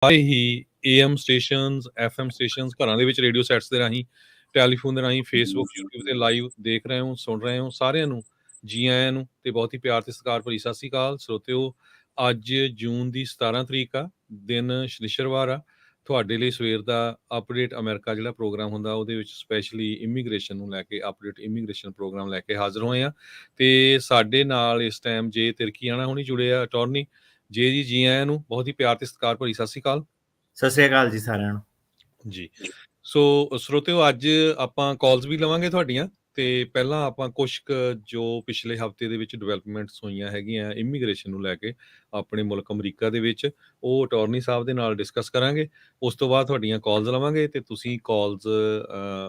ਸਾਰੇ ਹੀ AM stations, FM stations, ਘਰਾਂ ਦੇ ਵਿੱਚ ਰੇਡੀਓ ਸੈਟਸ ਦੇ ਰਾਹੀਂ, ਟੈਲੀਫੋਨ ਦੇ ਰਾਹੀਂ, ਫੇਸਬੁੱਕ, YouTube ਤੇ ਲਾਈਵ ਦੇਖ ਰਹੇ ਹੋ, ਸੁਣ ਰਹੇ ਹੋ, ਸਾਰਿਆਂ ਨੂੰ ਜੀ ਆਇਆਂ ਨੂੰ ਤੇ ਬਹੁਤ ਹੀ ਪਿਆਰ ਤੇ ਸਤਿਕਾਰ ਭਰੀ ਸਤਿ ਸ਼੍ਰੀ ਅਕਾਲ ਸਰੋਤਿਓ। ਅੱਜ ਜੂਨ ਦੀ 17 ਤਰੀਕ ਆ, ਦਿਨ ਸ਼ਨੀਚਰਵਾਰ ਆ। ਤੁਹਾਡੇ ਲਈ ਸਵੇਰ ਦਾ ਅਪਡੇਟ ਅਮਰੀਕਾ ਜਿਹੜਾ ਪ੍ਰੋਗਰਾਮ ਹੁੰਦਾ ਉਹਦੇ ਵਿੱਚ ਸਪੈਸ਼ਲੀ ਇਮੀਗ੍ਰੇਸ਼ਨ ਨੂੰ ਲੈ ਕੇ ਅਪਡੇਟ ਇਮੀਗ੍ਰੇਸ਼ਨ ਪ੍ਰੋਗਰਾਮ ਲੈ ਕੇ ਹਾਜ਼ਰ ਹੋਏ ਆ। ਤੇ ਸਾਡੇ ਨਾਲ ਇਸ ਟਾਈਮ ਜੇ ਤਿਰਕੀਆਣਾ ਹੁਣੀ ਜੁੜੇ ਆ ਅਟਾਰਨੀ। ਜੀ ਆਇਆਂ ਨੂੰ, ਬਹੁਤ ਹੀ ਪਿਆਰ ਤੇ ਸਤਿਕਾਰ ਭਰੀ ਸਤਿ ਸ਼੍ਰੀ ਅਕਾਲ। ਸਤਿ ਸ੍ਰੀ ਅਕਾਲ ਜੀ ਸਾਰਿਆਂ ਨੂੰ ਜੀ। ਸੋ ਸਰੋਤਿਓ, ਅੱਜ ਆਪਾਂ ਕਾਲਸ ਵੀ ਲਵਾਂਗੇ ਤੁਹਾਡੀਆਂ ਤੇ ਪਹਿਲਾਂ ਆਪਾਂ ਕੁਝ ਜੋ ਪਿਛਲੇ ਹਫਤੇ ਦੇ ਵਿੱਚ ਡਿਵੈਲਪਮੈਂਟਸ ਹੋਈਆਂ ਹੈਗੀਆਂ ਇਮੀਗ੍ਰੇਸ਼ਨ ਨੂੰ ਲੈ ਕੇ ਆਪਣੇ ਮੁਲਕ ਅਮਰੀਕਾ ਦੇ ਵਿੱਚ, ਉਹ ਅਟਾਰਨੀ ਸਾਹਿਬ ਦੇ ਨਾਲ ਡਿਸਕਸ ਕਰਾਂਗੇ। ਉਸ ਤੋਂ ਬਾਅਦ ਤੁਹਾਡੀਆਂ ਕਾਲਸ ਲਵਾਂਗੇ ਤੇ ਤੁਸੀਂ ਕਾਲਸ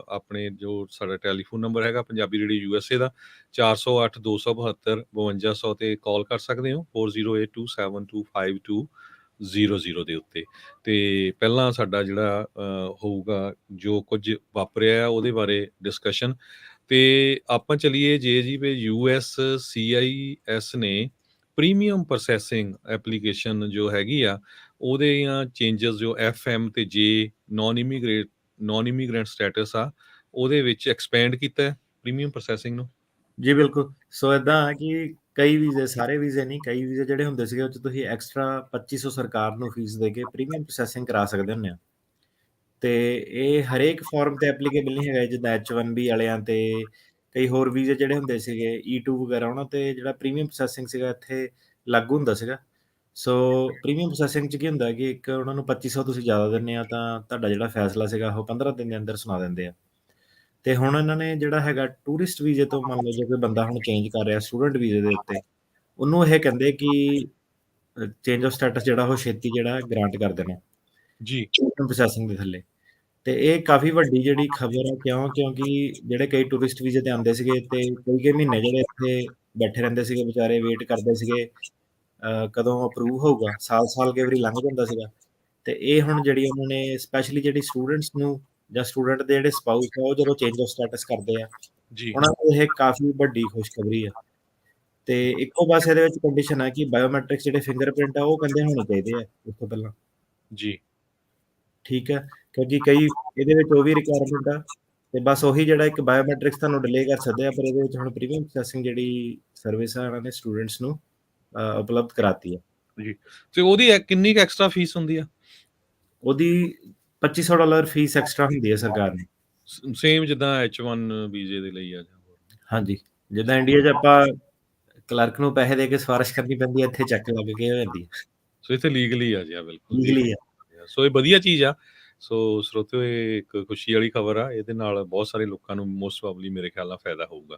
ਆਪਣੇ ਜੋ ਸਾਡਾ ਟੈਲੀਫੋਨ ਨੰਬਰ ਹੈਗਾ ਪੰਜਾਬੀ ਰੇਡੀਓ USA ਦਾ 408 272 5200 ਤੇ ਕਾਲ ਕਰ ਸਕਦੇ ਹੋ 4082725200 ਦੇ ਉੱਤੇ। ਤੇ ਪਹਿਲਾਂ ਸਾਡਾ ਜਿਹੜਾ ਹੋਊਗਾ ਜੋ ਕੁਝ ਵਾਪਰਿਆ ਉਹਦੇ ਬਾਰੇ ਡਿਸਕਸ਼ਨ। ਤੇ ਆਪਾਂ ਚਲੀਏ ਜੀ ਵੀ USCIS ਨੇ ਪ੍ਰੀਮੀਅਮ ਪ੍ਰੋਸੈਸਿੰਗ ਐਪਲੀਕੇਸ਼ਨ ਜੋ ਹੈਗੀ ਆ ਉਹਦੇ ਚੇਂਜਸ ਜੋ FM ਤੇ J ਨੌਨ ਇਮੀਗ੍ਰੈਂਟ ਸਟੇਟਸ ਆ ਉਹਦੇ ਵਿੱਚ ਐਕਸਪੈਂਡ ਕੀਤਾ ਹੈ ਪ੍ਰੀਮੀਅਮ ਪ੍ਰੋਸੈਸਿੰਗ ਨੂੰ। ਜੀ ਬਿਲਕੁਲ। ਸੋ ਇਦਾਂ ਕਿ ਕਈ ਵੀਜ਼ੇ, ਸਾਰੇ ਵੀਜ਼ੇ ਨਹੀਂ, ਕਈ ਵੀਜ਼ੇ ਜਿਹੜੇ ਹੁੰਦੇ ਸੀਗੇ ਉਹ 'ਚ ਤੁਸੀਂ ਐਕਸਟਰਾ 2500 ਸਰਕਾਰ ਨੂੰ ਫੀਸ ਦੇ ਕੇ ਪ੍ਰੀਮੀਅਮ ਪ੍ਰੋਸੈਸਿੰਗ ਕਰਾ ਸਕਦੇ ਹੁੰਦੇ ਆ। ਤੇ ਇਹ ਹਰੇਕ ਫਾਰਮ ਤੇ ਐਪਲੀਕੇਬਲ ਨਹੀਂ ਹੈਗਾ, ਜਿੱਦਾਂ H1B ਵਾਲਿਆਂ ਤੇ ਕਈ ਹੋਰ ਵੀਜ਼ੇ ਜਿਹੜੇ ਹੁੰਦੇ ਸੀਗੇ E2 ਵਗੈਰਾ, ਉਹਨਾਂ ਤੇ ਜਿਹੜਾ ਪ੍ਰੀਮੀਅਮ ਪ੍ਰੋਸੈਸਿੰਗ ਸੀਗਾ ਇੱਥੇ ਲਾਗੂ ਹੁੰਦਾ ਸੀਗਾ। ਸੋ ਪ੍ਰੀਮੀਅਮ ਪ੍ਰੋਸੈਸਿੰਗ 'ਚ ਕੀ ਹੁੰਦਾ ਕਿ ਇੱਕ ਉਹਨਾਂ ਨੂੰ 2500 ਤੁਸੀਂ ਜ਼ਿਆਦਾ ਦਿੰਦੇ ਆ ਤਾਂ ਤੁਹਾਡਾ ਜਿਹੜਾ ਫੈਸਲਾ ਸੀਗਾ ਉਹ 15 ਦਿਨ ਦੇ ਅੰਦਰ ਸੁਣਾ ਦਿੰਦੇ ਆ। ਤੇ ਹੁਣ ਇਹਨਾਂ ਨੇ ਜਿਹੜਾ ਹੈਗਾ ਟੂਰਿਸਟ ਵੀਜ਼ੇ ਤੋਂ, ਮੰਨ ਲਓ ਜੇ ਕੋਈ ਬੰਦਾ ਹੁਣ ਚੇਂਜ ਕਰ ਰਿਹਾ ਸਟੂਡੈਂਟ ਵੀਜ਼ੇ ਦੇ ਉੱਤੇ, ਉਹਨੂੰ ਇਹ ਕਹਿੰਦੇ ਕਿ ਚੇਂਜ ਆਫ ਸਟੇਟਸ ਜਿਹੜਾ ਉਹ ਛੇਤੀ ਜਿਹੜਾ ਗ੍ਰਾਂਟ ਕਰ ਦੇਣਾ ਜੀ ਪ੍ਰੋਸੈਸਿੰਗ ਦੇ ਥੱਲੇ। ਤੇ ਇਹ ਕਾਫੀ ਵੱਡੀ ਜਿਹੜੀ ਖਬਰ ਹੈ, ਕਿਉਂਕਿ ਜਿਹੜੇ ਕਈ ਟੂਰਿਸਟ ਵੀਜ਼ੇ ਤੇ ਆਉਂਦੇ ਸੀਗੇ ਤੇ ਕਈ ਮਹੀਨੇ ਜਿਹੜੇ ਇੱਥੇ ਬੈਠੇ ਰਹਿੰਦੇ ਸੀਗੇ ਵਿਚਾਰੇ, ਵੇਟ ਕਰਦੇ ਸੀਗੇ ਕਦੋਂ ਅਪਰੂਵ ਹੋਊਗਾ, ਸਾਲ ਕਈ ਵਾਰੀ ਲੰਘ ਜਾਂਦਾ ਸੀਗਾ। ਤੇ ਇਹ ਹੁਣ ਜਿਹੜੀ ਉਹਨਾਂ ਨੇ ਸਪੈਸ਼ਲੀ ਜਿਹੜੀ ਸਟੂਡੈਂਟਸ ਨੂੰ ਜਾਂ ਸਟੂਡੈਂਟ ਦੇ ਜਿਹੜੇ ਸਪਾਊਸ ਆ ਉਹ ਜਦੋਂ ਚੇਂਜ ਆਫ ਸਟੇਟਸ ਕਰਦੇ ਆ ਜੀ ਉਹਨਾਂ ਨੂੰ ਇਹ ਕਾਫੀ ਵੱਡੀ ਖੁਸ਼ਖਬਰੀ ਆ। ਤੇ ਇੱਕੋ ਬਸ ਇਹਦੇ ਵਿੱਚ ਕੰਡੀਸ਼ਨ ਹੈ ਕਿ ਬਾਇਓਮੈਟ੍ਰਿਕਸ ਜਿਹੜੇ ਫਿੰਗਰਪ੍ਰਿੰਟ ਆ ਉਹ ਕਹਿੰਦੇ ਹੋਣੇ ਚਾਹੀਦੇ ਆ ਉਸ ਤੋਂ ਪਹਿਲਾਂ। ਜੀ ਠੀਕ ਹੈ, ਕਿਉਂਕਿ ਕਈ ਇਹਦੇ ਵਿੱਚ ਉਹ ਵੀ ਰਿਕੁਆਇਰਮੈਂਟ ਆ ਤੇ ਬਸ ਉਹੀ ਜਿਹੜਾ ਇੱਕ ਬਾਇਓਮੈਟ੍ਰਿਕਸ ਤੁਹਾਨੂੰ ਡਿਲੇ ਕਰ ਸਕਦੇ ਆ, ਪਰ ਇਹਦੇ ਵਿੱਚ ਹੁਣ ਪ੍ਰੀਮੀਅਮ ਪ੍ਰੋਸੈਸਿੰਗ ਜਿਹੜੀ ਸਰਵਿਸ ਆ ਇਹਨਾਂ ਨੇ ਸਟੂਡੈਂਟਸ ਨੂੰ ਉਪਲਬਧ ਕਰਾਤੀ ਹੈ। ਜੀ ਤੇ ਉਹਦੀ ਕਿੰਨੀ ਕੁ ਐਕਸਟਰਾ ਫੀਸ ਹੁੰਦੀ ਆ? ਉਹਦੀ $2500 ਫੀਸ ਐਕਸਟਰਾ ਹੁੰਦੀ ਹੈ ਸਰਕਾਰ ਨੂੰ, ਸੇਮ ਜਿੱਦਾਂ H1 ਵੀਜ਼ੇ ਦੇ ਲਈ ਆ। ਹਾਂਜੀ, ਜਿੱਦਾਂ ਇੰਡੀਆ 'ਚ ਆਪਾਂ ਕਲਰਕ ਨੂੰ ਪੈਸੇ ਦੇ ਕੇ ਸਿਫਾਰਿਸ਼ ਕਰਨੀ ਪੈਂਦੀ ਹੈ, ਇੱਥੇ ਚੈੱਕ ਲੱਗ ਕੇ ਹੋ ਜਾਂਦੀ ਹੈ। ਸੋ ਇੱਥੇ ਲੀਗਲੀ ਆ ਜੀ, ਬਿਲਕੁਲ ਲੀਗਲੀ ਆ। ਸੋ ਇਹ ਵਧੀਆ ਚੀਜ਼ ਆ। ਸੋ ਸਰੋਤਿਓ, ਇਹ ਇੱਕ ਖੁਸ਼ੀ ਵਾਲੀ ਖਬਰ ਆ, ਇਹਦੇ ਨਾਲ ਬਹੁਤ ਸਾਰੇ ਲੋਕਾਂ ਨੂੰ ਮੋਸਟ ਪ੍ਰੋਬਬਲੀ ਮੇਰੇ ਖਿਆਲ ਨਾਲ ਫਾਇਦਾ ਹੋਊਗਾ।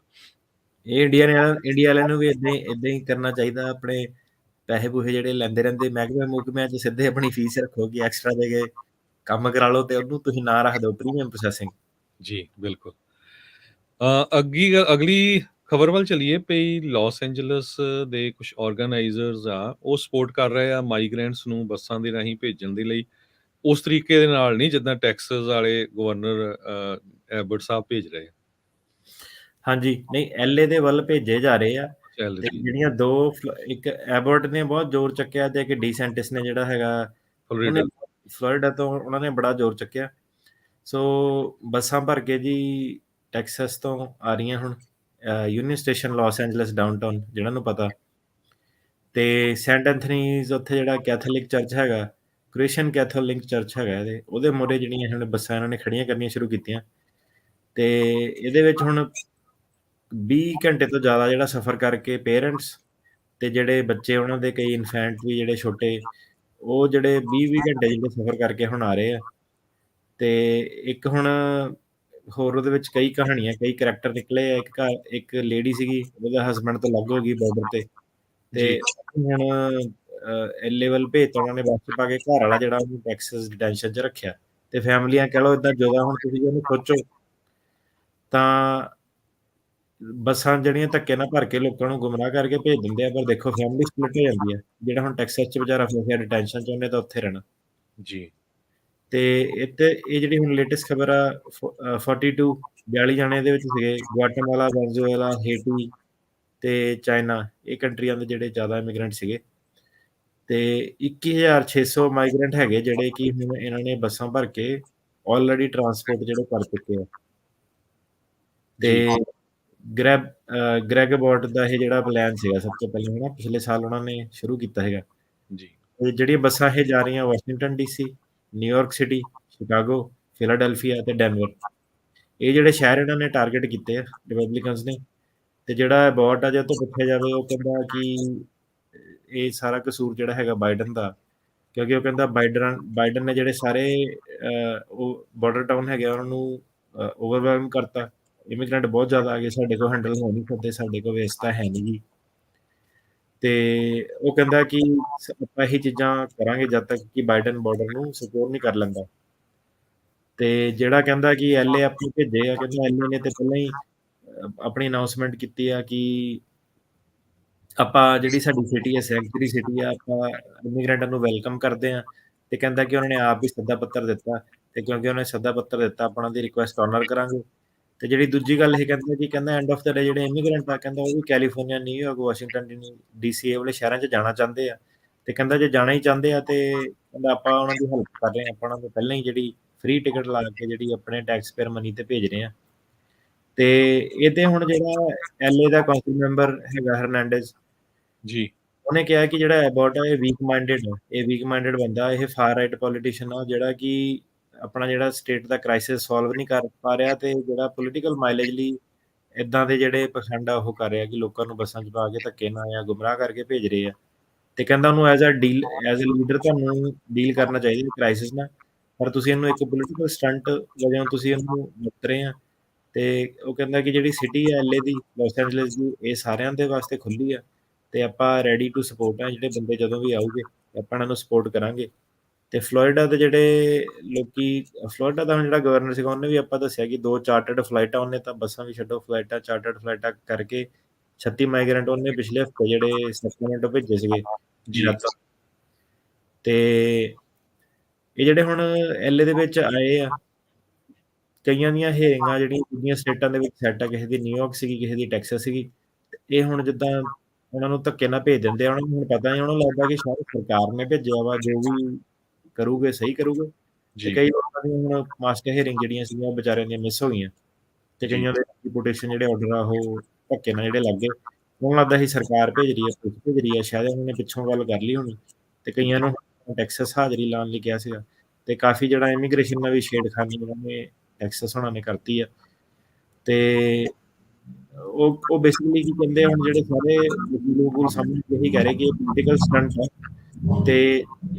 ਇਹ ਇੰਡੀਆ ਵਾਲਿਆਂ ਨੂੰ ਵੀ ਇਦਾਂ ਹੀ ਕਰਨਾ ਚਾਹੀਦਾ। ਆਪਣੇ ਪੈਸੇ ਪੂਸੇ ਜਿਹੜੇ ਲੈਂਦੇ ਰਹਿੰਦੇ ਮਹਿਕਮਿਆਂ 'ਚ ਸਿੱਧੇ ਆਪਣੀ ਫੀਸ ਰੱਖੋ ਕਿ ਐਕਸਟਰਾ ਦੇ ਕੇ ਕੰਮ ਕਰਾ ਲਓ ਤੇ ਉਹਨੂੰ ਤੁਸੀਂ ਨਾ ਰੱਖ ਦਿਓ ਪ੍ਰੀਮੀਅਮ ਪ੍ਰੋਸੈਸਿੰਗ। ਜੀ ਬਿਲਕੁਲ। ਅਗਲੀ ਖਬਰ ਵੱਲ ਚਲੀਏ ਪਈ। ਲਾਸ ਐਂਜਲਸ ਦੇ ਕੁਝ ਆਰਗੇਨਾਈਜ਼ਰਸ ਆ, ਉਹ ਸਪੋਰਟ ਕਰ ਰਹੇ ਆ ਮਾਈਗ੍ਰੈਂਟਸ ਨੂੰ ਬੱਸਾਂ ਦੇ ਰਾਹੀਂ ਭੇਜਣ ਦੇ ਲਈ, ਉਸ ਤਰੀਕੇ ਦੇ ਨਾਲ ਨਹੀਂ ਜਿੱਦਾਂ ਟੈਕਸਸ ਵਾਲੇ ਗਵਰਨਰ ਐਬਟ ਸਾਹਿਬ ਭੇਜ ਰਹੇ ਆ। ਹਾਂਜੀ, ਨਹੀਂ, LA ਦੇ ਵੱਲ ਭੇਜੇ ਜਾ ਰਹੇ ਆ। ਤੇ ਜਿਹੜੀਆਂ ਦੋ, ਇੱਕ ਐਬਟ ਨੇ ਬਹੁਤ ਜ਼ੋਰ ਚੱਕਿਆ ਤੇ ਇੱਕ ਡੀਸੈਂਟਿਸ ਨੇ ਜਿਹੜਾ ਹੈਗਾ ਫਲੋਰੀਡਾ ਤੋਂ, ਉਹਨਾਂ ਨੇ ਬੜਾ ਜ਼ੋਰ ਚੱਕਿਆ। ਸੋ ਬੱਸਾਂ ਭਰ ਕੇ ਜੀ ਟੈਕਸਸ ਤੋਂ ਆ ਰਹੀਆਂ ਹੁਣ Union Station Los Angeles downtown ਜਿਹਨਾਂ ਨੂੰ ਪਤਾ, ਤੇ ਸੈਂਟ ਐਂਥਨੀਜ਼ ਉੱਥੇ ਜਿਹੜਾ ਕੈਥੋਲਿਕ ਚਰਚ ਹੈਗਾ, ਕ੍ਰਿਸਚੀਅਨ ਕੈਥੋਲਿਕ ਚਰਚ ਹੈਗਾ, ਉਹਦੇ ਮੋਰੇ ਜਿਹੜੀਆਂ ਹੁਣ ਬੱਸਾਂ ਇਹਨਾਂ ਨੇ ਖੜੀਆਂ ਕਰਨੀਆਂ ਸ਼ੁਰੂ ਕੀਤੀਆਂ। ਤੇ ਇਹਦੇ ਵਿੱਚ ਹੁਣ 20 ਘੰਟੇ ਤੋਂ ਜ਼ਿਆਦਾ ਜਿਹੜਾ ਸਫ਼ਰ ਕਰਕੇ ਪੇਰੈਂਟਸ ਤੇ ਜਿਹੜੇ ਬੱਚੇ ਉਹਨਾਂ ਦੇ ਕਈ ਇਨਫੈਂਟ ਵੀ ਜਿਹੜੇ ਛੋਟੇ, ਉਹ ਜਿਹੜੇ 20 ਘੰਟੇ ਜਿਹੜੇ ਸਫ਼ਰ ਕਰਕੇ ਹੁਣ ਆ ਰਹੇ ਆ। ਤੇ ਇੱਕ ਹੁਣ ਹੋਰ ਉਹਦੇ ਵਿੱਚ ਕਈ ਕਹਾਣੀਆਂ, ਕਈ ਕਰੈਕਟਰ ਨਿਕਲੇ ਆ। ਇੱਕ ਲੇਡੀ ਸੀਗੀ, ਉਹਦਾ ਹਸਬੈਂਡ ਤੋਂ ਅਲੱਗ ਹੋ ਗਈ ਬਾਰਡਰ ਤੇ ਹੁਣ ਲੈਵਲ ਭੇਜਤਾ ਉਹਨਾਂ ਨੇ ਬੱਸ 'ਚ ਪਾ ਕੇ। ਘਰ ਵਾਲਾ ਜਿਹੜਾ ਉਹਨੂੰ ਟੈਕਸਸ ਡਿਟੈਂਸ਼ਨ 'ਚ ਰੱਖਿਆ। ਤੇ ਫੈਮਲੀਆਂ ਕਹਿ ਲਓ ਇਦਾਂ, ਜਦੋਂ ਹੁਣ ਤੁਸੀਂ ਉਹਨੂੰ ਸੋਚੋ ਤਾਂ ਬੱਸਾਂ ਜਿਹੜੀਆਂ ਧੱਕੇ ਨਾਲ ਭਰ ਕੇ ਲੋਕਾਂ ਨੂੰ ਗੁੰਮਰਾਹ ਕਰਕੇ ਭੇਜ ਦਿੰਦੇ ਆ, ਪਰ ਦੇਖੋ ਫੈਮਿਲੀ ਸਪਲਿਟ ਹੋ ਜਾਂਦੀ ਹੈ। ਜਿਹੜਾ ਹੁਣ ਟੈਕਸਸ 'ਚ ਵਿਚਾਰਾ ਫਸਿਆ ਡਿਟੈਂਸ਼ਨ 'ਚ, ਉਹਨੇ ਤਾਂ ਉੱਥੇ ਰਹਿਣਾ ਜੀ। ਤੇ ਇਹ ਜਿਹੜੀ ਹੁਣ ਲੇਟੈਸਟ ਖਬਰ ਆ, 42 ਜਾਣੇ ਇਹਦੇ ਵਿੱਚ ਸੀਗੇ, ਗੁਆਟੇਮਾਲਾ, ਵੈਨਜ਼ੂਏਲਾ, ਹੇਟੀ ਤੇ ਚਾਈਨਾ, ਇਹ ਕੰਟਰੀਆਂ ਦੇ ਜਿਹੜੇ ਜ਼ਿਆਦਾ ਇਮੀਗ੍ਰੈਂਟ ਸੀਗੇ। ਤੇ 21,600 ਮਾਈਗ੍ਰੈਂਟ ਹੈਗੇ ਜਿਹੜੇ ਕਿ ਹੁਣ ਇਹਨਾਂ ਨੇ ਬੱਸਾਂ ਭਰ ਕੇ ਆਲਰੇਡੀ ਟਰਾਂਸਪੋਰਟ ਜਿਹੜੇ ਕਰ ਚੁੱਕੇ ਆ। ਤੇ ਜੀ। ਗ੍ਰੈਗ ਅਬੋਟ ਦਾ ਇਹ ਜਿਹੜਾ ਪਲਾਨ ਸੀਗਾ ਸਭ ਤੋਂ ਪਹਿਲਾਂ ਹਨਾ, ਪਿਛਲੇ ਸਾਲ ਉਹਨਾਂ ਨੇ ਸ਼ੁਰੂ ਕੀਤਾ ਹੈਗਾ। ਜੀ। ਤੇ ਜਿਹੜੀਆਂ ਬੱਸਾਂ ਇਹ ਜਾ ਰਹੀਆਂ Washington DC, New York city, Chicago, Philadelphia ਤੇ ਡੈਨਵਰ, ਇਹ ਜਿਹੜੇ ਸ਼ਹਿਰ ਇਹਨਾਂ ਨੇ ਟਾਰਗੇਟ ਕੀਤੇ ਆ ਰਿਪਬਲਿਕਨਸ ਨੇ। ਤੇ ਜਿਹੜਾ ਅਬੋਟ ਆ ਜੇ ਤੋਂ ਪੁੱਛਿਆ ਜਾਵੇ, ਉਹ ਕਹਿੰਦਾ ਕਿ ਇਹ ਸਾਰਾ ਕਸੂਰ ਜਿਹੜਾ ਹੈਗਾ ਬਾਈਡਨ ਦਾ, ਕਿਉਂਕਿ ਉਹ ਕਹਿੰਦਾ ਬਾਈਡਨ ਨੇ ਜਿਹੜੇ ਸਾਰੇ ਉਹ ਬਾਰਡਰ ਟਾਊਨ ਹੈਗੇ ਉਹਨਾਂ ਨੂੰ ਓਵਰਵੈਲਮ ਕਰਤਾ। ਇਮੀਗ੍ਰੈਂਟ ਬਹੁਤ ਜ਼ਿਆਦਾ ਆ ਗਏ, ਸਾਡੇ ਕੋਲ ਹੈਂਡਲ ਹੋ ਨਹੀਂ ਸਕਦੇ, ਸਾਡੇ ਕੋਲ ਵਿਵਸਥਾ ਹੈ ਨਹੀਂ ਜੀ। ਤੇ ਉਹ ਕਹਿੰਦਾ ਕਿ ਆਪਾਂ ਇਹੀ ਚੀਜ਼ਾਂ ਕਰਾਂਗੇ ਜਦ ਤੱਕ ਕਿ ਬਾਈਡਨ ਬਾਰਡਰ ਨੂੰ ਸਿਕਿਉਰ ਨਹੀਂ ਕਰ ਲੈਂਦਾ। ਤੇ ਜਿਹੜਾ ਕਹਿੰਦਾ ਕਿ ਐਲਏ ਆਪਣੇ ਭੇਜੇ ਆ, ਕਹਿੰਦਾ ਐਲਏ ਨੇ ਤੇ ਪਹਿਲਾਂ ਹੀ ਆਪਣੀ ਅਨਾਉਂਸਮੈਂਟ ਕੀਤੀ ਆ ਕਿ ਆਪਾਂ ਜਿਹੜੀ ਸਾਡੀ ਸਿਟੀ ਹੈ ਸੈਂਚੁਰੀ ਸਿਟੀ ਆ, ਆਪਾਂ ਇਮੀਗ੍ਰੈਂਟਾਂ ਨੂੰ ਵੈਲਕਮ ਕਰਦੇ ਆ। ਤੇ ਕਹਿੰਦਾ ਕਿ ਉਹਨਾਂ ਨੇ ਆਪ ਵੀ ਸੱਦਾ ਪੱਤਰ ਦਿੱਤਾ, ਤੇ ਕਿਉਂਕਿ ਉਹਨੇ ਸੱਦਾ ਪੱਤਰ ਦਿੱਤਾ, ਆਪਾਂ ਉਹਨਾਂ ਦੀ ਰਿਕੁਐਸਟ ਆਨਰ ਕਰਾਂਗੇ। ਤੇ ਜਿਹੜੀ ਦੂਜੀ ਗੱਲ ਇਹ ਕਹਿੰਦਾ ਕਿ ਕਹਿੰਦਾ ਐਂਡ ਆਫ ਦਾ ਡੇ ਜਿਹੜੇ ਇਮੀਗ੍ਰੈਂਟ ਆ, ਕਹਿੰਦਾ ਉਹ ਵੀ ਕੈਲੀਫੋਰਨੀਆ, ਨਿਊਯਾਰਕ, ਵਾਸ਼ਿੰਗਟਨ ਡੀਸੀ ਇਹ ਵਾਲੇ ਸ਼ਹਿਰਾਂ 'ਚ ਜਾਣਾ ਚਾਹੁੰਦੇ ਆ। ਤੇ ਕਹਿੰਦਾ ਜੇ ਜਾਣਾ ਹੀ ਚਾਹੁੰਦੇ ਆ ਤੇ ਕਹਿੰਦਾ ਆਪਾਂ ਉਹਨਾਂ ਦੀ ਹੈਲਪ ਕਰ ਰਹੇ ਆ, ਆਪਾਂ ਉਹਨਾਂ ਨੂੰ ਪਹਿਲਾਂ ਹੀ ਜਿਹੜੀ ਫ੍ਰੀ ਟਿਕਟ ਲਾ ਕੇ ਜਿਹੜੀ ਆਪਣੇ ਟੈਕਸ ਪੇਅਰ ਮਨੀ ਤੇ ਭੇਜ ਰਹੇ ਆ। ਤੇ ਇਹ ਤੇ ਹੁਣ ਜਿਹੜਾ ਐਲਏ ਦਾ ਕਾਉਂਸਲ ਮੈਂਬਰ ਹੈਗਾ ਹਰਨਾਂਡੇਜ਼, ਜੀ। ਉਹਨੇ ਕਿਹਾ ਕਿ ਜਿਹੜਾ ਐਬੋਟ ਹੈ ਇਹ ਵੀਕ ਮਾਈਂਡਡ ਹੈ, ਇਹ ਵੀਕ ਮਾਈਂਡਡ ਬੰਦਾ, ਇਹ ਫਾਰ ਰਾਈਟ ਪੋਲੀਟੀਸ਼ੀਅਨ ਆ ਜਿਹੜਾ ਕਿ ਆਪਣਾ ਜਿਹੜਾ ਸਟੇਟ ਦਾ ਕ੍ਰਾਈਸਿਸ ਸੋਲਵ ਨਹੀਂ ਕਰ ਪਾ ਰਿਹਾ, ਤੇ ਜਿਹੜਾ ਪੋਲੀਟੀਕਲ ਮਾਈਲੇਜ ਲਈ ਇਦਾਂ ਦੇ ਜਿਹੜੇ ਪਖੰਡ ਆ ਉਹ ਕਰ ਰਿਹਾ ਕਿ ਲੋਕਾਂ ਨੂੰ ਬੱਸਾਂ 'ਚ ਪਾ ਕੇ ਧੱਕੇ ਨਾਲ ਜਾਂ ਗੁੰਮਰਾਹ ਕਰਕੇ ਭੇਜ ਰਹੇ ਆ। ਤੇ ਕਹਿੰਦਾ ਉਹਨੂੰ ਐਜ਼ ਅ ਲੀਡਰ ਤੁਹਾਨੂੰ ਡੀਲ ਕਰਨਾ ਚਾਹੀਦਾ ਕ੍ਰਾਈਸਿਸ ਨਾਲ, ਪਰ ਤੁਸੀਂ ਇਹਨੂੰ ਇੱਕ ਪੋਲੀਟੀਕਲ ਸਟੰਟ ਵਜੋਂ ਤੁਸੀਂ ਇਹਨੂੰ ਵਰਤ ਰਹੇ ਆ। ਤੇ ਉਹ ਕਹਿੰਦਾ ਕਿ ਜਿਹੜੀ ਸਿਟੀ ਹੈ ਐਲਏ ਦੀ, ਲਾਸ ਐਂਜਲਸ ਦੀ, ਇਹ ਸਾਰਿਆਂ ਦੇ ਵਾਸਤੇ ਖੁੱਲੀ ਆ, ਤੇ ਆਪਾਂ ਰੈਡੀ ਟੂ ਸਪੋਰਟ ਆ। ਜਿਹੜੇ ਬੰਦੇ ਜਦੋਂ ਵੀ ਆਉਗੇ ਆਪਾਂ ਇਹਨਾਂ ਨੂੰ ਸਪੋਰਟ ਕਰਾਂਗੇ। ਤੇ ਫਲੋਰੀਡਾ ਦੇ ਜਿਹੜੇ ਲੋਕੀ, ਫਲੋਰੀਡਾ ਦਾ ਹੁਣ ਜਿਹੜਾ ਗਵਰਨਰ ਸੀਗਾ, ਉਹਨੇ ਵੀ ਆਪਾਂ ਦੱਸਿਆ ਕਿ 2 ਚਾਰਟਰਡ ਫਲਾਈਟਾਂ, ਉਹਨੇ ਤਾਂ ਬੱਸਾਂ ਵੀ ਛੱਡੋ, ਫਲਾਈਟਾਂ, ਚਾਰਟਰਡ ਫਲਾਈਟਾਂ ਕਰਕੇ 36 ਮਾਈਗ੍ਰੈਂਟ ਉਹਨੇ ਪਿਛਲੇ ਹਫ਼ਤੇ ਜਿਹੜੇ ਸੈਕਰਮੈਂਟੋ ਭੇਜੇ ਸੀਗੇ ਜੀ। ਗੁਜਰਾਤੋਂ। ਤੇ ਇਹ ਜਿਹੜੇ ਹੁਣ ਐਲਏ ਦੇ ਵਿੱਚ ਆਏ ਆ, ਕਈਆਂ ਦੀਆਂ ਹੇਰਿੰਗਾਂ ਜਿਹੜੀਆਂ ਦੂਜੀਆਂ ਸਟੇਟਾਂ ਦੇ ਵਿੱਚ ਸੈੱਟ ਆ, ਕਿਸੇ ਦੀ ਨਿਊਯਾਰਕ ਸੀਗੀ, ਕਿਸੇ ਦੀ ਟੈਕਸਸ ਸੀਗੀ। ਤੇ ਇਹ ਹੁਣ ਜਿੱਦਾਂ ਉਹਨਾਂ ਨੂੰ ਧੱਕੇ ਨਾਲ ਭੇਜ ਦਿੰਦੇ ਆ, ਉਹਨਾਂ ਨੂੰ ਹੁਣ ਪਤਾ ਨਹੀਂ, ਉਹਨਾਂ ਨੂੰ ਲੱਗਦਾ ਕਿ ਸ਼ਾਇਦ ਸਰਕਾਰ ਨੇ ਭੇਜਿਆ ਵਾ, ਜੋ ਵੀ ਕਰੂਗੇ ਸਹੀ ਕਰੂਗੇ। ਤੇ ਜੀ। ਕਈ ਲੋਕਾਂ ਦੀਆਂ ਹੁਣ ਮਾਸਟਰ ਹੀਅਰਿੰਗ ਜਿਹੜੀਆਂ ਸੀਗੀਆਂ ਉਹ ਵਿਚਾਰਿਆਂ ਦੀਆਂ ਮਿਸ ਹੋ ਗਈਆਂ, ਤੇ ਜੀ। ਕਈਆਂ ਦੇ ਡਿਪੋਰਟੇਸ਼ਨ ਜਿਹੜੇ ਆਰਡਰ ਆ ਉਹ ਧੱਕੇ ਨਾਲ ਜਿਹੜੇ ਲੱਗ ਗਏ। ਉਹਨੂੰ ਲੱਗਦਾ ਸੀ ਸਰਕਾਰ ਭੇਜ ਰਹੀ ਹੈ, ਪੁਲਿਸ ਭੇਜ ਰਹੀ ਹੈ, ਸ਼ਾਇਦ ਉਹਨਾਂ ਨੇ ਪਿੱਛੋਂ ਗੱਲ ਕਰ ਲਈ ਹੋਣੀ। ਤੇ ਕਈਆਂ ਨੂੰ ਟੈਕਸਸ ਹਾਜ਼ਰੀ ਲਾਉਣ ਲਈ ਕਿਹਾ ਸੀਗਾ, ਤੇ ਕਾਫੀ ਜਿਹੜਾ ਇਮੀਗ੍ਰੇਸ਼ਨ ਨਾਲ ਵੀ ਛੇੜਖਾਨੀ ਉਹਨਾਂ ਨੇ ਟੈਕਸਸ ਹੋਣਾ ਨੇ ਕਰਤੀ ਆ। ਤੇ ਉਹ ਬੇਸਿਕਲੀ ਕੀ ਕਹਿੰਦੇ ਆ, ਹੁਣ ਜਿਹੜੇ ਸਾਰੇ ਲੋਕ ਸਾਹਮਣੇ ਇਹੀ ਕਹਿ ਰਹੇ ਕਿ ਇਹ ਪੋਲੀਟੀਕਲ ਸਟੰਟ ਆ। ਤੇ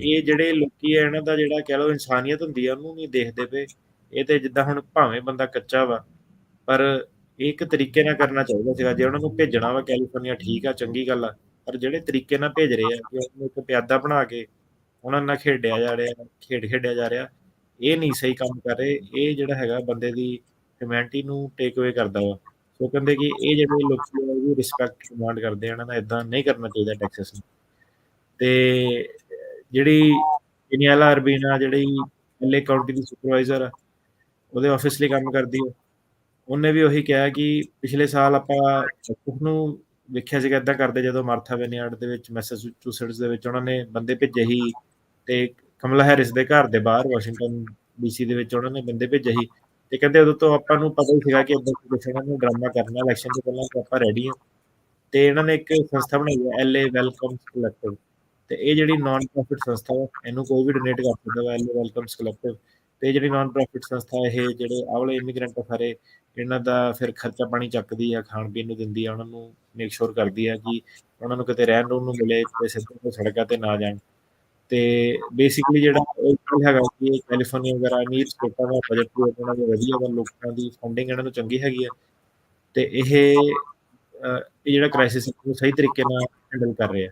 ਇਹ ਜਿਹੜੇ ਲੋਕੀ ਆ, ਇਹਨਾਂ ਦਾ ਜਿਹੜਾ ਕਹਿ ਲਓ ਇਨਸਾਨੀਅਤ ਹੁੰਦੀ ਆ, ਉਹਨੂੰ ਨਹੀਂ ਦੇਖਦੇ ਪਏ। ਇਹ ਤੇ ਜਿੱਦਾਂ ਹੁਣ ਭਾਵੇਂ ਬੰਦਾ ਕੱਚਾ ਵਾ, ਪਰ ਇਹ ਇੱਕ ਤਰੀਕੇ ਨਾਲ ਕਰਨਾ ਚਾਹੀਦਾ ਸੀਗਾ। ਜੇ ਉਹਨਾਂ ਨੂੰ ਭੇਜਣਾ ਵਾ ਕੈਲੀਫੋਰਨੀਆ, ਠੀਕ ਆ, ਚੰਗੀ ਗੱਲ ਆ, ਪਰ ਜਿਹੜੇ ਤਰੀਕੇ ਨਾਲ ਭੇਜ ਰਹੇ ਆ ਕਿ ਉਹਨੂੰ ਇੱਕ ਪਿਆਦਾ ਬਣਾ ਕੇ ਉਹਨਾਂ ਨਾਲ ਖੇਡਿਆ ਜਾ ਰਿਹਾ, ਖੇਡਿਆ ਜਾ ਰਿਹਾ, ਇਹ ਨਹੀਂ ਸਹੀ ਕੰਮ ਕਰ ਰਹੇ। ਇਹ ਜਿਹੜਾ ਹੈਗਾ ਬੰਦੇ ਦੀ ਹਿਊਮੈਨਿਟੀ ਨੂੰ ਟੇਕ ਅਵੇ ਕਰਦਾ ਵਾ। ਸੋ ਕਹਿੰਦੇ ਕਿ ਇਹ ਜਿਹੜੇ ਲੋਕੀ ਆ, ਉਹ ਵੀ ਰਿਸਪੈਕਟ ਡਿਮਾਂਡ ਕਰਦੇ ਆ, ਇਹਨਾਂ ਦਾ ਇਦਾਂ ਨਹੀਂ ਕਰਨਾ ਚਾਹੀਦਾ ਟੈਕਸਸ ਨੂੰ। ਤੇ ਜਿਹੜੀ ਇਨੀਆਲਾ ਅਰਬੀਨਾ, ਜਿਹੜੀ ਐਲਏ ਕਾਊਂਟੀ ਦੀ ਸੁਪਰਵਾਈਜ਼ਰ ਆ, ਉਹਦੇ ਆਫਿਸ ਲਈ ਕੰਮ ਕਰਦੀ ਆ, ਉਹਨੇ ਵੀ ਉਹੀ ਕਿਹਾ ਕਿ ਪਿਛਲੇ ਸਾਲ ਆਪਾਂ ਟੈਕਸਸ ਨੂੰ ਵੇਖਿਆ ਸੀਗਾ ਇਦਾਂ ਕਰਦੇ, ਜਦੋਂ ਮਾਰਥਾ ਵਿਨਿਆਰਡ ਦੇ ਵਿੱਚ ਮੈਸਾਚੂਸੇਟਸ ਦੇ ਵਿੱਚ ਉਹਨਾਂ ਨੇ ਬੰਦੇ ਭੇਜੇ ਸੀ, ਤੇ ਕਮਲਾ ਹੈਰਿਸ ਦੇ ਘਰ ਦੇ ਬਾਹਰ ਵਾਸ਼ਿੰਗਟਨ ਡੀਸੀ ਦੇ ਵਿੱਚ ਉਹਨਾਂ ਨੇ ਬੰਦੇ ਭੇਜੇ ਸੀ। ਤੇ ਕਹਿੰਦੇ ਉਦੋਂ ਤੋਂ ਆਪਾਂ ਨੂੰ ਪਤਾ ਹੀ ਸੀਗਾ ਕਿ ਇਦਾਂ ਕੁਛ ਇਹਨਾਂ ਨੇ ਡਰਾਮਾ ਕਰਨਾ ਇਲੈਕਸ਼ਨ ਤੋਂ ਪਹਿਲਾਂ, ਕਿ ਆਪਾਂ ਰੈਡੀ ਹਾਂ। ਤੇ ਇਹਨਾਂ ਨੇ ਇੱਕ ਸੰਸਥਾ ਬਣਾਈ ਹੈ ਐਲਏ ਵੈਲਕਮਸ ਕਲੈਕਟਿਵ, ਤੇ ਇਹ ਜਿਹੜੀ ਨਾਨ ਪ੍ਰੋਫਿਟ ਸੰਸਥਾ ਹੈ, ਇਹਨੂੰ ਕੋਈ ਵੀ ਡੋਨੇਟ ਕਰ ਸਕਦਾ ਵਾ, ਐਲਏ ਵੈਲਕਮਸ ਕਲੈਕਟਿਵ। ਤੇ ਇਹ ਜਿਹੜੀ ਨਾਨ ਪ੍ਰੋਫਿਟ ਸੰਸਥਾ, ਇਹ ਜਿਹੜੇ ਆਵਲੇ ਇਮੀਗ੍ਰੈਂਟ ਸਾਰੇ, ਇਹਨਾਂ ਦਾ ਫਿਰ ਖਰਚਾ ਪਾਣੀ ਚੱਕਦੀ ਆ, ਖਾਣ ਪੀਣ ਨੂੰ ਦਿੰਦੀ ਆ, ਉਹਨਾਂ ਨੂੰ ਮੇਕ ਸ਼ੋਰ ਕਰਦੀ ਆ ਕਿ ਉਹਨਾਂ ਨੂੰ ਕਿਤੇ ਰਹਿਣ ਰੂਣ ਨੂੰ ਮਿਲੇ, ਤੇ ਸਿੱਧੇ ਸੜਕਾਂ ਤੇ ਨਾ ਜਾਣ। ਤੇ ਬੇਸਿਕਲੀ ਜਿਹੜਾ ਉਹ ਹੈਗਾ ਕਿ ਇਹ ਕੈਲੀਫੋਰਨੀਆ ਵਗੈਰਾ ਅਮੀਰ ਸਟੇਟਾਂ ਦਾ ਬਜਟ ਵੀ ਉਹਨਾਂ ਦਾ ਵਧੀਆ ਵਾ, ਲੋਕਾਂ ਦੀ ਫੰਡਿੰਗ ਇਹਨਾਂ ਨੂੰ ਚੰਗੀ ਹੈਗੀ ਆ। ਤੇ ਇਹ ਜਿਹੜਾ ਕ੍ਰਾਈਸਿਸ ਨੂੰ ਸਹੀ ਤਰੀਕੇ ਨਾਲ ਹੈਂਡਲ ਕਰ ਰਹੇ ਆ।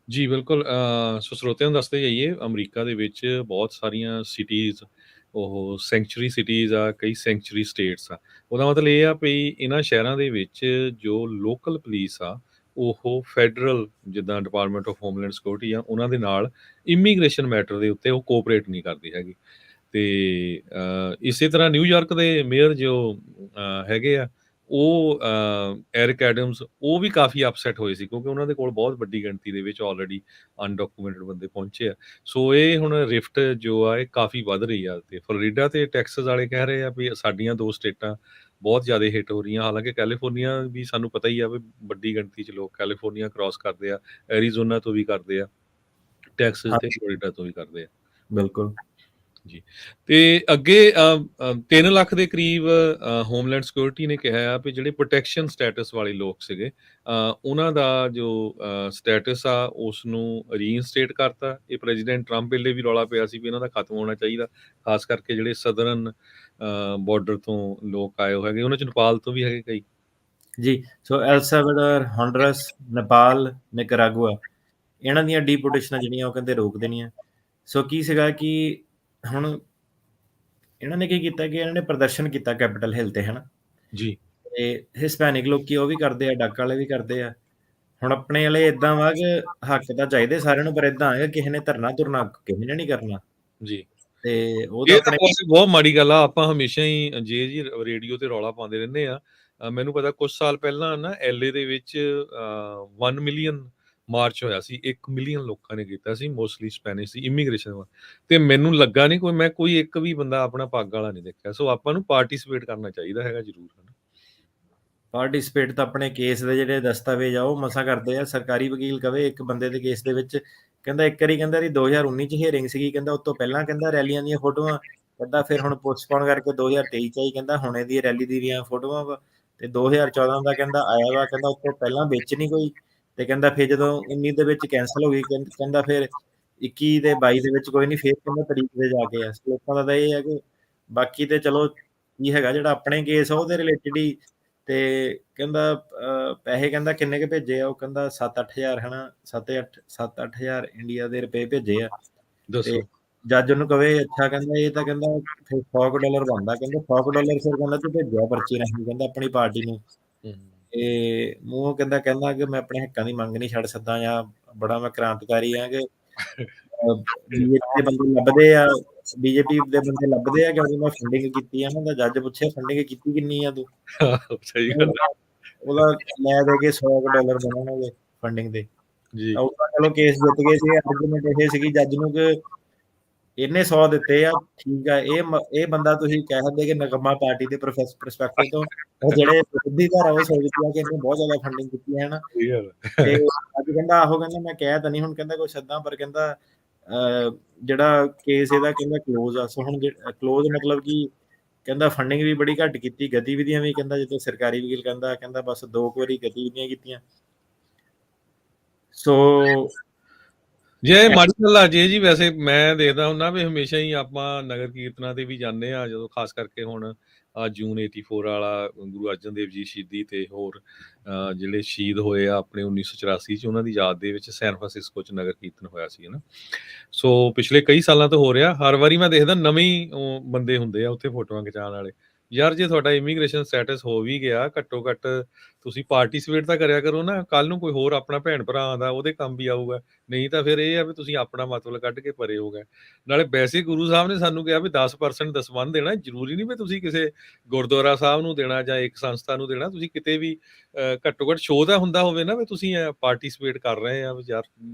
ਜੀ, ਬਿਲਕੁਲ। ਸੋ ਸਰੋਤਿਆਂ ਨੂੰ ਦੱਸਦੇ ਜਾਈਏ, ਅਮਰੀਕਾ ਦੇ ਵਿੱਚ ਬਹੁਤ ਸਾਰੀਆਂ ਸਿਟੀਜ਼, ਉਹ ਸੈਂਕਚੁਰੀ ਸਿਟੀਜ਼ ਆ, ਕਈ ਸੈਂਕਚੁਰੀ ਸਟੇਟਸ ਆ। ਉਹਦਾ ਮਤਲਬ ਇਹ ਆ ਵੀ ਇਹਨਾਂ ਸ਼ਹਿਰਾਂ ਦੇ ਵਿੱਚ ਜੋ ਲੋਕਲ ਪੁਲਿਸ ਆ, ਉਹ ਫੈਡਰਲ ਜਿੱਦਾਂ ਡਿਪਾਰਟਮੈਂਟ ਆਫ ਹੋਮਲੈਂਡ ਸਿਕਿਉਰਿਟੀ ਆ, ਉਹਨਾਂ ਦੇ ਨਾਲ ਇਮੀਗ੍ਰੇਸ਼ਨ ਮੈਟਰ ਦੇ ਉੱਤੇ ਉਹ ਕੋਆਪਰੇਟ ਨਹੀਂ ਕਰਦੀ ਹੈਗੀ। ਤੇ ਇਸੇ ਤਰ੍ਹਾਂ ਨਿਊਯਾਰਕ ਦੇ ਮੇਅਰ ਜੋ ਹੈਗੇ ਆ, ਉਹ ਐਰਿਕ ਐਡਮਸ ਉਹ ਵੀ ਕਾਫੀ ਅਪਸੈਟ ਹੋਏ ਸੀ, ਕਿਉਂਕਿ ਉਹਨਾਂ ਦੇ ਕੋਲ ਬਹੁਤ ਵੱਡੀ ਗਿਣਤੀ ਦੇ ਵਿੱਚ ਆਲਰੇਡੀ ਅਨਡਾਕੂਮੈਂਟਡ ਬੰਦੇ ਪਹੁੰਚੇ ਆ। ਸੋ ਇਹ ਹੁਣ ਰਿਫਟ ਜੋ ਆ ਇਹ ਕਾਫੀ ਵੱਧ ਰਹੀ ਆ, ਤੇ ਫਲੋਰੀਡਾ ਤੇ ਟੈਕਸਸ ਵਾਲੇ ਕਹਿ ਰਹੇ ਆ ਵੀ ਸਾਡੀਆਂ 2 ਸਟੇਟਾਂ ਬਹੁਤ ਜ਼ਿਆਦਾ ਹਿੱਟ ਹੋ ਰਹੀਆਂ। ਹਾਲਾਂਕਿ ਕੈਲੀਫੋਰਨੀਆ ਵੀ ਸਾਨੂੰ ਪਤਾ ਹੀ ਆ ਵੀ ਵੱਡੀ ਗਿਣਤੀ 'ਚ ਲੋਕ ਕੈਲੀਫੋਰਨੀਆ ਕ੍ਰਾਸ ਕਰਦੇ ਆ, ਐਰੀਜ਼ੋਨਾ ਤੋਂ ਵੀ ਕਰਦੇ ਆ, ਟੈਕਸਸ ਤੇ ਹਾਂਜੀ, ਫਲੋਰੀਡਾ ਤੋਂ ਵੀ ਕਰਦੇ ਆ। ਬਿਲਕੁਲ। ਜੀ। ਤੇ ਅੱਗੇ 3 ਲੱਖ ਦੇ ਕਰੀਬ ਹੋਮਲੈਂਡ ਸਿਕਿਉਰਿਟੀ ਨੇ ਕਿਹਾ ਆ ਵੀ ਜਿਹੜੇ ਪ੍ਰੋਟੈਕਸ਼ਨ ਸਟੇਟਸ ਵਾਲੇ ਲੋਕ ਸੀਗੇ, ਉਹਨਾਂ ਦਾ ਜੋ ਸਟੇਟਸ ਆ ਉਸ ਨੂੰ ਰੀਇਨਸਟੇਟ ਕਰਤਾ। ਇਹ ਪ੍ਰੈਜ਼ੀਡੈਂਟ ਟਰੰਪ ਵੇਲੇ ਵੀ ਰੌਲਾ ਪਿਆ ਸੀ ਵੀ ਇਹਨਾਂ ਦਾ ਖਤਮ ਹੋਣਾ ਚਾਹੀਦਾ, ਖਾਸ ਕਰਕੇ ਜਿਹੜੇ ਸਦਰਨ ਬਾਰਡਰ ਤੋਂ ਲੋਕ ਆਏ ਹੋਏ ਹੈਗੇ, ਉਹਨਾਂ 'ਚ ਨੇਪਾਲ ਤੋਂ ਵੀ ਹੈਗੇ ਕਈ। ਜੀ, ਸੋ ਐਲ ਸੈਲਵਾਡੋਰ, ਹੋਂਡਰਸ, ਨੇਪਾਲ, ਨਿਕਰਾਗੁਆ, ਇਹਨਾਂ ਦੀਆਂ ਡੀਪੋਰਟੇਸ਼ਨਾਂ ਜਿਹੜੀਆਂ ਉਹ ਕਹਿੰਦੇ ਰੋਕ ਦੇਣੀਆਂ। ਸੋ ਕੀ ਸੀਗਾ ਕਿ ਹੁਣ ਇਹਨਾਂ ਨੇ ਕੀ ਕੀਤਾ ਕਿ ਇਹਨਾਂ ਨੇ ਪ੍ਰਦਰਸ਼ਨ ਕੀਤਾ ਕੈਪੀਟਲ ਹਿੱਲ ਤੇ, ਹਨਾ? ਜੀ। ਤੇ ਹਿਸਪੈਨਿਕ ਲੋਕੀ ਉਹ ਵੀ ਕਰਦੇ ਆ, ਡਾਕਾ ਵਾਲੇ ਵੀ ਕਰਦੇ ਆ। ਹੁਣ ਆਪਣੇ ਵਾਲੇ ਏਦਾਂ ਵਾ ਕਿ ਹੱਕ ਤਾਂ ਚਾਹੀਦੇ ਸਾਰਿਆਂ ਨੂੰ, ਪਰ ਏਦਾਂ ਹੈਗਾ ਕਿਸੇ ਨੇ ਧਰਨਾ ਧੁਰਨਾ ਕਿਸੇ ਨੇ ਨਹੀਂ ਕਰਨਾ। ਜੀ। ਤੇ ਉਹ ਤਾਂ ਇਹ ਤਾਂ ਆਪਣੇ ਵੈਸੇ ਬਹੁਤ ਮਾੜੀ ਗੱਲ ਆ। ਆਪਾਂ ਹਮੇਸ਼ਾ ਹੀ ਜੀ ਰੇਡੀਓ ਤੇ ਰੌਲਾ ਪਾਉਂਦੇ ਰਹਿੰਦੇ ਆ। ਮੈਨੂੰ ਪਤਾ ਕੁਝ ਸਾਲ ਪਹਿਲਾਂ ਨਾ ਐਲਏ ਦੇ ਵਿੱਚ 1 ਮਿਲੀਅਨ ਮਾਰਚ ਹੋਇਆ ਸੀ। 1 ਮਿਲੀਅਨ ਲੋਕਾਂ ਨੇ ਕੀਤਾ ਸੀ, ਮੋਸਟਲੀ ਸਪੈਨਿਸ਼ ਸੀ, ਇਮੀਗ੍ਰੇਸ਼ਨ ਵਾ। ਤੇ ਮੈਨੂੰ ਲੱਗਾ ਨਹੀਂ ਮੈਂ ਕੋਈ ਇੱਕ ਵੀ ਬੰਦਾ ਆਪਣਾ ਪੱਗ ਵਾਲਾ ਨਹੀਂ ਦੇਖਿਆ। ਸੋ ਆਪਾਂ ਨੂੰ ਪਾਰਟਿਸਿਪੇਟ ਕਰਨਾ ਚਾਹੀਦਾ ਹੈਗਾ ਜ਼ਰੂਰ, ਹਨਾ? ਪਾਰਟਿਸਿਪੇਟ ਤਾਂ ਆਪਣੇ ਕੇਸ ਦੇ ਜਿਹੜੇ ਦਸਤਾਵੇਜ਼ ਆ ਉਹ ਮਸਾਂ ਕਰਦੇ ਆ। ਸਰਕਾਰੀ ਵਕੀਲ ਕਵੇ ਇੱਕ ਬੰਦੇ ਦੇ ਕੇਸ ਦੇ ਵਿੱਚ, ਕਹਿੰਦਾ ਇੱਕ ਵਾਰੀ ਕਹਿੰਦਾ ਇਹਦੀ 2019 ਚ ਹੀਅਰਿੰਗ ਸੀਗੀ, ਕਹਿੰਦਾ ਉਸ ਤੋਂ ਪਹਿਲਾਂ ਕਹਿੰਦਾ ਰੈਲੀਆਂ ਦੀਆਂ ਫੋਟੋਆਂ, ਕਹਿੰਦਾ ਫਿਰ ਹੁਣ ਪੋਸਟਪੋਨ ਕਰਕੇ 2023 ਚ ਆਈ, ਕਹਿੰਦਾ ਹੁਣ ਇਹਦੀ ਰੈਲੀ ਦੀਆਂ ਫੋਟੋਆਂ ਵਾ, ਤੇ 2014 ਦਾ ਕਹਿੰਦਾ ਆਇਆ ਵਾ, ਕਹਿੰਦਾ ਉਸ ਤੋਂ ਪਹਿਲਾਂ ਵਿੱਚ ਨਹੀਂ ਕੋਈ, ਤੇ ਕਹਿੰਦਾ ਫਿਰ ਜਦੋਂ 19 ਦੇ ਵਿੱਚ ਕੈਂਸਲ ਹੋ ਗਈ, ਕਹਿੰਦਾ ਫਿਰ 21 ਤੇ 22 ਦੇ ਵਿੱਚ ਕੋਈ ਨਹੀਂ, ਫਿਰ ਕਹਿੰਦਾ ਤਰੀਕ ਤੇ ਜਾ ਕੇ ਆ। ਲੋਕਾਂ ਦਾ ਤਾਂ ਇਹ ਹੈ ਕਿ ਬਾਕੀ ਤੇ ਚਲੋ ਕੀ ਹੈਗਾ, ਜਿਹੜਾ ਆਪਣੇ ਕੇਸ ਆ ਉਹਦੇ ਰਿਲੇਟਿਡ ਹੀ। ਤੇ ਕਹਿੰਦਾ ਪੈਸੇ ਕਹਿੰਦਾ ਕਿੰਨੇ ਕੁ ਭੇਜੇ ਆ, ਉਹ ਕਹਿੰਦਾ 7-8 ਹਜ਼ਾਰ, ਹਨਾ? 7-8 ਇੰਡੀਆ ਦੇ ਰੁਪਏ ਭੇਜੇ ਆ। ਤੇ ਦੱਸੋ। ਜੱਜ ਉਹਨੂੰ ਕਵੇ ਅੱਛਾ, ਕਹਿੰਦਾ ਇਹ ਤਾਂ ਕਹਿੰਦਾ ਫਿਰ $100 ਬਣਦਾ, ਕਹਿੰਦਾ $100 ਫਿਰ ਕਹਿੰਦਾ ਤੂੰ ਭੇਜਿਆ ਪਰਚੀ ਰਾਹੀਂ, ਕਹਿੰਦਾ ਆਪਣੀ ਪਾਰਟੀ ਨੂੰ। ਤੇ ਮੂੰਹੋਂ ਕਹਿੰਦਾ ਕਹਿੰਦਾ ਕਿ ਮੈਂ ਆਪਣੇ ਹੱਕਾਂ ਦੀ ਮੰਗ ਨਹੀਂ ਛੱਡ ਸਕਦਾ, ਜਾਂ ਬੜਾ ਮੈਂ ਕ੍ਰਾਂਤਕਾਰੀ ਆ, ਕਿ ਬੀਜੇਪੀ ਦੇ ਬੰਦੇ ਲੱਭਦੇ ਆ, ਬੀਜੇਪੀ ਦੇ ਬੰਦੇ ਲੱਭਦੇ ਆ ਕਿਉਂਕਿ ਮੈਂ ਫੰਡਿੰਗ ਕੀਤੀ ਆ ਨਾ। ਦਾ ਜੱਜ ਪੁੱਛਿਆ ਫੰਡਿੰਗ ਕੀਤੀ ਕਿੰਨੀ ਆ ਤੂੰ? ਸਹੀ ਗੱਲ ਹੈ। ਉਹਦਾ ਲੈ ਦੇ ਕੇ $100 ਬਣਨਗੇ ਫੰਡਿੰਗ ਦੇ। ਜੀ। ਤਾਂ ਉਹ ਤਾਂ ਚਲੋ ਕੇਸ ਜਿੱਤ ਗਏ ਸੀ। ਆਰਗੂਮੈਂਟ ਇਹ ਸੀਗੀ ਜੱਜ ਨੂੰ ਕਿ ਇਹਨੇ 100 ਦਿੱਤੇ ਆ, ਠੀਕ ਆ, ਇਹ ਬੰਦਾ ਤੁਸੀਂ ਕਹਿ ਸਕਦੇ ਕਿ ਨਕਮਾ ਪਾਰਟੀ ਦੇ ਪਰਸਪੈਕਟਿਵ ਤੋਂ, ਉਹ ਜਿਹੜੇ ਵਿਰੋਧੀ ਧਿਰ ਆ ਉਹ ਸੋਚਦੀ ਆ ਕਿ ਇਹਨੇ ਬਹੁਤ ਜ਼ਿਆਦਾ ਫੰਡਿੰਗ ਕੀਤੀ ਹੈ, ਹਨਾ? ਸਹੀ ਗੱਲ ਤੇ ਹੈ। ਅੱਜ ਕਹਿੰਦਾ ਆਹੋ, ਕਹਿੰਦਾ ਮੈਂ ਕਹਿ ਤਾਂ ਨਹੀਂ ਹੁਣ, ਕਹਿੰਦਾ ਕੁਛ ਏਦਾਂ, ਪਰ ਕਹਿੰਦਾ ਜਿਹੜਾ ਕੇਸ ਇਹਦਾ ਕਹਿੰਦਾ ਕਲੋਜ਼ ਆ। ਸੋ ਹੁਣ ਕਲੋਜ਼ ਮਤਲਬ ਕਿ ਕਹਿੰਦਾ ਫੰਡਿੰਗ ਵੀ ਬੜੀ ਘੱਟ ਕੀਤੀ, ਗਤੀਵਿਧੀਆਂ ਵੀ ਕਹਿੰਦਾ ਜਿੱਦਾਂ ਸਰਕਾਰੀ ਵਕੀਲ ਕਹਿੰਦਾ ਬਸ 2 ਵਾਰੀ ਗਤੀਵਿਧੀਆਂ ਕੀਤੀਆਂ। ਸੋ ਜੇ ਮਾੜੀ ਗੱਲ ਆ ਜੇ ਜੀ, ਵੈਸੇ ਮੈਂ ਦੇਖਦਾ ਹੁੰਦਾ ਵੀ ਹਮੇਸ਼ਾ ਹੀ ਆਪਾਂ ਨਗਰ ਕੀਰਤਨਾਂ ਤੇ ਵੀ ਜਾਂਦੇ ਆ, ਜਦੋਂ ਖਾਸ ਕਰਕੇ ਹੁਣ ਜੂਨ 84 ਵਾਲਾ ਗੁਰੂ ਅਰਜਨ ਦੇਵ ਜੀ ਸ਼ਹੀਦੀ ਤੇ ਹੋਰ ਜਿਹੜੇ ਸ਼ਹੀਦ ਹੋਏ ਆ ਆਪਣੇ 1984 ਚ, ਉਹਨਾਂ ਦੀ ਯਾਦ ਦੇ ਵਿੱਚ ਸੈਨ ਫਰਾਂਸਿਸਕੋ ਚ ਨਗਰ ਕੀਰਤਨ ਹੋਇਆ ਸੀ, ਹਨਾ? ਸੋ ਪਿਛਲੇ ਕਈ ਸਾਲਾਂ ਤੋਂ ਹੋ ਰਿਹਾ। ਹਰ ਵਾਰੀ ਮੈਂ ਦੇਖਦਾ ਨਵੇਂ ਹੀ ਬੰਦੇ ਹੁੰਦੇ ਆ ਉੱਥੇ ਫੋਟੋਆਂ ਖਿਚਾਉਣ ਵਾਲੇ। ਯਾਰ ਜੇ ਤੁਹਾਡਾ ਇਮੀਗ੍ਰੇਸ਼ਨ ਸਟੇਟਸ ਹੋ ਵੀ ਗਿਆ, ਘੱਟੋ ਘੱਟ ਤੁਸੀਂ ਪਾਰਟੀਸਿਪੇਟ ਤਾਂ ਕਰਿਆ ਕਰੋ ਨਾ। ਕੱਲ ਨੂੰ ਕੋਈ ਹੋਰ ਆਪਣਾ ਭੈਣ ਭਰਾ ਆਉਂਦਾ, ਉਹਦੇ ਕੰਮ ਵੀ ਆਊਗਾ। ਨਹੀਂ ਤਾਂ ਫਿਰ ਇਹ ਆ ਵੀ ਤੁਸੀਂ ਆਪਣਾ ਮਤਲਬ ਕੱਢ ਕੇ ਪਰੇ ਹੋ ਗਏ। ਨਾਲੇ ਵੈਸੇ ਗੁਰੂ ਸਾਹਿਬ ਨੇ ਸਾਨੂੰ ਕਿਹਾ ਵੀ 10% ਦਸਵੰਧ ਦੇਣਾ। ਜ਼ਰੂਰੀ ਨਹੀਂ ਵੀ ਤੁਸੀਂ ਕਿਸੇ ਗੁਰਦੁਆਰਾ ਸਾਹਿਬ ਨੂੰ ਦੇਣਾ ਜਾਂ ਇੱਕ ਸੰਸਥਾ ਨੂੰ ਦੇਣਾ। ਤੁਸੀਂ ਕਿਤੇ ਵੀ ਘੱਟੋ ਘੱਟ ਸ਼ੋਅ ਦਾ ਹੁੰਦਾ ਹੋਵੇ ਨਾ ਵੀ ਤੁਸੀਂ ਪਾਰਟੀਸਿਪੇਟ ਕਰ ਰਹੇ ਆ, ਵੀ ਯਾਰ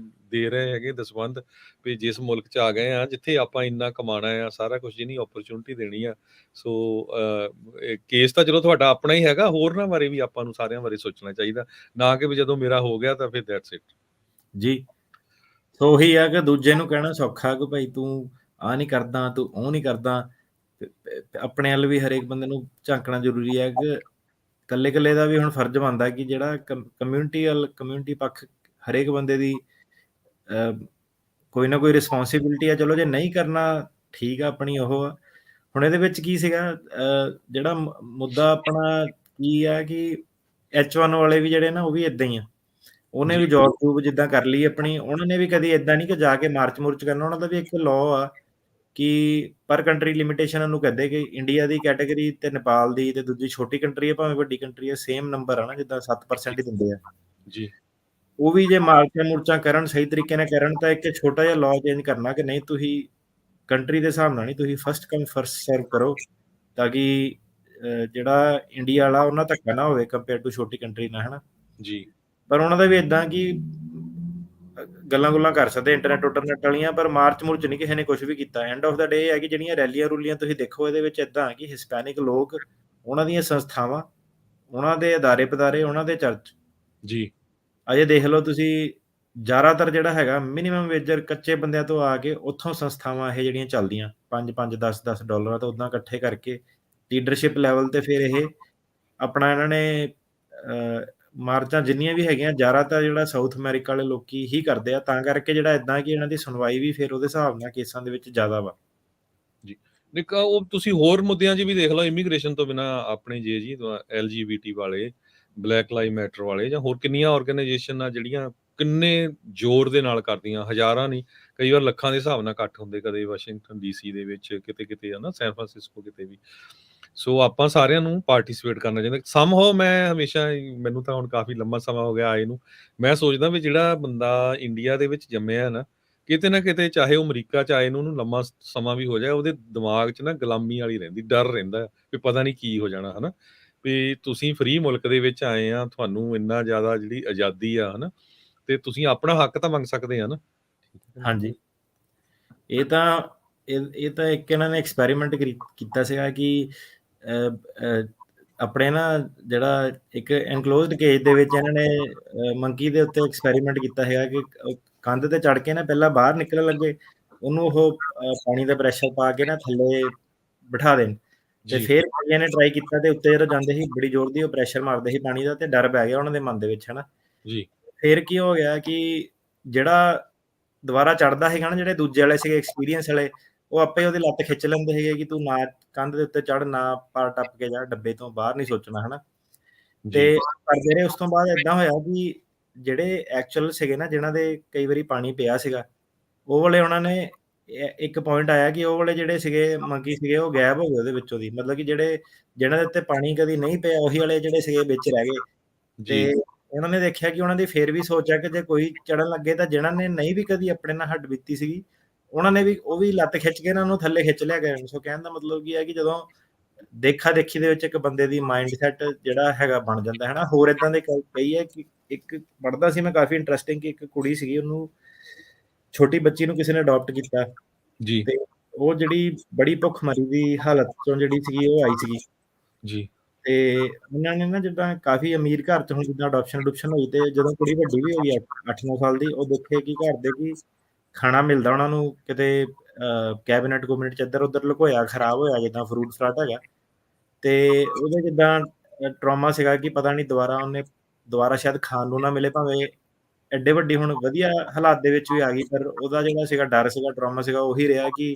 ਦੇ ਰਹੇ ਹੈਗੇ ਦਸਵੰਧ, ਵੀ ਜਿਸ ਮੁਲਕ 'ਚ ਆ ਗਏ ਆ ਜਿੱਥੇ ਆਪਾਂ ਇੰਨਾ ਕਮਾਉਣਾ ਆ, ਸਾਰਾ ਕੁਝ ਜਿਹਨੀ ਓਪਰਚੁਨਿਟੀ ਦੇਣੀ ਆ। ਸੋ ਕੇਸ ਤਾਂ ਚਲੋ ਤੁਹਾਡਾ ਆਪਣਾ ਹੀ ਹੈਗਾ, ਹੋਰਨਾਂ ਬਾਰੇ ਵੀ ਆਪਾਂ ਨੂੰ ਸਾਰਿਆਂ ਬਾਰੇ ਸੋਚਣਾ ਚਾਹੀਦਾ, ਨਾ ਕਿ ਵੀ ਜਦੋਂ ਮੇਰਾ ਹੋ ਗਿਆ ਤਾਂ ਫਿਰ ਦੈਟਸ ਇਟ। ਜੀ, ਸੋ ਉਹੀ ਆ ਕਿ ਦੂਜੇ ਨੂੰ ਕਹਿਣਾ ਸੌਖਾ ਕਿ ਭਾਈ ਤੂੰ ਆਹ ਨਹੀਂ ਕਰਦਾ, ਤੂੰ ਉਹ ਨਹੀਂ ਕਰਦਾ। ਆਪਣੇ ਵੱਲ ਵੀ ਹਰੇਕ ਬੰਦੇ ਨੂੰ ਝਾਕਣਾ ਜ਼ਰੂਰੀ ਹੈ ਕਿ ਇਕੱਲੇ ਦਾ ਵੀ ਹੁਣ ਫਰਜ਼ ਬਣਦਾ ਕਿ ਜਿਹੜਾ ਕਮਿਊਨਿਟੀ ਪੱਖ ਹਰੇਕ ਬੰਦੇ ਦੀ ਕੋਈ ਨਾ ਕੋਈ ਰਿਸਪੌਂਸਿਬਿਲਿਟੀ ਆ। ਚਲੋ ਜੇ ਨਹੀਂ ਕਰਨਾ ਠੀਕ ਆ, ਆਪਣੀ ਉਹ ਆ। ਹੁਣ ਇਹਦੇ ਵਿੱਚ ਕੀ ਸੀਗਾ, ਜਿਹੜਾ ਮੁੱਦਾ ਆਪਣਾ ਕੀ ਆ ਕਿ H1 ਵਾਲੇ ਵੀ ਜਿਹੜੇ ਨਾ ਉਹ ਵੀ ਏਦਾਂ ਹੀ ਆ। ਉਹਨੇ ਜੀ। ਵੀ ਜੋਬ ਜਿੱਦਾਂ ਕਰ ਲਈ ਆਪਣੀ, ਉਹਨਾਂ ਨੇ ਵੀ ਕਦੀ ਏਦਾਂ ਨਹੀਂ ਕਿ ਜਾ ਕੇ ਮਾਰਚ ਮੁਰਚ ਕਰਨਾ। ਉਹਨਾਂ ਦਾ ਵੀ ਇੱਕ ਲਾਅ ਆ ਕਿ ਪਰ ਕੰਟਰੀ ਲਿਮਿਟੇਸ਼ਨ ਉਹਨੂੰ ਕਹਿੰਦੇ ਕਿ ਇੰਡੀਆ ਦੀ ਕੈਟਾਗਰੀ ਤੇ ਨੇਪਾਲ ਦੀ ਤੇ ਦੂਜੀ ਛੋਟੀ ਕੰਟਰੀ ਹੈ ਭਾਵੇਂ ਵੱਡੀ ਕੰਟਰੀ ਹੈ, ਸੇਮ ਨੰਬਰ ਆ ਨਾ, ਜਿੱਦਾਂ 7% ਹੀ ਦਿੰਦੇ ਆ। ਜੀ। ਉਹ ਵੀ ਜੇ ਮਾਰਚਾਂ ਮੁਰਚਾਂ ਕਰਨ, ਸਹੀ ਤਰੀਕੇ ਨਾਲ ਕਰਨ, ਤਾਂ ਇੱਕ ਛੋਟਾ ਜਿਹਾ ਲਾਅ ਚੇਂਜ ਕਰਨਾ ਕਿ ਨਹੀਂ, ਤੁਸੀਂ ਕੰਟਰੀ ਦੇ ਹਿਸਾਬ ਨਾਲ ਨਹੀਂ, ਤੁਸੀਂ ਫਸਟ ਕਮ ਫਸਟ ਸਰਵ ਕਰੋ, ਤਾਂ ਕਿ ਜਿਹੜਾ ਇੰਡੀਆ ਵਾਲਾ ਉਹਨਾਂ ਧੱਕਾ ਨਾ ਹੋਵੇ ਕੰਪੇਅਰ ਟੂ ਛੋਟੀ ਕੰਟਰੀ ਨਾਲ, ਹਨਾ ਜੀ ਪਰ ਉਹਨਾਂ ਦਾ ਵੀ ਇਦਾਂ ਕਿ ਗੱਲਾਂ ਗੁੱਲਾਂ ਕਰ ਸਕਦੇ ਇੰਟਰਨੈਟ ਵਾਲੀਆਂ, ਪਰ ਮਾਰਚ ਮੁਰਚ ਨਹੀਂ ਕਿਸੇ ਨੇ ਕੁਝ ਵੀ ਕੀਤਾ। ਐਂਡ ਆਫ ਦਾ ਡੇ ਹੈ ਕਿ ਜਿਹੜੀਆਂ ਰੈਲੀਆਂ ਰੂਲੀਆਂ ਤੁਸੀਂ ਦੇਖੋ ਇਹਦੇ ਵਿੱਚ ਇਦਾਂ ਕਿ ਹਿਸਪੈਨਿਕ ਲੋਕ, ਉਹਨਾਂ ਦੀਆਂ ਸੰਸਥਾਵਾਂ, ਉਹਨਾਂ ਦੇ ਅਦਾਰੇ ਪਦਾਰੇ, ਉਹਨਾਂ ਦੇ ਚਰਚ ਜੀ ਅਜੇ ਦੇਖ ਲਓ ਤੁਸੀਂ, ਜ਼ਿਆਦਾਤਰ ਜਿਹੜਾ ਹੈਗਾ ਮਿਨੀਮਮ ਵੇਜਰ ਕੱਚੇ ਬੰਦਿਆਂ ਤੋਂ ਆ ਕੇ ਉੱਥੋਂ ਸੰਸਥਾਵਾਂ ਇਹ ਜਿਹੜੀਆਂ ਚੱਲਦੀਆਂ 5-5 10-10 ਡਾਲਰਾਂ ਤੋਂ ਉੱਦਾਂ ਇਕੱਠੇ ਕਰਕੇ ਲੀਡਰਸ਼ਿਪ ਲੈਵਲ ਤੇ ਫਿਰ ਇਹ ਆਪਣਾ ਇਹਨਾਂ ਨੇ ਮਾਰਚਾਂ ਜਿੰਨੀਆਂ ਵੀ ਹੈਗੀਆਂ ਜ਼ਿਆਦਾਤਰ ਜਿਹੜਾ ਸਾਊਥ ਅਮਰੀਕਾ ਵਾਲੇ ਲੋਕੀ ਹੀ ਕਰਦੇ ਆ, ਤਾਂ ਕਰਕੇ ਜਿਹੜਾ ਇਦਾਂ ਕਿ ਇਹਨਾਂ ਦੀ ਸੁਣਵਾਈ ਵੀ ਫਿਰ ਉਹਦੇ ਹਿਸਾਬ ਨਾਲ ਕੇਸਾਂ ਦੇ ਵਿੱਚ ਜ਼ਿਆਦਾ ਵਾ। ਜੀ ਉਹ ਤੁਸੀਂ ਹੋਰ ਮੁੱਦਿਆਂ 'ਚ ਵੀ ਦੇਖ ਲਓ, ਇਮੀਗ੍ਰੇਸ਼ਨ ਤੋਂ ਬਿਨਾਂ ਆਪਣੇ ਜੀ LGBT ਵਾਲੇ, ਬਲੈਕ ਲਾਈਵ ਮੈਟਰ ਵਾਲੇ, ਜਾਂ ਹੋਰ ਕਿੰਨੀਆਂ ਆਰਗੇਨਾਈਜੇਸ਼ਨ ਆ ਜਿਹੜੀਆਂ ਕਿੰਨੇ ਜ਼ੋਰ ਦੇ ਨਾਲ ਕਰਦੀਆਂ, ਹਜ਼ਾਰਾਂ ਨਹੀਂ ਕਈ ਵਾਰ ਲੱਖਾਂ ਦੇ ਹਿਸਾਬ ਨਾਲ ਇਕੱਠ ਹੁੰਦੇ, ਕਦੇ ਵਾਸ਼ਿੰਗਟਨ DC ਦੇ ਵਿੱਚ, ਕਿਤੇ ਕਿਤੇ ਹੈ ਨਾ, ਸੈਨ ਫਰਾਂਸਿਸਕੋ ਕਿਤੇ ਵੀ। ਸੋ ਆਪਾਂ ਸਾਰਿਆਂ ਨੂੰ ਪਾਰਟਿਸਿਪੇਟ ਕਰਨਾ ਚਾਹੀਦਾ ਸਮਹਾਓ। ਮੈਂ ਹਮੇਸ਼ਾ, ਮੈਨੂੰ ਤਾਂ ਹੁਣ ਕਾਫੀ ਲੰਮਾ ਸਮਾਂ ਹੋ ਗਿਆ ਆਏ ਨੂੰ, ਮੈਂ ਸੋਚਦਾ ਵੀ ਜਿਹੜਾ ਬੰਦਾ ਇੰਡੀਆ ਦੇ ਵਿੱਚ ਜੰਮਿਆ ਨਾ, ਕਿਤੇ ਨਾ ਕਿਤੇ ਚਾਹੇ ਉਹ ਅਮਰੀਕਾ 'ਚ ਆਏ ਨੂੰ ਉਹਨੂੰ ਲੰਮਾ ਸਮਾਂ ਵੀ ਹੋ ਜਾਏ, ਉਹਦੇ ਦਿਮਾਗ 'ਚ ਨਾ ਗੁਲਾਮੀ ਵਾਲੀ ਰਹਿੰਦੀ, ਡਰ ਰਹਿੰਦਾ ਵੀ ਪਤਾ ਨਹੀਂ ਕੀ ਹੋ ਜਾਣਾ, ਹਨਾ ਵੀ ਤੁਸੀਂ ਫ੍ਰੀ ਮੁਲਕ ਦੇ ਵਿੱਚ ਆਏ ਆ, ਤੁਹਾਨੂੰ ਇੰਨਾ ਜ਼ਿਆਦਾ ਜਿਹੜੀ ਆਜ਼ਾਦੀ ਆ, ਹਨਾ, ਤੇ ਤੁਸੀਂ ਆਪਣਾ ਹੱਕ ਤਾਂ ਮੰਗ ਸਕਦੇ ਆ ਨਾ। ਹਾਂਜੀ, ਇਹ ਤਾਂ ਇੱਕ ਇਹਨਾਂ ਨੇ ਐਕਸਪੈਰੀਮੈਂਟ ਕੀਤਾ ਸੀਗਾ ਕਿ ਆਪਣੇ ਨਾ ਜਿਹੜਾ ਇੱਕ ਐਨਕਲੋਜ਼ਡ ਕੇਜ ਦੇ ਵਿੱਚ ਇਹਨਾਂ ਨੇ ਮੰਕੀ ਦੇ ਉੱਤੇ ਐਕਸਪੈਰੀਮੈਂਟ ਕੀਤਾ ਹੈਗਾ ਕਿ ਕੰਧ ਤੇ ਚੜ ਕੇ ਨਾ ਪਹਿਲਾਂ ਬਾਹਰ ਨਿਕਲਣ ਲੱਗੇ, ਉਹਨੂੰ ਉਹ ਪਾਣੀ ਦਾ ਪ੍ਰੈਸ਼ਰ ਪਾ ਕੇ ਨਾ ਥੱਲੇ ਬਿਠਾ ਦੇਣ, ਤੇ ਫਿਰ ਕਈਆਂ ਨੇ ਟਰਾਈ ਕੀਤਾ ਤੇ ਉੱਤੇ ਜਦੋਂ ਜਾਂਦੇ ਸੀ ਬੜੀ ਜ਼ੋਰ ਦੀ ਉਹ ਪ੍ਰੈਸ਼ਰ ਮਾਰਦੇ ਸੀ ਪਾਣੀ ਦਾ, ਤੇ ਡਰ ਪੈ ਗਿਆ ਉਹਨਾਂ ਦੇ ਮਨ ਦੇ ਵਿੱਚ, ਹਨਾ ਜੀ। ਫਿਰ ਕੀ ਹੋ ਗਿਆ ਕਿ ਜਿਹੜਾ ਦੁਬਾਰਾ ਚੜਦਾ ਸੀਗਾ ਨਾ, ਜਿਹੜੇ ਦੂਜੇ ਵਾਲੇ ਸੀਗੇ ਐਕਸਪੀਰੀਅੰਸ ਵਾਲੇ, ਉਹ ਆਪੇ ਉਹਦੀ ਲੱਤ ਖਿੱਚ ਲੈਂਦੇ ਸੀਗੇ ਕਿ ਤੂੰ ਨਾ ਕੰਧ ਦੇ ਉੱਤੇ ਚੜ, ਨਾ ਪਾਰ ਟੱਪ ਕੇ ਜਾ, ਡੱਬੇ ਤੋਂ ਬਾਹਰ ਨਹੀਂ ਸੋਚਣਾ, ਹਨਾ ਤੇ ਕਰਦੇ ਰਹੇ। ਉਸ ਤੋਂ ਬਾਅਦ ਏਦਾਂ ਹੋਇਆ ਕਿ ਜਿਹੜੇ ਐਕਚੁਅਲ ਸੀਗੇ ਨਾ, ਜਿਨ੍ਹਾਂ ਦੇ ਕਈ ਵਾਰੀ ਪਾਣੀ ਪਿਆ ਸੀਗਾ, ਉਹ ਵਾਲੇ ਉਹਨਾਂ ਨੇ ਇੱਕ ਪੁਆਇੰਟ ਆਇਆ ਕਿ ਉਹ ਵਾਲੇ ਜਿਹੜੇ ਸੀਗੇ ਮੰਕੀ ਸੀਗੇ ਉਹ ਗਾਇਬ ਹੋ ਗਏ ਉਹਦੇ ਵਿੱਚੋਂ ਦੀ, ਮਤਲਬ ਕਿ ਜਿਹਨਾਂ ਦੇ ਉੱਤੇ ਪਾਣੀ ਕਦੀ ਨਹੀਂ ਪਿਆ ਉਹੀ ਵਾਲੇ ਜਿਹੜੇ ਸੀਗੇ ਵਿੱਚ ਰਹਿ ਗਏ। ਤੇ ਉਹਨਾਂ ਨੇ ਦੇਖਿਆ ਕਿ ਉਹਨਾਂ ਦੀ ਫੇਰ ਵੀ ਸੋਚ ਹੈ ਕਿ ਜੇ ਕੋਈ ਚੜਨ ਲੱਗੇ ਤਾਂ ਜਿਹਨਾਂ ਨੇ ਨਹੀਂ ਵੀ ਕਦੀ ਆਪਣੇ ਨਾਲ ਹੱਡ ਬੀਤੀ ਸੀਗੀ, ਉਹਨਾਂ ਨੇ ਵੀ ਉਹ ਵੀ ਲੱਤ ਖਿੱਚ ਕੇ ਇਹਨਾਂ ਨੂੰ ਥੱਲੇ ਖਿੱਚ ਲਿਆ ਗਿਆ। ਸੋ ਕਹਿਣ ਦਾ ਮਤਲਬ ਕੀ ਹੈ ਕਿ ਜਦੋਂ ਦੇਖਾ ਦੇਖੀ ਦੇ ਵਿੱਚ ਇੱਕ ਬੰਦੇ ਦੀ ਮਾਈਂਡ ਸੈਟ ਜਿਹੜਾ ਹੈਗਾ ਬਣ ਜਾਂਦਾ ਹੈ ਨਾ। ਹੋਰ ਇਦਾਂ ਦੇ ਕਈ ਹੈ ਕਿ ਇੱਕ ਪੜ੍ਹਦਾ ਸੀ ਮੈਂ ਕਾਫੀ ਇੰਟਰਸਟਿੰਗ ਕਿ ਇੱਕ ਕੁੜੀ ਸੀਗੀ, ਉਹਨੂੰ ਛੋਟੀ ਬੱਚੀ ਨੂੰ ਕਿਸੇ ਨੇ ਅਡਾਪਟ ਕੀਤਾ ਜੀ, ਤੇ ਉਹ ਜਿਹੜੀ ਬੜੀ ਭੁੱਖਮਰੀ ਦੀ ਹਾਲਤ ਚੋਂ ਜਿਹੜੀ ਸੀਗੀ ਉਹ ਆਈ ਸੀਗੀ ਜੀ, ਤੇ ਉਹਨਾਂ ਨੇ ਨਾ ਜਿੱਦਾਂ ਕਾਫੀ ਅਮੀਰ ਘਰ ਚ ਹੁਣ ਜਿੱਦਾਂ ਅਡਾਪਸ਼ਨ ਹੋਈ, ਤੇ ਜਦੋਂ ਕੁੜੀ ਵੱਡੀ ਵੀ ਹੋਈ 8-9 ਸਾਲ ਦੀ, ਉਹ ਦੇਖੇ ਕਿ ਘਰ ਦੇ ਕੀ ਖਾਣਾ ਮਿਲਦਾ ਉਹਨਾਂ ਨੂੰ ਕਿਤੇ ਕੈਬਨਿਟ ਚ ਇੱਧਰ ਉੱਧਰ ਲੁਕੋਇਆ ਖਰਾਬ ਹੋਇਆ, ਜਿੱਦਾਂ ਫਰੂਟ ਫਰਾਟ ਹੈਗਾ, ਤੇ ਉਹਦੇ ਜਿੱਦਾਂ ਟਰਾਮਾ ਸੀਗਾ ਕਿ ਪਤਾ ਨਹੀਂ ਦੁਬਾਰਾ ਸ਼ਾਇਦ ਖਾਣ ਨੂੰ ਨਾ ਮਿਲੇ, ਭਾਵੇਂ ਐਡੇ ਵੱਡੀ ਹੁਣ ਵਧੀਆ ਹਾਲਾਤ ਦੇ ਵਿੱਚ ਵੀ ਆ ਗਈ, ਪਰ ਉਹਦਾ ਜਿਹੜਾ ਸੀਗਾ ਡਰ ਸੀਗਾ, ਟਰਾਮਾ ਸੀਗਾ, ਉਹੀ ਰਿਹਾ ਕਿ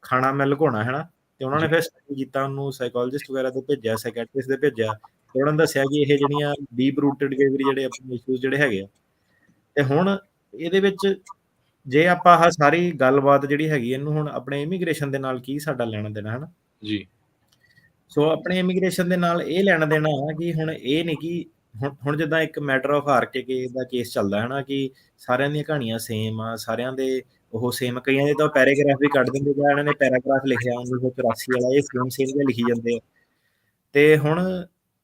ਖਾਣਾ ਮੈਂ ਲੁਕਾਉਣਾ ਹੈ ਨਾ। ਤੇ ਉਹਨਾਂ ਨੇ ਫਿਰ ਸਟੱਡੀ ਕੀਤਾ, ਉਹਨੂੰ ਸਾਈਕੋਲੋਜਿਸਟ ਵਗੈਰਾ ਤੋਂ ਭੇਜਿਆ, ਸਾਈਕੈਟਰਿਸਟ ਦੇ ਭੇਜਿਆ, ਤੇ ਉਹਨਾਂ ਨੇ ਦੱਸਿਆ ਕਿ ਇਹ ਜਿਹੜੀਆਂ ਡੀਪ ਰੂਟਡ ਕਈ ਵਾਰੀ ਜਿਹੜੇ ਆਪਣੇ ਇਸ਼ੂਜ਼ ਜਿਹੜੇ ਹੈਗੇ ਆ। ਤੇ ਹੁਣ ਇਹਦੇ ਵਿੱਚ ਜੇ ਆਪਾਂ ਆਹ ਸਾਰੀ ਗੱਲਬਾਤ ਜਿਹੜੀ ਹੈਗੀ ਇਹਨੂੰ ਹੁਣ ਆਪਣੇ ਇਮੀਗ੍ਰੇਸ਼ਨ ਦੇ ਨਾਲ ਕੀ ਸਾਡਾ ਲੈਣਾ ਦੇਣਾ, ਹਨਾ ਜੀ। ਸੋ ਆਪਣੇ ਇਮੀਗ੍ਰੇਸ਼ਨ ਦੇ ਨਾਲ ਇਹ ਲੈਣਾ ਦੇਣਾ ਹੈ ਕਿ ਹੁਣ ਇਹ ਨਹੀਂ ਕਿ ਹੁਣ ਜਿੱਦਾਂ ਇੱਕ matter of RK the case ਚੱਲਦਾ ਹੈ ਨਾ, ਕਿ ਸਾਰਿਆਂ ਦੀਆਂ ਕਹਾਣੀਆਂ ਸੇਮ ਆ, ਸਾਰਿਆਂ ਦੇ ਉਹ ਸੇਮ, ਕਈਆਂ ਦੇ ਤਾਂ ਪੈਰਾਗ੍ਰਾਫ ਵੀ ਕੱਢ ਦਿੰਦੇ, ਜਾਂ ਇਹਨਾਂ ਨੇ ਪੈਰਾਗ੍ਰਾਫ ਲਿਖਿਆ 1984 ਵਾਲਾ, ਇਹ ਸੇਮ ਜਿਹਾ ਲਿਖੀ ਜਾਂਦੇ ਆ। ਤੇ ਹੁਣ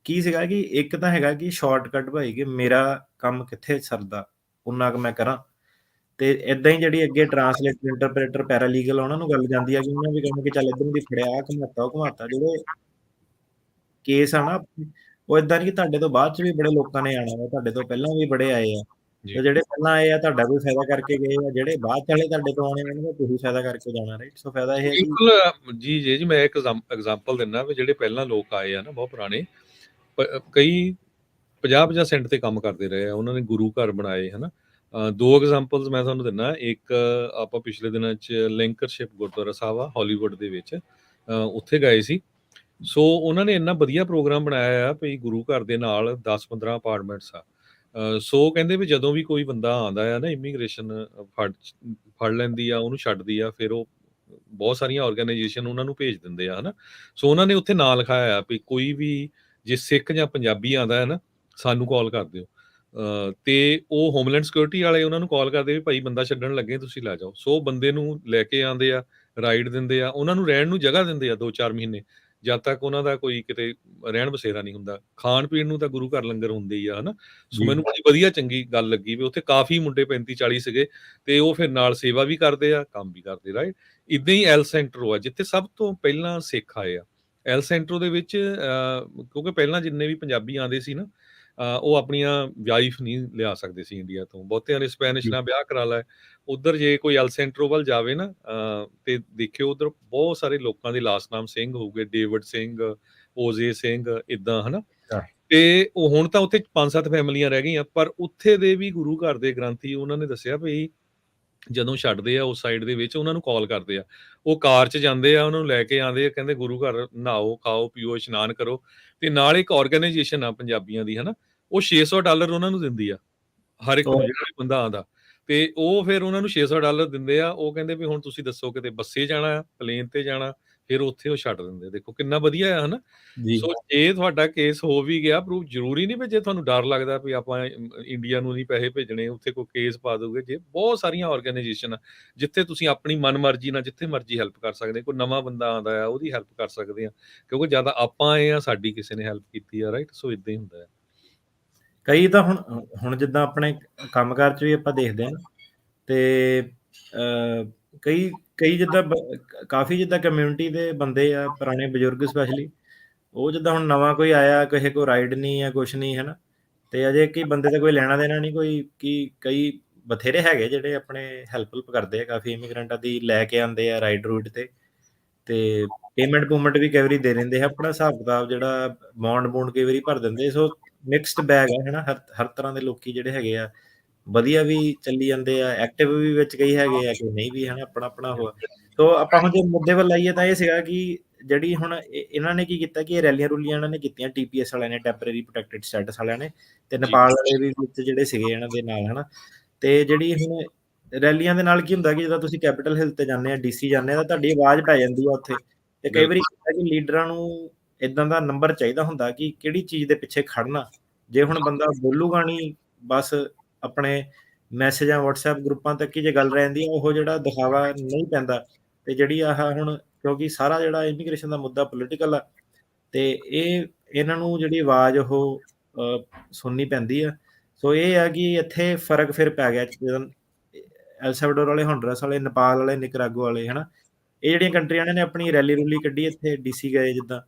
ਕੀ ਸੀਗਾ ਕਿ ਇੱਕ ਤਾਂ ਹੈਗਾ ਕਿ ਸ਼ਾਰਟਕਟ ਭਾਈ ਕਿ ਮੇਰਾ ਕੰਮ ਕਿੱਥੇ ਸਰਦਾ ਉਨਾ ਕੁ ਮੈਂ ਕਰਾਂ, ਤੇ ਇਦਾਂ ਹੀ ਜਿਹੜੀ ਅੱਗੇ ਟਰਾਂਸਲੇਟਰ, ਇੰਟਰਪ੍ਰੇਟਰ, ਪੈਰਾਲੀਗਲ ਉਹਨਾਂ ਨੂੰ ਗੱਲ ਜਾਂਦੀ ਆ ਕਿ ਉਹਨਾਂ ਵੀ ਕਹਿੰਦੇ ਕਿ ਚੱਲ ਇੱਧਰ ਦੀ ਫੜਿਆ, ਉਹ ਘੁਮਾਤਾ। ਜਿਹੜੇ ਕੇਸ ਆ ਨਾ ਉਹ ਇਦਾਂ ਨਹੀਂ ਕਿ ਤੁਹਾਡੇ ਤੋਂ ਬਾਅਦ ਚ ਵੀ ਬੜੇ ਲੋਕਾਂ ਨੇ ਆਣਾ ਵਾ, ਤੁਹਾਡੇ ਤੋਂ ਪਹਿਲਾਂ ਵੀ ਬੜੇ ਆਏ ਆ, ਤੇ ਜਿਹੜੇ ਪਹਿਲਾਂ ਆਏ ਆ ਤੁਹਾਡਾ ਕੋਈ ਫਾਇਦਾ ਕਰਕੇ ਗਏ ਆ, ਜਿਹੜੇ ਬਾਅਦ ਵਾਲੇ ਤੁਹਾਡੇ ਤੋਂ ਆਉਣੇ ਉਹਨਾਂ ਦਾ ਤੁਸੀਂ ਫਾਇਦਾ ਕਰਕੇ ਜਾਣਾ, ਰਾਈਟ। ਸੋ ਫਾਇਦਾ ਇਹ ਹੈ ਕਿ ਜੀ ਮੈਂ ਇੱਕ ਐਗਜ਼ਾਮਪਲ ਦਿੰਦਾ ਵੀ ਜਿਹੜੇ ਪਹਿਲਾਂ ਲੋਕ ਆਏ ਆ ਨਾ, ਬਹੁਤ ਪੁਰਾਣੇ, ਕਈ 50-50 ਸੈਂਟ ਤੇ ਕੰਮ ਕਰਦੇ ਰਹੇ ਆ, ਉਹਨਾਂ ਨੇ ਗੁਰੂ ਘਰ ਬਣਾਏ, ਹਨਾ। ਦੋ ਐਗਜ਼ਾਮਪਲਸ ਮੈਂ ਤੁਹਾਨੂੰ ਦਿੰਦਾ। ਇੱਕ ਆਪਾਂ ਪਿਛਲੇ ਦਿਨਾਂ 'ਚ ਲਿੰਕਰਸ਼ਿਪ ਗੁਰਦੁਆਰਾ ਸਾਹਿਬ ਆ ਹਾਲੀਵੁੱਡ ਦੇ ਵਿੱਚ, ਉੱਥੇ ਗਏ ਸੀ। ਸੋ ਉਹਨਾਂ ਨੇ ਇੰਨਾ ਵਧੀਆ ਪ੍ਰੋਗਰਾਮ ਬਣਾਇਆ ਆ ਵੀ ਗੁਰੂ ਘਰ ਦੇ ਨਾਲ 10-15 ਅਪਾਰਟਮੈਂਟਸ ਆ। ਸੋ ਕਹਿੰਦੇ ਵੀ ਜਦੋਂ ਵੀ ਕੋਈ ਬੰਦਾ ਆਉਂਦਾ ਆ ਨਾ, ਇਮੀਗ੍ਰੇਸ਼ਨ ਫੜ ਲੈਂਦੀ ਆ, ਉਹਨੂੰ ਛੱਡਦੀ ਆ, ਫਿਰ ਉਹ ਬਹੁਤ ਸਾਰੀਆਂ ਆਰਗੇਨਾਈਜੇਸ਼ਨ ਉਹਨਾਂ ਨੂੰ ਭੇਜ ਦਿੰਦੇ ਆ, ਹਨਾ। ਸੋ ਉਹਨਾਂ ਨੇ ਉੱਥੇ ਨਾਂ ਲਿਖਾਇਆ ਆ ਵੀ ਕੋਈ ਵੀ ਜੇ ਸਿੱਖ ਜਾਂ ਪੰਜਾਬੀ ਆਉਂਦਾ ਹੈ ਨਾ, ਸਾਨੂੰ ਕਾਲ ਕਰ ਦਿਓ। ਤੇ ਉਹ ਹੋਮਲੈਂਡ ਸਿਕਿਉਰਿਟੀ ਵਾਲੇ ਉਹਨਾਂ ਨੂੰ ਕਾਲ ਕਰਦੇ ਵੀ ਭਾਈ ਬੰਦਾ ਛੱਡਣ ਲੱਗੇ, ਤੁਸੀਂ ਲੈ ਜਾਓ। ਸੋ ਬੰਦੇ ਨੂੰ ਲੈ ਕੇ ਆਉਂਦੇ ਆ, ਰਾਈਡ ਦਿੰਦੇ ਆ, ਉਹਨਾਂ ਨੂੰ ਰਹਿਣ ਨੂੰ ਜਗ੍ਹਾ ਦਿੰਦੇ ਆ 2-4 ਮਹੀਨੇ, ਜਦ ਤੱਕ ਉਹਨਾਂ ਦਾ ਕੋਈ ਕਿਤੇ ਰਹਿਣ ਬਸੇਰਾ ਨਹੀਂ ਹੁੰਦਾ। ਖਾਣ ਪੀਣ ਨੂੰ ਤਾਂ ਗੁਰੂ ਘਰ ਲੰਗਰ ਹੁੰਦੇ ਹੀ ਆ, ਹਨਾ। ਸੋ ਜੀ। ਮੈਨੂੰ ਬੜੀ ਵਧੀਆ ਚੰਗੀ ਗੱਲ ਲੱਗੀ ਵੀ ਉੱਥੇ ਕਾਫੀ ਮੁੰਡੇ 35-40 ਸੀਗੇ, ਤੇ ਉਹ ਫਿਰ ਨਾਲ ਸੇਵਾ ਵੀ ਕਰਦੇ ਆ, ਕੰਮ ਵੀ ਕਰਦੇ, ਰਾਈਟ। ਇਦਾਂ ਹੀ ਐਲ ਸੈਂਟਰੋ ਆ, ਜਿੱਥੇ ਸਭ ਤੋਂ ਪਹਿਲਾਂ ਸਿੱਖ ਆਏ ਆ। ਐਲ ਸੈਂਟਰੋ ਦੇ ਵਿੱਚ ਕਿਉਂਕਿ ਪਹਿਲਾਂ ਜਿੰਨੇ ਵੀ ਪੰਜਾਬੀ ਆਉਂਦੇ ਸੀ ਨਾ, ਉਹ ਆਪਣੀਆਂ ਵਾਈਫ ਨਹੀਂ ਲਿਆ ਸਕਦੇ ਸੀ ਇੰਡੀਆ ਤੋਂ। ਬਹੁਤਿਆਂ ਨੇ ਸਪੈਨਿਸ਼ ਜੀ। ਨਾਲ ਵਿਆਹ ਕਰਾ ਲਿਆ। ਉੱਧਰ ਜੇ ਕੋਈ ਐਲ ਸੈਂਟਰੋ ਵੱਲ ਜਾਵੇ ਨਾ, ਤੇ ਦੇਖਿਓ ਉੱਧਰ ਬਹੁਤ ਸਾਰੇ ਲੋਕਾਂ ਦੇ ਲਾਸਟ ਨਾਮ ਸਿੰਘ ਹੋਊਗੇ, ਡੇਵਿਡ ਸਿੰਘ, ਓਜੇ ਸਿੰਘ, ਇਦਾਂ, ਹਨਾ। ਤੇ ਉਹ ਹੁਣ ਤਾਂ ਉੱਥੇ 5-7 ਫੈਮਲੀਆਂ ਰਹਿ ਗਈਆਂ, ਪਰ ਉੱਥੇ ਦੇ ਵੀ ਗੁਰੂ ਘਰ ਦੇ ਗ੍ਰੰਥੀ ਉਹਨਾਂ ਨੇ ਦੱਸਿਆ ਵੀ ਜਦੋਂ ਛੱਡਦੇ ਆ ਉਸ ਸਾਈਡ ਦੇ ਵਿੱਚ, ਉਹਨਾਂ ਨੂੰ ਕਾਲ ਕਰਦੇ ਆ। ਉਹ ਕਾਰ 'ਚ ਜਾਂਦੇ ਆ, ਉਹਨਾਂ ਨੂੰ ਲੈ ਕੇ ਆਉਂਦੇ ਆ, ਕਹਿੰਦੇ ਗੁਰੂ ਘਰ ਨਹਾਓ, ਖਾਓ, ਪੀਓ, ਇਸ਼ਨਾਨ ਕਰੋ। ਤੇ ਨਾਲ ਇੱਕ ਆਰਗੇਨਾਈਜੇਸ਼ਨ ਆ ਪੰਜਾਬੀਆਂ ਦੀ, ਹਨਾ, ਉਹ $600 ਉਹਨਾਂ ਨੂੰ ਦਿੰਦੀ ਆ, ਹਰ ਇੱਕ ਨੂੰ, ਜਿਹੜਾ ਵੀ ਬੰਦਾ ਆਉਂਦਾ। ਤੇ ਉਹ ਫਿਰ ਉਹਨਾਂ ਨੂੰ $600 ਦਿੰਦੇ ਆ। ਉਹ ਕਹਿੰਦੇ ਵੀ ਹੁਣ ਤੁਸੀਂ ਦੱਸੋ, ਕਿਤੇ ਬੱਸੇ ਜਾਣਾ, ਪਲੇਨ ਤੇ ਜਾਣਾ, ਫਿਰ ਉੱਥੇ ਉਹ ਛੱਡ ਦਿੰਦੇ। ਦੇਖੋ ਕਿੰਨਾ ਵਧੀਆ ਆ, ਹਨਾ। ਜੀ। ਸੋ ਜੇ ਤੁਹਾਡਾ ਕੇਸ ਹੋ ਵੀ ਗਿਆ ਪ੍ਰੂਫ, ਜ਼ਰੂਰੀ ਨਹੀਂ ਵੀ ਜੇ ਤੁਹਾਨੂੰ ਡਰ ਲੱਗਦਾ ਵੀ ਆਪਾਂ ਇੰਡੀਆ ਨੂੰ ਨਹੀਂ ਪੈਸੇ ਭੇਜਣੇ, ਉੱਥੇ ਕੋਈ ਕੇਸ ਪਾ ਦੋਗੇ। ਜੇ ਬਹੁਤ ਸਾਰੀਆਂ ਆਰਗੇਨਾਈਜੇਸ਼ਨ ਆ ਜਿੱਥੇ ਤੁਸੀਂ ਆਪਣੀ ਮਨਮਰਜ਼ੀ ਨਾਲ ਜਿੱਥੇ ਮਰਜ਼ੀ ਹੈਲਪ ਕਰ ਸਕਦੇ। ਕੋਈ ਨਵਾਂ ਬੰਦਾ ਆਉਂਦਾ ਆ, ਉਹਦੀ ਹੈਲਪ ਕਰ ਸਕਦੇ ਆ, ਕਿਉਂਕਿ ਜਿਆਦਾ ਆਪਾਂ ਆਏ ਆ, ਸਾਡੀ ਕਿਸੇ ਨੇ ਹੈਲਪ ਕੀਤੀ ਆ, ਰਾਈਟ। ਸੋ ਇਦਾਂ ਹੀ ਹੁੰਦਾ ਹੈ। ਕਈ ਤਾਂ ਹੁਣ ਜਿੱਦਾਂ ਆਪਣੇ ਕੰਮਕਾਰ 'ਚ ਵੀ ਆਪਾਂ ਦੇਖਦੇ ਹਾਂ ਨਾ, ਤੇ ਕਈ ਕਈ ਜਿੱਦਾਂ ਕਾਫੀ ਜਿੱਦਾਂ ਕਮਿਊਨਿਟੀ ਦੇ ਬੰਦੇ ਆ, ਪੁਰਾਣੇ ਬਜ਼ੁਰਗ ਸਪੈਸ਼ਲੀ, ਉਹ ਜਿੱਦਾਂ ਹੁਣ ਨਵਾਂ ਕੋਈ ਆਇਆ, ਕਿਸੇ ਕੋਲ ਰਾਈਡ ਨਹੀਂ ਆ, ਕੁਛ ਨਹੀਂ, ਹਨਾ। ਤੇ ਅਜੇ ਕਿ ਬੰਦੇ ਦਾ ਕੋਈ ਲੈਣਾ ਦੇਣਾ ਨਹੀਂ, ਕੋਈ ਕਿ ਕਈ ਬਥੇਰੇ ਹੈਗੇ ਜਿਹੜੇ ਆਪਣੇ ਹੈਲਪ ਕਰਦੇ ਆ, ਕਾਫੀ ਇਮੀਗ੍ਰੈਂਟਾਂ ਦੀ ਲੈ ਕੇ ਆਉਂਦੇ ਆ ਰਾਈਡ ਰੂਟ ਤੇ ਪੇਮੈਂਟ ਵੀ ਕਈ ਵਾਰੀ ਦੇ ਦਿੰਦੇ ਆ। ਆਪਣਾ ਹਿਸਾਬ ਕਿਤਾਬ ਜਿਹੜਾ ਬੌਂਡ ਕਈ ਵਾਰੀ ਭਰ ਦਿੰਦੇ। ਸੋ ਮਿਕਸਡ ਬੈਗ ਹੈ, ਹਨਾ। ਹਰ ਤਰ੍ਹਾਂ ਦੇ ਲੋਕੀ ਜਿਹੜੇ ਹੈਗੇ ਆ, ਵਧੀਆ ਵੀ ਚੱਲੀ ਜਾਂਦੇ ਆ, ਐਕਟਿਵ ਵੀ ਵਿੱਚ ਕਈ ਹੈਗੇ ਆ, ਕਿ ਨਹੀਂ ਵੀ, ਹਨਾ। ਆਪਣਾ ਉਹ। ਸੋ ਆਪਾਂ ਹੁਣ ਜੇ ਮੁੱਦੇ ਵੱਲ ਆਈਏ ਤਾਂ ਇਹ ਸੀਗਾ ਕਿ ਜਿਹੜੀ ਹੁਣ ਇਹਨਾਂ ਨੇ ਕੀ ਕੀਤਾ ਕਿ ਇਹ ਰੈਲੀਆਂ ਰੂਲੀਆਂ ਇਹਨਾਂ ਨੇ ਕੀਤੀਆਂ, TPS ਵਾਲਿਆਂ ਨੇ, ਟੈਂਪਰੇਰੀ ਪ੍ਰੋਟੈਕਟਿਡ ਸਟੇਟਸ ਵਾਲਿਆਂ ਨੇ, ਤੇ ਜੀ ਨੇਪਾਲ ਵਾਲੇ ਵੀ ਵਿੱਚ ਜਿਹੜੇ ਸੀਗੇ ਇਹਨਾਂ ਦੇ ਨਾਲ, ਹਨਾ। ਤੇ ਜਿਹੜੀ ਹੁਣ ਰੈਲੀਆਂ ਦੇ ਨਾਲ ਕੀ ਹੁੰਦਾ ਕਿ ਜਦੋਂ ਤੁਸੀਂ ਕੈਪੀਟਲ ਹਿੱਲ ਤੇ ਜਾਂਦੇ ਆ, DC ਜਾਂਦੇ ਆ, ਤਾਂ ਤੁਹਾਡੀ ਆਵਾਜ਼ ਪੈ ਜਾਂਦੀ ਆ ਉੱਥੇ। ਤੇ ਕਈ ਵਾਰੀ ਕਿ ਲੀਡਰਾਂ ਨੂੰ ਇਦਾਂ ਦਾ ਨੰਬਰ ਚਾਹੀਦਾ ਹੁੰਦਾ ਕਿ ਕਿਹੜੀ ਚੀਜ਼ ਦੇ ਪਿੱਛੇ ਖੜਨਾ। ਜੇ ਹੁਣ ਬੰਦਾ ਬੋਲੂਗਾ ਨਹੀਂ, ਬਸ ਆਪਣੇ ਮੈਸੇਜਾਂ WhatsApp ਗਰੁੱਪਾਂ ਤੱਕ ਹੀ ਜੇ ਗੱਲ ਰਹਿੰਦੀ ਆ, ਉਹ ਜਿਹੜਾ ਦਿਖਾਵਾ ਨਹੀਂ ਪੈਂਦਾ। ਤੇ ਜਿਹੜੀ ਆਹ ਹੁਣ ਕਿਉਂਕਿ ਸਾਰਾ ਜਿਹੜਾ ਇਮੀਗ੍ਰੇਸ਼ਨ ਦਾ ਮੁੱਦਾ ਪੋਲੀਟੀਕਲ ਆ, ਤੇ ਇਹਨਾਂ ਨੂੰ ਜਿਹੜੀ ਆਵਾਜ਼ ਉਹ ਸੁਣਨੀ ਪੈਂਦੀ ਆ। ਸੋ ਇਹ ਆ ਕਿ ਇੱਥੇ ਫਰਕ ਫਿਰ ਪੈ ਗਿਆ ਜਦੋਂ ਐਲ ਸੈਲਵਾਡੋਰ ਵਾਲੇ, ਹੋਂਡਰਸ ਵਾਲੇ, ਨੇਪਾਲ ਵਾਲੇ, ਨਿਕਰਾਗੋ ਵਾਲੇ, ਹਨਾ। ਇਹ ਜਿਹੜੀਆਂ ਕੰਟਰੀਆਂ ਨੇ ਆਪਣੀ ਰੈਲੀ ਰੂਲੀ ਕੱਢੀ, ਇੱਥੇ DC ਗਏ ਜਿੱਦਾਂ।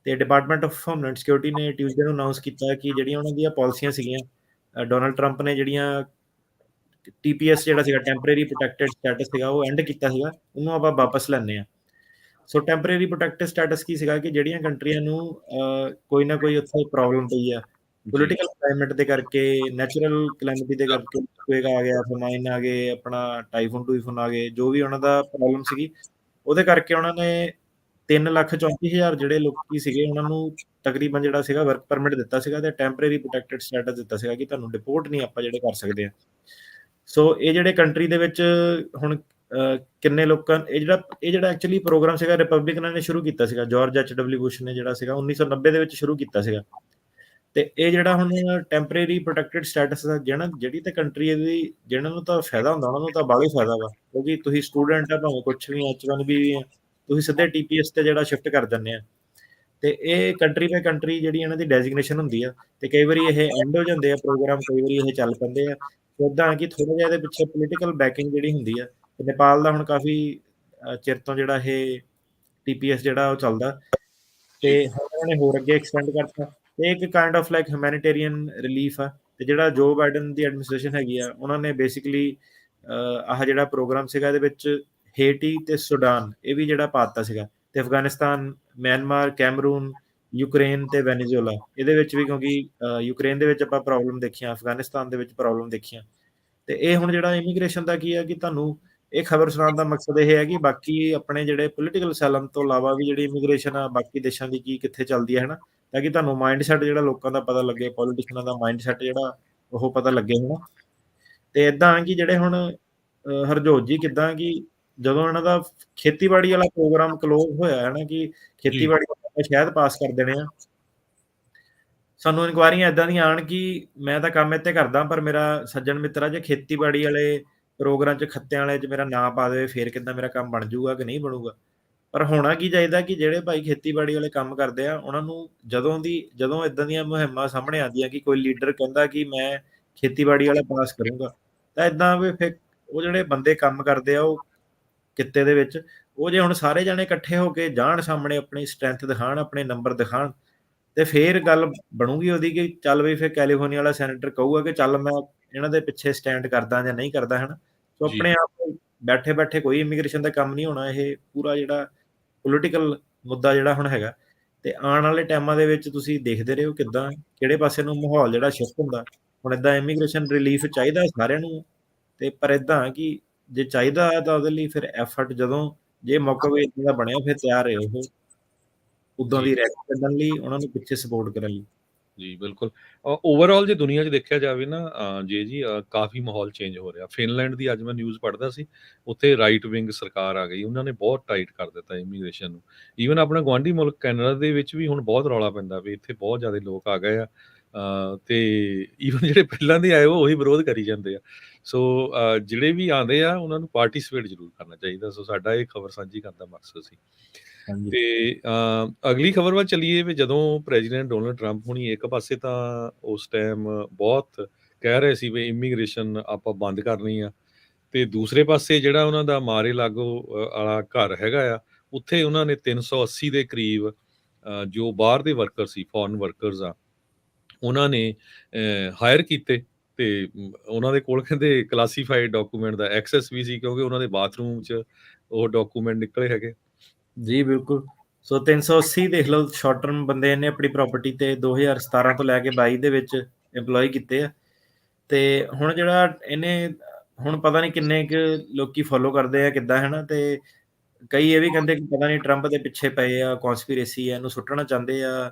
ਤੇ ਡਿਪਾਰਟਮੈਂਟ ਆਫ ਹੋਮਲੈਂਡ ਸਿਕਿਉਰਿਟੀ ਨੇ ਟਿਊਜ਼ਡੇ ਨੂੰ ਅਨਾਉਂਸ ਕੀਤਾ ਕਿ ਜਿਹੜੀਆਂ ਉਹਨਾਂ ਦੀਆਂ ਪਾਲਿਸੀਆਂ ਸੀਗੀਆਂ, ਡੋਨਲਡ ਟਰੰਪ ਨੇ ਜਿਹੜੀਆਂ TPS ਜਿਹੜਾ ਸੀਗਾ, ਟੈਂਪਰੇਰੀ ਪ੍ਰੋਟੈਕਟਿਡ ਸਟੇਟਸ ਸੀਗਾ, ਉਹ ਐਂਡ ਕੀਤਾ ਸੀਗਾ, ਉਹਨੂੰ ਆਪਾਂ ਵਾਪਸ ਲੈਂਦੇ ਆ। ਸੋ ਟੈਂਪਰੇਰੀ ਪ੍ਰੋਟੈਕਟਿਡ ਸਟੇਟਸ ਕੀ ਸੀਗਾ ਕਿ ਜਿਹੜੀਆਂ ਕੰਟਰੀਆਂ ਨੂੰ ਕੋਈ ਨਾ ਕੋਈ ਉੱਥੇ ਪ੍ਰੋਬਲਮ ਪਈ ਆ, ਪੋਲੀਟੀਕਲ ਕਲਾਈਮੇਟ ਦੇ ਕਰਕੇ, ਨੈਚੁਰਲ ਕਲੈਮਿਟੀ ਦੇ ਕਰਕੇ, ਕੁਏਕ ਆ ਗਿਆ, ਫਮਾਈਨ ਆ ਗਏ, ਆਪਣਾ ਟਾਈਫੂਨ ਆ ਗਏ, ਜੋ ਵੀ ਉਹਨਾਂ ਦਾ ਪ੍ਰੋਬਲਮ ਸੀਗੀ, ਉਹਦੇ ਕਰਕੇ ਉਹਨਾਂ ਨੇ 3,34,000 ਜਿਹੜੇ ਲੋਕੀ ਸੀਗੇ, ਉਹਨਾਂ ਨੂੰ ਤਕਰੀਬਨ ਜਿਹੜਾ ਸੀਗਾ ਵਰਕ ਪਰਮਿਟ ਦਿੱਤਾ ਸੀਗਾ, ਤੇ ਟੈਂਪਰੇਰੀ ਪ੍ਰੋਟੈਕਟਿਡ ਸਟੇਟਸ ਦਿੱਤਾ ਸੀਗਾ ਕਿ ਤੁਹਾਨੂੰ ਡਿਪੋਰਟ ਨਹੀਂ ਆਪਾਂ ਜਿਹੜੇ ਕਰ ਸਕਦੇ ਆ। ਸੋ ਇਹ ਜਿਹੜੇ ਕੰਟਰੀ ਦੇ ਵਿੱਚ ਹੁਣ ਕਿੰਨੇ ਲੋਕਾਂ ਇਹ ਜਿਹੜਾ ਐਕਚੁਅਲੀ ਪ੍ਰੋਗਰਾਮ ਸੀਗਾ, ਰਿਪਬਲਿਕਨਾਂ ਨੇ ਸ਼ੁਰੂ ਕੀਤਾ ਸੀਗਾ, ਜਾਰਜ HW ਬੁਸ਼ ਨੇ, ਜਿਹੜਾ ਸੀਗਾ 1990 ਦੇ ਵਿੱਚ ਸ਼ੁਰੂ ਕੀਤਾ ਸੀਗਾ। ਤੇ ਇਹ ਜਿਹੜਾ ਹੁਣ ਟੈਂਪਰੇਰੀ ਪ੍ਰੋਟੈਕਟਿਡ ਸਟੇਟਸ ਦਾ ਜਿਹੜੀ ਤਾਂ ਕੰਟਰੀ ਦੀ, ਜਿਹਨਾਂ ਨੂੰ ਤਾਂ ਫਾਇਦਾ ਹੁੰਦਾ, ਉਹਨਾਂ ਨੂੰ ਤਾਂ ਬਾਹਲਾ ਹੀ ਫਾਇਦਾ ਵਾ, ਕਿਉਂਕਿ ਤੁਸੀਂ ਸਟੂਡੈਂਟ ਆ, ਭਾਵੇਂ ਕੁਛ ਵੀ H1B ਵੀ ਆ, ਤੁਸੀਂ ਸਿੱਧੇ TPS ਤੇ ਜਿਹੜਾ ਸ਼ਿਫਟ ਕਰ ਦਿੰਦੇ ਆ। ਤੇ ਇਹ ਕੰਟਰੀ ਬਾਈ ਕੰਟਰੀ ਜਿਹੜੀ ਇਹਨਾਂ ਦੀ ਡੈਜ਼ਿਗਨੇਸ਼ਨ ਹੁੰਦੀ ਆ, ਤੇ ਕਈ ਵਾਰੀ ਇਹ ਐਂਡ ਹੋ ਜਾਂਦੇ ਆ ਪ੍ਰੋਗਰਾਮ, ਕਈ ਵਾਰੀ ਇਹ ਚੱਲ ਪੈਂਦੇ ਆ। ਇੱਦਾਂ ਕਿ ਥੋੜਾ ਜਿਹਾ ਇਹਦੇ ਪਿੱਛੇ ਪੋਲੀਟੀਕਲ ਬੈਕਿੰਗ ਜਿਹੜੀ ਹੁੰਦੀ ਆ। ਤੇ ਨੇਪਾਲ ਦਾ ਹੁਣ ਕਾਫੀ ਚਿਰ ਤੋਂ ਜਿਹੜਾ ਇਹ TPS ਜਿਹੜਾ ਉਹ ਚੱਲਦਾ, ਤੇ ਹੁਣ ਉਹਨਾਂ ਨੇ ਹੋਰ ਅੱਗੇ ਐਕਸਟੈਂਡ ਕਰਤਾ। ਤੇ ਇੱਕ kind of like humanitarian relief ਆ। ਤੇ ਜਿਹੜਾ ਜੋ ਬਾਈਡਨ ਦੀ ਐਡਮਿਨਿਸਟ੍ਰੇਸ਼ਨ ਹੈਗੀ ਆ, ਉਹਨਾਂ ਨੇ ਬੇਸਿਕਲੀ ਆਹ ਜਿਹੜਾ ਪ੍ਰੋਗਰਾਮ ਸੀਗਾ, ਇਹਦੇ ਵਿੱਚ ਹੇਟੀ ਤੇ ਸੁਡਾਨ ਇਹ ਵੀ ਜਿਹੜਾ ਪਾ ਦਿੱਤਾ ਸੀਗਾ, ਤੇ ਅਫਗਾਨਿਸਤਾਨ, ਮਿਆਂਮਾਰ, ਕੈਮਰੂਨ, ਯੂਕਰੇਨ ਤੇ ਵੈਨੇਜ਼ੁਏਲਾ ਇਹਦੇ ਵਿੱਚ ਵੀ, ਕਿਉਂਕਿ ਯੂਕਰੇਨ ਦੇ ਵਿੱਚ ਆਪਾਂ ਪ੍ਰੋਬਲਮ ਦੇਖੀਆਂ, ਅਫਗਾਨਿਸਤਾਨ ਦੇ ਵਿੱਚ ਪ੍ਰੋਬਲਮ ਦੇਖੀਆਂ। ਤੇ ਇਹ ਹੁਣ ਜਿਹੜਾ ਇਮੀਗ੍ਰੇਸ਼ਨ ਦਾ ਕੀ ਆ ਕਿ ਤੁਹਾਨੂੰ ਇਹ ਖਬਰ ਸੁਣਾਉਣ ਦਾ ਮਕਸਦ ਇਹ ਹੈ ਕਿ ਬਾਕੀ ਆਪਣੇ ਜਿਹੜੇ ਪੋਲੀਟੀਕਲ ਅਸਾਈਲਮ ਤੋਂ ਇਲਾਵਾ ਵੀ ਜਿਹੜੀ ਇਮੀਗ੍ਰੇਸ਼ਨ ਆ ਬਾਕੀ ਦੇਸ਼ਾਂ ਦੀ ਕੀ ਕਿੱਥੇ ਚੱਲਦੀ ਹੈ, ਹਨਾ। ਤਾਂ ਕਿ ਤੁਹਾਨੂੰ ਮਾਈਂਡਸੈਟ ਜਿਹੜਾ ਲੋਕਾਂ ਦਾ ਪਤਾ ਲੱਗੇ, ਪੋਲੀਟੀਸ਼ੀਅਨਾਂ ਦਾ ਮਾਈਂਡਸੈਟ ਜਿਹੜਾ ਉਹ ਪਤਾ ਲੱਗੇ, ਹਨਾ। ਤੇ ਇਦਾਂ ਕਿ ਜਿਹੜੇ ਹੁਣ ਹਰਜੋਤ ਜੀ, ਕਿੱਦਾਂ ਕਿ ਜਦੋਂ ਇਹਨਾਂ ਦਾ ਖੇਤੀਬਾੜੀ ਵਾਲਾ ਪ੍ਰੋਗਰਾਮ ਕਲੋਜ਼ ਹੋਇਆ ਹੈ ਨਾ, ਕਿ ਖੇਤੀਬਾੜੀ ਸ਼ਾਇਦ ਪਾਸ ਕਰ ਦੇਣੇ ਆ, ਸਾਨੂੰ ਇਨਕੁਆਇਰੀਆਂ ਇਦਾਂ ਦੀਆਂ ਆਉਣ ਕਿ ਮੈਂ ਤਾਂ ਕੰਮ ਇੱਥੇ ਕਰਦਾ, ਪਰ ਮੇਰਾ ਸੱਜਣ ਮਿੱਤਰਾ ਜੇ ਖੇਤੀਬਾੜੀ ਵਾਲੇ ਪ੍ਰੋਗਰਾਮ 'ਚ, ਖੱਤਿਆਂ ਵਾਲੇ 'ਚ ਮੇਰਾ ਨਾਂ ਪਾ ਦੇਵੇ, ਫੇਰ ਕਿੱਦਾਂ ਮੇਰਾ ਕੰਮ ਬਣ ਜਾਊਗਾ ਕਿ ਨਹੀਂ ਬਣੂਗਾ। ਪਰ ਹੋਣਾ ਕੀ ਚਾਹੀਦਾ ਕਿ ਜਿਹੜੇ ਭਾਈ ਖੇਤੀਬਾੜੀ ਵਾਲੇ ਕੰਮ ਕਰਦੇ ਆ, ਉਹਨਾਂ ਨੂੰ ਜਦੋਂ ਇਦਾਂ ਦੀਆਂ ਮੁਹਿੰਮਾਂ ਸਾਹਮਣੇ ਆਉਂਦੀਆਂ ਕਿ ਕੋਈ ਲੀਡਰ ਕਹਿੰਦਾ ਕਿ ਮੈਂ ਖੇਤੀਬਾੜੀ ਵਾਲਾ ਪਾਸ ਕਰੂੰਗਾ, ਤਾਂ ਇਦਾਂ ਵੀ ਫਿਰ ਉਹ ਜਿਹੜੇ ਬੰਦੇ ਕੰਮ ਕਰਦੇ ਆ ਉਹ ਕਿੱਤੇ ਦੇ ਵਿੱਚ, ਉਹ ਜੇ ਹੁਣ ਸਾਰੇ ਜਾਣੇ ਇਕੱਠੇ ਹੋ ਕੇ ਜਾਣ ਸਾਹਮਣੇ, ਆਪਣੀ ਸਟਰੈਂਥ ਦਿਖਾਣ, ਆਪਣੇ ਨੰਬਰ ਦਿਖਾਣ, ਤੇ ਫੇਰ ਗੱਲ ਬਣੂਗੀ ਉਹਦੀ ਕਿ ਚੱਲ ਬਈ ਫਿਰ ਕੈਲੀਫੋਰਨੀਆ ਵਾਲਾ ਸੈਨੇਟਰ ਕਹੂਗਾ ਕਿ ਚੱਲ ਮੈਂ ਇਹਨਾਂ ਦੇ ਪਿੱਛੇ ਸਟੈਂਡ ਕਰਦਾ ਜਾਂ ਨਹੀਂ ਕਰਦਾ, ਹਨਾ। ਸੋ ਜੀ, ਆਪਣੇ ਆਪ ਬੈਠੇ-ਬੈਠੇ ਕੋਈ ਇਮੀਗ੍ਰੇਸ਼ਨ ਦਾ ਕੰਮ ਨਹੀਂ ਹੋਣਾ, ਇਹ ਪੂਰਾ ਜਿਹੜਾ ਪੋਲੀਟੀਕਲ ਮੁੱਦਾ ਜਿਹੜਾ ਹੁਣ ਹੈਗਾ, ਤੇ ਆਉਣ ਵਾਲੇ ਟਾਈਮਾਂ ਦੇ ਵਿੱਚ ਤੁਸੀਂ ਦੇਖਦੇ ਰਹੋ ਕਿੱਦਾਂ ਕਿਹੜੇ ਪਾਸੇ ਨੂੰ ਮਾਹੌਲ ਜਿਹੜਾ ਸ਼ਿਫਟ ਹੁੰਦਾ। ਹੁਣ ਏਦਾਂ ਇਮੀਗ੍ਰੇਸ਼ਨ ਰਿਲੀਫ ਚਾਹੀਦਾ ਸਾਰਿਆਂ ਨੂੰ, ਤੇ ਪਰ ਏਦਾਂ ਕਿ ਜੇ ਚਾਹੀਦਾ ਤਾਂ ਉਹਦੇ ਲਈ ਫਿਰ ਐਫਰਟ ਜਦੋਂ ਜੇ ਮੌਕਾ ਕੋਈ ਏਦਾਂ ਦਾ ਬਣਿਆ ਫਿਰ ਤਿਆਰ ਰਹੋ ਉਹ ਉਦਾਂ ਜੀ, ਦੀ ਰੈਕ ਕੱਢਣ ਲਈ, ਉਹਨਾਂ ਨੂੰ ਪਿੱਛੇ ਸਪੋਰਟ ਕਰਨ ਲਈ। ਜੀ, ਬਿਲਕੁਲ। ਓਵਰਆਲ ਜੇ ਦੁਨੀਆ 'ਚ ਦੇਖਿਆ ਜਾਵੇ ਨਾ ਜੀ ਕਾਫੀ ਮਾਹੌਲ ਚੇਂਜ ਹੋ ਰਿਹਾ। ਫਿਨਲੈਂਡ ਦੀ ਅੱਜ ਮੈਂ ਨਿਊਜ਼ ਪੜ੍ਹਦਾ ਸੀ, ਉੱਥੇ ਰਾਈਟ ਵਿੰਗ ਸਰਕਾਰ ਆ ਗਈ, ਉਹਨਾਂ ਨੇ ਬਹੁਤ ਟਾਈਟ ਕਰ ਦਿੱਤਾ ਇਮੀਗ੍ਰੇਸ਼ਨ ਨੂੰ। ਈਵਨ ਆਪਣਾ ਗੁਆਂਢੀ ਮੁਲਕ ਕੈਨੇਡਾ ਦੇ ਵਿੱਚ ਵੀ ਹੁਣ ਬਹੁਤ ਰੌਲਾ ਪੈਂਦਾ ਵੀ ਇੱਥੇ ਬਹੁਤ ਜ਼ਿਆਦਾ ਲੋਕ ਆ ਗਏ ਆ, ਤੇ ਈਵਨ ਜਿਹੜੇ ਪਹਿਲਾਂ ਦੇ ਆਏ ਉਹ ਉਹੀ ਵਿਰੋਧ ਕਰੀ ਜਾਂਦੇ ਆ। ਸੋ ਜਿਹੜੇ ਵੀ ਆਉਂਦੇ ਆ ਉਹਨਾਂ ਨੂੰ ਪਾਰਟੀਸਪੇਟ ਜ਼ਰੂਰ ਕਰਨਾ ਚਾਹੀਦਾ। ਸੋ ਸਾਡਾ ਇਹ ਖਬਰ ਸਾਂਝੀ ਕਰਨ ਦਾ ਮਕਸਦ ਸੀ। ਹਾਂਜੀ। ਤੇ ਅਗਲੀ ਖਬਰ ਵੱਲ ਚੱਲੀਏ ਵੀ ਜਦੋਂ ਪ੍ਰੈਜ਼ੀਡੈਂਟ ਡੋਨਲਡ ਟਰੰਪ ਹੁਣੀ ਇੱਕ ਪਾਸੇ ਤਾਂ ਉਸ ਟਾਈਮ ਬਹੁਤ ਕਹਿ ਰਹੇ ਸੀ ਵੀ ਇਮੀਗ੍ਰੇਸ਼ਨ ਆਪਾਂ ਬੰਦ ਕਰਨੀ ਆ, ਤੇ ਦੂਸਰੇ ਪਾਸੇ ਜਿਹੜਾ ਉਹਨਾਂ ਦਾ ਮਾਰੇ-ਲਾਗੋ ਆਲਾ ਘਰ ਹੈਗਾ ਆ, ਉੱਥੇ ਉਹਨਾਂ ਨੇ 380 ਦੇ ਕਰੀਬ ਜੋ ਬਾਹਰ ਦੇ ਵਰਕਰ ਸੀ, ਫੋਰਨ ਵਰਕਰਸ ਆ, ਉਹਨਾਂ ਨੇ ਹਾਇਰ ਕੀਤੇ, ਤੇ ਉਹਨਾਂ ਦੇ ਕੋਲ ਕਹਿੰਦੇ ਕਲਾਸੀਫਾਈਡ ਡਾਕੂਮੈਂਟ ਦਾ ਐਕਸੈਸ ਵੀ ਸੀ, ਕਿਉਂਕਿ ਉਹਨਾਂ ਦੇ ਬਾਥਰੂਮ 'ਚ ਉਹ ਡਾਕੂਮੈਂਟ ਨਿਕਲੇ ਹੈਗੇ। ਜੀ, ਬਿਲਕੁਲ। ਸੋ 380 ਦੇਖ ਲਓ ਸ਼ਾਰਟ ਟਰਮ ਬੰਦੇ ਨੇ ਆਪਣੀ ਪ੍ਰਾਪਰਟੀ ਤੇ 2017 ਤੋਂ ਲੈ ਕੇ 22 ਦੇ ਵਿੱਚ ਇੰਪਲੋਈ ਕੀਤੇ ਆ, ਤੇ ਹੁਣ ਜਿਹੜਾ ਇਹਨੇ ਹੁਣ ਪਤਾ ਨਹੀਂ ਕਿੰਨੇ ਕੁ ਲੋਕੀ ਫੋਲੋ ਕਰਦੇ ਆ ਕਿੱਦਾਂ, ਹਨਾ। ਤੇ ਕਈ ਇਹ ਵੀ ਕਹਿੰਦੇ ਕਿ ਪਤਾ ਨਹੀਂ ਟਰੰਪ ਦੇ ਪਿੱਛੇ ਪਏ ਆ, ਕੌਨਸਪੀਰੇਸੀ ਆ, ਇਹਨੂੰ ਸੁੱਟਣਾ ਚਾਹੁੰਦੇ ਆ,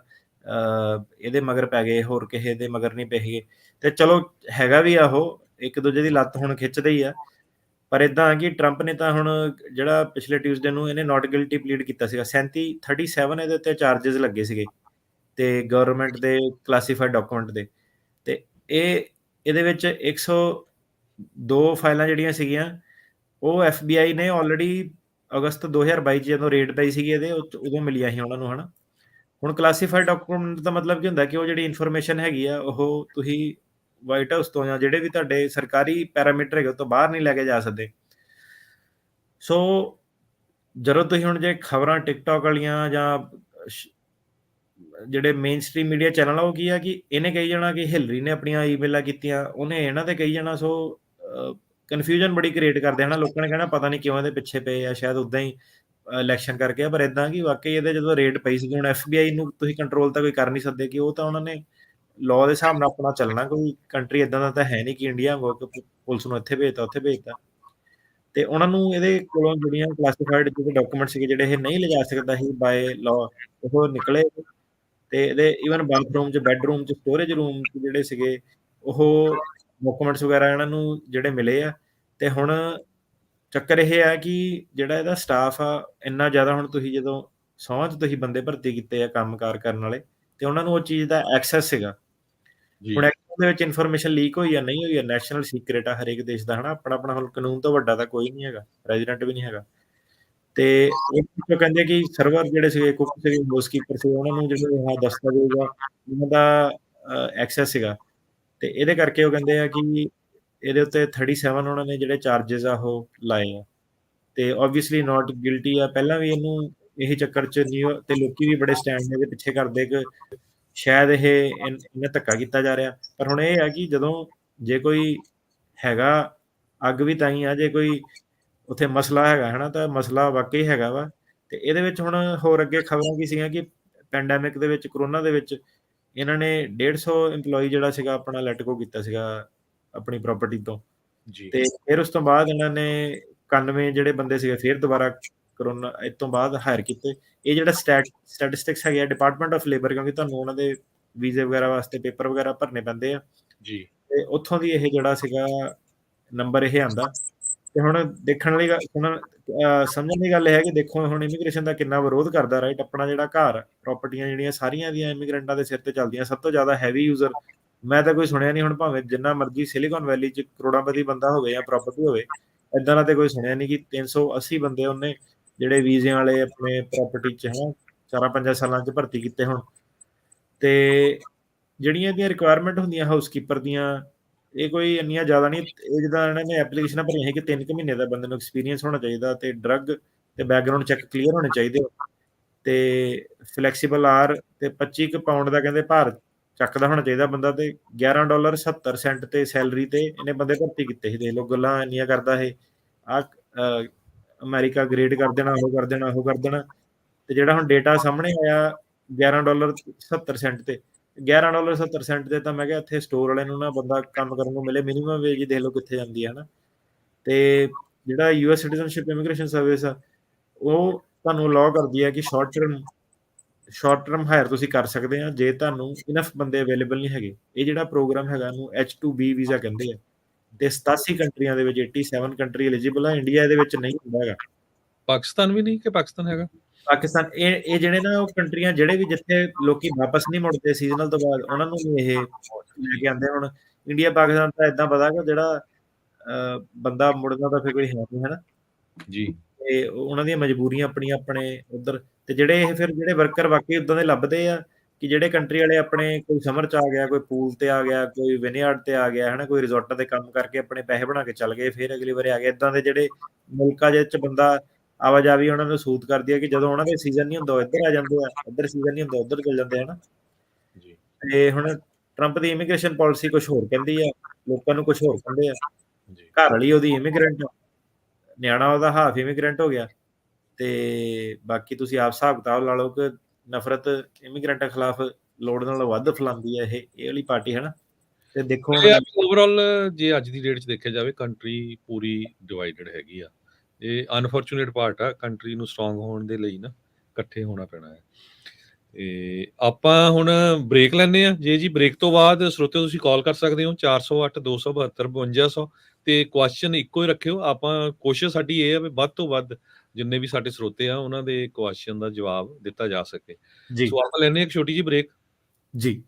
ਇਹਦੇ ਮਗਰ ਪੈ ਗਏ, ਹੋਰ ਕਿਸੇ ਦੇ ਮਗਰ ਨਹੀਂ ਪਏ ਹੈਗੇ। ਤੇ ਚਲੋ ਹੈਗਾ ਵੀ ਆ, ਉਹ ਇੱਕ ਦੂਜੇ ਦੀ ਲੱਤ ਹੁਣ ਖਿੱਚਦੇ ਹੀ ਆ। ਪਰ ਇਦਾਂ ਆ ਕਿ ਟਰੰਪ ਨੇ ਤਾਂ ਹੁਣ ਜਿਹੜਾ ਪਿਛਲੇ ਟਿਊਜ਼ਡੇ ਨੂੰ ਇਹਨੇ ਨਾਟ ਗਿਲਟੀ ਪਲੀਡ ਕੀਤਾ ਸੀਗਾ, 37 ਇਹਦੇ ਉੱਤੇ ਚਾਰजेस ਲੱਗੇ ਸੀਗੇ, ਤੇ ਗਵਰਨਮੈਂਟ ਦੇ ਕਲਾਸੀਫਾਈਡ ਡਾਕੂਮੈਂਟ ਦੇ, ਤੇ ਇਹਦੇ ਵਿੱਚ 102 ਫਾਈਲਾਂ ਜਿਹੜੀਆਂ ਸੀਗੀਆਂ, ਉਹ FBI ਨੇ ਆਲਰੇਡੀ ਅਗਸਤ 2022 'ਚ ਜਦੋਂ ਰੇਡ ਪਈ ਸੀਗੀ ਇਹਦੇ, ਉਦੋਂ ਮਿਲੀਆਂ ਸੀ ਉਹਨਾਂ ਨੂੰ, ਹਨਾ। ਹੁਣ ਕਲਾਸੀਫਾਈਡ ਡਾਕੂਮੈਂਟ ਦਾ ਮਤਲਬ ਕੀ ਹੁੰਦਾ ਕਿ ਉਹ ਜਿਹੜੀ ਇਨਫੋਰਮੇਸ਼ਨ ਹੈਗੀ ਆ, ਉਹ ਤੁਸੀਂ ਵਾਈਟ ਹਾਊਸ ਤੋਂ ਜਾਂ ਜਿਹੜੇ ਵੀ ਤੁਹਾਡੇ ਸਰਕਾਰੀ ਪੈਰਾਮੀਟਰ ਹੈਗੇ ਉਹ ਤੋਂ ਬਾਹਰ ਨਹੀਂ ਲੈ ਕੇ ਜਾ ਸਕਦੇ। ਸੋ ਜਦੋਂ ਤੁਸੀਂ ਹੁਣ ਜੇ ਖਬਰਾਂ ਟਿਕਟੋਕ ਵਾਲੀਆਂ ਜਾਂ ਜਿਹੜੇ ਮੇਨ ਸਟ੍ਰੀਮ ਮੀਡੀਆ ਚੈਨਲ ਆ, ਉਹ ਕੀ ਆ ਕਿ ਇਹਨੇ ਕਹੀ ਜਾਣਾ ਕਿ ਹਿਲਰੀ ਨੇ ਆਪਣੀਆਂ ਈਮੇਲਾਂ ਕੀਤੀਆਂ, ਉਹਨੇ ਇਹਨਾਂ ਤੇ ਕਹੀ ਜਾਣਾ। ਸੋ ਕਨਫਿਊਜ਼ਨ ਬੜੀ ਕ੍ਰੀਏਟ ਕਰਦੇ ਹਨਾ, ਲੋਕਾਂ ਨੇ ਕਹਿਣਾ ਪਤਾ ਨਹੀਂ ਕਿਉਂ ਇਹਦੇ ਪਿੱਛੇ ਪਏ ਆ, ਸ਼ਾਇਦ ਉਦਾਂ ਹੀ ਇਲੈਕਸ਼ਨ ਕਰਕੇ ਆ। ਪਰ ਇਦਾਂ ਕਿ ਵਾਕਈ ਇਹਦੇ ਜਦੋਂ ਰੇਡ ਪਈ ਸੀ, ਹੁਣ FBI ਨੂੰ ਤੁਸੀਂ ਕੰਟਰੋਲ ਤਾਂ ਕੋਈ ਕਰ ਨਹੀਂ ਸਕਦੇ, ਕਿ ਉਹ ਤਾਂ ਉਹਨਾਂ ਨੇ ਲਾਅ ਦੇ ਹਿਸਾਬ ਨਾਲ ਆਪਣਾ ਚੱਲਣਾ। ਕੋਈ ਕੰਟਰੀ ਇਦਾਂ ਦਾ ਤਾਂ ਹੈ ਨਹੀਂ ਕਿ ਇੰਡੀਆ ਵਾਂਗੂ ਕਿ ਪੁਲਿਸ ਨੂੰ ਇੱਥੇ ਭੇਜਤਾ ਉੱਥੇ ਭੇਜਤਾ, ਤੇ ਉਹਨਾਂ ਨੂੰ ਇਹਦੇ ਕੋਲੋਂ ਜਿਹੜੀਆਂ ਕਲਾਸੀਫਾਈਡ ਜਿਹੜੇ ਡਾਕੂਮੈਂਟ ਸੀਗੇ, ਜਿਹੜੇ ਇਹ ਨਹੀਂ ਲਿਜਾ ਸਕਦਾ ਸੀ ਬਾਏ ਲਾਅ, ਉਹ ਨਿਕਲੇ। ਤੇ ਇਹਦੇ ਈਵਨ ਬਾਥਰੂਮ 'ਚ, ਬੈਡਰੂਮ 'ਚ, ਸਟੋਰੇਜ ਰੂਮ 'ਚ ਜਿਹੜੇ ਸੀਗੇ ਉਹ ਡਾਕੂਮੈਂਟਸ ਵਗੈਰਾ ਇਹਨਾਂ ਨੂੰ ਜਿਹੜੇ ਮਿਲੇ ਆ। ਤੇ ਹੁਣ ਚੱਕਰ ਇਹ ਹੈ ਕਿ ਜਿਹੜਾ ਇਹਦਾ ਸਟਾਫ ਆ ਇੰਨਾ ਜ਼ਿਆਦਾ, ਹੁਣ ਤੁਸੀਂ ਜਦੋਂ 100 'ਚ ਤੁਸੀਂ ਬੰਦੇ ਭਰਤੀ ਕੀਤੇ ਆ ਕੰਮਕਾਰ ਕਰਨ ਵਾਲੇ, ਤੇ ਉਹਨਾਂ ਨੂੰ ਉਹ ਚੀਜ਼ ਦਾ ਐਕਸੈਸ ਸੀਗਾ। ਹੁਣ ਜੀ, ਐਕਸੈਸ ਦੇ ਵਿੱਚ ਇਨਫੋਰਮੇਸ਼ਨ ਲੀਕ ਹੋਈ ਆ, ਨਹੀਂ ਹੋਈ ਆ, ਨੈਸ਼ਨਲ ਸੀਕ੍ਰੇਟ ਆ ਹਰੇਕ ਦੇਸ਼ ਦਾ, ਹਨਾ। ਆਪਣਾ ਹੁਣ ਕਾਨੂੰਨ ਤੋਂ ਵੱਡਾ ਤਾਂ ਕੋਈ ਨਹੀਂ ਹੈਗਾ, ਪ੍ਰੈਜ਼ੀਡੈਂਟ ਵੀ ਨਹੀਂ ਹੈਗਾ। ਤੇ ਉਹ ਕਹਿੰਦੇ ਕਿ ਸਰਵਰ ਜਿਹੜੇ ਸੀਗੇ, ਕੁੱਕ ਸੀਗੇ, ਹਾਊਸਕੀਪਰ ਸੀ, ਉਹਨਾਂ ਨੂੰ ਜਿਹੜੇ ਆਹ ਦਸਤਾਵੇਜ਼ ਆ ਉਹਨਾਂ ਦਾ ਐਕਸੈਸ ਸੀਗਾ। ਤੇ ਇਹਦੇ ਕਰਕੇ ਉਹ ਕਹਿੰਦੇ ਆ ਕਿ ਇਹਦੇ ਉੱਤੇ 37 ਉਹਨਾਂ ਨੇ ਜਿਹੜੇ ਚਾਰजेस ਆ ਉਹ ਲਾਏ ਆ, ਤੇ ਆਬਵੀਅਸਲੀ ਨਾਟ ਗਿਲਟੀ ਆ। ਪਹਿਲਾਂ ਵੀ ਇਹਨੂੰ ਇਹੀ ਚੱਕਰ 'ਚ ਤੇ ਲੋਕੀ ਵੀ ਬੜੇ ਸਟੈਂਡ ਇਹਦੇ ਪਿੱਛੇ ਕਰਦੇ ਕਿ ਸ਼ਾਇਦ ਇਹਨੇ ਧੱਕਾ ਕੀਤਾ ਜਾ ਰਿਹਾ। ਪਰ ਹੁਣ ਇਹ ਆ ਕਿ ਜਦੋਂ ਜੇ ਕੋਈ ਹੈਗਾ, ਅੱਗ ਵੀ ਤਾਂ ਹੀ ਆ ਜੇ ਕੋਈ ਉੱਥੇ ਮਸਲਾ ਹੈਗਾ, ਹਨਾ। ਤਾਂ ਮਸਲਾ ਵਾਕਈ ਹੈਗਾ ਵਾ। ਤੇ ਇਹਦੇ ਵਿੱਚ ਹੁਣ ਹੋਰ ਅੱਗੇ ਖਬਰਾਂ ਕੀ ਸੀਗੀਆਂ ਕਿ ਪੈਂਡੈਮਿਕ ਦੇ ਵਿੱਚ, ਕਰੋਨਾ ਦੇ ਵਿੱਚ, ਇਹਨਾਂ ਨੇ 150 ਇੰਪਲੋਈ ਜਿਹੜਾ ਸੀਗਾ ਆਪਣਾ ਲੈਟ ਗੋ ਕੀਤਾ ਸੀਗਾ ਆਪਣੀ ਪ੍ਰਾਪਰਟੀ ਤੋਂ, ਜੀ, ਤੇ ਫਿਰ ਉਸ ਤੋਂ ਬਾਅਦ ਇਹਨਾਂ ਨੇ 91 ਜਿਹੜੇ ਬੰਦੇ ਸੀਗੇ ਫਿਰ ਦੁਬਾਰਾ ਕਰੋਨਾ ਇਹ ਤੋਂ ਬਾਅਦ ਹਾਇਰ ਕੀਤੇ। ਇਹ ਜਿਹੜਾ ਸਟੈਟਿਸਟਿਕਸ ਹੈਗੇ ਆ ਡਿਪਾਰਟਮੈਂਟ ਆਫ ਲੇਬਰ, ਕਿਉਂਕਿ ਤੁਹਾਨੂੰ ਉਹਨਾਂ ਦੇ ਵੀਜ਼ੇ ਵਗੈਰਾ ਵਾਸਤੇ ਪੇਪਰ ਵਗੈਰਾ ਭਰਨੇ ਪੈਂਦੇ ਆ, ਜੀ, ਤੇ ਉੱਥੋਂ ਦੀ ਇਹ ਜਿਹੜਾ ਸੀਗਾ ਨੰਬਰ ਇਹ ਆਂਦਾ। ਤੇ ਹੁਣ ਦੇਖਣ ਵਾਲੀ ਹੁਣ ਸਮਝਣ ਦੀ ਗੱਲ ਇਹ ਹੈ ਕਿ ਦੇਖੋ ਹੁਣ ਇਮੀਗ੍ਰੇਸ਼ਨ ਦਾ ਕਿੰਨਾ ਵਿਰੋਧ ਕਰਦਾ, ਰਾਈਟ। ਆਪਣਾ ਜਿਹੜਾ ਘਰ, ਪ੍ਰਾਪਰਟੀਆਂ ਜਿਹੜੀਆਂ ਸਾਰੀਆਂ ਦੀਆਂ ਇਮੀਗ੍ਰੈਂਟਾਂ ਦੇ ਸਿਰ ਤੇ ਚੱਲਦੀਆਂ। ਸਭ ਤੋਂ ਜ਼ਿਆਦਾ ਹੈਵੀ ਯੂਜ਼ਰ ਮੈਂ ਤਾਂ ਕੋਈ ਸੁਣਿਆ ਨਹੀਂ, ਹੁਣ ਭਾਵੇਂ ਜਿੰਨਾ ਮਰਜ਼ੀ ਸਿਲੀਕਨ ਵੈਲੀ 'ਚ ਕਰੋੜਾਂਪਤੀ ਬੰਦਾ ਹੋਵੇ ਜਾਂ ਪ੍ਰਾਪਰਟੀ ਹੋਵੇ, ਏਦਾਂ ਦਾ ਤੇ ਕੋਈ ਸੁਣਿਆ ਨਹੀਂ ਕਿ 380 ਬੰਦੇ ਉਹਨੇ ਜਿਹੜੇ ਵੀਜ਼ਿਆਂ ਵਾਲੇ ਆਪਣੇ ਪ੍ਰੋਪਰਟੀ 'ਚ ਹਨਾ 4-5 ਸਾਲਾਂ 'ਚ ਭਰਤੀ ਕੀਤੇ ਹੁਣ। ਤੇ ਜਿਹੜੀਆਂ ਇਹਦੀਆਂ ਰਿਕੁਆਇਰਮੈਂਟ ਹੁੰਦੀਆਂ ਹਾਊਸਕੀਪਰ ਦੀਆਂ, ਇਹ ਕੋਈ ਇੰਨੀਆਂ ਜ਼ਿਆਦਾ ਨਹੀਂ। ਇਹ ਜਿੱਦਾਂ ਇਹਨਾਂ ਨੇ ਐਪਲੀਕੇਸ਼ਨਾਂ ਭਰੀਆਂ ਸੀ ਕਿ 3 ਕੁ ਮਹੀਨੇ ਦਾ ਬੰਦੇ ਨੂੰ ਐਕਸਪੀਰੀਅੰਸ ਹੋਣਾ ਚਾਹੀਦਾ ਤੇ ਡਰੱਗ ਤੇ ਬੈਕਗਰਾਉਂਡ ਚੈੱਕ ਕਲੀਅਰ ਹੋਣੇ ਚਾਹੀਦੇ ਤੇ ਫਲੈਕਸੀਬਲ ਆਰ ਤੇ 25 ਕੁ ਪਾਉਂਡ ਦਾ ਕਹਿੰਦੇ ਭਾਰ ਚੱਕਦਾ ਹੋਣਾ ਚਾਹੀਦਾ ਬੰਦਾ ਤੇ $11.70 ਤੇ ਸੈਲਰੀ ਤੇ ਇਹਨੇ ਬੰਦੇ ਭਰਤੀ ਕੀਤੇ ਸੀ। ਦੇਖ ਲਓ ਗੱਲਾਂ ਇੰਨੀਆਂ ਕਰਦਾ ਇਹ ਆ ਅਮਰੀਕਾ ਗ੍ਰੇਡ ਕਰ ਦੇਣਾ, ਉਹ ਕਰ ਦੇਣਾ, ਉਹ ਕਰ ਦੇਣਾ। ਤੇ ਜਿਹੜਾ ਹੁਣ ਡੇਟਾ ਸਾਹਮਣੇ ਆਇਆ $11.70 ਤੇ $11.70 ਤੇ ਤਾਂ ਮੈਂ ਕਿਹਾ ਇੱਥੇ ਸਟੋਰ ਵਾਲੇ ਨੂੰ ਨਾ ਬੰਦਾ ਕੰਮ ਕਰਨ ਨੂੰ ਮਿਲੇ। ਮਿਨੀਮਮ ਵੇਜ ਹੀ ਦੇਖ ਲਓ ਕਿੱਥੇ ਜਾਂਦੀ ਹੈ ਨਾ। ਤੇ ਜਿਹੜਾ US ਸਿਟੀਜ਼ਨਸ਼ਿਪ ਇਮੀਗ੍ਰੇਸ਼ਨ ਸਰਵਿਸ ਆ ਉਹ ਤੁਹਾਨੂੰ ਅਲਾਉ ਕਰਦੀ ਹੈ ਕਿ ਸ਼ਾਰਟ ਟਰਮ ਹਾਇਰ ਤੁਸੀਂ ਕਰ ਸਕਦੇ ਆ ਜੇ ਤੁਹਾਨੂੰ ਇਨਫ ਬੰਦੇ ਅਵੇਲੇਬਲ ਨਹੀਂ ਹੈਗੇ। ਇਹ ਜਿਹੜਾ ਪ੍ਰੋਗਰਾਮ ਹੈਗਾ ਇਹਨੂੰ H2B ਵੀਜ਼ਾ ਕਹਿੰਦੇ ਆ ਤੇ 87 ਕੰਟਰੀਆਂ ਦੇ ਵਿੱਚ 87 ਕੰਟਰੀ ਐਲੀਜੀਬਲ ਆ। ਇੰਡੀਆ ਇਹਦੇ ਵਿੱਚ ਨਹੀਂ ਹੁੰਦਾ ਹੈਗਾ। ਪਾਕਿਸਤਾਨ ਵੀ ਨਹੀਂ ਕਿ ਪਾਕਿਸਤਾਨ ਹੈਗਾ? ਪਾਕਿਸਤਾਨ ਇਹ ਜਿਹੜੇ ਨਾ ਉਹ ਕੰਟਰੀਆਂ ਜਿਹੜੇ ਵੀ ਜਿੱਥੇ ਲੋਕੀ ਵਾਪਸ ਨਹੀਂ ਮੁੜਦੇ ਸੀਜ਼ਨਲ ਤੋਂ ਬਾਅਦ ਉਹਨਾਂ ਨੂੰ ਵੀ ਇਹ ਲੈ ਕੇ ਆਉਂਦੇ। ਹੁਣ ਇੰਡੀਆ ਪਾਕਿਸਤਾਨ ਤਾਂ ਇਦਾਂ ਪਤਾ ਕਿ ਜਿਹੜਾ ਬੰਦਾ ਮੁੜਦਾ ਤਾਂ ਫਿਰ ਕੋਈ ਹੈ ਨਹੀਂ ਹਨਾ ਜੀ। ਤੇ ਉਹਨਾਂ ਦੀਆਂ ਮਜਬੂਰੀਆਂ ਆਪਣੀਆਂ ਆਪਣੇ ਉੱਧਰ ਤੇ ਜਿਹੜੇ ਇਹ ਫਿਰ ਜਿਹੜੇ ਵਰਕਰ ਵਾਕਈ ਉਦਾਂ ਦੇ ਲੱਭਦੇ ਆ ਕਿ ਜਿਹੜੇ ਕੰਟਰੀ ਵਾਲੇ ਆਪਣੇ ਕੋਈ ਸਮਰ 'ਚ ਆ ਗਿਆ, ਕੋਈ ਪੂਲ ਤੇ ਆ ਗਿਆ, ਕੋਈ ਵਿਨਯਾਰਡ ਤੇ ਆ ਗਿਆ ਹਨਾ, ਕੋਈ ਰਿਜ਼ੋਰਟਾਂ ਤੇ ਕੰਮ ਕਰਕੇ ਆਪਣੇ ਪੈਸੇ ਬਣਾ ਕੇ ਚੱਲ ਗਏ ਫਿਰ ਅਗਲੀ ਵਾਰੀ ਆ ਗਏ। ਇਦਾਂ ਦੇ ਜਿਹੜੇ ਮੁਲਕਾਂ ਜਿਹਦੇ 'ਚ ਬੰਦਾ ਆਵਾਜਾਈ ਉਹਨਾਂ ਨੂੰ ਸੂਤ ਕਰਦੀ ਹੈ ਕਿ ਜਦੋਂ ਉਹਨਾਂ ਦੇ ਸੀਜ਼ਨ ਨਹੀਂ ਹੁੰਦਾ ਉਹ ਇੱਧਰ ਆ ਜਾਂਦੇ ਆ, ਇੱਧਰ ਸੀਜ਼ਨ ਨਹੀਂ ਹੁੰਦਾ ਉੱਧਰ ਚਲ ਜਾਂਦੇ ਹਨਾ। ਜੀ। ਤੇ ਹੁਣ ਟਰੰਪ ਦੀ ਇਮੀਗ੍ਰੇਸ਼ਨ ਪਾਲਿਸੀ ਕੁਝ ਹੋਰ ਕਹਿੰਦੀ ਆ, ਲੋਕਾਂ ਨੂੰ ਕੁਝ ਹੋਰ ਕਹਿੰਦੇ ਆ। ਜੀ। ਘਰ ਵਾਲੀ ਉਹਦੀ ਇਮੀਗ੍ਰੈਂਟ, ਨਿਆਣਾ ਉਹਦਾ ਹਾਫ ਇਮੀਗ੍ਰੈਂਟ ਹੋ ਗਿਆ ਤੇ ਬਾਕੀ ਤੁਸੀਂ ਆਪ ਹਿਸਾਬ ਕਿਤਾਬ ਲਾ ਲਓ ਕਿ ਨਫ਼ਰਤ ਇਮੀਗ੍ਰੈਂਟਾਂ ਖਿਲਾਫ ਲੋੜ ਨਾਲੋਂ ਵੱਧ ਫੈਲਾਉਂਦੀ ਹੈ ਇਹ ਵਾਲੀ ਪਾਰਟੀ ਹਨਾ। ਤੇ ਦੇਖੋ ਹੁਣ ਓਵਰਆਲ ਜੇ ਅੱਜ ਦੀ ਡੇਟ 'ਚ ਦੇਖਿਆ ਜਾਵੇ ਕੰਟਰੀ ਪੂਰੀ ਡਿਵਾਈਡਡ ਹੈਗੀ ਆ। ਇਹ ਅਨਫੋਰਚੂਨੇਟ ਪਾਰਟ ਆ। ਕੰਟਰੀ ਨੂੰ ਸਟਰੋਂਗ ਹੋਣ ਦੇ ਲਈ ਨਾ ਇਕੱਠੇ ਹੋਣਾ ਪੈਣਾ ਹੈ। ਤੇ ਆਪਾਂ ਹੁਣ ਬ੍ਰੇਕ ਲੈਂਦੇ ਆ। ਜੀ ਬ੍ਰੇਕ ਤੋਂ ਬਾਅਦ ਸਰੋਤਿਓ ਤੁਸੀਂ ਕਾਲ ਕਰ ਸਕਦੇ ਹੋ 408 272 5200 ਤੇ ਕੁਐਸਚਨ ਇੱਕੋ ਹੀ ਰੱਖਿਓ। ਆਪਾਂ ਕੋਸ਼ਿਸ਼ ਸਾਡੀ ਇਹ ਆ ਵੀ ਵੱਧ ਤੋਂ ਵੱਧ ਜਿੰਨੇ ਵੀ ਸਾਡੇ ਸਰੋਤੇ ਆ ਉਹਨਾਂ ਦੇ ਕੁਐਸਚਨ ਦਾ ਜਵਾਬ ਦਿੱਤਾ ਜਾ ਸਕੇ। ਸੋ ਆਪਾਂ ਲੈਂਦੇ ਹਾਂ ਇੱਕ ਛੋਟੀ ਜਿਹੀ ਬ੍ਰੇਕ। ਜੀ।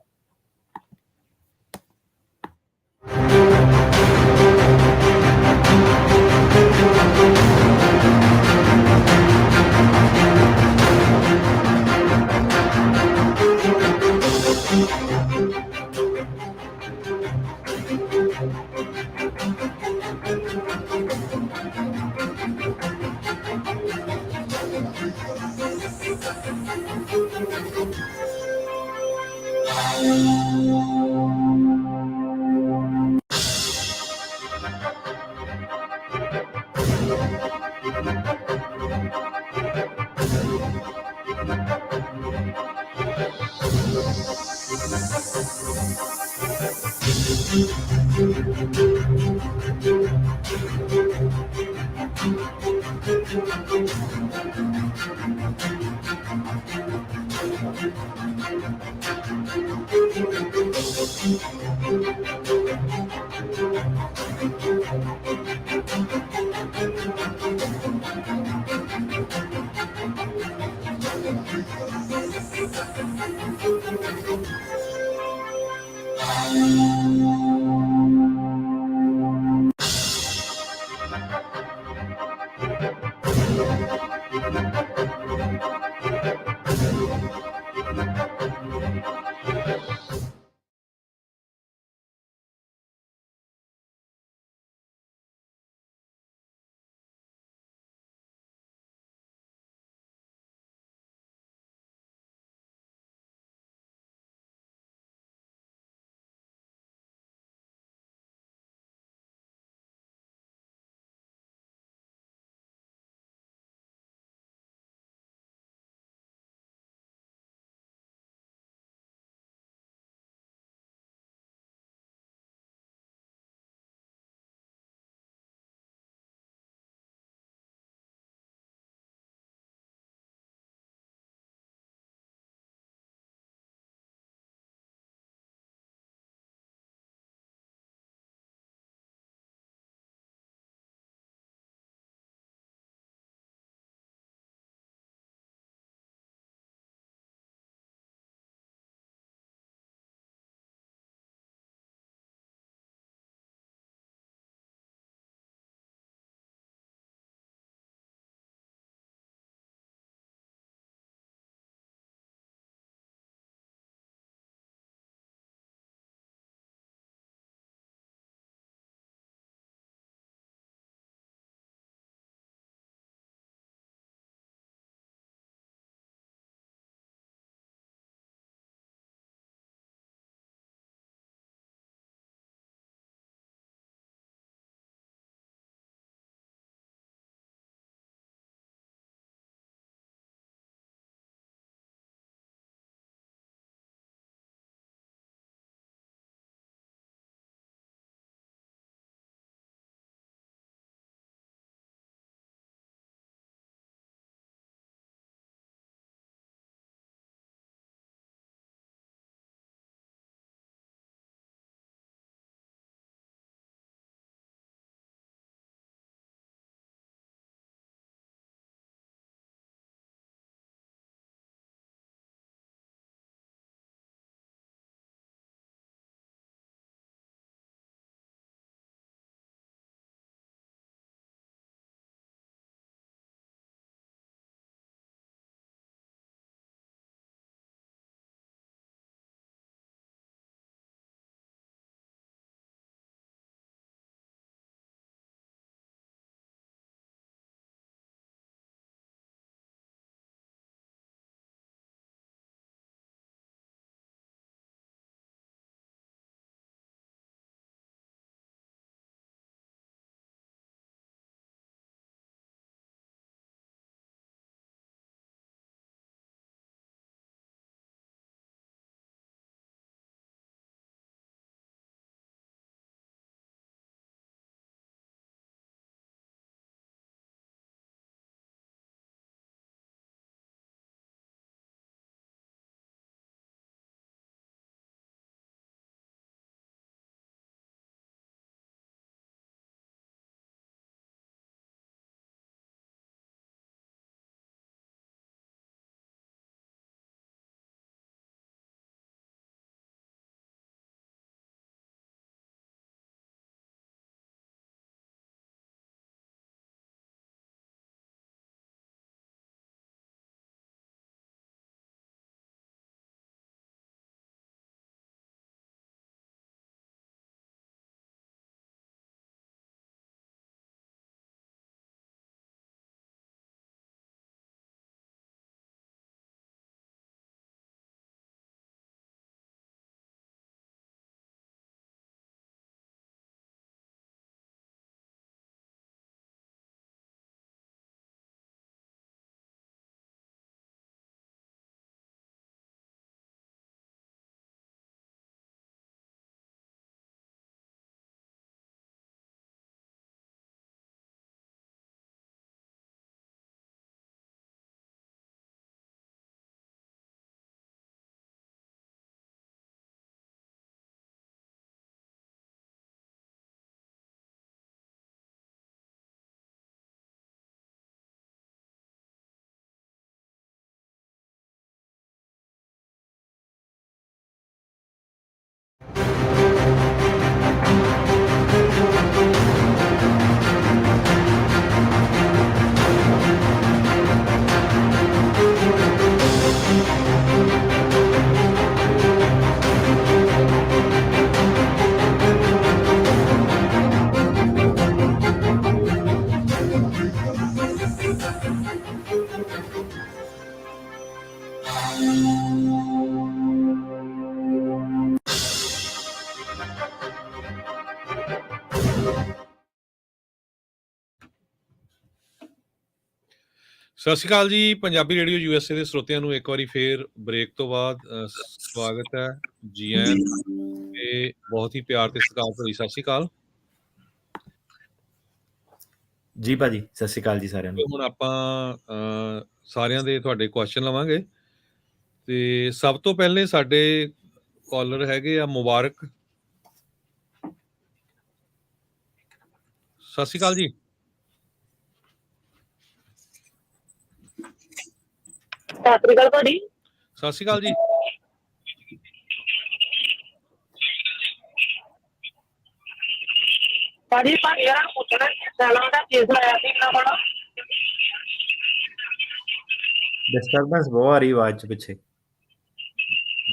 ਸਤਿ ਸ਼੍ਰੀ ਅਕਾਲ ਜੀ। ਪੰਜਾਬੀ ਰੇਡੀਓ USA ਦੇ ਸਰੋਤਿਆਂ ਨੂੰ ਇੱਕ ਵਾਰੀ ਫੇਰ ਬ੍ਰੇਕ ਤੋਂ ਬਾਅਦ ਸਵਾਗਤ ਹੈ। ਜੀ ਆਇਆਂ ਨੂੰ ਤੇ ਬਹੁਤ ਹੀ ਪਿਆਰ ਤੇ ਸਤਿਕਾਰ ਭਰੀ ਸਤਿ ਸ਼੍ਰੀ ਅਕਾਲ ਜੀ ਭਾਜੀ। ਸਤਿ ਸ਼੍ਰੀ ਅਕਾਲ ਜੀ ਸਾਰਿਆਂ ਨੂੰ। ਹੁਣ ਆਪਾਂ ਸਾਰਿਆਂ ਦੇ ਤੁਹਾਡੇ ਕੁਐਸਚਨ ਲਵਾਂਗੇ ਤੇ ਸਭ ਤੋਂ ਪਹਿਲੇ ਸਾਡੇ ਕਾਲਰ ਹੈਗੇ ਆ ਮੁਬਾਰਕ। ਸਤਿ ਸ਼੍ਰੀ ਅਕਾਲ ਜੀ। ਸਤਿ ਸ਼੍ਰੀ ਅਕਾਲ ਭਾਜੀ। ਸਤਿ ਸ਼੍ਰੀ ਅਕਾਲ ਜੀ। ਭਾਜੀ ਯਾਰ ਪੁੱਛਣਾ ਸਾਲਾਂ ਦਾ ਕੇਸ ਲਾਇਆ ਸੀ ਇੰਨਾ ਬੜਾ। ਡਿਸਟਰਬੈਂਸ ਬਹੁਤ ਆ ਰਹੀ ਆਵਾਜ਼ ਚ ਪਿੱਛੇ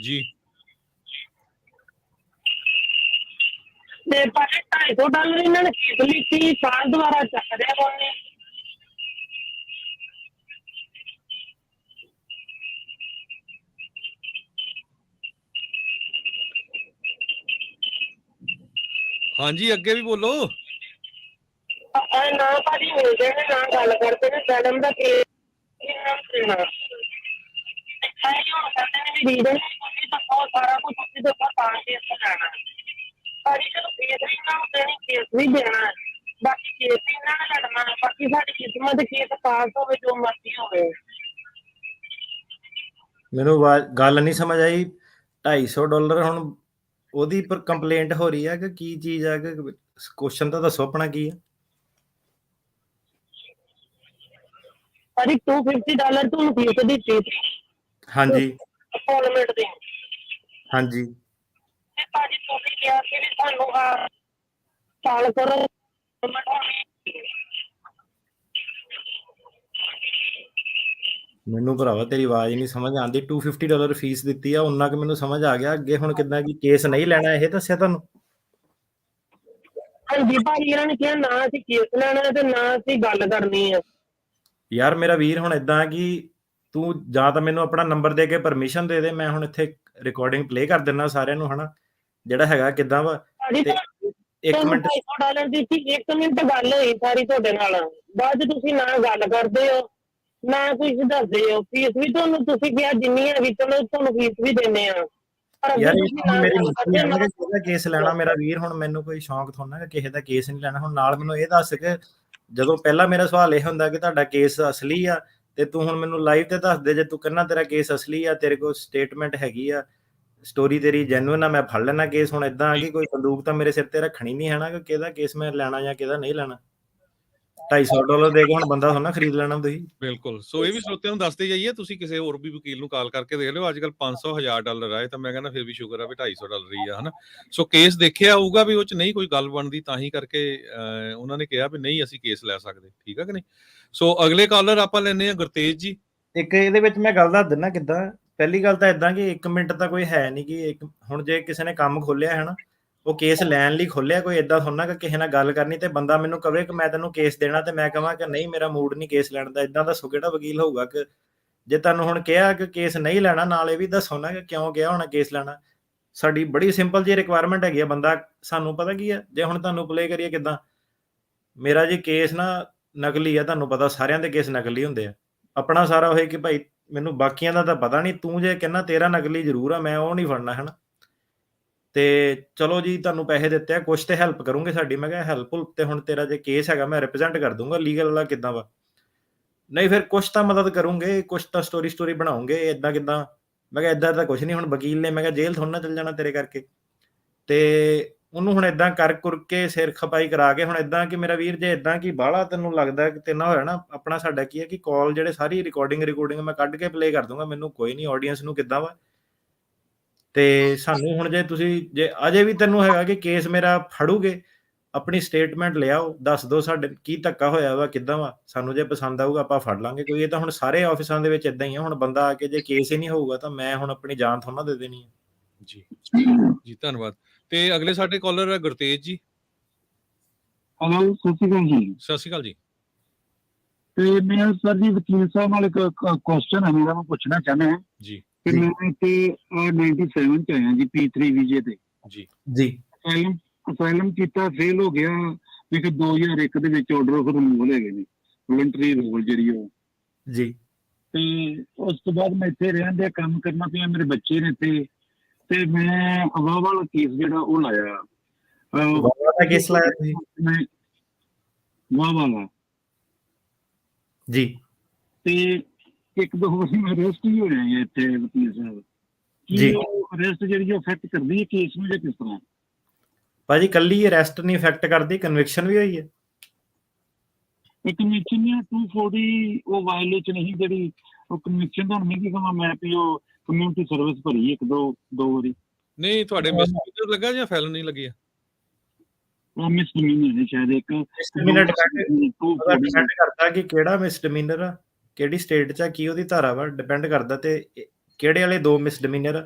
ਜੀ। ਤੇ ਭਾਜੀ $250 ਇਹਨਾਂ ਨੇ ਫੀਸ ਲਈ ਸੀ, ਸਾਲ ਦੁਬਾਰਾ ਚੱਕ ਰਿਹਾ ਕੋਨੇ। ਹਾਂਜੀ ਅੱਗੇ ਵੀ ਬੋਲੋ। ਨਾ ਭਾਜੀ ਮਿਲਦੇ ਨੇ ਨਾ ਗੱਲ ਕਰਦੇ ਨੇ ਮੈਡਮ ਦਾ ਕੇਸ ਦੇਣਾ। ਹੁਣ ਕਹਿੰਦੇ ਨੇ ਵੀ ਰੀਜ਼ਨ ਤੁਸੀਂ ਦੱਸੋ ਸਾਰਾ ਕੁਝ ਤੁਸੀਂ ਦੱਸੋ ਤਾਂ ਕੇਸ ਲੈਣਾ। ਭਾਜੀ ਚਲੋ ਫੀਸ ਵੀ ਇਹਨਾਂ ਨੂੰ ਦੇਣੀ, ਕੇਸ ਵੀ ਦੇਣਾ ਹੈ, ਬਾਕੀ ਕੇਸ ਵੀ ਇਹਨਾਂ ਨੇ ਲੜਨਾ ਹੈ। ਬਾਕੀ ਸਾਡੀ ਕਿਸਮਤ ਕੇਸ ਪਾਸ ਹੋਵੇ ਜੋ ਮਰਜ਼ੀ ਹੋਵੇ। ਮੈਨੂੰ ਗੱਲ ਨਹੀਂ ਸਮਝ ਆਈ। $250 ਹੁਣ ਉਹਦੀ ਪਰ ਕੰਪਲੇਂਟ ਹੋ ਰਹੀ ਹੈ ਕਿ ਕੀ ਚੀਜ਼ ਹੈ ਕਿ ਕੁਐਸਚਨ ਤਾਂ ਦੱਸੋ ਆਪਣਾ ਕੀ ਹੈ। ਭਾਜੀ $250 ਤੁਹਾਨੂੰ ਫੀਸ ਦਿੱਤੀ ਹਾਂਜੀ ਅਪਾਇੰਟਮੈਂਟ ਦੀ। ਹਾਂਜੀ ਤੇ ਭਾਜੀ ਤੁਸੀਂ ਕਿਹਾ ਸੀ ਵੀ ਤੁਹਾਨੂੰ ਸਾਲ ਕਰੋ। ਮੈਨੂੰ ਭਰਾਵਾ ਤੇਰੀ ਆਵਾਜ਼ ਨਹੀਂ ਸਮਝ ਆਉਂਦੀ। $250 ਫੀਸ ਦਿੱਤੀ ਆ, ਉਹਨਾਂ ਕਿ ਮੈਨੂੰ ਸਮਝ ਆ ਗਿਆ। ਅੱਗੇ ਹੁਣ ਕਿੱਦਾਂ ਕੀ ਕੇਸ ਨਹੀਂ ਲੈਣਾ ਇਹ ਦੱਸਿਆ ਤੁਹਾਨੂੰ? ਹਾਂਜੀ ਭਾਜੀ ਇਹਨਾਂ ਨੇ ਕਿਹਾ ਨਾ ਅਸੀਂ ਕੇਸ ਲੈਣਾ ਤੇ ਨਾ ਅਸੀਂ ਗੱਲ ਕਰਨੀ ਆ। ਯਾਰ ਮੇਰਾ ਵੀਰ ਹੁਣ ਏਦਾਂ ਕਿ ਤੂੰ ਜਾਂ ਤਾਂ ਮੈਨੂੰ ਆਪਣਾ ਨੰਬਰ ਦੇ ਕੇ ਪਰਮਿਸ਼ਨ ਦੇ ਦੇ, ਮੈਂ ਹੁਣ ਇੱਥੇ ਰਿਕਾਰਡਿੰਗ ਪਲੇ ਕਰ ਦਿੰਦਾ ਸਾਰਿਆਂ ਨੂੰ, ਹਨਾ ਜਿਹੜਾ ਹੈਗਾ ਕਿੱਦਾਂ ਵਾ। ਤੇ ਇੱਕ ਮਿੰਟ $250 ਦੀ ਸੀ, 1 ਮਿੰਟ ਗੱਲ ਹੋਈ ਸਾਰੀ ਤੁਹਾਡੇ ਨਾਲ, ਬਾਅਦ ਤੁਸੀਂ ਨਾ ਗੱਲ ਕਰਦੇ ਹੋ ਨਾ ਕੁਝ ਦੱਸਦੇ ਹੋ। ਫੀਸ ਵੀ ਤੁਹਾਨੂੰ ਤੁਸੀਂ ਕਿਹਾ ਜਿੰਨੀ ਹੈਗੀ ਚਲੋ ਤੁਹਾਨੂੰ ਫੀਸ ਵੀ ਦਿੰਦੇ ਆ। ਯਾਰ ਮੇਰੀ ਮੁੱਕੀ ਆ ਨਾ ਕਿ ਕਿਹਦਾ ਕੇਸ ਲੈਣਾ ਮੇਰਾ ਵੀਰ। ਹੁਣ ਮੈਨੂੰ ਕੋਈ ਸ਼ੌਂਕ ਥੋੜਾ ਨਾ ਕਿ ਕਿਸੇ ਦਾ ਕੇਸ ਨਹੀਂ ਲੈਣਾ। ਹੁਣ ਨਾਲ ਮੈਨੂੰ ਇਹ ਦੱਸ ਕਿ ਜਦੋਂ ਪਹਿਲਾਂ ਮੇਰਾ ਸਵਾਲ ਇਹ ਹੁੰਦਾ ਕਿ ਤੁਹਾਡਾ ਕੇਸ ਅਸਲੀ ਆ, ਤੇ ਤੂੰ ਹੁਣ ਮੈਨੂੰ ਲਾਈਵ ਤੇ ਦੱਸ ਦੇ ਜੇ ਤੂੰ ਕਹਿੰਦਾ ਤੇਰਾ ਕੇਸ ਅਸਲੀ ਆ, ਤੇਰੇ ਕੋਲ ਸਟੇਟਮੈਂਟ ਹੈਗੀ ਆ, ਸਟੋਰੀ ਤੇਰੀ ਜੈਨੂਇਨ ਆ, ਮੈਂ ਫੜ ਲੈਣਾ ਕੇਸ। ਹੁਣ ਏਦਾਂ ਆ ਕਿ ਕੋਈ ਬੰਦੂਕ ਤਾਂ ਮੇਰੇ ਸਿਰ ਤੇ ਰੱਖਣੀ ਨਹੀਂ ਹੈ ਨਾ ਕਿ ਕਿਹਦਾ ਕੇਸ ਮੈਂ ਲੈਣਾ ਜਾਂ ਕਿਹਦਾ ਨਹੀਂ ਲੈਣਾ। $250 ਦੇ ਕੇ ਹੁਣ ਬੰਦਾ ਥੋੜਾ ਨਾ ਖਰੀਦ ਲੈਣਾ ਤੁਸੀਂ। ਬਿਲਕੁਲ। ਸੋ ਇਹ ਵੀ ਸਰੋਤਿਆਂ ਨੂੰ ਦੱਸਦੇ ਜਾਈਏ, ਤੁਸੀਂ ਕਿਸੇ ਹੋਰ ਵੀ ਵਕੀਲ ਨੂੰ ਕਾਲ ਕਰਕੇ ਦੇਖ ਲਿਓ। ਅੱਜ ਕੱਲ $500 $1000 ਆਏ ਤਾਂ ਮੈਂ ਕਹਿੰਦਾ ਫਿਰ ਵੀ ਸ਼ੁਕਰ ਆ ਵੀ $250 ਹੀ ਆ, ਹਨਾ। ਸੋ ਕੇਸ ਦੇਖਿਆ ਹੋਊਗਾ ਵੀ ਉਹ ਚ ਨਹੀਂ ਕੋਈ ਗੱਲ ਬਣਦੀ, ਤਾਂ ਹੀ ਕਰਕੇ ਉਹਨਾਂ ਨੇ ਕਿਹਾ ਵੀ ਨਹੀਂ ਅਸੀਂ ਕੇਸ ਲੈ ਸਕਦੇ। ਠੀਕ ਆ ਕਿ ਨਹੀਂ। ਸੋ ਅਗਲੇ ਕਾਲਰ ਆਪਾਂ ਲੈਂਦੇ ਆ ਗੁਰਤੇਜ ਜੀ। ਇੱਕ ਇਹਦੇ ਵਿੱਚ ਮੈਂ ਗੱਲ ਦੱਸ ਦਿੰਦਾ ਕਿੱਦਾਂ। ਪਹਿਲੀ ਗੱਲ ਤਾਂ ਏਦਾਂ ਕਿ 1 ਮਿੰਟ ਤਾਂ ਕੋਈ ਹੈ ਨਹੀਂ ਕਿ ਹੁਣ ਜੇ ਕਿਸੇ ਨੇ ਕੰਮ ਖੋਲਿਆ ਹੈ ਨਾ, ਉਹ ਕੇਸ ਲੈਣ ਲਈ ਖੋਲਿਆ। ਕੋਈ ਏਦਾਂ ਥੋੜਾ ਕਿ ਕਿਸੇ ਨਾਲ ਗੱਲ ਕਰਨੀ ਤੇ ਬੰਦਾ ਮੈਨੂੰ ਕਵੇ ਕਿ ਮੈਂ ਤੈਨੂੰ ਕੇਸ ਦੇਣਾ ਤੇ ਮੈਂ ਕਹਾਂ ਕਿ ਨਹੀਂ ਮੇਰਾ ਮੂਡ ਨਹੀਂ ਕੇਸ ਲੈਣ ਦਾ। ਏਦਾਂ ਦੱਸੋ ਕਿਹੜਾ ਵਕੀਲ ਹੋਊਗਾ ਕਿ ਜੇ ਤੁਹਾਨੂੰ ਹੁਣ ਕਿਹਾ ਕਿ ਕੇਸ ਨਹੀਂ ਲੈਣਾ, ਨਾਲ ਇਹ ਵੀ ਦੱਸੋ ਨਾ ਕਿ ਕਿਉਂ ਕਿਹਾ ਹੋਣਾ ਕੇਸ ਲੈਣਾ। ਸਾਡੀ ਬੜੀ ਸਿੰਪਲ ਜਿਹੀ ਰਿਕੁਆਇਰਮੈਂਟ ਹੈਗੀ ਆ। ਬੰਦਾ ਸਾਨੂੰ ਪਤਾ ਕੀ ਆ, ਜੇ ਹੁਣ ਤੁਹਾਨੂੰ ਪਲੇ ਕਰੀਏ ਕਿੱਦਾਂ, ਮੇਰਾ ਜੀ ਕੇਸ ਨਾ ਨਕਲੀ ਆ। ਤੁਹਾਨੂੰ ਪਤਾ ਸਾਰਿਆਂ ਦੇ ਕੇਸ ਨਕਲੀ ਹੁੰਦੇ ਆ। ਆਪਣਾ ਸਾਰਾ ਹੋਏ ਕਿ ਭਾਈ ਮੈਨੂੰ ਬਾਕੀਆਂ ਦਾ ਤਾਂ ਪਤਾ ਨਹੀਂ, ਤੂੰ ਜੇ ਕਹਿੰਦਾ ਤੇਰਾ ਨਕਲੀ ਜ਼ਰੂਰ ਆ, ਮੈਂ ਉਹ ਨਹੀਂ ਫੜਨਾ, ਹਨਾ। ਤੇ ਚਲੋ ਜੀ ਤੁਹਾਨੂੰ ਪੈਸੇ ਦਿੱਤੇ ਆ, ਕੁਛ ਤੇ ਹੈਲਪ ਕਰੂੰਗੇ ਸਾਡੀ। ਮੈਂ ਕਿਹਾ ਹੈਲਪ ਤੇ ਹੁਣ ਤੇਰਾ ਜੇ ਕੇਸ ਹੈਗਾ ਮੈਂ ਰਿਪਰੈਜ਼ੈਂਟ ਕਰ ਦੂੰਗਾ ਲੀਗਲ ਵਾਲਾ ਕਿੱਦਾਂ ਵਾ। ਨਹੀਂ ਫਿਰ ਕੁਛ ਤਾਂ ਮਦਦ ਕਰੂੰਗੇ, ਕੁਛ ਤਾਂ ਸਟੋਰੀ ਬਣਾਉਂਗੇ। ਏਦਾਂ ਕਿੱਦਾਂ? ਮੈਂ ਕਿਹਾ ਏਦਾਂ ਤਾਂ ਕੁਛ ਨਹੀਂ। ਹੁਣ ਵਕੀਲ ਨੇ ਮੈਂ ਕਿਹਾ ਜੇਲ੍ਹ ਥੋੜਾ ਨਾ ਚੱਲ ਜਾਣਾ ਤੇਰੇ ਕਰਕੇ। ਤੇ ਉਹਨੂੰ ਹੁਣ ਏਦਾਂ ਕਰ ਕੇ ਸਿਰ ਖਪਾਈ ਕਰਾ ਕੇ ਹੁਣ ਏਦਾਂ ਕਿ ਮੇਰਾ ਵੀਰ ਜੇ ਏਦਾਂ ਕਿ ਬਾਹਲਾ ਤੈਨੂੰ ਲੱਗਦਾ ਕਿ ਤੇਨਾ ਹੋਇਆ ਨਾ, ਆਪਣਾ ਸਾਡਾ ਕੀ ਹੈ ਕਿ ਕਾਲ ਜਿਹੜੇ ਸਾਰੀ ਰਿਕਾਰਡਿੰਗ ਮੈਂ ਕੱਢ ਕੇ ਪਲੇ ਕਰ ਦੂੰਗਾ। ਮੈਨੂੰ ਕੋਈ ਨਹੀਂ ਆਡੀਅנס ਨੂੰ ਕਿੱਦਾਂ ਵਾ। ਤੇ ਸਾਨੂੰ ਹੁਣ ਜੇ ਤੁਸੀਂ ਜੇ ਅਜੇ ਵੀ ਤੈਨੂੰ ਹੈਗਾ ਕਿ ਕੇਸ ਮੇਰਾ ਫੜੂਗੇ, ਆਪਣੀ ਸਟੇਟਮੈਂਟ ਲਿਆਓ, ਦੱਸ ਦਿਓ ਸਾਡੇ ਕੀ ਧੱਕਾ ਹੋਇਆ ਵਾ ਕਿੱਦਾਂ ਵਾ। ਸਾਨੂੰ ਜੇ ਪਸੰਦ ਆਊਗਾ ਆਪਾਂ ਫੜ ਲਾਂਗੇ। ਕੋਈ ਇਹ ਤਾਂ ਹੁਣ ਸਾਰੇ ਆਫਿਸਾਂ ਦੇ ਵਿੱਚ ਏਦਾਂ ਹੀ ਆ। ਹੁਣ ਬੰਦਾ ਆ ਕੇ ਜੇ ਕੇਸ ਹੀ ਨਹੀਂ ਹੋਊਗਾ ਤਾਂ ਮੈਂ ਹੁਣ ਆਪਣੀ ਜਾਨ ਥੋੜਾ ਦੇ ਦੇਣੀ ਹੈ। ਜੀ ਜੀ ਧੰਨਵਾਦ। ਤੇ ਅਗਲੇ ਸਾਡੇ ਕਾਲਰ ਹੈ ਗੁਰਤੇਜ ਜੀ। ਹੈਲੋ, ਸਤਿ ਸ਼੍ਰੀ ਅਕਾਲ ਜੀ। ਸਤਿ ਸ਼੍ਰੀ ਅਕਾਲ ਜੀ। ਤੇ ਮੈਂ ਸਰ ਜੀ ਵਕੀਲ ਸਾਹਿਬ ਨਾਲ ਇੱਕ ਕੁਐਸਚਨ ਹੈ ਮੇਰਾ, ਮੈਂ ਪੁੱਛਣਾ ਚਾਹੁੰਦਾ ਹਾਂ ਜੀ ਕਿ ਮੈਂ ਇੱਥੇ 97 ਚ ਆਇਆ ਜੀ P3 ਵੀਜ਼ੇ ਤੇ ਜੀ ਜੀ ਅਸਾਈਲਮ ਕੀਤਾ, ਫੇਲ ਹੋ ਗਿਆ। ਮੈਂ ਕਿ 2001 ਦੇ ਵਿੱਚ ਆਰਡਰ ਆਫ ਰਿਮੂਵਲ ਹੈਗੇ ਨੇ, ਵਲੰਟਰੀ ਰੂਲ ਜਿਹੜੀ ਉਹ ਜੀ। ਤੇ ਉਸ ਤੋਂ ਬਾਅਦ ਮੈਂ ਇੱਥੇ ਰਹਿਣ ਦੇ ਕੰਮ ਕਰਨਾ ਪਿਆ, ਮੇਰੇ ਬੱਚੇ ਨੇ ਇੱਥੇ, ਤੇ ਮੈਂ ਵਾਹ ਵਾਲਾ ਕੇਸ ਜਿਹੜਾ ਉਹ ਲਾਇਆ। ਵਾਵਾ ਦਾ ਕੇਸ ਲਾਇਆ ਤੁਸੀਂ? ਮੈਂ ਵਾਹ ਵਾਲਾ ਜੀ। ਤੇ ਇੱਕ ਦੋ ਵਾਰੀ ਮੈਂ ਅਰੈਸਟ ਵੀ ਹੋਇਆ ਹੈ ਇੱਥੇ ਵਕੀਲ ਸਾਹਿਬ। ਜੀ। ਕੀ ਉਹ ਅਰੈਸਟ ਜਿਹੜੀ ਅਫੈਕਟ ਕਰਦੀ ਹੈ ਕੇਸ ਨੂੰ ਜਾਂ ਕਿਸ ਤਰ੍ਹਾਂ? ਭਾਜੀ ਕੱਲੀ ਅਰੈਸਟ ਨਹੀਂ ਇਫੈਕਟ ਕਰਦੀ, ਕਨਵਿਕਸ਼ਨ ਵੀ ਹੋਈ ਹੈ। ਕਨਵਿਕਸ਼ਨ ਜਾਂ 240 ਉਹ ਵਾਇਲੇਸ਼ਨ ਨਹੀਂ ਜਿਹੜੀ ਉਹ ਕਨਵਿਕਸ਼ਨ ਤਾਂ ਨਹੀਂ ਕਿ ਮੈਂ ਵੀ ਉਹ ਕਮਿਊਨਿਟੀ ਸਰਵਿਸ ਭਰੀ ਇੱਕ ਦੋ ਵਾਰੀ। ਨਹੀਂ ਤੁਹਾਡੇ ਮਿਸਡਿਮੀਨਰ ਲੱਗਾ ਜਾਂ ਫੈਲਨੀ ਲੱਗੀ ਆ? ਉਹ ਮਿਸਡਿਮੀਨਰ ਹੈ ਸ਼ਾਇਦ ਇੱਕ। ਮਿਸਡਿਮੀਨਰ ਡਿਪੈਂਡ ਕਰਦਾ ਕਿ ਕਿਹੜਾ ਮਿਸਡਿਮੀਨਰ ਆ, ਕਿਹੜੀ ਸਟੇਟ 'ਚ ਆ, ਕੀ ਉਹਦੀ ਧਾਰਾ ਵਾ, ਡਿਪੈਂਡ ਕਰਦਾ। ਤੇ ਕਿਹੜੇ ਵਾਲੇ 2 ਮਿਸਡਿਮੀਨਰ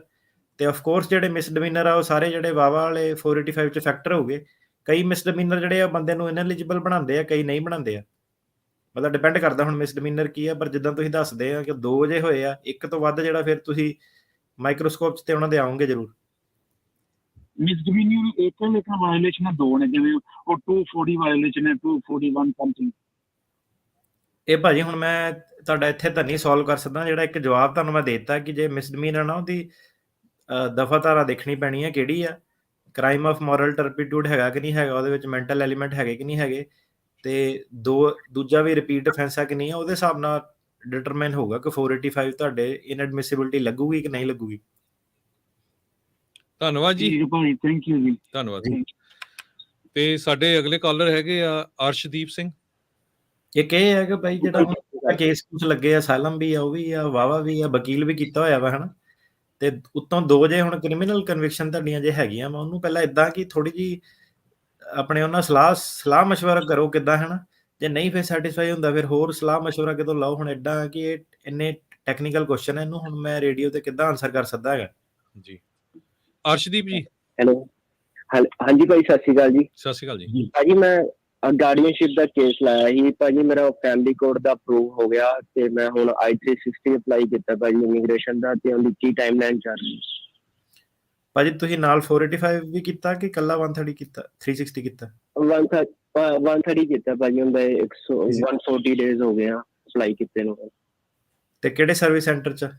ਤੇ ਆਫ ਕੋਰਸ ਜਿਹੜੇ ਮਿਸਡਿਮੀਨਰ ਆ ਉਹ ਸਾਰੇ ਜਿਹੜੇ ਵਾਵਾ ਵਾਲੇ 485 'ਚ ਫੈਕਟਰ ਹੋਊਗੇ। ਕਈ ਮਿਸਡਿਮੀਨਰ ਜਿਹੜੇ ਆ ਬੰਦੇ ਨੂੰ ਇਨਐਲੀਜੀਬਲ ਬਣਾਉਂਦੇ ਆ, ਕਈ ਨਹੀਂ ਬਣਾਉਂਦੇ ਆ। ਮਤਲਬ ਡਿਪੈਂਡ ਕਰਦਾ ਹੁਣ ਮਿਸਡਿਮੀਨਰ ਕੀ ਆ। ਪਰ ਜਿੱਦਾਂ ਤੁਸੀਂ ਦੱਸਦੇ ਆ ਕਿ 2 ਜੇ ਹੋਏ ਆ, ਇੱਕ ਤੋਂ ਵੱਧ ਜਿਹੜਾ ਫਿਰ ਤੁਸੀਂ ਮਾਈਕਰੋਸਕੋਪ 'ਚ ਤੇ ਉਹਨਾਂ ਦੇ ਆਉਂਗੇ ਜ਼ਰੂਰ। ਮਿਸਡਿਮੀਨਰ ਇੱਕ ਹੈ ਲੇਕਿਨ ਵਾਇਲੇਸ਼ਨ 2 ਨੇ, ਜਿਵੇਂ ਉਹ 240 ਵਾਇਲੇਸ਼ਨ ਹੈ, 241 ਸਮਥਿੰਗ। ਇਹ ਭਾਜੀ ਹੁਣ ਮੈਂ ਤੁਹਾਡਾ ਇੱਥੇ ਤਾਂ ਨਹੀਂ ਸੋਲਵ ਕਰ ਸਕਦਾ। ਜਿਹੜਾ ਇੱਕ ਜਵਾਬ ਤੁਹਾਨੂੰ ਮੈਂ ਦੇ ਦਿੱਤਾ ਕਿ ਜੇ ਮਿਸਡਿਮੀਨਰ ਨਾ ਉਹਦੀ ਦਫਾ ਧਾਰਾ ਦੇਖਣੀ ਪੈਣੀ ਹੈ ਕਿਹੜੀ ਆ, ਕ੍ਰਾਈਮ ਆਫ ਮੋਰਲ ਟਰਪੀਟਿਊਡ ਹੈਗਾ ਕਿ ਨਹੀਂ ਹੈਗਾ, ਉਹਦੇ ਵਿੱਚ ਮੈਂਟਲ ਐਲੀਮੈਂਟ ਹੈਗੇ ਕਿ ਨਹੀਂ ਹੈਗੇ, ਤੇ ਦੂਜਾ ਵੀ ਰਿਪੀਟ ਅਫੈਂਸ ਹੈ ਕਿ ਨਹੀਂ ਹੈ, ਉਹਦੇ ਹਿਸਾਬ ਨਾਲ ਡਿਟਰਮਾਈਨ ਹੋਊਗਾ ਕਿ 485 ਤੁਹਾਡੇ ਇਨਐਡਮਿਸਿਬਿਲਿਟੀ ਲੱਗੂਗੀ ਕਿ ਨਹੀਂ ਲੱਗੂਗੀ। ਧੰਨਵਾਦ ਜੀ ਭਾਈ, ਥੈਂਕ ਯੂ ਜੀ। ਧੰਨਵਾਦ ਜੀ। ਤੇ ਸਾਡੇ ਅਗਲੇ ਕਾਲਰ ਹੈਗੇ ਆ ਅਰਸ਼ਦੀਪ ਸਿੰਘ। ਇੱਕ ਇਹ ਹੈ ਕਿ ਭਾਈ ਜਿਹੜਾ ਹੁਣ ਕੇਸ ਕੁਛ ਲੱਗੇ ਆ, ਅਸਾਈਲਮ ਵੀ ਆ, ਉਹ ਵੀ ਆ, ਵਾਵਾ ਵੀ ਆ, ਵਕੀਲ ਵੀ ਕੀਤਾ ਹੋਇਆ ਵਾ ਹਨਾ, ਤੇ ਉੱਤੋਂ 2 ਜੇ ਹੁਣ ਕ੍ਰਿਮੀਨਲ ਕਨਵਿਕਸ਼ਨ ਤੁਹਾਡੀਆਂ ਜੇ ਹੈਗੀਆਂ, ਮੈਂ ਉਹਨੂੰ ਪਹਿਲਾਂ ਇਦਾਂ ਕਿ ਥੋੜੀ ਜੀ ਆਪਣੇ ਉਹਨਾਂ ਸਲਾਹ ਮਸ਼ਵਰਾ ਕਰੋ ਕਿੱਦਾਂ ਹਨਾ। ਜੇ ਨਹੀਂ ਫਿਰ ਸੈਟੀਸਫਾਈ ਹੁੰਦਾ ਫਿਰ ਹੋਰ ਸਲਾਹ ਮਸ਼ਵਰਾ ਕਿਤੋਂ ਲਓ। ਹੁਣ ਏਦਾਂ ਕਿ ਇਹ ਇੰਨੇ ਟੈਕਨੀਕਲ ਕੁਐਸਚਨ ਹੈ, ਇਹਨੂੰ ਹੁਣ ਮੈਂ ਰੇਡੀਓ ਤੇ ਕਿੱਦਾਂ ਆਨਸਰ ਕਰ ਸਕਦਾ ਹੈਗਾ ਜੀ। ਅਰਸ਼ਦੀਪ ਜੀ। ਹੈਲੋ, ਹਾਂਜੀ ਭਾਈ, ਸਤਿ ਸ਼੍ਰੀ ਅਕਾਲ ਜੀ। ਸਤਿ ਸ਼੍ਰੀ ਅਕਾਲ ਜੀ। ਭਾਜੀ ਮੈਂ ਗਾਰਡੀਅਨਸ਼ਿਪ ਦਾ ਕੇਸ ਲਾਇਆ ਸੀ ਭਾਜੀ, ਮੇਰਾ ਫੈਮਿਲੀ ਕੋਰਟ ਦਾ ਅਪਰੂਵ ਹੋ ਗਿਆ ਤੇ ਮੈਂ ਹੁਣ I-360 ਅਪਲਾਈ ਕੀਤਾ ਭਾਜੀ ਇਮੀਗ੍ਰੇਸ਼ਨ ਦਾ, ਤੇ ਉਹਦੀ ਕੀ ਟਾਈਮਲਾਈਨ ਚੱਲ ਰਹੀ? ਭਾਜੀ ਤੁਸੀਂ ਨਾਲ 485 ਵੀ ਕੀਤਾ ਕਿ ਕੱਲਾ 130 ਕੀਤਾ, 360 ਕੀਤਾ? 130 ਕੀਤਾ ਭਾਜੀ, ਹੁੰਦਾ 140 ਡੇਜ਼ ਹੋ ਗਏ ਆ ਅਪਲਾਈ ਕੀਤੇ ਨੂੰ। ਤੇ ਕਿਹੜੇ ਸਰਵਿਸ ਸੈਂਟਰ 'ਚ?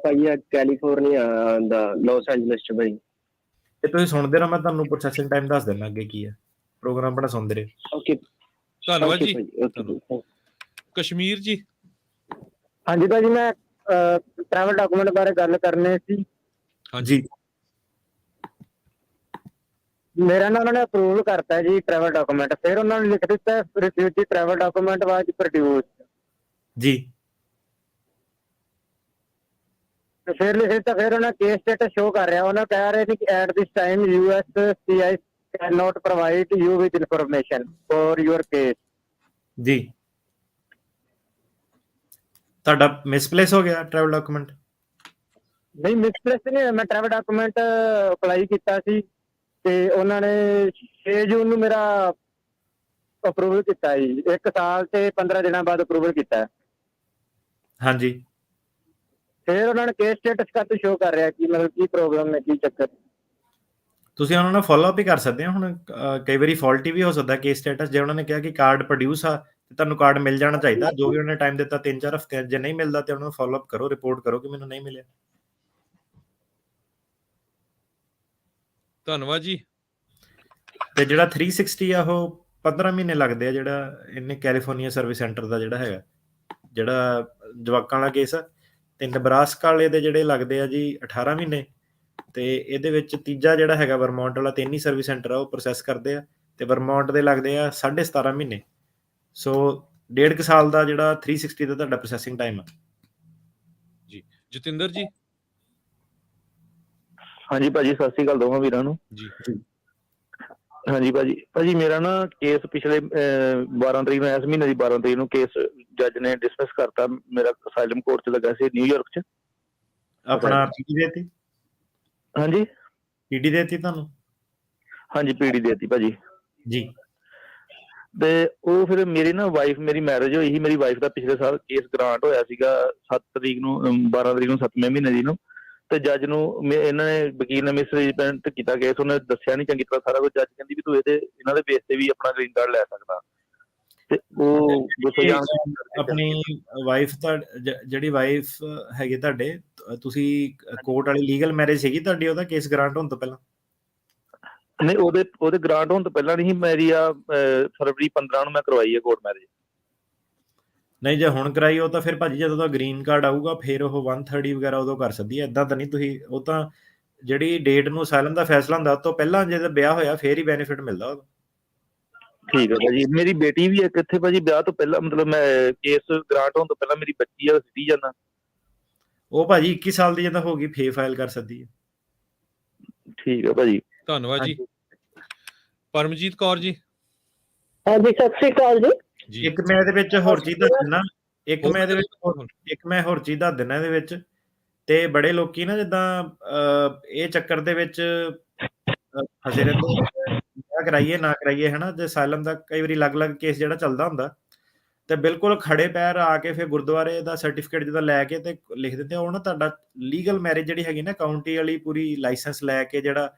ਭਾਜੀ ਕੈਲੀਫੋਰਨੀਆ ਦਾ, ਲਾਸ ਐਂਜਲਸ 'ਚ ਭਾਜੀ। ਤੇ ਤੁਸੀਂ ਸੁਣਦੇ ਰਹੋ, ਮੈਂ ਤੁਹਾਨੂੰ ਪ੍ਰੋਸੈਸਿੰਗ ਟਾਈਮ ਦੱਸ ਦਿੰਦਾ ਅੱਗੇ ਕੀ ਹੈ। ਪ੍ਰੋਗਰਾਮ ਬੜਾ ਸੁਣਦੇ ਰਹੋ। ਓਕੇ, ਧੰਨਵਾਦ ਜੀ। ਕਸ਼ਮੀਰ ਜੀ। ਹਾਂਜੀ ਭਾਜੀ, ਮੈਂ ਟਰੈਵਲ ਡਾਕੂਮੈਂਟ ਬਾਰੇ ਗੱਲ ਕਰਨੀ ਸੀ। ਹਾਂਜੀ। ਮੇਰਾ ਨਾ ਉਹਨਾਂ ਨੇ ਅਪਰੂਵਲ ਕਰਤਾ ਜੀ ਟਰੈਵਲ ਡਾਕੂਮੈਂਟ, ਫਿਰ ਉਹਨਾਂ ਨੇ ਲਿਖ ਦਿੱਤਾ ਰਿਫਿਊਜੀ ਟਰੈਵਲ ਡਾਕੂਮੈਂਟ ਵਾਜ ਪ੍ਰੋਡਿਊਸ ਜੀ। ਤੇ ਫਿਰ ਲਿਖ ਦਿੱਤਾ, ਫਿਰ ਉਹਨਾਂ ਕੇਸ ਸਟੇਟਸ ਸ਼ੋ ਕਰ ਰਿਹਾ, ਉਹਨਾਂ ਕਹਿ ਰਹੇ ਨੇ ਕਿ at this time USCIS can not provide you with information for your case. ਜੀ। ਤੁਹਾਡਾ ਮਿਸਪਲੇਸ ਹੋ ਗਿਆ ਟਰੈਵਲ ਡਾਕੂਮੈਂਟ? ਨਹੀਂ, ਮਿਸਪਲੇਸ ਨਹੀਂ ਹੋਇਆ। ਮੈਂ ਟਰੈਵਲ ਡਾਕੂਮੈਂਟ ਅਪਲਾਈ ਕੀਤਾ ਸੀ ਤੇ ਉਹਨਾਂ ਨੇ 6 ਜੂਨ ਨੂੰ ਮੇਰਾ ਅਪਰੂਵਲ ਕੀਤਾ ਜੀ। 1 ਸਾਲ ਤੇ 15 ਦਿਨਾਂ ਬਾਅਦ ਅਪਰੂਵਲ ਕੀਤਾ। ਹਾਂਜੀ। ਫਿਰ ਉਹਨਾਂ ਨੇ ਕੇਸ ਸਟੇਟਸ ਕਾਹਤੋਂ ਸ਼ੋ ਕਰ ਰਿਹਾ, ਕਿ ਮਤਲਬ ਕੀ ਪ੍ਰੋਬਲਮ ਹੈ, ਕੀ ਚੱਕਰ? ਤੁਸੀਂ ਉਹਨਾਂ ਨਾਲ ਫੋਲੋ ਅਪ ਹੀ ਕਰ ਸਕਦੇ ਹੋ। ਹੁਣ ਕਈ ਵਾਰੀ ਫਾਲਟੀ ਵੀ ਹੋ ਸਕਦਾ ਕੇਸ ਸਟੇਟਸ। ਜੇ ਉਹਨਾਂ ਨੇ ਕਿਹਾ ਕਿ ਕਾਰਡ ਪ੍ਰੋਡਿਊਸ ਆ ਤੇ ਤੁਹਾਨੂੰ ਕਾਰਡ ਮਿਲ ਜਾਣਾ ਚਾਹੀਦਾ। ਜੋ ਵੀ ਉਹਨੇ ਟਾਈਮ ਦਿੱਤਾ 3-4 ਹਫ਼ਤੇ, ਜੇ ਨਹੀਂ ਮਿਲਦਾ ਤੇ ਉਹਨਾਂ ਨੂੰ ਫੋਲੋ ਅਪ ਕਰੋ, ਰਿਪੋਰਟ ਕਰੋ ਕਿ ਮੈਨੂੰ ਨਹੀਂ ਮਿਲਿਆ। ਧੰਨਵਾਦ ਜੀ। ਤੇ ਜਿਹੜਾ 360 ਆ ਉਹ 15 ਮਹੀਨੇ ਲੱਗਦੇ ਆ। ਜਿਹੜਾ ਇਹਨੇ ਕੈਲੀਫੋਰਨੀਆ ਸਰਵਿਸ ਸੈਂਟਰ ਦਾ ਜਿਹੜਾ ਹੈਗਾ, ਜਿਹੜਾ ਜਵਾਕਾਂ ਵਾਲਾ ਕੇਸ ਆ, ਤੇ ਨਬਰਾਸਕਾ ਵਾਲੇ ਦੇ ਜਿਹੜੇ ਲੱਗਦੇ ਆ ਜੀ 18 ਮਹੀਨੇ। ਤੇ ਇਹਦੇ ਵਿੱਚ ਤੀਜਾ ਜਿਹੜਾ ਹੈਗਾ ਵਰਮੌਂਟ ਵਾਲਾ, 3 ਹੀ ਸਰਵਿਸ ਸੈਂਟਰ ਆ, ਉਹ ਪ੍ਰੋਸੈਸ ਕਰਦੇ ਆ, ਤੇ ਵਰਮੌਂਟ ਦੇ ਲੱਗਦੇ ਆ 17.5 ਮਹੀਨੇ। ਸੋ 1.5 ਸਾਲ ਦਾ ਜਿਹੜਾ 360 ਦਾ ਤੁਹਾਡਾ ਪ੍ਰੋਸੈਸਿੰਗ ਟਾਈਮ ਆ ਜੀ। ਜਤਿੰਦਰ ਜੀ। ਹਾਂਜੀ ਭਾਜੀ, ਸਤਿ ਸ਼੍ਰੀ ਅਕਾਲ ਦੋਵਾਂ ਵੀਰਾਂ ਨੂੰ ਜੀ। ਹਾਂਜੀ ਭਾਜੀ ਮੇਰਾ ਨਾ ਕੇਸ ਪਿਛਲੇ 12 ਤਰੀਕ ਨੂੰ, ਇਸ ਮਹੀਨੇ ਦੀ 12 ਤਰੀਕ ਨੂੰ ਕੇਸ ਜੱਜ ਨੇ ਡਿਸਮਿਸ ਕਰਤਾ। ਮੇਰਾ ਅਸਾਈਲਮ ਕੋਰਟ 'ਚ ਲੱਗਾ ਸੀ ਨਿਊਯਾਰਕ 'ਚ। ਆਪਣਾ ਪੀਡੀ ਦੇਤੀ? ਹਾਂਜੀ, ਪੀਡੀ ਦੇਤੀ ਤੁਹਾਨੂੰ? ਹਾਂਜੀ, ਪੀਡੀ ਦੇਤੀ ਭਾਜੀ ਜੀ। ਤੇ ਉਹ ਫਿਰ ਮੇਰੀ ਨਾ ਵਾਈਫ, ਮੇਰੀ ਮੈਰਿਜ ਹੋਈ ਸੀ, ਮੇਰੀ ਵਾਈਫ ਦਾ ਪਿਛਲੇ ਸਾਲ ਕੇਸ ਗ੍ਰਾਂਟ ਹੋਇਆ ਸੀਗਾ 7 ਤਰੀਕ ਨੂੰ 12 ਤਰੀਕ ਨੂੰ 7ਵੇਂ ਮਹੀਨੇ ਦੀ ਨੂੰ। ਤੇ ਜੱਜ ਨੂੰ ਇਹਨਾਂ ਨੇ ਵਕੀਲ ਨੇ ਮਿਸਰੀਪ੍ਰੈਜ਼ੈਂਟ ਕੀਤਾ ਕੇਸ, ਉਹਨੇ ਦੱਸਿਆ ਨਹੀਂ ਚੰਗੀ ਤਰ੍ਹਾਂ ਸਾਰਾ ਕੁਝ। ਜੱਜ ਕਹਿੰਦੀ ਵੀ ਤੂੰ ਇਹਨਾਂ ਦੇ ਬੇਸ ਤੇ ਵੀ ਆਪਣਾ ਗ੍ਰੀਨ ਕਾਰਡ ਲੈ ਸਕਦਾ। ਤੇ ਉਹ ਦੱਸੋ ਜਾਂ ਆਪਣੀ ਵਾਈਫ ਜਿਹੜੀ ਵਾਈਫ ਹੈਗੀ ਤੁਹਾਡੇ, ਤੁਸੀਂ ਕੋਰਟ ਵਾਲੀ ਲੀਗਲ ਮੈਰਿਜ ਸੀਗੀ ਤੁਹਾਡੀ ਉਹਦਾ ਕੇਸ ਗ੍ਰਾਂਟ ਹੋਣ ਤੋਂ ਪਹਿਲਾਂ? ਨਹੀਂ, ਉਹਦੇ ਗ੍ਰਾਂਟ ਹੋਣ ਤੋਂ ਪਹਿਲਾਂ ਨਹੀਂ, ਮੇਰੀ ਆ ਫਰਵਰੀ 15 ਨੂੰ ਮੈਂ ਕਰਵਾਈ ਹੈ ਕੋਰਟ ਮੈਰਿਜ। ਨਹੀਂ, ਜੇ ਹੁਣ ਕਰਾਈ ਉਹ ਤਾਂ ਫਿਰ ਭਾਜੀ ਜਦੋਂ ਦਾ ਗ੍ਰੀਨ ਕਾਰਡ ਆਊਗਾ ਫਿਰ ਉਹ 130 ਵਗੈਰਾ ਉਦੋਂ ਕਰ ਸਕਦੀ ਹੈ। ਇਦਾਂ ਤਾਂ ਨਹੀਂ ਤੁਸੀਂ, ਉਹ ਤਾਂ ਜਿਹੜੀ ਡੇਟ ਨੂੰ ਅਸਾਈਲਮ ਦਾ ਫੈਸਲਾ ਹੁੰਦਾ ਉਸ ਤੋਂ ਪਹਿਲਾਂ ਜੇ ਵਿਆਹ ਹੋਇਆ ਫਿਰ ਹੀ ਬੈਨੀਫਿਟ ਮਿਲਦਾ ਉਹਦਾ। ਠੀਕ ਹੈ ਭਾਜੀ। ਮੇਰੀ ਬੇਟੀ ਵੀ ਇੱਕ ਇੱਥੇ ਭਾਜੀ ਵਿਆਹ ਤੋਂ ਪਹਿਲਾਂ, ਮਤਲਬ ਮੈਂ ਕੇਸ ਗ੍ਰਾਂਟ ਹੋਣ ਤੋਂ ਪਹਿਲਾਂ ਮੇਰੀ ਬੱਚੀ ਆ ਸਿਟੀਜ਼ਨ ਆ। ਉਹ ਭਾਜੀ 21 ਸਾਲ ਦੀ ਜਦੋਂ ਹੋ ਗਈ ਫੇਰ ਫਾਈਲ ਕਰ ਸਕਦੀ ਹੈ। ਠੀਕ ਹੈ ਭਾਜੀ, ਧੰਨਵਾਦ ਜੀ। ਪਰਮਜੀਤ ਕੌਰ ਜੀ। ਹਾਂਜੀ, ਸਤਿ ਸ੍ਰੀ ਅਕਾਲ ਜੀ। ਇੱਕ ਮੈਂ ਇਹਦੇ ਵਿੱਚ ਹੋਰ ਚੀਜ਼ ਦੱਸ ਦਿੰਦਾ, ਇੱਕ ਮੈਂ ਹੋਰ ਚੀਜ਼ ਦੱਸ ਦਿੰਦਾ ਇਹਦੇ ਵਿੱਚ। ਤੇ ਬੜੇ ਲੋਕੀ ਨਾ ਜਿੱਦਾਂ ਇਹ ਚੱਕਰ ਦੇ ਵਿੱਚ ਫਸੇ ਰਹਿੰਦੇ, ਵਿਆਹ ਕਰਾਈਏ ਨਾ ਕਰਾਈਏ ਹਨਾ, ਤੇ ਅਸਾਈਲਮ ਦਾ ਕਈ ਵਾਰੀ ਅਲੱਗ-ਅਲੱਗ ਕੇਸ ਜਿਹੜਾ ਚੱਲਦਾ ਹੁੰਦਾ, ਤੇ ਬਿਲਕੁਲ ਖੜੇ ਪੈਰ ਆ ਕੇ ਫਿਰ ਗੁਰਦੁਆਰੇ ਦਾ ਸਰਟੀਫਿਕੇਟ ਜਿੱਦਾਂ ਲੈ ਕੇ ਤੇ ਲਿਖ ਦਿੰਦੇ ਆ, ਉਹ ਨਾ ਤੁਹਾਡਾ ਲੀਗਲ ਮੈਰਿਜ ਜਿਹੜੀ ਹੈਗੀ ਨਾ ਕਾਊਂਟੀ ਵਾਲੀ ਪੂਰੀ ਲਾਇਸੈਂਸ ਲੈ ਕੇ ਜਿਹੜਾ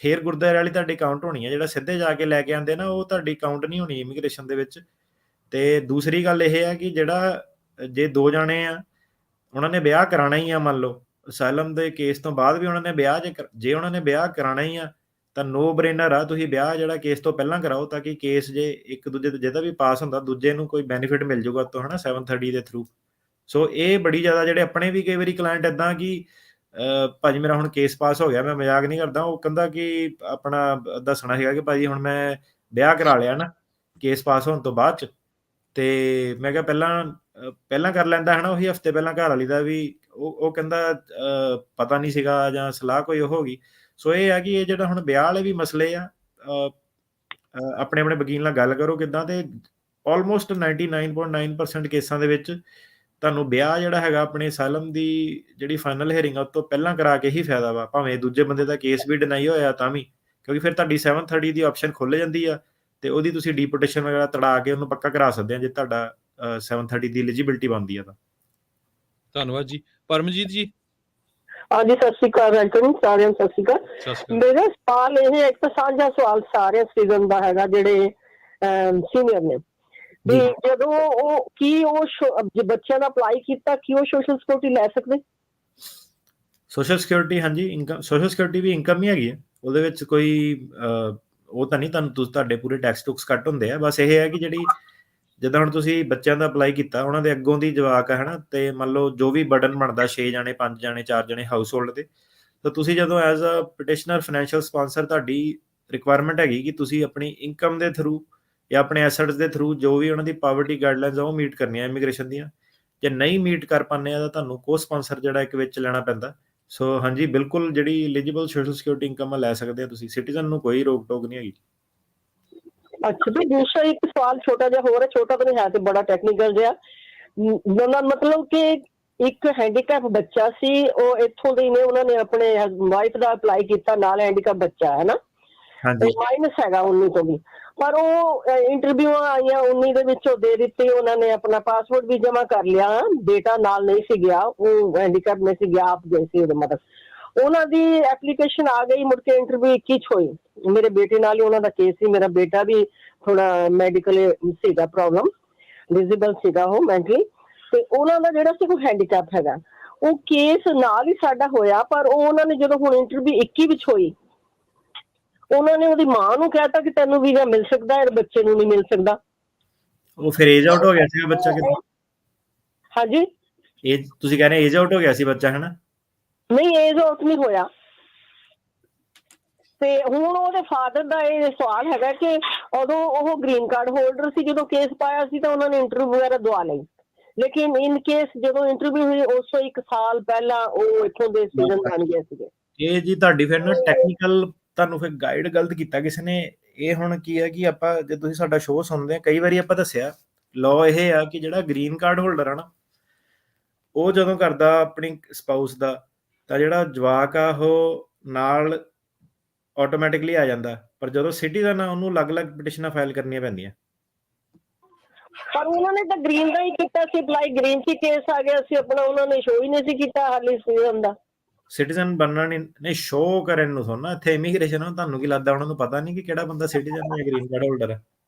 ਫਿਰ ਗੁਰਦੁਆਰੇ ਵਾਲੀ ਤੁਹਾਡੀ ਕਾਊਂਟ ਹੋਣੀ ਹੈ। ਜਿਹੜਾ ਸਿੱਧੇ ਜਾ ਕੇ ਲੈ ਕੇ ਆਉਂਦੇ ਨਾ ਉਹ ਤੁਹਾਡੀ ਕਾਊਂਟ ਨਹੀਂ ਹੋਣੀ ਇਮੀਗ੍ਰੇਸ਼ਨ ਦੇ ਵਿੱਚ। ਤੇ ਦੂਸਰੀ ਗੱਲ ਇਹ ਹੈ ਕਿ ਜਿਹੜਾ ਜੇ 2 ਜਾਣੇ ਆ ਉਹਨਾਂ ਨੇ ਵਿਆਹ ਕਰਾਉਣਾ ਹੀ ਆ, ਮੰਨ ਲਓ ਅਸਾਈਲਮ ਦੇ ਕੇਸ ਤੋਂ ਬਾਅਦ ਵੀ ਉਹਨਾਂ ਨੇ ਵਿਆਹ ਜੇ ਉਹਨਾਂ ਨੇ ਵਿਆਹ ਕਰਾਉਣਾ ਹੀ ਆ ਤਾਂ ਨੋ ਬ੍ਰੇਨਰ ਆ, ਤੁਸੀਂ ਵਿਆਹ ਜਿਹੜਾ ਕੇਸ ਤੋਂ ਪਹਿਲਾਂ ਕਰਾਓ, ਤਾਂ ਕਿ ਕੇਸ ਜੇ ਇੱਕ ਦੂਜੇ ਤੇ ਜਿਹਦਾ ਵੀ ਪਾਸ ਹੁੰਦਾ ਦੂਜੇ ਨੂੰ ਕੋਈ ਬੈਨੀਫਿਟ ਮਿਲ ਜਾਊਗਾ ਤੋਂ ਹਨਾ 730 ਦੇ ਥਰੂ। ਸੋ ਇਹ ਬੜੀ ਜ਼ਿਆਦਾ ਜਿਹੜੇ ਆਪਣੇ ਵੀ ਕਈ ਵਾਰੀ ਕਲਾਇੰਟ ਇੱਦਾਂ ਕਿ ਭਾਜੀ ਮੇਰਾ ਹੁਣ ਕੇਸ ਪਾਸ ਹੋ ਗਿਆ, ਮੈਂ ਮਜ਼ਾਕ ਨਹੀਂ ਕਰਦਾ, ਉਹ ਕਹਿੰਦਾ ਕਿ ਆਪਣਾ ਦੱਸਣਾ ਸੀਗਾ ਕਿ ਭਾਜੀ ਹੁਣ ਮੈਂ ਵਿਆਹ ਕਰਾ ਲਿਆ ਨਾ ਕੇਸ ਪਾਸ ਹੋਣ ਤੋਂ ਬਾਅਦ 'ਚ। ਤੇ ਮੈਂ ਕਿਹਾ ਪਹਿਲਾਂ ਕਰ ਲੈਂਦਾ ਹਨਾ, ਉਹੀ ਹਫਤੇ ਪਹਿਲਾਂ ਘਰ ਵਾਲੀ ਦਾ ਵੀ ਉਹ ਕਹਿੰਦਾ ਪਤਾ ਨਹੀਂ ਸੀਗਾ ਜਾਂ ਸਲਾਹ ਕੋਈ ਉਹ ਹੋ ਗਈ। ਸੋ ਇਹ ਆ ਕਿ ਇਹ ਜਿਹੜਾ ਹੁਣ ਵਿਆਹ ਵਾਲੇ ਵੀ ਮਸਲੇ ਆ, ਆਪਣੇ ਵਕੀਲ ਨਾਲ ਗੱਲ ਕਰੋ ਕਿੱਦਾਂ। ਤੇ ਆਲਮੋਸਟ 99.9% ਕੇਸਾਂ ਦੇ ਵਿੱਚ ਤੁਹਾਨੂੰ ਵਿਆਹ ਜਿਹੜਾ ਹੈਗਾ ਆਪਣੇ ਅਸਾਈਲਮ ਦੀ ਜਿਹੜੀ ਫਾਈਨਲ ਹੀਅਰਿੰਗ ਆ ਉਸ ਤੋਂ ਪਹਿਲਾਂ ਕਰਾ ਕੇ ਹੀ ਫਾਇਦਾ ਵਾ, ਭਾਵੇਂ ਦੂਜੇ ਬੰਦੇ ਦਾ ਕੇਸ ਵੀ ਡਿਨਾਈ ਹੋਇਆ ਤਾਂ ਵੀ, ਕਿਉਂਕਿ ਫਿਰ ਤੁਹਾਡੀ 730 ਦੀ ਆਪਸ਼ਨ ਖੁੱਲ ਜਾਂਦੀ ਆ ਤੇ ਉਹਦੀ ਤੁਸੀਂ ਡੀਪੋਰਟੇਸ਼ਨ ਵਗੈਰਾ ਤੜਾ ਕੇ ਉਹਨੂੰ ਪੱਕਾ ਕਰਾ ਸਕਦੇ ਆ ਜੇ ਤੁਹਾਡਾ 730 ਦੀ ਐਲੀਜੀਬਿਲਟੀ ਬਣਦੀ ਆ ਤਾਂ। ਧੰਨਵਾਦ ਜੀ। ਪਰਮਜੀਤ ਜੀ। ਹਾਂਜੀ, ਸਤਿ ਸ਼੍ਰੀ ਅਕਾਲ ਐਂਟਨੀ, ਸਾਰਿਆਂ ਨੂੰ ਸਤਿ ਸ਼੍ਰੀ ਅਕਾਲ। ਮੇਰਾ ਸਵਾਲ ਇਹ ਹੈ, ਇੱਕ ਤਾਂ ਸਾਂਝਾ ਸਵਾਲ ਸਾਰਿਆਂ ਸਿਟੀਜ਼ਨ ਦਾ ਹੈਗਾ ਜਿਹੜੇ ਸੀਨੀਅਰ ਨੇ ਵੀ ਜਦੋਂ ਉਹ ਬੱਚਿਆਂ ਦਾ ਅਪਲਾਈ ਕੀਤਾ ਕੀ ਉਹ ਸੋਸ਼ਲ ਸਿਕਿਉਰਿਟੀ ਲੈ ਸਕਦੇ? ਸੋਸ਼ਲ ਸਿਕਿਉਰਿਟੀ, ਹਾਂਜੀ, ਇਨਕਮ ਸੋਸ਼ਲ ਸਿਕਿਉਰਿਟੀ ਵੀ ਇਨਕਮ ਹੀ ਹੈਗੀ ਹੈ, ਉਹਦੇ ਵਿੱਚ ਕੋਈ ਉਹ ਤਾਂ ਨਹੀਂ ਤੁਹਾਡੇ ਪੂਰੇ ਟੈਕਸ ਟੁਕਸ ਕੱਟ ਹੁੰਦੇ ਆ। ਬਸ ਇਹ ਹੈ ਕਿ ਜਿਹੜੀ ਜਿੱਦਾਂ ਹੁਣ ਤੁਸੀਂ ਬੱਚਿਆਂ ਦਾ ਅਪਲਾਈ ਕੀਤਾ, ਉਹਨਾਂ ਦੇ ਅੱਗੋਂ ਦੀ ਜਵਾਕ ਹੈ ਹਨਾ, ਤੇ ਮੰਨ ਲਓ ਜੋ ਵੀ ਬਰਡਨ ਬਣਦਾ 6 ਜਾਣੇ 5 ਜਾਣੇ 4 ਜਾਣੇ ਹਾਊਸ ਹੋਲਡ ਦੇ, ਤਾਂ ਤੁਸੀਂ ਜਦੋਂ as a petitioner financial sponsor ਤੁਹਾਡੀ ਰਿਕੁਆਇਰਮੈਂਟ ਹੈਗੀ ਕਿ ਤੁਸੀਂ ਆਪਣੀ ਇਨਕਮ ਦੇ ਥਰੂ ਜਾਂ ਆਪਣੇ ਐਸੈਟਸ ਦੇ ਥਰੂ ਜੋ ਵੀ ਉਹਨਾਂ ਦੀ ਪਾਵਰਟੀ ਗਾਈਡਲਾਈਨਸ ਆ ਉਹ ਮੀਟ ਕਰਨੀਆਂ ਇਮੀਗ੍ਰੇਸ਼ਨ ਦੀਆਂ। ਜੇ ਨਹੀਂ ਮੀਟ ਕਰ ਪਾਉਂਦੇ ਆ ਤਾਂ ਤੁਹਾਨੂੰ ਕੋ ਸਪਾਂਸਰ ਜਿਹੜਾ ਇੱਕ ਵਿੱਚ ਲੈਣਾ ਪੈਂਦਾ। ਸੋ ਹਾਂਜੀ, ਬਿਲਕੁਲ ਜਿਹੜੀ ਐਲੀਜੀਬਲ ਸੋਸ਼ਲ ਸਿਕਿਉਰਿਟੀ ਇਨਕਮ ਲੈ ਸਕਦੇ ਆ ਤੁਸੀਂ, ਸਿਟੀਜ਼ਨ ਨੂੰ ਕੋਈ ਰੋਕ ਟੋਕ ਨਹੀਂ ਹੈਗੀ। ਅੱਛਾ ਜੀ, ਦੂਸਰਾ ਇੱਕ ਸਵਾਲ ਛੋਟਾ ਜਿਹਾ ਹੋਰ ਹੈ, ਛੋਟਾ ਤਾਂ ਨਹੀਂ ਹੈ ਤੇ ਬੜਾ ਟੈਕਨੀਕਲ ਜਿਹਾ, ਮਤਲਬ ਕਿ ਇੱਕ ਹੈਂਡੀਕੈਪ ਬੱਚਾ ਸੀ, ਉਹ ਇੱਥੋਂ ਦੇ ਨੇ, ਉਹਨਾਂ ਨੇ ਆਪਣੇ ਵਾਈਫ ਦਾ ਅਪਲਾਈ ਕੀਤਾ, ਨਾਲ ਹੈਂਡੀਕੈਪ ਬੱਚਾ ਹੈ ਨਾ, ਮਾਈਨਸ ਹੈਗਾ 19 ਤੋਂ ਵੀ, ਪਰ ਉਹ ਇੰਟਰਵਿਊ ਆਈਆਂ 19 ਦੇ ਵਿੱਚੋਂ ਦੇ ਦਿੱਤੀ, ਉਹਨਾਂ ਨੇ ਆਪਣਾ ਪਾਸਪੋਰਟ ਵੀ ਜਮਾ ਕਰ ਲਿਆ, ਬੇਟਾ ਨਾਲ ਨਹੀਂ ਸੀ ਗਿਆ, ਉਹ ਹੈਂਡੀਕੈਪ ਨਹੀਂ ਸੀ ਗਿਆ, ਆਪ ਗਏ ਸੀ ਉਹਦੇ ਮਦਦ। ਉਹਨਾਂ ਦੀ ਐਪਲੀਕੇਸ਼ਨ ਆ ਗਈ, ਮੁੜ ਕੇ ਇੰਟਰਵਿਊ 21 ਚ ਹੋਈ। ਮੇਰੇ ਬੇਟੇ ਨਾਲ ਹੀ ਉਹਨਾਂ ਦਾ ਕੇਸ ਸੀ, ਮੇਰਾ ਬੇਟਾ ਵੀ ਥੋੜਾ ਮੈਡੀਕਲ ਸੀਗਾ ਪ੍ਰੋਬਲਮ, ਵਿਜ਼ੀਬਲ ਸੀਗਾ ਉਹ ਮੈਂਟਲੀ, ਤੇ ਉਹਨਾਂ ਦਾ ਜਿਹੜਾ ਸੀ ਉਹ ਹੈਂਡੀਕੈਪ ਹੈਗਾ। ਉਹ ਕੇਸ ਨਾਲ ਹੀ ਸਾਡਾ ਹੋਇਆ, ਪਰ ਉਹ ਉਹਨਾਂ ਨੇ ਜਦੋਂ ਹੁਣ ਇੰਟਰਵਿਊ 21 ਵਿੱਚ ਹੋਈ, ਉਹਨਾਂ ਨੇ ਉਹਦੀ ਮਾਂ ਨੂੰ ਕਹਿਤਾ ਕਿ ਤੈਨੂੰ ਵੀਜ਼ਾ ਮਿਲ ਸਕਦਾ ਹੈ, ਬੱਚੇ ਨੂੰ ਨਹੀਂ ਮਿਲ ਸਕਦਾ। ਉਹ ਫਿਰ ਏਜ ਆਊਟ ਹੋ ਗਿਆ ਸੀ ਬੱਚਾ ਕਿਦਾਂ? ਹਾਂਜੀ, ਏਜ ਤੁਸੀਂ ਕਹਿੰਦੇ ਏਜ ਆਊਟ ਹੋ ਗਿਆ ਸੀ ਬੱਚਾ, ਹਨਾ? ਨਹੀਂ, ਏਜ ਆਊਟ ਨਹੀਂ ਹੋਇਆ। ਤੇ ਹੁਣ ਉਹਦੇ ਫਾਦਰ ਦਾ ਇਹ ਸਵਾਲ ਹੈਗਾ ਕਿ ਉਦੋਂ ਉਹ ਗ੍ਰੀਨ ਕਾਰਡ ਹੋਲਡਰ ਸੀ, ਜਦੋਂ ਕੇਸ ਪਾਇਆ ਸੀ ਤਾਂ ਉਹਨਾਂ ਨੇ ਇੰਟਰਵਿਊ ਵਗੈਰਾ ਦਵਾ ਲਈ, ਲੇਕਿਨ ਇਨ ਕੇਸ ਜਦੋਂ ਇੰਟਰਵਿਊ ਹੋਈ ਉਸ ਤੋਂ 1 ਸਾਲ ਪਹਿਲਾਂ ਉਹ ਇੱਥੋਂ ਦੇ ਸਿਟੀਜ਼ਨ ਬਣ ਗਏ ਸੀਗੇ। ਇਹ ਜੀ ਤੁਹਾਡੀ ਫਿਰ ਨਾ ਟੈਕਨੀਕਲ ਤੁਹਾਨੂੰ ਫਿਰ ਗਾਈਡ ਗਲਤ ਕੀਤਾ ਕਿਸੇ ਨੇ। ਇਹ ਹੁਣ ਕੀ ਹੈ ਕਿ ਆਪਾਂ ਜੇ ਤੁਸੀਂ ਸਾਡਾ ਸ਼ੋਅ ਸੁਣਦੇ, ਕਈ ਵਾਰੀ ਆਪਾਂ ਦੱਸਿਆ ਲਾਅ ਇਹ ਆ ਕਿ ਜਿਹੜਾ ਗ੍ਰੀਨ ਕਾਰਡ ਹੋਲਡਰ ਆ ਨਾ, ਉਹ ਜਦੋਂ ਕਰਦਾ ਆਪਣੀ ਸਪਾਊਸ ਦਾ, ਤਾਂ ਜਿਹੜਾ ਜਵਾਕ ਆ ਉਹ ਨਾਲ ਆਟੋਮੈਟਿਕਲੀ ਆ ਜਾਂਦਾ, ਪਰ ਜਦੋਂ ਸਿਟੀਜ਼ਨ ਆ ਉਹਨੂੰ ਅਲੱਗ-ਅਲੱਗ ਪਟੀਸ਼ਨਾਂ ਫਾਈਲ ਕਰਨੀਆਂ ਪੈਂਦੀਆਂ। ਪਰ ਉਹਨਾਂ ਨੇ ਤਾਂ ਗ੍ਰੀਨ ਦਾ ਹੀ ਕੀਤਾ ਸੀ ਅਪਲਾਈ, ਗ੍ਰੀਨ 'ਚ ਕੇਸ ਆ ਗਿਆ ਸੀ ਆਪਣਾ, ਉਹਨਾਂ ਨੇ ਸ਼ੋਅ ਹੀ ਨਹੀਂ ਸੀ ਕੀਤਾ ਹਾਲੇ ਸਿਟੀਜ਼ਨ ਦਾ। ਸਿਟੀਜ਼ਨ ਬਣਨਾ ਨਹੀਂ ਸ਼ੋਅ ਕਰਨ ਨੂੰ ਥੋੜਾ, ਇੱਥੇ ਇਮੀਗ੍ਰੇਸ਼ਨ ਆ, ਤੁਹਾਨੂੰ ਕੀ ਲੱਗਦਾ ਉਹਨਾਂ ਨੂੰ ਪਤਾ ਨਹੀਂ ਕਿ ਕਿਹੜਾ ਬੰਦਾ ਸਿਟੀਜ਼ਨ ਹੈ ਜਾਂ ਗ੍ਰੀਨ ਕਾਰਡ ਹੋਲਡਰ ਹੈ?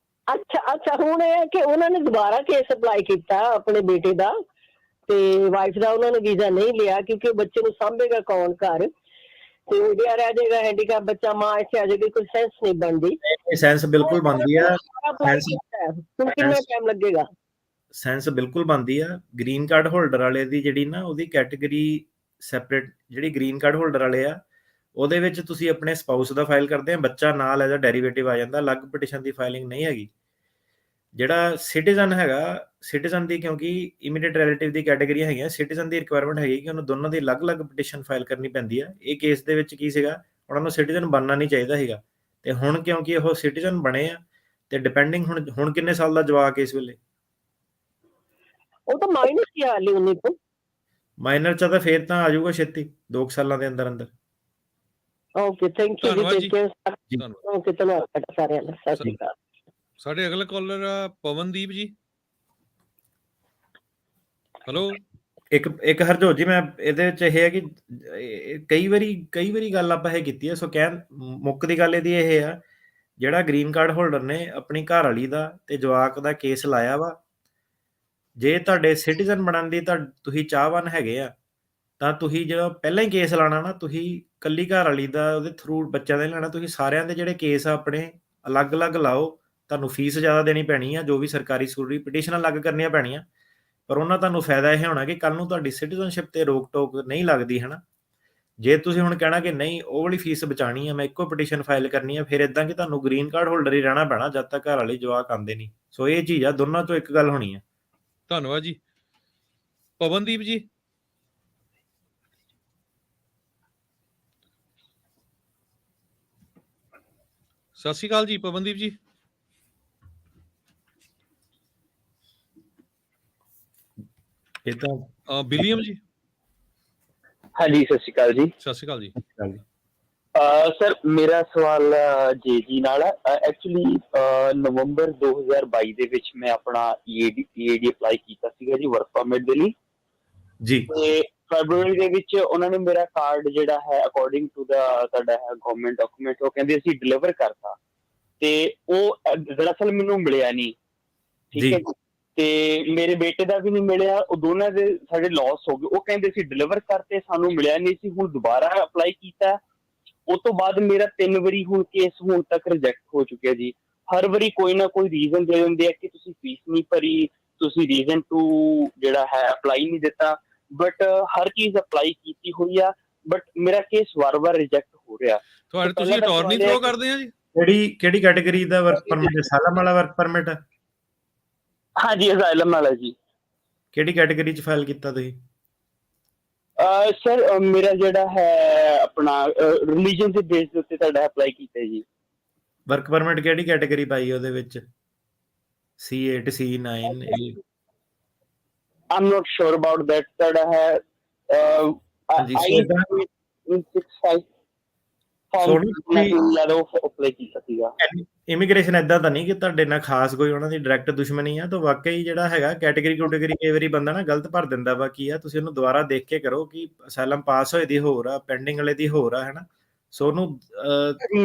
ਅੱਛਾ ਹੁਣ ਇਹ ਹੈ ਕਿ ਉਹਨਾਂ ਨੇ ਦੁਬਾਰਾ ਕੇਸ ਅਪਲਾਈ ਕੀਤਾ ਆਪਣੇ ਬੇਟੇ ਦਾ, ਤੇ ਵਾਈਫ ਦਾ ਉਹਨਾਂ ਨੇ ਵੀਜ਼ਾ ਨਹੀਂ ਲਿਆ ਕਿਉਂਕਿ ਬੱਚੇ ਨੂੰ ਸਾਂਭੇਗਾ ਕੌਣ ਘਰ, ਤੇ ਉਹ ਜਿਹਾ ਰਹਿ ਜਾਏਗਾ ਹੈਂਡੀਕੈਪ ਬੱਚਾ, ਮਾਂ ਇੱਥੇ ਆ ਜਾਏਗੀ, ਕੋਈ ਸੈਂਸ ਨਹੀਂ ਬਣਦੀ। ਸੈਂਸ ਬਿਲਕੁਲ ਬਣਦੀ ਆ, ਹੁਣ ਕਿੰਨਾ ਟਾਈਮ ਲੱਗੇਗਾ? ਸੈਂਸ ਬਿਲਕੁਲ ਬਣਦੀ ਆ। ਗ੍ਰੀਨ ਕਾਰਡ ਹੋਲਡਰ ਵਾਲੇ ਦੀ ਜਿਹੜੀ ਨਾ ਉਹਦੀ ਕੈਟੇਗਰੀ ਸੈਪਰੇਟ, ਜਿਹੜੀ ਗ੍ਰੀਨ ਕਾਰਡ ਹੋਲਡਰ ਵਾਲੇ ਆ ਉਹਦੇ ਵਿੱਚ ਤੁਸੀਂ ਆਪਣੇ ਸਪਾਊਸ ਦਾ ਫਾਈਲ ਕਰਦੇ ਆ, ਬੱਚਾ ਨਾਲ ਐਜ਼ ਅ ਡੈਰੀਵੇਟਿਵ ਆ ਜਾਂਦਾ, ਅਲੱਗ ਪਟੀਸ਼ਨ ਦੀ ਫਾਈਲਿੰਗ ਨਹੀਂ ਹੈਗੀ। ਜਿਹੜਾ ਸਿਟੀਜ਼ਨ ਹੈਗਾ, ਸਿਟੀਜ਼ਨ ਦੀ ਕਿਉਂਕਿ ਇਮੀਡੀਏਟ ਰਿਲੇਟਿਵ ਦੀ ਕੈਟੇਗਰੀ ਹੈਗੀਆਂ, ਸਿਟੀਜ਼ਨ ਦੀ ਰਿਕੁਆਇਰਮੈਂਟ ਹੈਗੀ ਕਿ ਉਹਨੂੰ ਦੋਨਾਂ ਦੀ ਅਲੱਗ-ਅਲੱਗ ਪਟੀਸ਼ਨ ਫਾਈਲ ਕਰਨੀ ਪੈਂਦੀ ਆ। ਇਹ ਕੇਸ ਦੇ ਵਿੱਚ ਕੀ ਸੀਗਾ, ਉਹਨਾਂ ਨੂੰ ਸਿਟੀਜ਼ਨ ਬਣਨਾ ਨਹੀਂ ਚਾਹੀਦਾ ਸੀਗਾ, ਤੇ ਹੁਣ ਕਿਉਂਕਿ ਉਹ ਸਿਟੀਜ਼ਨ ਬਣੇ ਆ ਤੇ ਡਿਪੈਂਡਿੰਗ ਹੁਣ ਕਿੰਨੇ ਸਾਲ ਦਾ ਜਵਾਕ ਇਸ ਵੇਲੇ? ਉਹ ਤਾਂ ਮਾਈਨਰ ਹੀ ਆ ਲਈ 19 ਤੋਂ। ਮਾਈਨਰ ਚ ਤਾਂ ਫੇਰ ਤਾਂ ਆ ਜਾਊਗਾ ਛੇਤੀ 2 ਸਾਲਾਂ ਦੇ ਅੰਦਰ ਅੰਦਰ। ਓਕੇ, ਥੈਂਕ ਯੂ ਜੀ। ਓਕੇ, ਧੰਨਵਾਦ ਸਾਰਿਆਂ ਦਾ, ਸਤਿ ਸ਼੍ਰੀ ਅਕਾਲ। ਸਾਡੇ ਅਗਲਾ ਕਾਲਰ ਆ ਪਵਨਦੀਪ ਜੀ। ਹੈਲੋ। ਇੱਕ ਹਰਜੋਤ ਜੀ, ਮੈਂ ਇਹਦੇ ਵਿੱਚ ਇਹ ਹੈ ਕਿ ਕਈ ਵਾਰੀ ਗੱਲ ਆਪਾਂ ਇਹ ਕੀਤੀ ਹੈ, ਸੋ ਕਹਿਣ ਮੁੱਕ ਦੀ ਗੱਲ ਇਹਦੀ ਇਹ ਆ, ਜਿਹੜਾ ਗ੍ਰੀਨ ਕਾਰਡ ਹੋਲਡਰ ਨੇ ਆਪਣੀ ਘਰ ਵਾਲੀ ਦਾ ਤੇ ਜਵਾਕ ਦਾ ਕੇਸ ਲਾਇਆ ਵਾ, ਜੇ ਤੁਹਾਡੇ ਸਿਟੀਜ਼ਨ ਬਣਨ ਦੀ ਤਾਂ ਤੁਸੀਂ ਚਾਹਵਾਨ ਹੈਗੇ ਆ, ਤਾਂ ਤੁਸੀਂ ਜਦੋਂ ਪਹਿਲਾਂ ਹੀ ਕੇਸ ਲਾਣਾ ਨਾ, ਤੁਸੀਂ ਕੱਲੀ ਘਰ ਵਾਲੀ ਦਾ ਉਹਦੇ ਥਰੂ ਬੱਚਿਆਂ ਦੇ ਲੈਣਾ, ਤੁਸੀਂ ਸਾਰਿਆਂ ਦੇ ਜਿਹੜੇ ਕੇਸ ਆ ਆਪਣੇ ਅਲੱਗ-ਅਲੱਗ ਲਾਓ। ਤੁਹਾਨੂੰ ਫੀਸ ਜ਼ਿਆਦਾ ਦੇਣੀ ਪੈਣੀ ਆ, ਜੋ ਵੀ ਸਰਕਾਰੀ ਸਕੂਲੀ ਪਟੀਸ਼ਨਾਂ ਅਲੱਗ ਕਰਨੀਆਂ ਪੈਣੀਆਂ, ਪਰ ਉਹਨਾਂ ਤੁਹਾਨੂੰ ਫਾਇਦਾ ਇਹ ਹੋਣਾ ਕਿ ਕੱਲ ਨੂੰ ਤੁਹਾਡੀ ਸਿਟੀਜ਼ਨਸ਼ਿਪ ਤੇ ਰੋਕ ਟੋਕ ਨਹੀਂ ਲੱਗਦੀ ਹੈ ਨਾ। ਜੇ ਤੁਸੀਂ ਹੁਣ ਕਹਿਣਾ ਕਿ ਨਹੀਂ ਉਹ ਵਾਲੀ ਫੀਸ ਬਚਾਣੀ ਆ, ਮੈਂ ਇੱਕੋ ਪਟੀਸ਼ਨ ਫਾਈਲ ਕਰਨੀ ਆ, ਫਿਰ ਇਦਾਂ ਕਿ ਤੁਹਾਨੂੰ ਗ੍ਰੀਨ ਕਾਰਡ ਹੋਲਡਰ ਹੀ ਰਹਿਣਾ ਪੈਣਾ ਜਦ ਤੱਕ ਘਰ ਵਾਲੇ ਜਵਾਕ ਆਉਂਦੇ ਨਹੀਂ। ਸੋ ਇਹ ਚੀਜ਼ ਆ, ਦੋਨਾਂ ਚੋਂ ਇੱਕ ਗੱਲ ਹੋਣੀ ਆ। ਧੰਨਵਾਦ ਜੀ ਪਵਨਦੀਪ ਜੀ। ਸਤਿ ਸ਼੍ਰੀ ਅਕਾਲ ਜੀ ਪਵਨਦੀਪ ਜੀ। ਇਹ ਤਾਂ ਵਿਲੀਅਮ ਜੀ। ਹਾਂਜੀ, ਸਤਿ ਸ਼੍ਰੀ ਅਕਾਲ ਜੀ। ਸਤਿ ਸ਼੍ਰੀ ਅਕਾਲ ਜੀ। ਸਰ ਮੇਰਾ ਸਵਾਲ ਜੀ ਨਾਲ ਹੈ। ਐਕਚੁਅਲੀ ਨਵੰਬਰ 2022 ਦੇ ਵਿੱਚ ਮੈਂ ਆਪਣਾ EAD ਅਪਲਾਈ ਕੀਤਾ ਸੀਗਾ ਜੀ, ਵਰਕ ਪਰਮਿਟ ਦੇ ਲਈ ਜੀ, ਤੇ ਫਰਵਰੀ ਦੇ ਵਿੱਚ ਉਹਨਾਂ ਨੇ ਮੇਰਾ ਕਾਰਡ ਜਿਹੜਾ ਹੈ ਅਕੋਰਡਿੰਗ ਟੂ ਦਾ ਤੁਹਾਡਾ ਹੈ ਗਵਰਨਮੈਂਟ ਡਾਕੂਮੈਂਟ, ਉਹ ਕਹਿੰਦੇ ਅਸੀਂ ਡਿਲੀਵਰ ਕਰਤਾ, ਤੇ ਉਹ ਦਰਅਸਲ ਮੈਨੂੰ ਮਿਲਿਆ ਨਹੀਂ। ਠੀਕ ਹੈ, ਤੇ ਮੇਰੇ ਬੇਟੇ ਦਾ ਵੀ ਨਹੀਂ ਮਿਲਿਆ, ਉਹ ਦੋਨਾਂ ਦੇ ਸਾਡੇ ਲਾਸ ਹੋ ਗਏ। ਉਹ ਕਹਿੰਦੇ ਸੀ ਡਿਲੀਵਰ ਕਰਤੇ, ਸਾਨੂੰ ਮਿਲਿਆ ਨਹੀਂ ਸੀ। ਹੁਣ ਦੁਬਾਰਾ ਅਪਲਾਈ ਕੀਤਾ, ਉਸ ਤੋਂ ਬਾਅਦ ਮੇਰਾ 3 ਵਾਰੀ ਹੁਣ ਕੇਸ ਹੁਣ ਤੱਕ ਰਿਜੈਕਟ ਹੋ ਚੁੱਕਿਆ ਜੀ। ਹਰ ਵਾਰੀ ਕੋਈ ਨਾ ਕੋਈ ਰੀਜ਼ਨ ਦੇ ਦਿੰਦੇ ਆ ਕਿ ਤੁਸੀਂ ਫੀਸ ਨਹੀਂ ਭਰੀ, ਤੁਸੀਂ ਰੀਜ਼ਨ ਟੂ ਜਿਹੜਾ ਹੈ ਅਪਲਾਈ ਨਹੀਂ ਦਿੱਤਾ, ਬਟ ਹਰ ਚੀਜ਼ ਅਪਲਾਈ ਕੀਤੀ ਹੋਈ ਆ, ਬਟ ਮੇਰਾ ਕੇਸ ਵਾਰ-ਵਾਰ ਰਿਜੈਕਟ ਹੋ ਰਿਹਾ। ਤੁਹਾਡੇ ਤੁਸੀਂ ਅਟਾਰਨੀ ਥਰੋ ਕਰਦੇ ਆ ਜੀ? ਕਿਹੜੀ ਕੈਟਾਗਰੀ ਦਾ ਵਰਕ ਪਰਮਿਟ? ਅਸਾਈਲਮ ਵਾਲਾ ਵਰਕ ਪਰਮਿਟ? ਹਾਂਜੀ, ਅਸਾਈਲਮ ਵਾਲਾ ਜੀ। ਕਿਹੜੀ ਕੈਟਾਗਰੀ ਚ ਫਾਈਲ ਕੀਤਾ ਤੁਸੀਂ? ਸਰ ਮੇਰਾ ਜਿਹੜਾ ਹੈ ਆਪਣਾ ਰਿਲੀਜਨ ਦੇ ਬੇਸ ਦੇ ਉੱਤੇ ਤੁਹਾਡਾ ਅਪਲਾਈ ਕੀਤਾ ਜੀ। ਵਰਕ ਪਰਮਿਟ ਕਿਹੜੀ ਕੈਟਾਗਰੀ ਪਾਈ ਉਹਦੇ ਵਿੱਚ? C8 C9? I'm not sure about that. ਤੁਹਾਡਾ ਹੈ ਇਮੀਗ੍ਰੇਸ਼ਨ ਏਦਾਂ ਤਾਂ ਨਹੀਂ ਕਿ ਤੁਹਾਡੇ ਨਾਲ ਖਾਸ ਕੋਈ ਉਹਨਾਂ ਦੀ ਡਾਇਰੈਕਟ ਦੁਸ਼ਮਣੀ ਆ, ਤਾਂ ਵਾਕਈ ਜਿਹੜਾ ਹੈਗਾ ਕੈਟਾਗਰੀ ਕਈ ਵਾਰੀ ਬੰਦਾ ਨਾ ਗਲਤ ਭਰ ਦਿੰਦਾ ਵਾ। ਕੀ ਆ, ਤੁਸੀਂ ਉਹਨੂੰ ਦੁਬਾਰਾ ਦੇਖ ਕੇ ਕਰੋ ਕਿ ਅਸਾਈਲਮ ਪਾਸ ਹੋਏ ਦੀ ਹੋਰ ਆ, ਪੈਂਡਿੰਗ ਵਾਲੇ ਦੀ ਹੋਰ ਆ, ਹੈ ਨਾ। ਸੋ ਉਹਨੂੰ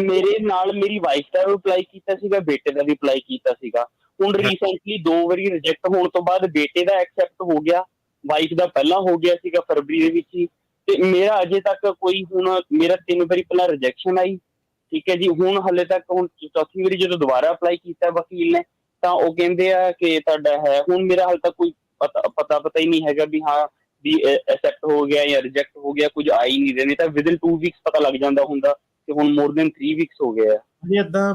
ਮੇਰੇ ਨਾਲ ਮੇਰੀ ਵਾਈਫ ਦਾ ਵੀ ਅਪਲਾਈ ਕੀਤਾ ਸੀਗਾ, ਬੇਟੇ ਦਾ ਵੀ ਅਪਲਾਈ ਕੀਤਾ ਸੀਗਾ। ਹੁਣ ਰੀਸੈਂਟਲੀ 2 ਵਾਰੀ ਰਿਜੈਕਟ ਹੋਣ ਤੋਂ ਬਾਅਦ ਬੇਟੇ ਦਾ ਐਕਸੈਪਟ ਹੋ ਗਿਆ, ਵਾਈਫ ਦਾ ਪਹਿਲਾਂ ਹੋ ਗਿਆ ਸੀਗਾ ਫਰਵਰੀ ਦੇ ਵਿੱਚ ਹੀ, ਤੇ ਮੇਰਾ ਅਜੇ ਤੱਕ ਕੋਈ, ਹੁਣ ਮੇਰਾ 3 ਵਾਰੀ ਪਹਿਲਾਂ ਰਿਜੈਕਸ਼ਨ ਆਈ। ਠੀਕ ਹੈ ਜੀ, ਹੁਣ ਹਲੇ ਤੱਕ ਹੁਣ ਚੌਥੀ ਵਾਰੀ ਜਦੋਂ ਦੁਬਾਰਾ ਅਪਲਾਈ ਕੀਤਾ ਵਕੀਲ ਨੇ, ਤਾਂ ਉਹ ਕਹਿੰਦੇ ਆ ਕਿ ਤੁਹਾਡਾ ਹੈ, ਹੁਣ ਮੇਰਾ ਹਾਲੇ ਤੱਕ ਕੋਈ ਪਤਾ ਹੀ ਨਹੀਂ ਹੈਗਾ ਵੀ ਹਾਂ ਵੀ ਐਕਸੈਪਟ ਹੋ ਗਿਆ ਜਾਂ ਰਿਜੈਕਟ ਹੋ ਗਿਆ, ਕੁਝ ਆ ਹੀ ਨਹੀਂ ਰਹੇ। ਨਹੀਂ ਤਾਂ ਵਿਦਿਨ 2 ਵੀਕਸ ਪਤਾ ਲੱਗ ਜਾਂਦਾ ਹੁੰਦਾ, ਤੇ ਹੁਣ ਮੋਰ ਦੈਨ 3 ਵੀਕਸ ਹੋ ਗਏ ਆ। ਏਦਾਂ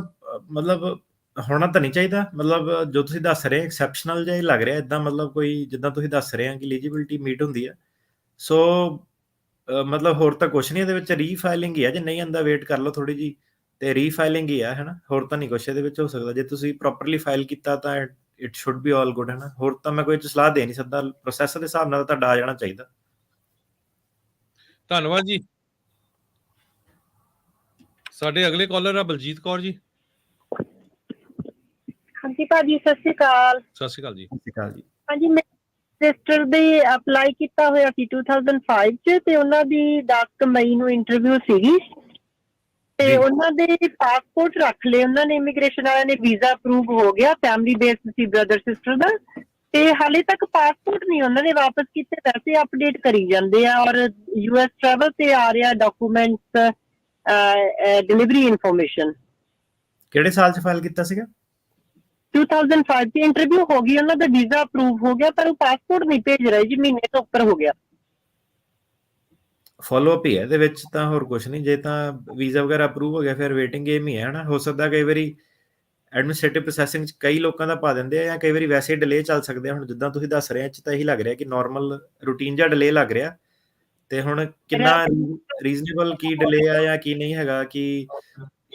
ਮਤਲਬ ਹੋਣਾ ਤਾਂ ਨਹੀਂ ਚਾਹੀਦਾ। ਮਤਲਬ ਜੋ ਤੁਸੀਂ ਦੱਸ ਰਹੇ ਐਕਸੈਪਸ਼ਨਲ ਜਿਹਾ ਹੀ ਲੱਗ ਰਿਹਾ ਏਦਾਂ, ਮਤਲਬ ਕੋਈ ਜਿੱਦਾਂ ਤੁਸੀਂ ਦੱਸ ਰਹੇ ਆ ਕਿ ਐਲੀਜੀਬਿਲਟੀ ਮੀਟ ਹੁੰਦੀ ਆ। ਸੋ ਮਤਲਬ ਹੋਰ ਤਾਂ ਕੁਛ ਨਹੀਂ ਇਹਦੇ ਵਿੱਚ, ਰੀਫਾਈਲਿੰਗ ਹੀ ਆ। ਜੇ ਨਹੀਂ ਆਂਦਾ ਵੇਟ ਕਰ ਲਓ ਥੋੜੀ ਜੀ, ਤੇ ਰੀਫਾਈਲਿੰਗ ਹੀ ਆ, ਹੈ ਨਾ। ਹੋਰ ਤਾਂ ਨਹੀਂ ਕੁਛ ਇਹਦੇ ਵਿੱਚ ਹੋ ਸਕਦਾ। ਜੇ ਤੁਸੀਂ ਪ੍ਰੋਪਰਲੀ ਫਾਈਲ ਕੀਤਾ ਤਾਂ it should be all good, ਹੈ ਨਾ। ਹੋਰ ਤਾਂ ਮੈਂ ਕੋਈ ਸਲਾਹ ਦੇ ਨਹੀਂ ਸਕਦਾ। ਪ੍ਰੋਸੈਸ ਦੇ ਹਿਸਾਬ ਨਾਲ ਤੁਹਾਡਾ ਆ ਜਾਣਾ ਚਾਹੀਦਾ। ਧੰਨਵਾਦ ਜੀ। ਸਾਡੇ ਅਗਲੇ ਕਾਲਰ ਆ ਬਲਜੀਤ ਕੌਰ ਜੀ। ਹਾਂਜੀ, ਹਾਂਜੀ ਭਾਜੀ, ਸਤਿ ਸ਼੍ਰੀ ਅਕਾਲ। ਸਤਿ ਸ਼੍ਰੀ ਅਕਾਲ ਜੀ। ਸਤਿ ਸ਼੍ਰੀ ਅਕਾਲ ਜੀ। ਹਾਂਜੀ, ਮੈਂ ਸਿਸਟਰ ਦੇ ਅਪਲਾਈ ਕੀਤਾ ਹੋਇਆ ਸੀ 2005 ਚ, ਤੇ ਉਹਨਾਂ ਦੀ 10 ਮਈ ਨੂੰ ਇੰਟਰਵਿਊ ਸੀਗੀ, ਤੇ ਉਹਨਾਂ ਦੇ ਪਾਸਪੋਰਟ ਰੱਖ ਲਏ ਉਹਨਾਂ ਨੇ, ਇਮੀਗ੍ਰੇਸ਼ਨ ਵਾਲਿਆਂ ਨੇ ਵੀਜ਼ਾ ਅਪਰੂਵ ਹੋ ਗਿਆ, ਫੈਮਿਲੀ ਬੇਸਡ ਸੀ ਬ੍ਰਦਰ ਸਿਸਟਰ ਦਾ, ਤੇ ਹਾਲੇ ਤੱਕ ਪਾਸਪੋਰਟ ਨਹੀਂ ਉਹਨਾਂ ਨੇ ਵਾਪਸ ਕੀਤੇ, ਵੈਸੇ ਅਪਡੇਟ ਕਰੀ ਜਾਂਦੇ ਆ, ਔਰ US ਟਰੈਵਲ ਤੇ ਆ ਰਿਹਾ ਡਾਕੂਮੈਂਟਸ ਡਿਲੀਵਰੀ ਇਨਫੋਰਮੇਸ਼ਨ। ਕਿਹੜੇ ਸਾਲ 'ਚ ਫਾਈਲ ਕੀਤਾ ਸੀਗਾ? 2005 ਚ ਇੰਟਰਵਿਊ ਹੋ ਗਈ, ਉਹਨਾਂ ਦਾ ਵੀਜ਼ਾ ਅਪਰੂਵ ਹੋ ਗਿਆ, ਪਰ ਉਹ ਪਾਸਪੋਰਟ ਨਹੀਂ ਭੇਜ ਰਹੇ ਜੀ, ਮਹੀਨੇ ਤੋਂ ਉੱਪਰ ਹੋ ਗਿਆ। ਫੋਲੋ ਅਪ ਹੀ ਹੈ ਇਹਦੇ ਵਿੱਚ ਤਾਂ, ਹੋਰ ਕੁਝ ਨਹੀਂ। ਜੇ ਤਾਂ ਵੀਜ਼ਾ ਵਗੈਰਾ ਅਪਰੂਵ ਹੋ ਗਿਆ ਫਿਰ ਵੇਟਿੰਗ ਗੇਮ ਹੀ ਹੈ ਨਾ। ਹੋ ਸਕਦਾ ਕਈ ਵਾਰੀ ਐਡਮਿਨਿਸਟ੍ਰੇਟਿਵ ਪ੍ਰੋਸੈਸਿੰਗ 'ਚ ਕਈ ਲੋਕਾਂ ਦਾ ਪਾ ਦਿੰਦੇ ਆ, ਜਾਂ ਕਈ ਵਾਰੀ ਵੈਸੇ ਡਿਲੇ ਚੱਲ ਸਕਦੇ ਆ। ਹੁਣ ਜਿੱਦਾਂ ਤੁਸੀਂ ਦੱਸ ਰਹੇ 'ਚ ਤਾਂ ਇਹੀ ਲੱਗ ਰਿਹਾ ਕਿ ਨਾਰਮਲ ਰੂਟੀਨ ਜਿਹਾ ਡਿਲੇ ਲੱਗ ਰਿਹਾ, ਤੇ ਹੁਣ ਕਿੰਨਾ ਰੀਜ਼ਨੇਬਲ ਕੀ ਡਿਲੇ ਆ ਜਾਂ ਕੀ ਨਹੀਂ ਹੈਗਾ, ਕਿ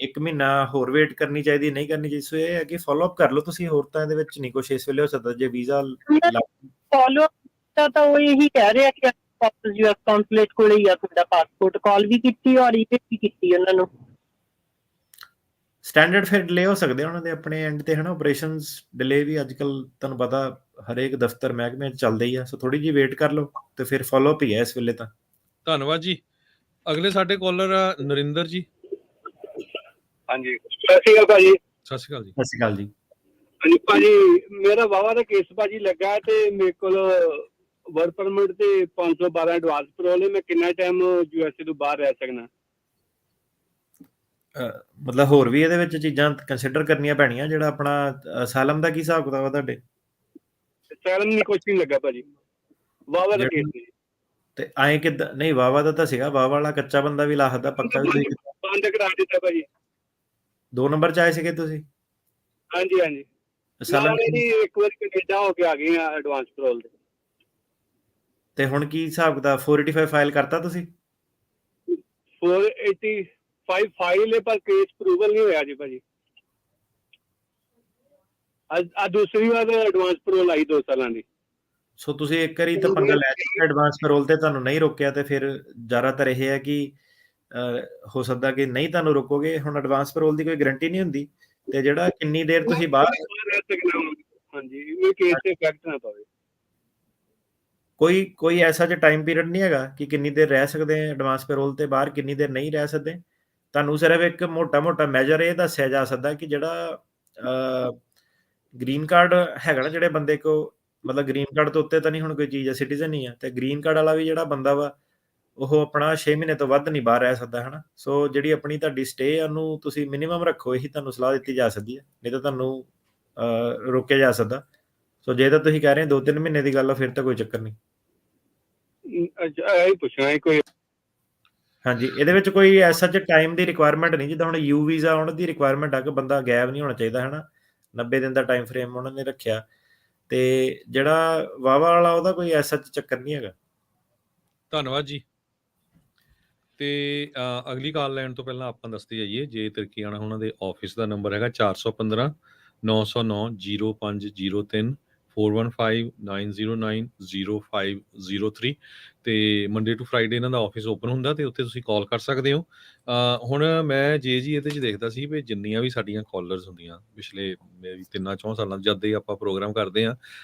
1 ਮਹੀਨਾ ਹੋਰ ਵੇਟ ਕਰਨੀ ਚਾਹੀਦੀ, ਨਹੀਂ ਕਰਨੀ ਚਾਹੀਦੀ। ਸੋ ਇਹ ਹੈ ਕਿ ਫੋਲੋ ਅਪ ਕਰ ਲਓ ਤੁਸੀਂ, ਹੋਰ ਤਾਂ ਇਹਦੇ ਵਿੱਚ ਨਹੀਂ ਕੁਛ ਇਸ ਵੇਲੇ ਹੋ ਸਕਦਾ। ਜੇ ਵੀਜ਼ਾ ਫੋਲੋ ਤਾਂ ਉਹ ਇਹੀ ਕਹਿ ਰਿਹਾ ਕਿ US ਕੌਂਸੂਲੇਟ ਕੋਲੇ ਹੀ ਆ ਤੁਹਾਡਾ ਪਾਸਪੋਰਟ, ਕਾਲ ਵੀ ਕੀਤੀ ਔਰ ਈਮੇਲ ਵੀ ਕੀਤੀ ਉਹਨਾਂ ਨੂੰ। ਸਟੈਂਡਰਡ ਫਿਰ ਡਿਲੇ ਹੋ ਸਕਦੇ ਉਹਨਾਂ ਦੇ ਆਪਣੇ ਐਂਡ ਤੇ, ਹਨਾ। ਆਪਰੇਸ਼ਨਸ ਡਿਲੇ ਵੀ ਅੱਜ ਕੱਲ ਤੁਹਾਨੂੰ ਪਤਾ ਹਰੇਕ ਦਫ਼ਤਰ ਮਹਿਕਮੇ 'ਚ ਚੱਲਦੇ ਹੀ ਆ। ਸੋ ਥੋੜੀ ਜਿਹੀ ਵੇਟ ਕਰ ਲਓ, ਤੇ ਫਿਰ ਫੋਲੋ ਅਪ ਹੀ ਹੈ ਇਸ ਵੇਲੇ ਤਾਂ। ਧੰਨਵਾਦ ਜੀ। ਅਗਲੇ ਸਾਡੇ ਕਾਲਰ ਆ ਨਰਿੰਦਰ ਜੀ। ਹਾਂਜੀ, ਸਤਿ ਸ਼੍ਰੀ ਅਕਾਲ ਭਾਜੀ। ਸਤਿ ਸ਼੍ਰੀ ਅਕਾਲ ਜੀ। ਸਤਿ ਸ਼੍ਰੀ ਅਕਾਲ ਜੀ। ਹਾਂਜੀ ਭਾਜੀ, ਮੇਰਾ ਵਾਵਾ ਦਾ ਕੇਸ ਭਾਜੀ ਲੱਗਾ, ਤੇ ਮੇਰੇ ਕੋਲ ਵਰਕ ਪਰਮਿਟ ਤੇ 512 ਐਡਵਾਂਸ ਪਰੋਲ ਹੈ। ਮੈਂ ਕਿੰਨਾ ਟਾਈਮ USA ਤੋਂ ਬਾਹਰ ਰਹਿ ਸਕਦਾ? ਮਤਲਬ ਹੋਰ ਵੀ ਇਹਦੇ ਵਿੱਚ ਚੀਜ਼ਾਂ ਕੰਸੀਡਰ ਕਰਨੀਆਂ ਪੈਣੀਆਂ। ਜਿਹੜਾ ਆਪਣਾ ਅਸਾਈਲਮ ਦਾ ਕੀ ਹਿਸਾਬ ਕਿਤਾਬ ਆ ਤੁਹਾਡੇ? ਅਸਾਈਲਮ ਨਹੀਂ, ਕੁਛ ਨਹੀਂ ਲੱਗਾ ਭਾਜੀ, ਵਾਵਾ ਦਾ ਕੇਸ ਨਹੀਂ। ਤੇ ਐਂ ਕਿੱਦਾਂ? ਨਹੀਂ, ਵਾਵਾ ਦਾ ਤਾਂ ਸੀਗਾ, ਵਾਵਾ ਵਾਲਾ ਕੱਚਾ ਬੰਦਾ ਵੀ ਲਾ ਸਕਦਾ, ਪੱਕਾ ਵੀ ਤੁਸੀਂ ਬੰਦ ਕਰਾ ਦਿੱਤਾ ਭਾਜੀ। 2 ਨੰਬਰ 'ਚ ਆਏ ਸੀਗੇ ਤੁਸੀਂ? ਹਾਂਜੀ ਹਾਂਜੀ, ਅਸਾਈਲਮ ਇੱਕ ਵਾਰ ਕੈਨੇਡਾ ਹੋ ਕੇ ਆ ਗਏ ਆ ਐਡਵਾਂਸ ਪਰੋਲ ਦੇ। ਤੇ ਹੁਣ ਕੀ ਹਿਸਾਬ ਕਿਤਾਬ? 485 ਫਾਈਲ ਕਰਤਾ ਤੁਸੀਂ? 485 ਫਾਈਲ ਹੈ, ਪਰ ਕੇਸ ਪ੍ਰੂਵਲ ਨਹੀਂ ਹੋਇਆ ਜੀ ਭਾਜੀ। ਅੱਜ ਦੂਸਰੀ ਵਾਰ ਐਡਵਾਂਸ ਪਰੋਲ ਆਈ 2 ਸਾਲਾਂ ਦੀ। ਸੋ ਤੁਸੀਂ ਇੱਕ ਵਾਰੀ ਤਾਂ ਪੰਗਾ ਲੈ ਲਿਆ ਐਡਵਾਂਸ ਪੈਰੋਲ ਤੇ, ਤੁਹਾਨੂੰ ਨਹੀਂ ਰੋਕਿਆ, ਤੇ ਫਿਰ ਜ਼ਿਆਦਾਤਰ ਇਹ ਹੈ ਕਿ ਹੋ ਸਕਦਾ ਕਿ ਨਹੀਂ ਤੁਹਾਨੂੰ ਰੋਕੋਗੇ। ਹੁਣ ਐਡਵਾਂਸ ਪੈਰੋਲ ਦੀ ਕੋਈ ਗਾਰੰਟੀ ਨਹੀਂ ਹੁੰਦੀ, ਤੇ ਜਿਹੜਾ ਕਿੰਨੀ ਦੇਰ ਤੁਸੀਂ ਬਾਹਰ ਹਾਂਜੀ, ਇਹ ਕੇਸ ਤੇ ਇਫੈਕਟ ਨਾ ਪਵੇ। ਕੋਈ ਐਸਾ ਜਿਹਾ ਟਾਈਮ ਪੀਰੀਅਡ ਨਹੀਂ ਹੈਗਾ ਕਿ ਕਿੰਨੀ ਦੇਰ ਰਹਿ ਸਕਦੇ ਆ ਐਡਵਾਂਸ ਪੈਰੋਲ ਤੇ ਬਾਹਰ, ਕਿੰਨੀ ਦੇਰ ਨਹੀਂ ਰਹਿ ਸਕਦੇ। ਤੁਹਾਨੂੰ ਸਿਰਫ ਇੱਕ ਮੋਟਾ ਮੈਜਰ ਇਹ ਦੱਸਿਆ ਜਾ ਸਕਦਾ ਕਿ ਜਿਹੜਾ ਗ੍ਰੀਨ ਕਾਰਡ ਹੈਗਾ ਨਾ, ਜਿਹੜੇ ਬੰਦੇ ਕੋ, ਮਤਲਬ ਗ੍ਰੀਨ ਕਾਰਡ ਤੋਂ ਉੱਤੇ ਤਾਂ ਨਹੀਂ ਹੁਣ ਕੋਈ ਚੀਜ਼ ਹੈ, ਸਿਟੀਜ਼ਨ ਹੀ ਆ, ਤੇ ਗ੍ਰੀਨ ਕਾਰਡ ਵਾਲਾ ਵੀ ਜਿਹੜਾ ਬੰਦਾ ਵਾ, ਉਹ ਆਪਣਾ 6 ਮਹੀਨੇ ਤੋਂ ਵੱਧ ਨਹੀਂ ਬਾਹਰ ਰਹਿ ਸਕਦਾ, ਹਨਾ। ਸੋ ਜਿਹੜੀ ਆਪਣੀ ਤੁਹਾਡੀ ਸਟੇ ਉਹਨੂੰ ਤੁਸੀਂ ਮਿਨੀਮਮ ਰੱਖੋ, ਇਹੀ ਤੁਹਾਨੂੰ ਸਲਾਹ ਦਿੱਤੀ ਜਾ ਸਕਦੀ ਹੈ, ਨਹੀਂ ਤਾਂ ਤੁਹਾਨੂੰ ਰੋਕਿਆ ਜਾ ਸਕਦਾ। ਸੋ ਜੇ ਤਾਂ ਤੁਸੀਂ ਕਹਿ ਰਹੇ 2-3 ਮਹੀਨੇ ਦੀ ਗੱਲ ਆ, ਫਿਰ ਤਾਂ ਕੋਈ ਚੱਕਰ ਨਹੀਂ। ਇਹ ਪੁੱਛਣਾ ਕੋਈ? ਹਾਂਜੀ, ਇਹਦੇ ਵਿੱਚ ਕੋਈ ਐਸਾ ਚ ਟਾਈਮ ਦੀ ਰਿਕੁਆਇਰਮੈਂਟ ਨਹੀਂ। ਜਿੱਦਾਂ ਹੁਣ ਯੂ ਵੀਜ਼ਾ ਉਹਨਾਂ ਦੀ ਰਿਕੁਆਇਰਮੈਂਟ ਆ ਕਿ ਬੰਦਾ ਗਾਇਬ ਨਹੀਂ ਹੋਣਾ ਚਾਹੀਦਾ, ਹਨਾ। 90 ਦਿਨ ਦਾ ਟਾਈਮ ਫਰੇਮ ਉਹਨਾਂ ਨੇ ਰੱਖਿਆ, ਤੇ ਜਿਹੜਾ ਵਾਵਾ ਵਾਲਾ ਉਹਦਾ ਕੋਈ ਐਸਾ ਚੱਕਰ ਨਹੀਂ ਹੈਗਾ। ਧੰਨਵਾਦ ਜੀ। ਤੇ ਅਗਲੀ ਕਾਲ ਲੈਣ ਤੋਂ ਪਹਿਲਾਂ ਆਪਾਂ ਦੱਸਦੇ ਜਾਈਏ, ਜੇ ਤਰਕੀਆਣਾ ਉਹਨਾਂ ਦੇ ਆਫਿਸ ਦਾ ਨੰਬਰ ਹੈਗਾ 415 909 0503 4159090503, ਤੇ ਮੰਡੇ ਟੂ ਫਰਾਈਡੇ ਇਹਨਾਂ ਦਾ ਆਫਿਸ ਓਪਨ ਹੁੰਦਾ, ਤੇ ਉੱਥੇ ਤੁਸੀਂ ਕਾਲ ਕਰ ਸਕਦੇ ਹੋ। ਹੁਣ ਮੈਂ ਜੀ ਇਹਦੇ 'ਚ ਦੇਖਦਾ ਸੀ ਵੀ ਜਿੰਨੀਆਂ ਵੀ ਸਾਡੀਆਂ ਕਾਲਰਸ ਹੁੰਦੀਆਂ ਪਿਛਲੇ 3-4 ਸਾਲਾਂ ਜਦ ਦੇ ਆਪਾਂ ਪ੍ਰੋਗਰਾਮ ਕਰਦੇ ਹਾਂ,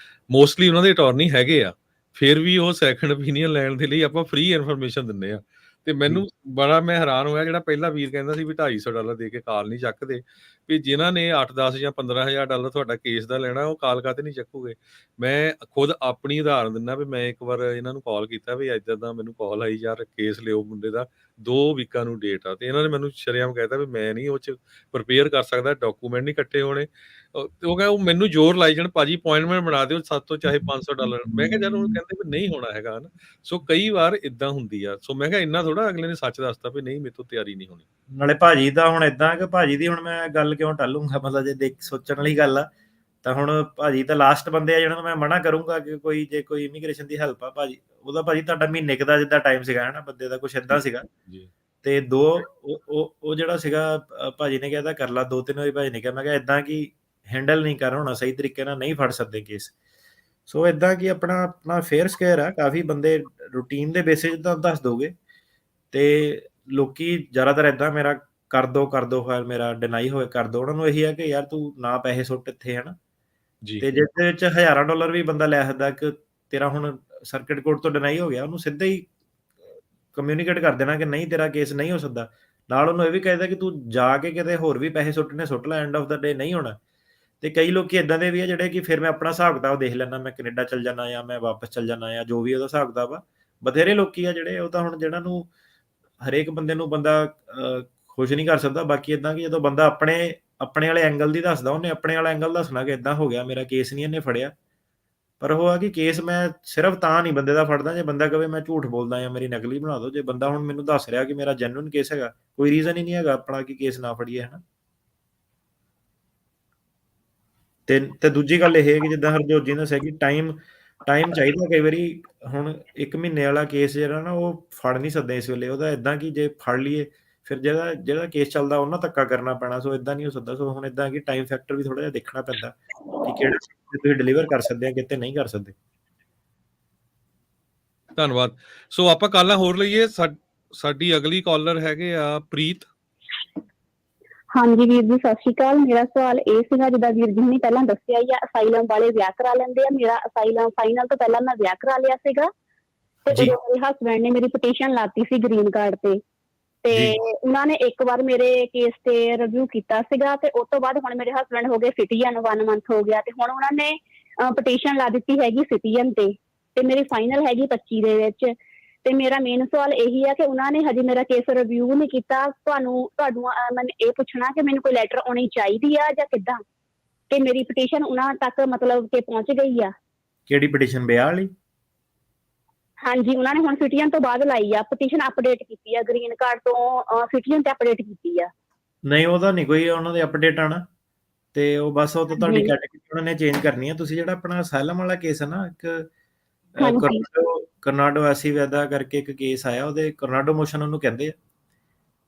ਮੋਸਟਲੀ ਉਹਨਾਂ ਦੇ ਅਟਾਰਨੀ ਹੈਗੇ ਆ, ਫਿਰ ਵੀ ਉਹ ਸੈਕੰਡ ਓਪੀਨੀਅਨ ਲੈਣ ਦੇ ਲਈ ਆਪਾਂ ਫ੍ਰੀ ਇਨਫੋਰਮੇਸ਼ਨ ਦਿੰਦੇ ਆ। ਤੇ ਮੈਨੂੰ ਬੜਾ ਮੈਂ ਹੈਰਾਨ ਹੋਇਆ, ਜਿਹੜਾ ਪਹਿਲਾ ਵੀਰ ਕਹਿੰਦਾ ਸੀ ਵੀ $250 ਦੇ ਕੇ ਕਾਲ ਨਹੀਂ ਚੱਕਦੇ, ਵੀ ਜਿਨ੍ਹਾਂ ਨੇ 8-10 ਜਾਂ $15,000 ਤੁਹਾਡਾ ਕੇਸ ਦਾ ਲੈਣਾ, ਉਹ ਕਾਲ ਕਾਤੇ ਨਹੀਂ ਚੱਕੂਗੇ। ਮੈਂ ਖੁਦ ਆਪਣੀ ਉਦਾਹਰਨ ਦਿੰਦਾ ਵੀ ਮੈਂ ਇੱਕ ਵਾਰ ਇਹਨਾਂ ਨੂੰ ਕਾਲ ਕੀਤਾ ਵੀ ਇੱਦਾਂ ਦਾ ਮੈਨੂੰ ਕਾਲ ਆਈ, ਯਾਰ ਕੇਸ ਲਿਓ ਮੁੰਡੇ ਦਾ, 2 ਵੀਕਾਂ ਨੂੰ ਡੇਟ ਆ, ਤੇ ਇਹਨਾਂ ਨੇ ਮੈਨੂੰ ਸ਼ਰੇਆਮ ਕਹਿਤਾ ਵੀ ਮੈਂ ਨਹੀਂ ਉਹ 'ਚ ਪ੍ਰਪੇਅਰ ਕਰ ਸਕਦਾ, ਡਾਕੂਮੈਂਟ ਨਹੀਂ ਇਕੱਠੇ ਹੋਣੇ। ਉਹ ਕਹਿੰਦਾ ਉਹ ਮੈਨੂੰ ਜ਼ੋਰ ਲਾਈ ਜਾਣ, ਭਾਜੀ ਅਪੁਆਇੰਟਮੈਂਟ ਬਣਾ ਦਿਓ ਸਾਤੋਂ, ਚਾਹੇ $500। ਮੈਂ ਕਿਹਾ ਯਾਰ, ਉਹ ਕਹਿੰਦੇ ਵੀ ਨਹੀਂ ਹੋਣਾ ਹੈਗਾ, ਹਨਾ। ਸੋ ਕਈ ਵਾਰ ਇਦਾਂ ਹੁੰਦੀ ਆ। ਸੋ ਮੈਂ ਕਿਹਾ ਇੰਨਾ ਥੋੜਾ ਅਗਲੇ ਨੇ ਸੱਚ ਦੱਸਤਾ ਵੀ ਨਹੀਂ ਮੇਰੇ ਤੋਂ ਤਿਆਰੀ ਨਹੀਂ ਹੋਣੀ। ਨਾਲੇ ਭਾਜੀ ਦਾ ਹੁਣ ਏਦਾਂ ਕਿ ਭਾਜੀ ਦੀ ਹੁਣ ਮੈਂ ਗੱਲ ਕਿਉਂ ਟਾਲੂੰਗਾ, ਮਤਲਬ ਜੇ ਸੋਚਣ ਵਾਲੀ ਗੱਲ ਆ, ਤਾਂ ਹੁਣ ਭਾਜੀ ਤਾਂ ਲਾਸਟ ਬੰਦੇ ਆ ਜਿਹਨਾਂ ਨੂੰ ਮੈਂ ਮਨਾ ਕਰੂੰਗਾ ਕਿ ਜੇ ਕੋਈ ਇਮੀਗ੍ਰੇਸ਼ਨ ਦੀ ਹੈਲਪ ਆ ਭਾਜੀ, ਉਹਦਾ ਭਾਜੀ ਤੁਹਾਡਾ ਮਹੀਨੇ ਕੁ ਦਾ ਜਿੱਦਾਂ ਟਾਈਮ ਸੀਗਾ, ਹਨਾ, ਬੰਦੇ ਦਾ ਕੁਛ ਏਦਾਂ ਸੀਗਾ। ਤੇ ਉਹ ਜਿਹੜਾ ਸੀਗਾ, ਭਾਜੀ ਨੇ ਕਿਹਾ ਕਰ ਲਾ, 2-3 ਵਾਰੀ ਭਾਜੀ ਨੇ ਕਿਹਾ, ਮੈਂ ਕਿਹਾ ਏਦਾਂ ਕਿ ਹੈਂਡਲ ਨਹੀਂ ਕਰ ਹੋਣਾ ਸਹੀ ਤਰੀਕੇ ਨਾਲ, ਨਹੀਂ ਫੜ ਸਕਦੇ ਕੇਸ। ਸੋ ਏਦਾਂ ਕਿ ਆਪਣਾ ਫੇਅਰ ਸਕੇਅਰ ਆ, ਕਾਫੀ ਬੰਦੇ ਰੂਟੀਨ ਦੇ ਬੇਸਿਸ ਤਾਂ ਦੱਸ ਦੋਗੇ, ਤੇ ਲੋਕੀ ਜ਼ਿਆਦਾਤਰ ਏਦਾਂ ਮੇਰਾ ਕਰ ਦੋ ਫਾਈਲ, ਮੇਰਾ ਡਿਨਾਈ ਹੋਵੇ ਕਰ ਦੋ, ਉਹਨਾਂ ਨੂੰ ਇਹੀ ਆ ਕਿ ਯਾਰ ਤੂੰ ਨਾ ਪੈਸੇ ਸੁੱਟ ਇੱਥੇ, ਹਨਾ, ਤੇ ਜਿਹਦੇ ਵਿੱਚ $1000 ਵੀ ਬੰਦਾ ਲੈ ਸਕਦਾ ਕਿ ਤੇਰਾ ਹੁਣ ਸਰਕਟ ਕੋਰਟ ਤੋਂ ਡਿਨਾਈ ਹੋ ਗਿਆ, ਉਹਨੂੰ ਸਿੱਧਾ ਹੀ ਕਮਿਊਨੀਕੇਟ ਕਰ ਦੇਣਾ ਕਿ ਨਹੀਂ ਤੇਰਾ ਕੇਸ ਨਹੀਂ ਹੋ ਸਕਦਾ। ਨਾਲ ਉਹਨੂੰ ਇਹ ਵੀ ਕਹਿਦਾ ਕਿ ਤੂੰ ਜਾ ਕੇ ਕਿਤੇ ਹੋਰ ਵੀ ਪੈਸੇ ਸੁੱਟਣੇ ਸੁੱਟ ਲੈ, ਐਂਡ ਆਫ ਦਾ ਡੇ ਨਹੀਂ ਹੋਣਾ। ਤੇ ਕਈ ਲੋਕੀ ਇਦਾਂ ਦੇ ਵੀ ਆ ਜਿਹੜੇ ਕਿ ਫਿਰ ਮੈਂ ਆਪਣਾ ਹਿਸਾਬ ਕਿਤਾਬ ਦੇਖ ਲੈਣਾ, ਮੈਂ ਕੈਨੇਡਾ ਚੱਲ ਜਾਣਾ ਜਾਂ ਮੈਂ ਵਾਪਸ ਚੱਲ ਜਾਣਾ ਜਾਂ ਜੋ ਵੀ ਉਹਦਾ ਹਿਸਾਬ ਕਿਤਾਬ ਆ। ਬਥੇਰੇ ਲੋਕੀ ਆ ਜਿਹੜੇ, ਉਹ ਤਾਂ ਹੁਣ ਜਿਹਨਾਂ ਨੂੰ ਹਰੇਕ ਬੰਦੇ ਨੂੰ ਬੰਦਾ ਖੁਸ਼ ਨਹੀਂ ਕਰ ਸਕਦਾ। ਬਾਕੀ ਇਦਾਂ ਕਿ ਜਦੋਂ ਬੰਦਾ ਆਪਣੇ ਵਾਲੇ ਐਂਗਲ ਦੀ ਦੱਸਦਾ, ਉਹਨੇ ਆਪਣੇ ਵਾਲਾ ਐਂਗਲ ਦੱਸਣਾ ਕਿ ਇਦਾਂ ਹੋ ਗਿਆ, ਮੇਰਾ ਕੇਸ ਨਹੀਂ ਇਹਨੇ ਫੜਿਆ। ਪਰ ਉਹ ਆ ਕਿ ਕੇਸ ਮੈਂ ਸਿਰਫ ਤਾਂ ਨਹੀਂ ਬੰਦੇ ਦਾ ਫੜਦਾ ਜੇ ਬੰਦਾ ਕਵੇ ਮੈਂ ਝੂਠ ਬੋਲਦਾ ਜਾਂ ਮੇਰੀ ਨਕਲੀ ਬਣਾ ਦਿਓ। ਜੇ ਬੰਦਾ ਹੁਣ ਮੈਨੂੰ ਦੱਸ ਰਿਹਾ ਕਿ ਮੇਰਾ ਜੈਨੂਇਨ ਕੇਸ ਹੈਗਾ, ਕੋਈ ਰੀਜ਼ਨ ਹੀ ਨਹੀਂ ਹੈਗਾ ਆਪਣਾ ਕਿ ਕੇਸ ਨਾ ਫੜੀਏ, ਹੈ ਨਾ। ਤੇ ਦੂਜੀ ਗੱਲ ਇਹ ਹੈ ਕਿ ਜਿੱਦਾਂ ਹਰਜੋਤ ਜੀ ਨੇ ਦੱਸਿਆ ਕਿ ਟਾਈਮ ਚਾਹੀਦਾ। ਕਈ ਵਾਰੀ ਹੁਣ 1 ਮਹੀਨੇ ਵਾਲਾ ਕੇਸ ਜਿਹੜਾ ਨਾ, ਉਹ ਫੜ ਨਹੀਂ ਸਕਦੇ ਇਸ ਵੇਲੇ। ਉਹਦਾ ਇਦਾਂ ਕਿ ਜੇ ਫੜ ਲਈਏ ਫਿਰ ਜਿਹੜਾ ਕੇਸ ਚੱਲਦਾ ਉਹਨਾਂ ਧੱਕਾ ਕਰਨਾ ਪੈਣਾ। ਸੋ ਇਦਾਂ ਨਹੀਂ ਹੋ ਸਕਦਾ। ਸੋ ਹੁਣ ਇਦਾਂ ਕਿ ਟਾਈਮ ਫੈਕਟਰ ਵੀ ਥੋੜਾ ਜਿਹਾ ਦੇਖਣਾ ਪੈਂਦਾ ਕਿ ਕਿਹੜੇ ਤੁਸੀਂ ਡਿਲੀਵਰ ਕਰ ਸਕਦੇ ਆ, ਕਿਤੇ ਨਹੀਂ ਕਰ ਸਕਦੇ। ਧੰਨਵਾਦ। ਸੋ ਆਪਾਂ ਕਾਲਾਂ ਹੋਰ ਲਈਏ। ਸਾਡੀ ਅਗਲੀ ਕਾਲਰ ਹੈਗੇ ਆ ਪ੍ਰੀਤ। ਹਾਂਜੀ ਵੀਰ ਜੀ, ਸਤਿ ਸ਼੍ਰੀ ਅਕਾਲ। ਮੇਰਾ ਸਵਾਲ ਇਹ ਸੀਗਾ, ਜਿੱਦਾਂ ਵੀਰ ਜੀ ਨੇ ਪਹਿਲਾਂ ਦੱਸਿਆ ਹੀ ਆ, ਅਸਾਈਲਮ ਵਾਲੇ ਵਿਆਹ ਕਰਾ ਲੈਂਦੇ ਆ। ਮੇਰਾ ਅਸਾਈਲਮ ਫਾਈਨਲ ਤੋਂ ਪਹਿਲਾਂ ਮੈਂ ਵਿਆਹ ਕਰਾ ਲਿਆ ਸੀਗਾ ਤੇ ਉਦੋਂ ਮੇਰੇ ਹਸਬੈਂਡ ਨੇ ਮੇਰੀ ਪਟੀਸ਼ਨ ਲਾਤੀ ਸੀ ਗ੍ਰੀਨ ਕਾਰਡ ਤੇ ਉਹਨਾਂ ਨੇ ਇੱਕ ਵਾਰ ਮੇਰੇ ਕੇਸ ਤੇ ਰਿਵਿਊ ਕੀਤਾ ਸੀਗਾ ਤੇ ਉਸ ਤੋਂ ਬਾਅਦ ਹੁਣ ਮੇਰੇ ਹਸਬੈਂਡ ਹੋ ਗਏ ਸਿਟੀਜ਼ਨ, 1 ਮੰਥ ਹੋ ਗਿਆ ਤੇ ਹੁਣ ਉਹਨਾਂ ਨੇ ਪਟੀਸ਼ਨ ਲਾ ਦਿੱਤੀ ਹੈਗੀ ਸਿਟੀਜ਼ਨ ਤੇ ਮੇਰੀ ਫਾਈਨਲ ਹੈਗੀ 25 ਦੇ ਵਿੱਚ। ਤੇ ਮੇਰਾ ਮੇਨ ਸਵਾਲ ਇਹੀ ਆ ਕਿ ਉਹਨਾਂ ਨੇ ਹਜੇ ਮੇਰਾ ਕੇਸ ਰਿਵਿਊ ਨਹੀਂ ਕੀਤਾ। ਤੁਹਾਨੂੰ ਮੈਂ ਇਹ ਪੁੱਛਣਾ ਕਿ ਮੈਨੂੰ ਕੋਈ ਲੈਟਰ ਆਉਣੀ ਚਾਹੀਦੀ ਆ ਜਾਂ ਕਿੱਦਾਂ ਕਿ ਮੇਰੀ ਪਟੀਸ਼ਨ ਉਹਨਾਂ ਤੱਕ ਮਤਲਬ ਕਿ ਪਹੁੰਚ ਗਈ ਆ? ਕਿਹੜੀ ਪਟੀਸ਼ਨ, ਵਿਆਹ ਵਾਲੀ? ਹਾਂਜੀ, ਉਹਨਾਂ ਨੇ ਹੁਣ ਸਿਟੀਜ਼ਨ ਤੋਂ ਬਾਅਦ ਲਾਈ ਆ ਪਟੀਸ਼ਨ, ਅਪਡੇਟ ਕੀਤੀ ਆ, ਗ੍ਰੀਨ ਕਾਰਡ ਤੋਂ ਸਿਟੀਜ਼ਨ ਤੇ ਅਪਡੇਟ ਕੀਤੀ ਆ। ਨਹੀਂ, ਉਹਦਾ ਨਹੀਂ ਕੋਈ ਉਹਨਾਂ ਦੇ ਅਪਡੇਟ ਆਣਾ ਤੇ ਉਹ ਬਸ ਉਹ ਤਾਂ ਤੁਹਾਡੀ ਕੈਟੇਗਰੀ ਉਹਨਾਂ ਨੇ ਚੇਂਜ ਕਰਨੀ ਆ। ਤੁਸੀਂ ਜਿਹੜਾ ਆਪਣਾ ਅਸਾਈਲਮ ਵਾਲਾ ਕੇਸ ਹੈ ਨਾ, ਇੱਕ ਕਰਨਾਡੋ ਐਸੀ ਵੈਦਾ ਕਰਕੇ ਇੱਕ ਕੇਸ ਆਇਆ, ਉਹਦੇ ਕਰਨਾਡੋ ਮੋਸ਼ਨ ਉਹਨੂੰ ਕਹਿੰਦੇ ਆ।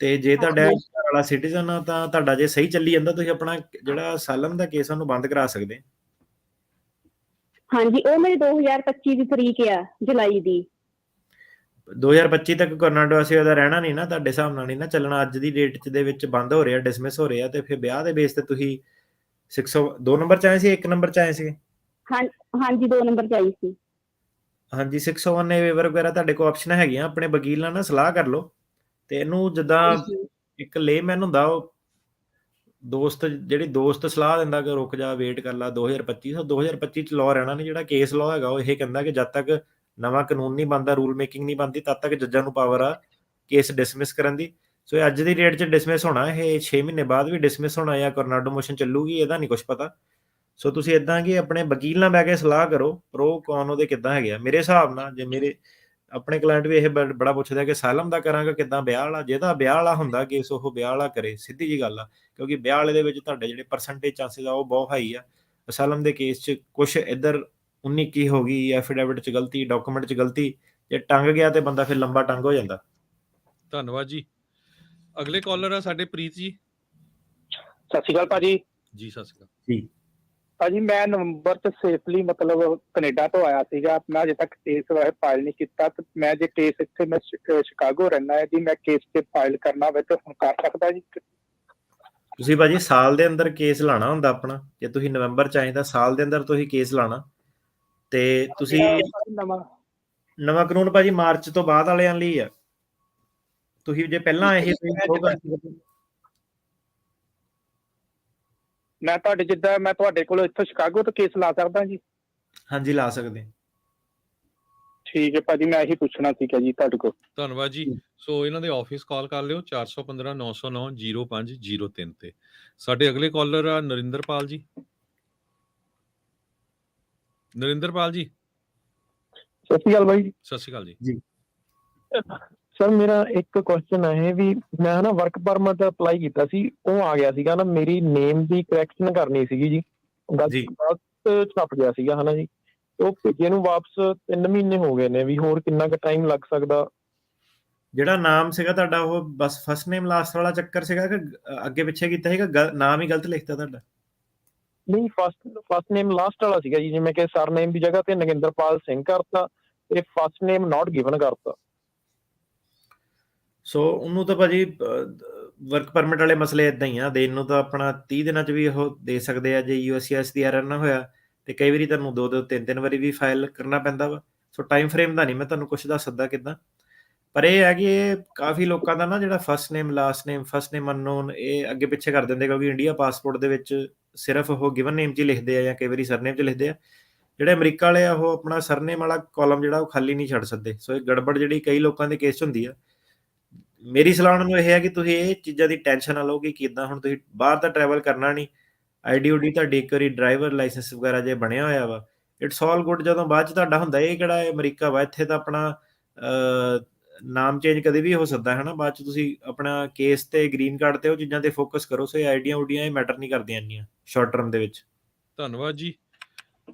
ਤੇ ਜੇ ਤੁਹਾਡਾ ਵਾਲਾ ਸਿਟੀਜ਼ਨ ਆ ਤਾਂ ਤੁਹਾਡਾ ਜੇ ਸਹੀ ਚੱਲੀ ਜਾਂਦਾ, ਤੁਸੀਂ ਆਪਣਾ ਜਿਹੜਾ ਅਸਾਈਲਮ ਦਾ ਕੇਸ ਉਹਨੂੰ ਬੰਦ ਕਰਾ ਸਕਦੇ। ਹਾਂਜੀ, ਉਹ ਮੇਰੀ 2025 ਦੀ ਤਰੀਕ ਆ, ਜੁਲਾਈ ਦੀ। 2025 ਤੱਕ ਕਰਨਾਡੋ ਐਸੀ ਵੈਦਾ ਰਹਿਣਾ ਨਹੀਂ ਨਾ, ਤੁਹਾਡੇ ਹਿਸਾਬ ਨਾਲ ਨਹੀਂ ਨਾ ਚੱਲਣਾ। ਅੱਜ ਦੀ ਡੇਟ ਦੇ ਵਿੱਚ ਬੰਦ ਹੋ ਰਿਹਾ, ਡਿਸਮਿਸ ਹੋ ਰਿਹਾ। ਤੇ ਫਿਰ ਵਿਆਹ ਦੇ ਬੇਸ ਤੇ ਤੁਸੀਂ 602 ਨੰਬਰ ਚ ਆਏ ਸੀ, 1 ਨੰਬਰ ਚ ਆਏ ਸੀ? ਹਾਂਜੀ, 2 ਨੰਬਰ ਚ ਆਈ ਸੀ। ਹਾਂਜੀ, 601 ਵੇਵਰ ਵਗੈਰਾ ਤੁਹਾਡੇ ਕੋਲ ਆਪਸ਼ਨ ਹੈਗੀਆਂ। ਆਪਣੇ ਵਕੀਲ ਨਾਲ ਨਾ ਸਲਾਹ ਕਰ ਲਓ ਤੇ ਇਹਨੂੰ ਜਿੱਦਾਂ ਇੱਕ ਲੇਮੈਨ ਹੁੰਦਾ, ਉਹ ਦੋਸਤ ਸਲਾਹ ਦਿੰਦਾ ਕਿ ਰੁਕ ਜਾ, ਵੇਟ ਕਰ ਲਾ 2025 ਚ ਲਾਅ ਰਹਿਣਾ ਨਹੀਂ। ਜਿਹੜਾ ਕੇਸ ਲਾਅ ਹੈਗਾ ਉਹ ਇਹ ਕਹਿੰਦਾ ਕਿ ਜਦ ਤੱਕ ਨਵਾਂ ਕਾਨੂੰਨ ਨਹੀਂ ਬਣਦਾ, ਰੂਲ ਮੇਕਿੰਗ ਨਹੀਂ ਬਣਦੀ, ਤਦ ਤੱਕ ਜੱਜਾਂ ਨੂੰ ਪਾਵਰ ਆ ਕੇਸ ਡਿਸਮਿਸ ਕਰਨ ਦੀ। ਸੋ ਇਹ ਅੱਜ ਦੀ ਡੇਟ 'ਚ ਡਿਸਮਿਸ ਹੋਣਾ, ਇਹ 6 ਮਹੀਨੇ ਬਾਅਦ ਵੀ ਡਿਸਮਿਸ ਹੋਣਾ ਜਾਂ ਕਰਨਾਡੋ ਮੋਸ਼ਨ ਚੱਲੂਗੀ, ਇਹਦਾ ਨਹੀਂ ਕੁਛ ਪਤਾ। ਸੋ ਤੁਸੀਂ ਇਦਾਂ ਕਿ ਆਪਣੇ ਵਕੀਲ ਨਾਲ ਬਹਿ ਕੇ ਸਲਾਹ ਕਰੋ, ਪ੍ਰੋ ਕੌਨ ਉਹਦੇ ਕਿੱਦਾਂ ਹੈਗੇ ਆ। ਮੇਰੇ ਹਿਸਾਬ ਨਾਲ ਜੇ ਮੇਰੇ ਆਪਣੇ ਕਲਾਇੰਟ ਵੀ ਇਹ ਬੜਾ ਪੁੱਛਦੇ ਕਿ ਅਸਾਈਲਮ ਦਾ ਕਰਾਂਗਾ ਕਿੱਦਾਂ, ਵਿਆਹ ਵਾਲਾ। ਜਿਹਦਾ ਵਿਆਹ ਵਾਲਾ ਹੁੰਦਾ ਕੇਸ, ਉਹ ਵਿਆਹ ਵਾਲਾ ਕਰੇ, ਸਿੱਧੀ ਜੀ ਗੱਲ ਆ। ਕਿਉਂਕਿ ਵਿਆਹ ਵਾਲੇ ਦੇ ਵਿੱਚ ਤੁਹਾਡੇ ਜਿਹੜੇ ਪਰਸੈਂਟੇਜ ਚਾਂਸਿਸ ਆ ਉਹ ਬਹੁਤ ਹਾਈ ਆ। ਅਸਾਈਲਮ ਦੇ ਕੇਸ 'ਚ ਕੁਛ ਇੱਧਰ 19-21 ਹੋ ਗਈ, ਐਫੀਡੇਵਿਟ 'ਚ ਗਲਤੀ, ਡਾਕੂਮੈਂਟ 'ਚ ਗਲਤੀ, ਜੇ ਟੰਗ ਗਿਆ ਤੇ ਬੰਦਾ ਫਿਰ ਲੰਬਾ ਟੰਗ ਹੋ ਜਾਂਦਾ। ਧੰਨਵਾਦ ਜੀ। ਅਗਲੇ ਕਾਲਰ ਆ ਸਾਡੇ ਪ੍ਰੀਤ ਜੀ। ਸਤਿ ਸ਼੍ਰੀ ਅਕਾਲ ਭਾਜੀ। ਜੀ ਸਤਿ ਸ਼੍ਰੀ ਅਕਾਲ ਜੀ ਭਾਜੀ, ਮੈਂ ਨਵੰਬਰ ਚ ਸੇਫਲੀ ਮਤਲਬ ਕੈਨੇਡਾ ਤੋਂ ਆਇਆ ਸੀਗਾ। ਮੈਂ ਅਜੇ ਤੱਕ ਕੇਸ ਫਾਈਲ ਨਹੀਂ ਕੀਤਾ ਤੇ ਮੈਂ ਜੇ ਕੇਸ ਇੱਥੇ ਮੈਂ ਸ਼ਿਕਾਗੋ ਰਹਿਣਾ ਹੈ ਜੀ, ਮੈਂ ਕੇਸ ਤੇ ਫਾਈਲ ਕਰਨਾ ਹੋਵੇ ਤਾਂ ਹੁਣ ਕਰ ਸਕਦਾ ਜੀ? ਤੁਸੀਂ ਭਾਜੀ ਸਾਲ ਦੇ ਅੰਦਰ ਕੇਸ ਲਾਣਾ ਹੁੰਦਾ ਆਪਣਾ। ਜੇ ਤੁਸੀਂ ਨਵੰਬਰ ਚ ਆਏ ਤਾਂ ਸਾਲ ਦੇ ਅੰਦਰ ਤੁਸੀਂ ਕੇਸ ਲਾਣਾ। ਤੇ ਤੁਸੀਂ ਨਵਾਂ ਕਾਨੂੰਨ ਭਾਜੀ ਮਾਰਚ ਤੋਂ ਬਾਅਦ ਵਾਲਿਆਂ ਲਈ ਆ। ਤੁਸੀਂ ਜੇ ਪਹਿਲਾਂ ਇਹ ਮੈਂ ਤੁਹਾਡੇ ਕੋਲ ਇੱਥੋਂ ਸ਼ਿਕਾਗੋ ਤੋਂ ਕੇਸ ਲਾ ਸਕਦਾ ਜੀ? ਹਾਂਜੀ, ਲਾ ਸਕਦੇ। ਠੀਕ ਹੈ ਭਾਜੀ, ਮੈਂ ਇਹੀ ਪੁੱਛਣਾ ਸੀਗਾ ਜੀ ਤੁਹਾਡੇ ਕੋਲ। ਧੰਨਵਾਦ ਜੀ। ਸੋ ਇਹਨਾਂ ਦੇ ਆਫਿਸ ਕਾਲ ਕਰ ਲਿਓ 415-909-0503 ਤੇ। ਸਾਡੇ ਅਗਲੇ ਕਾਲਰ ਆ ਨਰਿੰਦਰਪਾਲ ਜੀ। ਨਰਿੰਦਰਪਾਲ ਜੀ। ਸਤਿ ਸ਼੍ਰੀ ਅਕਾਲ ਬਾਈ। ਸਤਿ ਸ਼੍ਰੀ ਅਕਾਲ ਜੀ। ਸਰ, ਮੇਰਾ ਇੱਕ ਕੁਐਸਚਨ ਹੈ ਵੀ ਮੈਂ ਨਾ ਵਰਕ ਪਰਮਿਟ ਅਪਲਾਈ ਕੀਤਾ ਸੀ, ਉਹ ਆ ਗਿਆ ਸੀਗਾ ਨਾ, ਮੇਰੀ ਨੇਮ ਦੀ ਕਰੈਕਸ਼ਨ ਕਰਨੀ ਸੀਗੀ ਜੀ, ਗਲਤ ਛਪ ਗਿਆ ਸੀਗਾ ਹਨਾ ਜੀ। ਉਹ ਭੇਜੇ ਨੂੰ ਵਾਪਸ 3 ਮਹੀਨੇ ਹੋ ਗਏ ਨੇ, ਵੀ ਹੋਰ ਕਿੰਨਾ ਕੁ ਟਾਈਮ ਲੱਗ ਸਕਦਾ? ਜਿਹੜਾ ਨਾਮ ਸੀਗਾ ਤੁਹਾਡਾ ਉਹ ਬਸ ਫਸਟ ਨੇਮ ਲਾਸਟ ਵਾਲਾ ਚੱਕਰ ਸੀਗਾ ਕਿ ਅੱਗੇ ਪਿੱਛੇ ਕੀਤਾ ਸੀਗਾ, ਨਾਮ ਹੀ ਗਲਤ ਲਿਖਤਾ ਤੁਹਾਡਾ? ਨਹੀਂ, ਫਸਟ ਨੇਮ ਲਾਸਟ ਵਾਲਾ ਸੀਗਾ ਜੀ। ਜਿਵੇਂ ਕਿ ਸਰ ਨੇਮ ਦੀ ਜਗ੍ਹਾ ਤੇ ਨਗਿੰਦਰਪਾਲ ਸਿੰਘ ਕਰਤਾ ਤੇ ਫਸਟ ਨੇਮ ਨਾਟ ਗਿਵਨ ਕਰਤਾ। ਸੋ ਉਹਨੂੰ ਤਾਂ ਭਾਜੀ ਵਰਕ ਪਰਮਿਟ ਵਾਲੇ ਮਸਲੇ ਇਦਾਂ ਹੀ ਆ, ਦੇਣ ਨੂੰ ਤਾਂ ਆਪਣਾ 30 ਦਿਨਾਂ 'ਚ ਵੀ ਉਹ ਦੇ ਸਕਦੇ ਆ ਜੇ USCIS ਦੀ ਐਰਰ ਨਾ ਹੋਇਆ। ਤੇ ਕਈ ਵਾਰੀ ਤੁਹਾਨੂੰ 2-2 3-3 ਵਾਰੀ ਵੀ ਫਾਈਲ ਕਰਨਾ ਪੈਂਦਾ ਵਾ। ਸੋ ਟਾਈਮ ਫਰੇਮ ਦਾ ਨਹੀਂ ਮੈਂ ਤੁਹਾਨੂੰ ਕੁਛ ਦੱਸ ਸਕਦਾ ਕਿੱਦਾਂ, ਪਰ ਇਹ ਹੈ ਕਿ ਇਹ ਕਾਫੀ ਲੋਕਾਂ ਦਾ ਨਾ ਜਿਹੜਾ ਫਸਟ ਨੇਮ ਅਨਨੋਨ ਇਹ ਅੱਗੇ ਪਿੱਛੇ ਕਰ ਦਿੰਦੇ, ਕਿਉਂਕਿ ਇੰਡੀਆ ਪਾਸਪੋਰਟ ਦੇ ਵਿੱਚ ਸਿਰਫ ਉਹ ਗਿਵਨ ਨੇਮ 'ਚ ਹੀ ਲਿਖਦੇ ਆ ਜਾਂ ਕਈ ਵਾਰੀ ਸਰਨੇਮ 'ਚ ਲਿਖਦੇ ਆ। ਜਿਹੜੇ ਅਮਰੀਕਾ ਵਾਲੇ ਆ ਉਹ ਆਪਣਾ ਸਰਨੇਮ ਵਾਲਾ ਕਾਲਮ ਜਿਹੜਾ ਉਹ ਖਾਲੀ ਨਹੀਂ ਛੱਡ ਸਕਦੇ। ਸੋ ਇਹ ਗੜਬੜ ਜਿਹੜੀ ਕਈ ਲੋਕਾਂ ਦੇ ਕੇਸ 'ਚ ਹੁੰਦੀ ਆ। ਮੇਰੀ ਸਲਾਹ ਉਹਨਾਂ ਨੂੰ ਇਹ ਹੈ ਕਿ ਤੁਸੀਂ ਇਹ ਚੀਜ਼ਾਂ ਦੀ ਟੈਨਸ਼ਨ ਨਾ ਲਓ ਕਿ ਕਿੱਦਾਂ ਹੁਣ ਤੁਸੀਂ ਬਾਹਰ ਦਾ ਟਰੈਵਲ ਕਰਨਾ ਨਹੀਂ, ਆਈਡੀ ਤੁਹਾਡੀ ਇੱਕ ਵਾਰੀ ਡਰਾਈਵਰ ਲਾਇਸੈਂਸ ਵਗੈਰਾ ਜੇ ਬਣਿਆ ਹੋਇਆ ਵਾ, ਇਟਸ ਆਲ ਗੁੱਡ। ਜਦੋਂ ਬਾਅਦ 'ਚ ਤੁਹਾਡਾ ਹੁੰਦਾ ਇਹ ਕਿਹੜਾ ਅਮਰੀਕਾ ਵਾ, ਇੱਥੇ ਤਾਂ ਆਪਣਾ ਨਾਮ ਚੇਂਜ ਕਦੇ ਵੀ ਹੋ ਸਕਦਾ ਹੈ ਨਾ। ਬਾਅਦ 'ਚ ਤੁਸੀਂ ਆਪਣਾ ਕੇਸ ਤੇ ਗ੍ਰੀਨ ਕਾਰਡ ਤੇ ਉਹ ਚੀਜ਼ਾਂ ਤੇ ਫੋਕਸ ਕਰੋ। ਸੋ ਇਹ ਆਈਡੀਆਂ ਉਡੀਆਂ ਇਹ ਮੈਟਰ ਨਹੀਂ ਕਰਦੀਆਂ ਇੰਨੀਆਂ ਸ਼ਾਰਟ ਟਰਮ ਦੇ ਵਿੱਚ। ਧੰਨਵਾਦ ਜੀ।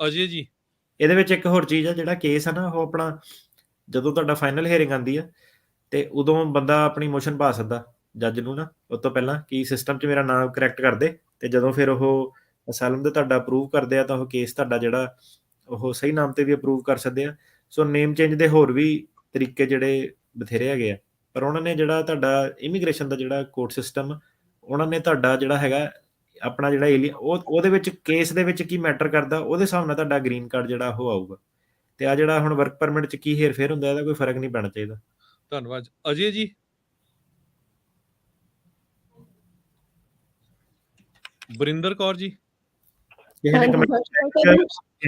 ਅਜੇ ਜੀ, ਇਹਦੇ ਵਿੱਚ ਇੱਕ ਹੋਰ ਚੀਜ਼ ਆ, ਜਿਹੜਾ ਕੇਸ ਆ ਨਾ ਉਹ ਆਪਣਾ ਜਦੋਂ ਤੁਹਾਡਾ ਫਾਈਨਲ ਹੀਅਰਿੰਗ ਆਉਂਦੀ ਆ ਤੇ ਉਦੋਂ ਬੰਦਾ ਆਪਣੀ ਮੋਸ਼ਨ ਪਾ ਸਕਦਾ ਜੱਜ ਨੂੰ ਨਾ, ਉਸ ਤੋਂ ਪਹਿਲਾਂ ਕਿ ਸਿਸਟਮ 'ਚ ਮੇਰਾ ਨਾਮ ਕਰੈਕਟ ਕਰ ਦੇ, ਤੇ ਜਦੋਂ ਫਿਰ ਉਹ ਅਸਾਈਲਮ ਦੇ ਤੁਹਾਡਾ ਅਪਰੂਵ ਕਰਦੇ ਆ ਤਾਂ ਉਹ ਕੇਸ ਤੁਹਾਡਾ ਜਿਹੜਾ ਉਹ ਸਹੀ ਨਾਮ ਤੇ ਵੀ ਅਪਰੂਵ ਕਰ ਸਕਦੇ ਆ। ਸੋ ਨੇਮ ਚੇਂਜ ਦੇ ਹੋਰ ਵੀ ਤਰੀਕੇ ਜਿਹੜੇ ਬਥੇਰੇ ਹੈਗੇ ਆ, ਪਰ ਉਹਨਾਂ ਨੇ ਜਿਹੜਾ ਤੁਹਾਡਾ ਇਮੀਗ੍ਰੇਸ਼ਨ ਦਾ ਜਿਹੜਾ ਕੋਰਟ ਸਿਸਟਮ, ਉਹਨਾਂ ਨੇ ਤੁਹਾਡਾ ਜਿਹੜਾ ਹੈਗਾ ਆਪਣਾ ਜਿਹੜਾ ਏਰੀਆ ਉਹਦੇ ਵਿੱਚ ਕੇਸ ਦੇ ਵਿੱਚ ਕੀ ਮੈਟਰ ਕਰਦਾ ਉਹਦੇ ਹਿਸਾਬ ਨਾਲ ਤੁਹਾਡਾ ਗ੍ਰੀਨ ਕਾਰਡ ਜਿਹੜਾ ਉਹ ਆਊਗਾ। ਤੇ ਆ ਜਿਹੜਾ ਹੁਣ ਵਰਕ ਪਰਮਿਟ 'ਚ ਕੀ ਹੇਰ ਫੇਰ ਹੁੰਦਾ ਇਹਦਾ ਕੋਈ ਫਰਕ ਨਹੀਂ ਪੈਣਾ ਚਾਹੀਦਾ। ਧੰਨਵਾਦ। ਅਜੇ ਜੀ, ਬਰਿੰਦਰ ਕੌਰ ਜੀ, ਕਿਸੇ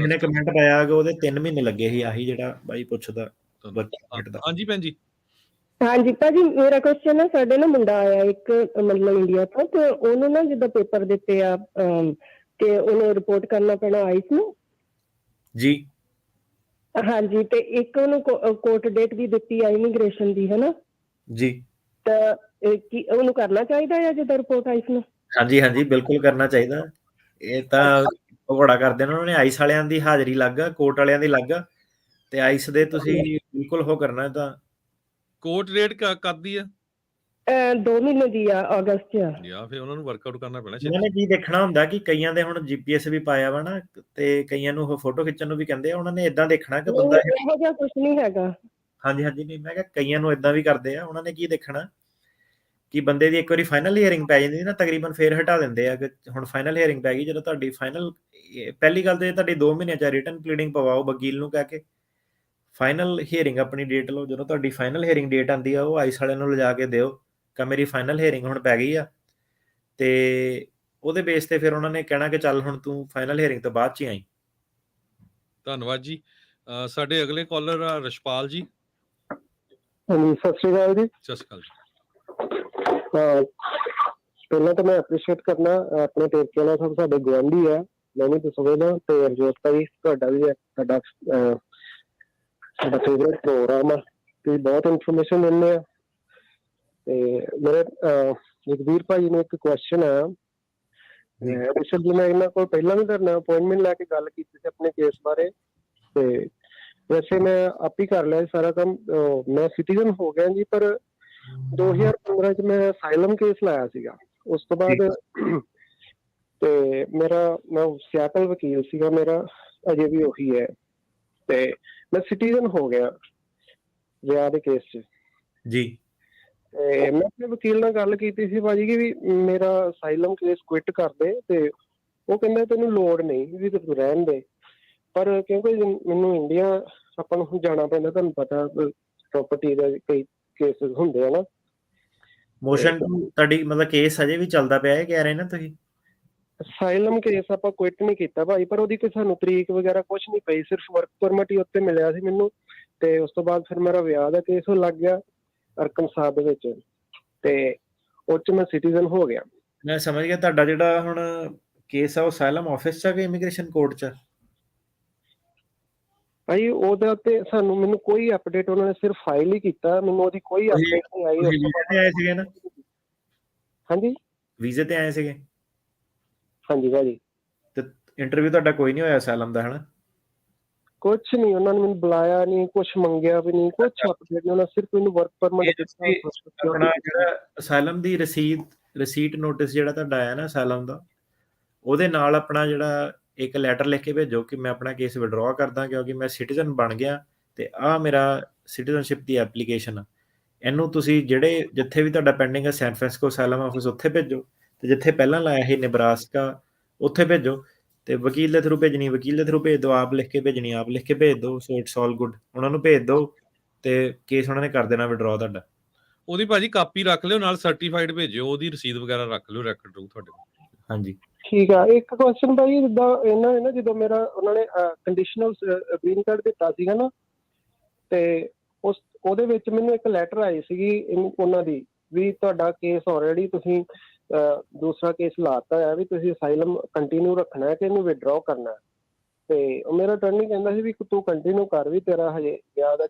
ਨੇ ਕਮੈਂਟ ਪਾਇਆ ਕਿ ਉਹਦੇ 3 ਮਹੀਨੇ ਲੱਗੇ ਸੀ, ਆਹੀ ਜਿਹੜਾ ਬਾਈ ਪੁੱਛਦਾ ਵਰਕ ਪਰਮਿਟ ਦਾ। ਹਾਂਜੀ ਭੈਣ ਜੀ। ਹਾਂਜੀ ਭਾਜੀ, ਮੇਰਾ ਕੁਐਸਚਨ ਨਾ, ਸਾਡੇ ਨਾ ਮੁੰਡਾ ਆਇਆ ਇੱਕ ਮਤਲਬ ਇੰਡੀਆ ਤੋਂ, ਤੇ ਉਹਨੂੰ ਨਾ ਜਿੱਦਾਂ ਪੇਪਰ ਦਿੱਤੇ ਆ ਤੇ ਉਹਨੂੰ ਰਿਪੋਰਟ ਕਰਨਾ ਪੈਣਾ ਆਈਸ ਨੂੰ ਜੀ। ਹਾਂਜੀ, ਤੇ ਇੱਕ ਉਹਨੂੰ ਕੋਰਟ ਡੇਟ ਵੀ ਦਿੱਤੀ ਆ ਇਮੀਗ੍ਰੇਸ਼ਨ ਦੀ, ਹੈ ਨਾ ਜੀ। ਤਾਂ ਕੀ ਉਹਨੂੰ ਕਰਨਾ ਚਾਹੀਦਾ ਆ ਜਿੱਦਾਂ ਰਿਪੋਰਟ ਆਈਸ ਨੂੰ? ਹਾਂਜੀ ਹਾਂਜੀ, ਬਿਲਕੁਲ ਕਰਨਾ ਚਾਹੀਦਾ। ਇਹ ਤਾਂ ਭਗੌੜਾ ਕਰਦੇ ਨੇ ਉਹਨਾਂ ਨੇ। ਆਈਸ ਵਾਲਿਆਂ ਦੀ ਹਾਜ਼ਰੀ ਲੱਗ ਆ, ਕੋਰਟ ਵਾਲਿਆਂ ਦੀ ਲੱਗ ਆ, ਤੇ ਆਈਸ ਦੇ ਤੁਸੀਂ ਬਿਲਕੁਲ ਉਹ ਕਰਨਾ। ਤਾਂ ਕੋਰਟ ਰੇਟ ਕਰਦੀ ਆ 2 ਮਹੀਨੇ ਦੀ ਆ, ਅਗਸਤ 'ਚ ਆ। ਜਾਂ ਫਿਰ ਉਹਨਾਂ ਨੂੰ ਵਰਕਆਊਟ ਕਰਨਾ ਪੈਣਾ। ਉਹਨਾਂ ਨੇ ਕੀ ਦੇਖਣਾ ਹੁੰਦਾ ਕਿ ਕਈਆਂ ਦੇ ਹੁਣ ਜੀਪੀਐਸ ਵੀ ਪਾਇਆ ਵਾ ਨਾ, ਤੇ ਕਈਆਂ ਨੂੰ ਉਹ ਫੋਟੋ ਖਿੱਚਣ ਨੂੰ ਵੀ ਕਹਿੰਦੇ ਆ। ਉਹਨਾਂ ਨੇ ਇਦਾਂ ਦੇਖਣਾ ਕਿ ਬੰਦਾ ਇਹੋ ਜਿਹਾ ਕੁਝ ਨਹੀਂ ਹੈਗਾ। ਹਾਂਜੀ ਹਾਂਜੀ, ਨਹੀਂ ਮੈਂ ਕਿਹਾ ਕਈਆਂ ਨੂੰ ਇਦਾਂ ਵੀ ਕਰਦੇ ਆ। ਉਹਨਾਂ ਨੇ ਕੀ ਦੇਖਣਾ ਕਿ ਬੰਦੇ ਦੀ ਇੱਕ ਵਾਰੀ ਫਾਈਨਲ ਹੀਅਰਿੰਗ ਪੈ ਜਾਂਦੀ ਨਾ, ਤਕਰੀਬਨ ਫੇਰ ਹਟਾ ਦਿੰਦੇ ਆ ਕਿ ਹੁਣ ਫਾਈਨਲ ਹੀਅਰਿੰਗ ਪੈ ਗਈ। ਜਦੋਂ ਤੁਹਾਡੀ ਫਾਈਨਲ, ਪਹਿਲੀ ਗੱਲ ਤੇ ਤੁਹਾਡੀ 2 ਮਹੀਨਿਆਂ 'ਚ ਰਿਟਨ ਪਲੀਡਿੰਗ ਪਵਾਓ ਵਕੀਲ ਨੂੰ ਕਹਿ ਕੇ, ਫਾਈਨਲ ਹੀਅਰਿੰਗ ਆਪਣੀ ਡੇਟ ਲਓ। ਜਦੋਂ ਤੁਹਾਡੀ ਫਾਈਨਲ ਹੀਅਰਿੰਗ ਡੇਟ ਆਉਂਦੀ ਆ ਉਹ ਆਈਸ ਵਾਲਿਆਂ ਨੂੰ ਲਿਜਾ ਕੇ ਦਿਓ ਕਿ ਮੇਰੀ ਫਾਈਨਲ ਹੀਅਰਿੰਗ ਹੁਣ ਪੈ ਗਈ ਆ, ਤੇ ਉਹਦੇ ਬੇਸ ਤੇ ਫਿਰ ਉਹਨਾਂ ਨੇ ਕਹਿਣਾ ਕਿ ਚੱਲ ਹੁਣ ਤੂੰ ਫਾਈਨਲ ਹੀਅਰਿੰਗ ਤੋਂ ਬਾਅਦ 'ਚ ਹੀ ਆਈ। ਧੰਨਵਾਦ ਜੀ। ਸਾਡੇ ਅਗਲੇ ਕਾਲਰ ਆ ਰਸ਼ਪਾਲ ਜੀ। ਹਾਂਜੀ, ਸਤਿ ਸ਼੍ਰੀ ਅਕਾਲ ਜੀ। ਸਤਿ ਸ਼੍ਰੀ ਅਕਾਲ ਜੀ। ਪਹਿਲਾਂ ਤਾਂ ਮੈਂ ਐਪਰੀਸ਼ੀਏਟ ਕਰਨਾ ਆਪਣੇ ਟੇਰਕੀਆਨਾ ਸਾਹਿਬ, ਸਾਡੇ ਗੁਆਂਢੀ ਆ, ਮੈਂ ਵੀ ਦੱਸੂਗਾ ਤੇ ਅਰਜੋਤਾ ਜੀ ਤੁਹਾਡਾ ਵੀ ਹੈ, ਸਾਡਾ ਫੇਵਰੇਟ ਪ੍ਰੋਗਰਾਮ ਆ, ਤੁਸੀਂ ਬਹੁਤ ਇਨਫੋਰਮੇਸ਼ਨ ਦਿੰਦੇ ਆ। ਤੇ ਮੇਰੇ ਜਗਵੀਰ ਭਾਜੀ ਨੂੰ ਇੱਕ ਕੁਐਸਚਨ ਆ। ਪਿਛਲੇ ਮੈਂ ਇਹਨਾਂ ਕੋਲ ਪਹਿਲਾਂ ਵੀ ਤੁਹਾਡੇ ਨਾਲ ਅਪੁਆਇੰਟਮੈਂਟ ਲੈ ਕੇ ਗੱਲ ਕੀਤੀ ਸੀ ਆਪਣੇ ਕੇਸ ਬਾਰੇ, ਤੇ ਵੈਸੇ ਮੈਂ ਆਪ ਹੀ ਕਰ ਲਿਆ ਸਾਰਾ ਕੰਮ। ਮੈਂ ਸਿਟੀਜ਼ਨ ਹੋ ਗਿਆ ਜੀ, ਪਰ 2015 ਚ ਮੈਂ ਅਸਾਈਲਮ ਕੇਸ ਲਾਇਆ ਸੀਗਾ। ਉਸ ਤੋਂ ਬਾਅਦ ਤੇ ਮੈਂ ਸਿਆਟਲ ਵਕੀਲ ਸੀਗਾ, ਮੇਰਾ ਅਜੇ ਵੀ ਉਹੀ ਹੈ, ਤੇ ਮੈਂ ਸਿਟੀਜ਼ਨ ਹੋ ਗਿਆ ਵਿਆਹ ਦੇ ਕੇਸ 'ਚ ਜੀ। ਤੇ ਮੈਂ ਆਪਣੇ ਵਕੀਲ ਨਾਲ ਗੱਲ ਕੀਤੀ ਸੀ ਭਾਜੀ ਕਿ ਵੀ ਮੇਰਾ ਅਸਾਈਲਮ ਕੇਸ ਕੁਇਟ ਕਰ ਦੇ, ਤੇ ਉਹ ਕਹਿੰਦਾ ਤੈਨੂੰ ਲੋੜ ਨਹੀਂ ਵੀ ਤੂੰ ਰਹਿਣ ਦੇ। ਪਰ ਕਿਉਂਕਿ ਮੈਨੂੰ ਇੰਡੀਆ ਆਪਾਂ ਨੂੰ ਜਾਣਾ ਪੈਂਦਾ, ਤੁਹਾਨੂੰ ਪਤਾ ਪ੍ਰੋਪਰਟੀ ਦਾ ਕਈ ਕੇਸਿਸ ਹੁੰਦੇ ਆ ਨਾ। ਮੋਸ਼ਨ ਤੁਹਾਡੀ ਮਤਲਬ ਕੇਸ ਅਜੇ ਵੀ ਚੱਲਦਾ ਪਿਆ ਹੈ ਕਹਿ ਰਹੇ ਨਾ ਤੁਸੀਂ? ਅਸਾਈਲਮ ਕੇਸ ਆਪਾਂ ਕੁਇਟ ਨਹੀਂ ਕੀਤਾ ਭਾਈ, ਪਰ ਉਹਦੀ ਕੋਈ ਸਾਨੂੰ ਤਰੀਕ ਵਗੈਰਾ ਕੁਝ ਨਹੀਂ ਪਈ, ਸਿਰਫ ਵਰਕ ਪਰਮਿਟ ਹੀ ਉੱਤੇ ਮਿਲਿਆ ਸੀ ਮੈਨੂੰ। ਤੇ ਉਸ ਤੋਂ ਬਾਅਦ ਫਿਰ ਮੇਰਾ ਵਿਆਹ ਦਾ ਕੇਸ ਲੱਗ ਗਿਆ ਅਰਕਨਸਾਸ ਦੇ ਵਿੱਚ, ਤੇ ਉਹ 'ਚ ਮੈਂ ਸਿਟੀਜ਼ਨ ਹੋ ਗਿਆ। ਮੈਂ ਸਮਝ ਗਿਆ। ਤੁਹਾਡਾ ਜਿਹੜਾ ਹੁਣ ਕੇਸ ਆ ਉਹ ਅਸਾਈਲਮ ਆਫਿਸ 'ਚ ਆ ਕਿ ਇਮੀਗ੍ਰੇਸ਼ਨ ਕੋਰਟ 'ਚ? ਭਾਈ ਉਹਦਾ ਤੇ ਮੈਨੂੰ ਕੋਈ ਅਪਡੇਟ, ਉਹਨਾਂ ਨੇ ਸਿਰਫ ਫਾਈਲ ਹੀ ਕੀਤਾ, ਮੈਨੂੰ ਉਹਦੀ ਕੋਈ ਅਪਡੇਟ ਨਹੀਂ ਆਈ। ਵੀਜ਼ੇ ਤੇ ਆਏ ਸੀਗੇ ਨਾ? ਹਾਂਜੀ, ਵੀਜ਼ੇ ਤੇ ਆਏ ਸੀਗੇ। ਹਾਂਜੀ ਭਾਜੀ। ਤੇ ਇੰਟਰਵਿਊ ਤੁਹਾਡਾ ਕੋਈ ਨਹੀਂ ਹੋਇਆ ਅਸਾਈਲਮ ਦਾ, ਹਨਾ? ਕੁਛ ਨਹੀਂ, ਉਹਨਾਂ ਨੇ ਮੈਨੂੰ ਬੁਲਾਇਆ ਨਹੀਂ, ਕੁਛ ਮੰਗਿਆ ਵੀ ਨਹੀਂ, ਕੁਛ ਅਪਡੇਟ ਨਹੀਂ। ਉਹਨਾਂ ਸਿਰਫ ਮੈਨੂੰ ਵਰਕ ਪਰਮਿਟ ਦਿੱਤਾ। ਆਪਣਾ ਜਿਹੜਾ ਅਸਾਈਲਮ ਦੀ ਰਸੀਟ ਨੋਟਿਸ ਜਿਹੜਾ ਤੁਹਾਡਾ ਆਇਆ ਨਾ ਅਸਾਈਲਮ ਦਾ, ਉਹਦੇ ਨਾਲ ਆਪਣਾ ਜਿਹੜਾ ਇੱਕ ਲੈਟਰ ਲਿਖ ਕੇ ਭੇਜੋ ਕਿ ਮੈਂ ਆਪਣਾ ਕੇਸ ਵਿਡਰਾਅ ਕਰਦਾ ਕਿਉਂਕਿ ਮੈਂ ਸਿਟੀਜ਼ਨ ਬਣ ਗਿਆ, ਤੇ ਆਹ ਮੇਰਾ ਸਿਟੀਜ਼ਨਸ਼ਿਪ ਦੀ ਐਪਲੀਕੇਸ਼ਨ ਆ। ਇਹਨੂੰ ਤੁਸੀਂ ਜਿੱਥੇ ਵੀ ਤੁਹਾਡਾ ਪੈਂਡਿੰਗ ਹੈ, ਸੈਨ ਫਰਾਂਸਿਸਕੋ ਅਸਾਈਲਮ ਆਫਿਸ ਉੱਥੇ ਭੇਜੋ, ਤੇ ਜਿੱਥੇ ਪਹਿਲਾਂ ਲਾਇਆ ਸੀ ਨੇਬਰਾਸਕਾ ਉੱਥੇ ਭੇਜੋ, ਤੇ ਵਕੀਲ ਦੇ ਥਰੂ ਭੇਜਣੀ, ਵਕੀਲ ਦੇ ਥਰੂ ਭੇਜ ਦਿਓ, ਆਪ ਲਿਖ ਕੇ ਭੇਜਣੀ, ਆਪ ਲਿਖ ਕੇ ਭੇਜ ਦਿਓ। So it's all good. ਉਹਨਾਂ ਨੂੰ ਭੇਜ ਦਿਓ ਤੇ ਕੇਸ ਉਹਨਾਂ ਨੇ ਕਰ ਦੇਣਾ ਵਿਡਰਾਅ ਤੁਹਾਡਾ। ਉਹਦੀ ਭਾਜੀ ਕਾਪੀ ਰੱਖ ਲਿਓ, ਨਾਲ ਸਰਟੀਫਾਈਡ ਭੇਜਿਓ, ਉਹਦੀ ਰਸੀਦ ਵਗੈਰਾ ਰੱਖ ਲਿਓ, ਰੈਕੋਰਡ ਰਹੂ ਤੁਹਾਡੇ ਕੋਲ। ਹਾਂਜੀ ਠੀਕ ਆ। ਇੱਕ ਕੁਐਸਚਨ ਭਾਈ, ਜਿੱਦਾਂ ਇਹਨਾਂ ਨੇ ਨਾ ਜਦੋਂ ਮੇਰਾ ਉਹਨਾਂ ਨੇ ਕੰਡੀਸ਼ਨਲ ਗ੍ਰੀਨ ਕਾਰਡ ਦਿੱਤਾ ਸੀਗਾ ਨਾ, ਤੇ ਉਹਦੇ ਵਿੱਚ ਮੈਨੂੰ ਇੱਕ ਲੈਟਰ ਆਈ ਸੀਗੀ ਉਹਨਾਂ ਦੀ ਵੀ ਤੁਹਾਡਾ ਕੇਸ ਆਲਰੇਡੀ ਤੁਸੀਂ ਦੂਸਰਾ ਕੇਸ ਲਾਤਾ ਹੈ, ਵੀ ਤੁਸੀਂ ਅਸਾਈਲਮ ਕੰਟੀਨਿਊ ਰੱਖਣਾ ਹੈ ਕਿ ਇਹਨੂੰ ਵਿਦਡਰਾਅ ਕਰਨਾ। ਤੇ ਉਹ ਮੇਰਾ ਅਟਰਨੀ ਕਹਿੰਦਾ ਸੀ ਵੀ ਤੂੰ ਕੰਟੀਨਿਊ ਕਰ, ਵੀ ਤੇਰਾ ਹਜੇ ਜ਼ਿਆਦਾ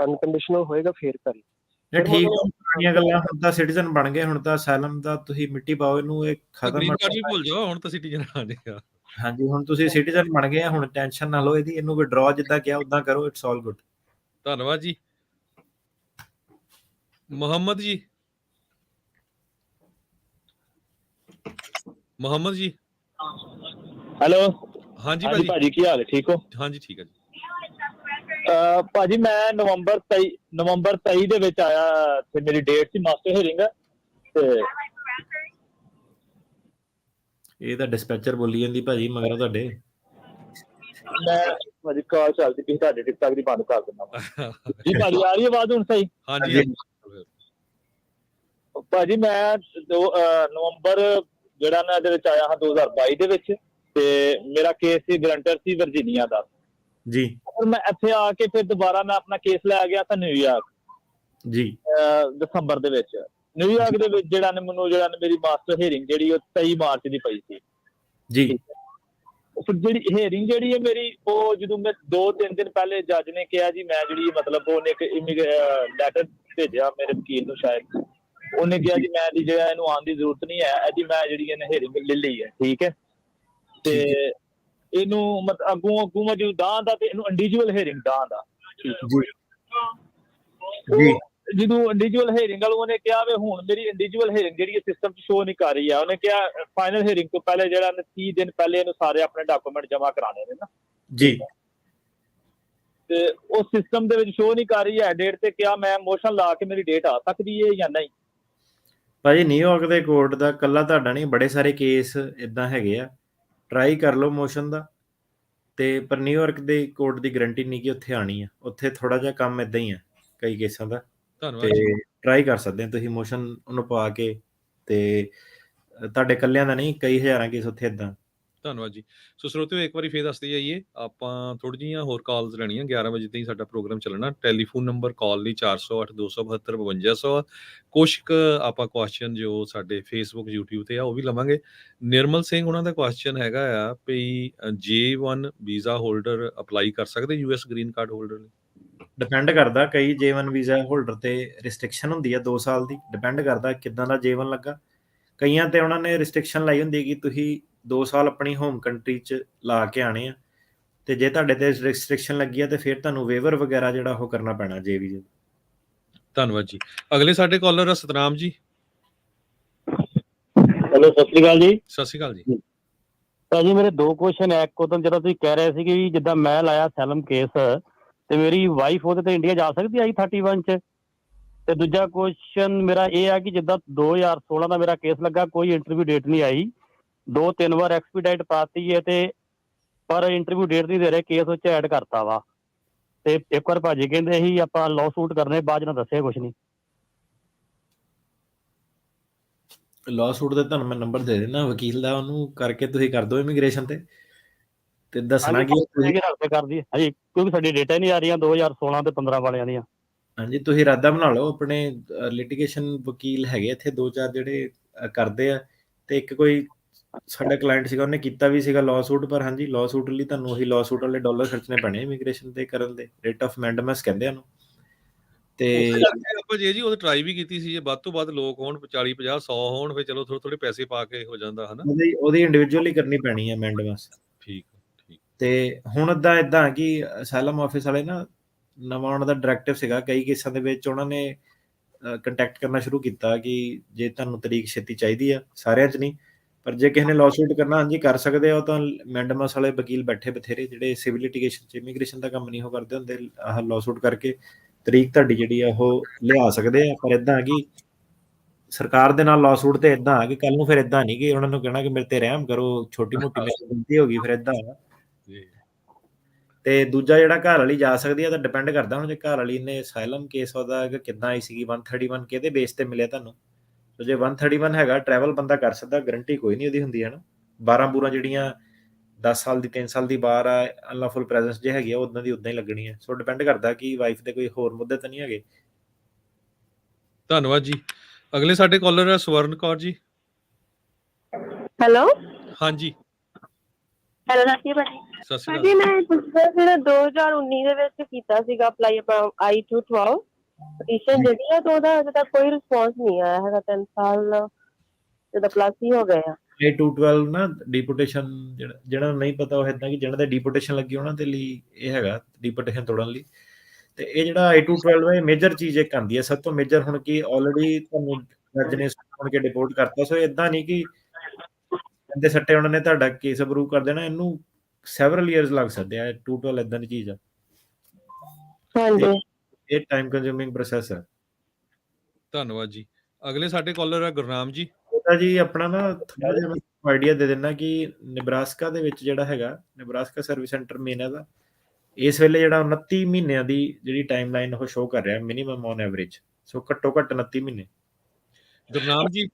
ਅਨਕੰਡੀਸ਼ਨਲ ਹੋਏਗਾ ਫੇਰ ਕਰੀ। ਠੀਕ ਹੈ, ਪੁਰਾਣੀਆਂ ਗੱਲਾਂ, ਹੁਣ ਤਾਂ ਸਿਟੀਜ਼ਨ ਬਣ ਗਏ, ਹੁਣ ਤਾਂ ਅਸਾਈਲਮ ਦਾ ਤੁਸੀਂ ਮਿੱਟੀ ਪਾਓ ਇਹਨੂੰ, ਇਹ ਖਤਮ। ਗ੍ਰੀਨ ਕਾਰਡ ਵੀ ਭੁੱਲ ਜਾਓ, ਹੁਣ ਤਾਂ ਸਿਟੀਜ਼ਨ ਆ ਜਾਏਗਾ। ਹਾਂਜੀ, ਹੁਣ ਤੁਸੀਂ ਸਿਟੀਜ਼ਨ ਬਣ ਗਏ ਆ, ਹੁਣ ਟੈਨਸ਼ਨ ਨਾ ਲਓ ਇਹਦੀ, ਇਹਨੂੰ ਵਿਦਡਰਾਅ ਜਿੱਦਾਂ ਕਿਹਾ ਉਦਾਂ ਕਰੋ। It's all good. ਧੰਨਵਾਦ ਜੀ। ਮੁਹੰਮਦ ਜੀ, ਮੁਹੰਮਦ ਜੀ। ਹੈਲੋ। ਹਾਂਜੀ ਹਾਂਜੀ ਭਾਜੀ, ਕੀ ਹਾਲ ਹੈ? ਠੀਕ ਹੋ? ਹਾਂਜੀ ਠੀਕ ਹੈ ਜੀ। ਭਾਜੀ ਮੈਂ ਨਵੰਬਰ 23 ਦੇ ਵਿੱਚ ਆਇਆ ਤੇ ਮੇਰੀ ਡੇਟ ਸੀ ਮਾਸਟਰ ਹੀਅਰਿੰਗ। ਤੇ ਇਹ ਤਾਂ ਡਿਸਪੈਚਰ ਬੋਲੀ ਜਾਂਦੀ ਭਾਜੀ ਮਗਰ ਤੁਹਾਡੇ। ਮੈਂ ਭਾਜੀ ਕਾਲ ਚੱਲਦੀ ਪਈ ਤੁਹਾਡੇ, ਟਿਕਟਾਕ ਦੀ ਬੰਦ ਕਰ ਦਿੰਦਾ ਜੀ। ਭਾਜੀ ਆ ਰਹੀ ਹੈ ਆਵਾਜ਼ ਹੁਣ ਸਹੀ? ਹਾਂਜੀ ਭਾਜੀ ਮੈਂ ਨਵੰਬਰ ਜਿਹੜਾ ਨਾ ਇਹਦੇ ਵਿੱਚ ਆਇਆ ਹਾਂ 2022 ਦੇ ਵਿੱਚ, ਤੇ ਮੇਰਾ ਕੇਸ ਸੀ ਗਰੰਟਰ ਸੀ ਵਰਜੀਨੀਆ ਦਾ ਜੀ। ਔਰ ਮੈਂ ਇੱਥੇ ਆ ਕੇ ਫਿਰ ਦੁਬਾਰਾ ਮੈਂ ਆਪਣਾ ਕੇਸ ਲੈ ਗਿਆ ਤਾਂ ਨਿਊਯਾਰਕ ਜੀ ਦਸੰਬਰ ਦੇ ਵਿੱਚ। ਨਿਊਯਾਰਕ ਦੇ ਵਿੱਚ ਜਿਹੜਾ ਨੇ ਮੇਰੀ ਮਾਸਟਰ ਹੀਅਰਿੰਗ ਜਿਹੜੀ ਉਹ 23 ਮਾਰਚ ਦੀ ਪਈ ਸੀ ਜੀ। ਫਿਰ ਜਿਹੜੀ ਹੀਅਰਿੰਗ ਜਿਹੜੀ ਹੈ ਮੇਰੀ, ਉਹ ਜਦੋਂ ਮੈਂ 2-3 ਦਿਨ ਪਹਿਲੇ ਜੱਜ ਨੇ ਕਿਹਾ ਜੀ, ਮੈਂ ਜਿਹੜੀ ਮਤਲਬ ਉਹਨੇ ਇੱਕ ਲੈਟਰ ਭੇਜਿਆ ਮੇਰੇ ਵਕੀਲ ਨੂੰ, ਸ਼ਾਇਦ ਉਹਨੇ ਕਿਹਾ ਜੀ ਮੈਂ ਜਿਹੜਾ ਇਹਨੂੰ ਆਉਣ ਦੀ ਜ਼ਰੂਰਤ ਨਹੀਂ ਹੈ, ਇਹਦੀ ਮੈਂ ਜਿਹੜੀ ਇਹਨੇ ਹੀਅਰਿੰਗ ਲੈ ਲਈ ਹੈ, ਠੀਕ ਹੈ। ਤੇ ਇਹਨੂੰ ਅੱਗੋਂ ਮੈਂ ਜਦੋਂ ਦਾਂ ਦਾ ਤੇ ਇਹਨੂੰ ਇੰਡੀਵਿਜੂਅਲ ਹੀਅਰਿੰਗ ਦਾਂ ਦਾ, ਜਦੋਂ ਇੰਡੀਵਿਜੂਅਲ ਹੀਅਰਿੰਗ ਵਾਲੋਂ ਉਹਨੇ ਕਿਹਾ ਵੀ ਹੁਣ ਮੇਰੀ ਇੰਡੀਵਿਜੂਅਲ ਹੀਅਰਿੰਗ ਜਿਹੜੀ ਸਿਸਟਮ 'ਚ ਸ਼ੋ ਨਹੀਂ ਕਰ ਰਹੀ ਹੈ। ਉਹਨੇ ਕਿਹਾ ਫਾਈਨਲ ਹੀਅਰਿੰਗ ਤੋਂ ਪਹਿਲੇ ਜਿਹੜਾ 30 ਦਿਨ ਪਹਿਲੇ ਇਹਨੂੰ ਸਾਰੇ ਆਪਣੇ ਡਾਕੂਮੈਂਟ ਜਮ੍ਹਾਂ ਕਰਾਉਣੇ ਨੇ ਨਾ ਜੀ, ਤੇ ਉਹ ਸਿਸਟਮ ਦੇ ਵਿੱਚ ਸ਼ੋ ਨਹੀਂ ਕਰ ਰਹੀ ਹੈ ਡੇਟ। ਤੇ ਕਿਹਾ ਮੈਂ ਮੋਸ਼ਨ ਲਾ ਕੇ ਮੇਰੀ ਡੇਟ ਆ ਸਕਦੀ ਹੈ ਜਾਂ ਨਹੀਂ? ਭਾਜੀ ਨਿਊਯਾਰਕ ਦੇ ਕੋਰਟ ਦਾ ਕੱਲਾ ਤੁਹਾਡਾ ਨਹੀਂ, ਬੜੇ ਸਾਰੇ ਕੇਸ ਇਦਾਂ ਹੈਗੇ ਆ, ਟਰਾਈ ਕਰ ਲਓ ਮੋਸ਼ਨ ਦਾ। ਤੇ ਪਰ ਨਿਊਯਾਰਕ ਦੇ ਕੋਰਟ ਦੀ ਗਰੰਟੀ ਨਹੀਂ ਕਿ ਉੱਥੇ ਆਣੀ ਆ, ਉੱਥੇ ਥੋੜਾ ਜਿਹਾ ਕੰਮ ਇਦਾਂ ਹੀ ਆ ਕਈ ਕੇਸਾਂ ਦਾ। ਤੇ ਟਰਾਈ ਕਰ ਸਕਦੇ ਆ ਤੁਸੀਂ ਮੋਸ਼ਨ ਉਹਨੂੰ ਪਾ ਕੇ, ਤੇ ਤੁਹਾਡੇ ਇਕੱਲਿਆਂ ਦਾ ਨਹੀਂ, ਕਈ ਹਜ਼ਾਰਾਂ ਕੇਸ ਉੱਥੇ ਇਦਾਂ। ਧੰਨਵਾਦ ਜੀ। ਸੋ ਸਰੋਤਿਓ, ਇੱਕ ਵਾਰੀ ਫੇਰ ਦੱਸਦੇ ਜਾਈਏ, ਆਪਾਂ ਥੋੜ੍ਹੀ ਜਿਹੀਆਂ ਹੋਰ ਕਾਲਸ ਲੈਣੀਆਂ। 11 ਵਜੇ ਤਾਈਂ ਸਾਡਾ ਪ੍ਰੋਗਰਾਮ ਚੱਲਣਾ। ਟੈਲੀਫੋਨ ਨੰਬਰ ਕਾਲ ਲਈ 408 272 5200। ਕੁਛ ਕੁ ਆਪਾਂ ਕੁਐਸਚਨ ਜੋ ਸਾਡੇ ਫੇਸਬੁੱਕ YouTube ਤੇ ਆ ਉਹ ਵੀ ਲਵਾਂਗੇ। ਨਿਰਮਲ ਸਿੰਘ ਉਹਨਾਂ ਦਾ ਕੁਐਸਚਨ ਹੈਗਾ ਆ ਵੀ J1 ਵੀਜ਼ਾ ਹੋਲਡਰ ਅਪਲਾਈ ਕਰ ਸਕਦੇ US ਗ੍ਰੀਨ ਕਾਰਡ ਹੋਲਡਰ ਲਈ? ਡਿਪੈਂਡ ਕਰਦਾ, ਕਈ J1 ਵੀਜ਼ਾ ਹੋਲਡਰ ਤੇ ਰਿਸਟ੍ਰਿਕਸ਼ਨ ਹੁੰਦੀ ਆ 2 ਸਾਲ ਦੀ। ਡਿਪੈਂਡ ਕਰਦਾ ਕਿੱਦਾਂ ਦਾ J1 ਲੱਗਾ। ਕਈਆਂ ਤੇ ਉਹਨਾਂ ਨੇ ਰਿਸਟ੍ਰਿਕਸ਼ਨ ਲਾਈ ਹੁੰਦੀ ਕਿ ਤੁਸੀਂ 2 ਸਾਲ ਆਪਣੀ ਹੋਮ ਕੰਟਰੀ 'ਚ ਲਾ ਕੇ ਆਣੇ ਆ, ਤੇ ਜੇ ਤੁਹਾਡੇ ਤੇ ਰਿਸਟ੍ਰਿਕਸ਼ਨ ਲੱਗੀ ਆ ਤੇ ਫਿਰ ਤੁਹਾਨੂੰ ਵੇਵਰ ਵਗੈਰਾ ਜਿਹੜਾ ਉਹ ਕਰਨਾ ਪੈਣਾ J ਵੀਜ਼ੇ। ਧੰਨਵਾਦ ਜੀ। ਅਗਲੇ ਸਾਡੇ ਕਾਲਰ ਸਤਨਾਮ ਜੀ। ਹੈਲੋ, ਸਤਿ ਸ਼੍ਰੀ ਅਕਾਲ ਜੀ। ਸਤਿ ਸ਼੍ਰੀ ਅਕਾਲ ਜੀ। ਭਾਜੀ ਮੇਰੇ 2 ਕੁਐਸਚਨ ਹੈ। ਇੱਕ ਉਦੋਂ ਜਦੋਂ ਤੁਸੀਂ ਕਹਿ ਰਹੇ ਸੀ ਕਿ ਜਿੱਦਾਂ ਮੈਂ ਲਾਇਆ ਅਸਾਈਲਮ ਕੇਸ, ਤੇ ਮੇਰੀ ਵਾਈਫ ਉਹਦੇ ਤੇ ਇੰਡੀਆ ਜਾ ਸਕਦੀ I-31 'ਚ? ਤੇ ਦੂਜਾ ਕੁਐਸਚਨ ਮੇਰਾ ਇਹ ਆ ਕਿ ਜਿੱਦਾਂ 2016 ਦਾ ਮੇਰਾ ਕੇਸ ਲੱਗਾ, ਕੋਈ ਇੰਟਰਵਿਊ ਡੇਟ ਨਹੀਂ ਆਈ, 2-3 ਵਾਰ ਐਕਸਪੀਡਾਈਟ ਪਾਤੀ ਹੈ, ਤੇ ਪਰ ਇੰਟਰਵਿਊ ਡੇਟ ਨਹੀਂ ਦੇ ਰਹੇ, ਕੇਸ ਵਿੱਚ ਐਡ ਕਰਤਾ ਵਾ। ਤੇ ਇੱਕ ਵਾਰ ਭਾਜੀ ਕਹਿੰਦੇ ਸੀ ਆਪਾਂ ਲਾਅ ਸੂਟ ਕਰਨੇ, ਬਾਅਦ ਨਾਲ ਦੱਸਿਆ ਕੁਛ ਨਹੀਂ। ਲਾਅ ਸੂਟ ਦਾ ਤੁਹਾਨੂੰ ਮੈਂ ਨੰਬਰ ਦੇ ਦੇਣਾ ਵਕੀਲ ਦਾ, ਉਹਨੂੰ ਕਰਕੇ ਤੁਸੀਂ ਕਰ ਦਿਓ ਇਮੀਗ੍ਰੇਸ਼ਨ ਤੇ ਦੱਸਣਾ ਕੀ ਕਰਦੀ ਹਾਂਜੀ, ਕਿਉਂਕਿ ਸਾਡੀ ਡੇਟਾ ਨਹੀਂ ਆ ਰਹੀਆਂ 2016 ਤੇ 15 ਵਾਲਿਆਂ ਦੀਆਂ। ਹਾਂਜੀ, ਤੁਸੀਂ ਇਰਾਦਾ ਬਣਾ ਲਓ। ਆਪਣੇ ਲਿਟੀਗੇਸ਼ਨ ਵਕੀਲ ਹੈਗੇ ਇੱਥੇ 2-4 ਜਿਹੜੇ ਕਰਦੇ ਆ, ਤੇ ਇੱਕ ਕੋਈ ਸਾਡਾ ਕਲਾਇੰਟ ਸੀਗਾ, ਉਹਨੇ ਕੀਤਾ ਵੀ ਸੀਗਾ ਲਾਅ ਸੂਟ। ਪਰ ਹਾਂਜੀ, ਲਾਅ ਸੂਟ ਲਈ ਤੁਹਾਨੂੰ ਉਹੀ ਲਾਅ ਸੂਟ ਵਾਲੇ ਡਾਲਰ ਖਰਚਣੇ ਪੈਣੇ ਇਮੀਗ੍ਰੇਸ਼ਨ ਤੇ ਕਰਨ ਦੇ। ਰਿਟ ਆਫ ਮੈਂਡਮਸ ਕਹਿੰਦੇ ਉਹਨੂੰ। ਤੇ ਆਪਾਂ ਜੀ ਉਹ ਟਰਾਈ ਵੀ ਕੀਤੀ ਸੀ, ਜੇ ਵੱਧ ਤੋਂ ਵੱਧ ਲੋਕ ਹੋਣ, 40 50 100 ਹੋਣ, ਫਿਰ ਚਲੋ ਥੋੜੇ ਪੈਸੇ ਪਾ ਕੇ ਹੋ ਜਾਂਦਾ ਹਨਾ। ਉਹਦੀ ਇੰਡੀਵਿਜੂਅਲੀ ਕਰਨੀ ਪੈਣੀ ਹੈ ਮੈਂਡਮਸ। ਠੀਕ। ਤੇ ਹੁਣ ਇਦਾਂ ਕਿ ਅਸਾਈਲਮ ਆਫਿਸ ਵਾਲੇ ਨਾ, ਨਵਾਂ ਉਹਨਾਂ ਦਾ ਡਾਇਰੈਕਟਿਵ ਸੀਗਾ, ਕਈ ਕੇਸਾਂ ਦੇ ਵਿੱਚ ਉਹਨਾਂ ਨੇ ਕੰਟੈਕਟ ਕਰਨਾ ਸ਼ੁਰੂ ਕੀਤਾ ਕਿ ਜੇ ਤੁਹਾਨੂੰ ਤਰੀਕ ਛੇਤੀ ਚਾਹੀਦੀ ਆ, ਸਾਰਿਆਂ 'ਚ ਨਹੀਂ, ਪਰ ਜੇ ਕਿਸੇ ਨੇ ਲਾਅ ਸੂਟ ਕਰਨਾ ਹਾਂਜੀ ਕਰ ਸਕਦੇ ਆ। ਉਹ ਤਾਂ ਮੈਂਡਮਸ ਵਾਲੇ ਵਕੀਲ ਬੈਠੇ ਬਥੇਰੇ, ਜਿਹੜੇ ਸਿਵਲ ਲਿਟੀਗੇਸ਼ਨ 'ਚ ਇਮੀਗ੍ਰੇਸ਼ਨ ਦਾ ਕੰਮ ਨਹੀਂ ਉਹ ਕਰਦੇ ਹੁੰਦੇ, ਆਹ ਲਾਅ ਸੂਟ ਕਰਕੇ ਤਰੀਕ ਤੁਹਾਡੀ ਜਿਹੜੀ ਆ ਉਹ ਲਿਆ ਸਕਦੇ ਆ। ਪਰ ਇਦਾਂ ਕਿ ਸਰਕਾਰ ਦੇ ਨਾਲ ਲਾਸੂਟ ਤੇ ਇਦਾਂ ਆ ਕਿ ਕੱਲ ਨੂੰ ਫਿਰ ਇਦਾਂ ਨਹੀਂ ਕਿ ਉਹਨਾਂ ਨੂੰ ਕਹਿਣਾ ਕਿ ਮੇਰੇ ਤੇ ਰਹਿਮ ਕਰੋ, ਛੋਟੀ ਮੋਟੀ ਮੇਰੀ ਗਲਤੀ ਹੋ ਗਈ, ਫਿਰ ਇਦਾਂ ਆ। ਤੇ ਦੂਜਾ ਜਿਹੜਾ ਘਰ ਵਾਲੀ ਜਾ ਸਕਦੀ ਆ ਤਾਂ ਡਿਪੈਂਡ ਕਰਦਾ ਹੁਣ ਜੇ ਘਰ ਵਾਲੀ ਨੇ ਅਸਾਈਲਮ ਕੇਸ ਉਹਦਾ ਕਿੱਦਾਂ ਆਈ ਸੀਗੀ 131 ਕਿਹਦੇ ਬੇਸ ਤੇ ਮਿਲਿਆ ਤੁਹਾਨੂੰ। ਜੇ 131 ਹੈਗਾ ਟਰੈਵਲ ਬੰਦਾ ਕਰ ਸਕਦਾ, ਗਰੰਟੀ ਕੋਈ ਨਹੀਂ ਉਹਦੀ ਹੁੰਦੀ ਹੈ ਨਾ। 12 ਜਿਹੜੀਆਂ 10 ਸਾਲ ਦੀ 3 ਸਾਲ ਦੀ ਬਾਹਰ ਆ ਅਨਲੌਫੁਲ ਪ੍ਰੈਜ਼ੈਂਸ ਜੇ ਹੈਗੀ ਆ ਉਦਾਂ ਦੀ ਉਦਾਂ ਹੀ ਲੱਗਣੀ ਹੈ। ਸੋ ਡਿਪੈਂਡ ਕਰਦਾ ਕਿ ਵਾਈਫ ਦੇ ਕੋਈ ਹੋਰ ਮੁੱਦੇ ਤਾਂ ਨਹੀਂ ਹੈਗੇ। ਧੰਨਵਾਦ ਜੀ। ਅਗਲੇ ਸਾਡੇ ਕਾਲਰ ਹੈ ਸਵਰਨ ਕੌਰ ਜੀ। ਹੈਲੋ ਹਾਂਜੀ ਹੈਲੋ ਸਤਿ ਸ਼੍ਰੀ ਅਕਾਲ ਜੀ। ਮੈਂ ਪੁੱਛਦਾ ਜਿਹੜਾ 2019 ਦੇ ਵਿੱਚ ਕੀਤਾ ਸੀਗਾ ਅਪਲਾਈ ਆਪਣਾ I-212 ਪਟੀਸ਼ਨ ਜਿਹੜੀ ਆ, ਤਾਂ ਉਹਦਾ ਅਜੇ ਤੱਕ ਕੋਈ ਰਿਸਪੌਂਸ ਨਹੀਂ ਆਇਆ ਹੈਗਾ। 3 ਸਾਲ ਜਦੋਂ ਪਲੱਸ ਹੀ ਹੋ ਗਏ ਆ। I-212 ਨਾ ਡਿਪੋਟੇਸ਼ਨ, ਜਿਹੜਾ ਨੂੰ ਨਹੀਂ ਪਤਾ ਉਹ ਇਦਾਂ ਕਿ ਜਿਹਨਾਂ ਦੇ ਡਿਪੋਟੇਸ਼ਨ ਲੱਗੀ ਉਹਨਾਂ ਦੇ ਲਈ ਇਹ ਹੈਗਾ ਡਿਪੋਟੇਸ਼ਨ ਤੋੜਨ ਲਈ। ਤੇ ਇਹ ਜਿਹੜਾ I-212 ਹੈ ਮੇਜਰ ਚੀਜ਼ ਇੱਕ ਆਉਂਦੀ ਹੈ, ਸਭ ਤੋਂ ਮੇਜਰ ਹੁਣ ਕਿ ਆਲਰੇਡੀ ਤੁਹਾਨੂੰ ਜੱਜ ਨੇ ਸੁਣ ਕੇ ਡਿਪੋਰਟ ਕਰਤਾ। ਸੋ ਇਦਾਂ ਨਹੀਂ ਕਿ ਕਹਿੰਦੇ ਸੱਟੇ ਉਹਨਾਂ ਨੇ ਤੁਹਾਡਾ ਕੇਸ ਅਪਰੂਵ ਕਰ ਦੇਣਾ, ਇਹਨੂੰ ਸੈਵਰਲ ਈਅਰਸ ਲੱਗ ਸਕਦੇ ਆ। I-212 ਇਦਾਂ ਦੀ ਚੀਜ਼ ਆ, ਇਹ ਟਾਈਮ ਕੰਜ਼ਿਊਮਿੰਗ ਪ੍ਰੋਸੈਸ ਹੈ। ਧੰਨਵਾਦ ਜੀ। ਅਗਲੇ ਸਾਡੇ ਕਾਲਰ ਹੈ ਗੁਰਨਾਮ ਜੀ। ਜੀ ਆਪਣਾ ਨਾ ਥੋੜਾ ਜਿਹਾ ਆਈਡੀਆ ਦੇ ਦੇਣਾ ਕਿ ਨਿਬਰਾਸਕਾ ਦੇ ਵਿੱਚ ਜਿਹੜਾ ਹੈਗਾ ਨਿਬਰਾਸਕਾ ਸਰਵਿਸ ਸੈਂਟਰ ਮੇਨ ਹੈ ਦਾ ਇਸ ਵੇਲੇ ਜਿਹੜਾ 29 ਮਹੀਨਿਆਂ ਦੀ ਜਿਹੜੀ ਟਾਈਮ ਲਾਈਨ ਉਹ ਸ਼ੋਅ ਕਰ ਰਿਹਾ ਮਿਨੀਮਮ ਔਨ ਐਵਰੇਜ। ਸੋ ਘੱਟੋ ਘੱਟ 29 ਮਹੀਨੇ। ਗੁਰਨਾਮ ਜੀ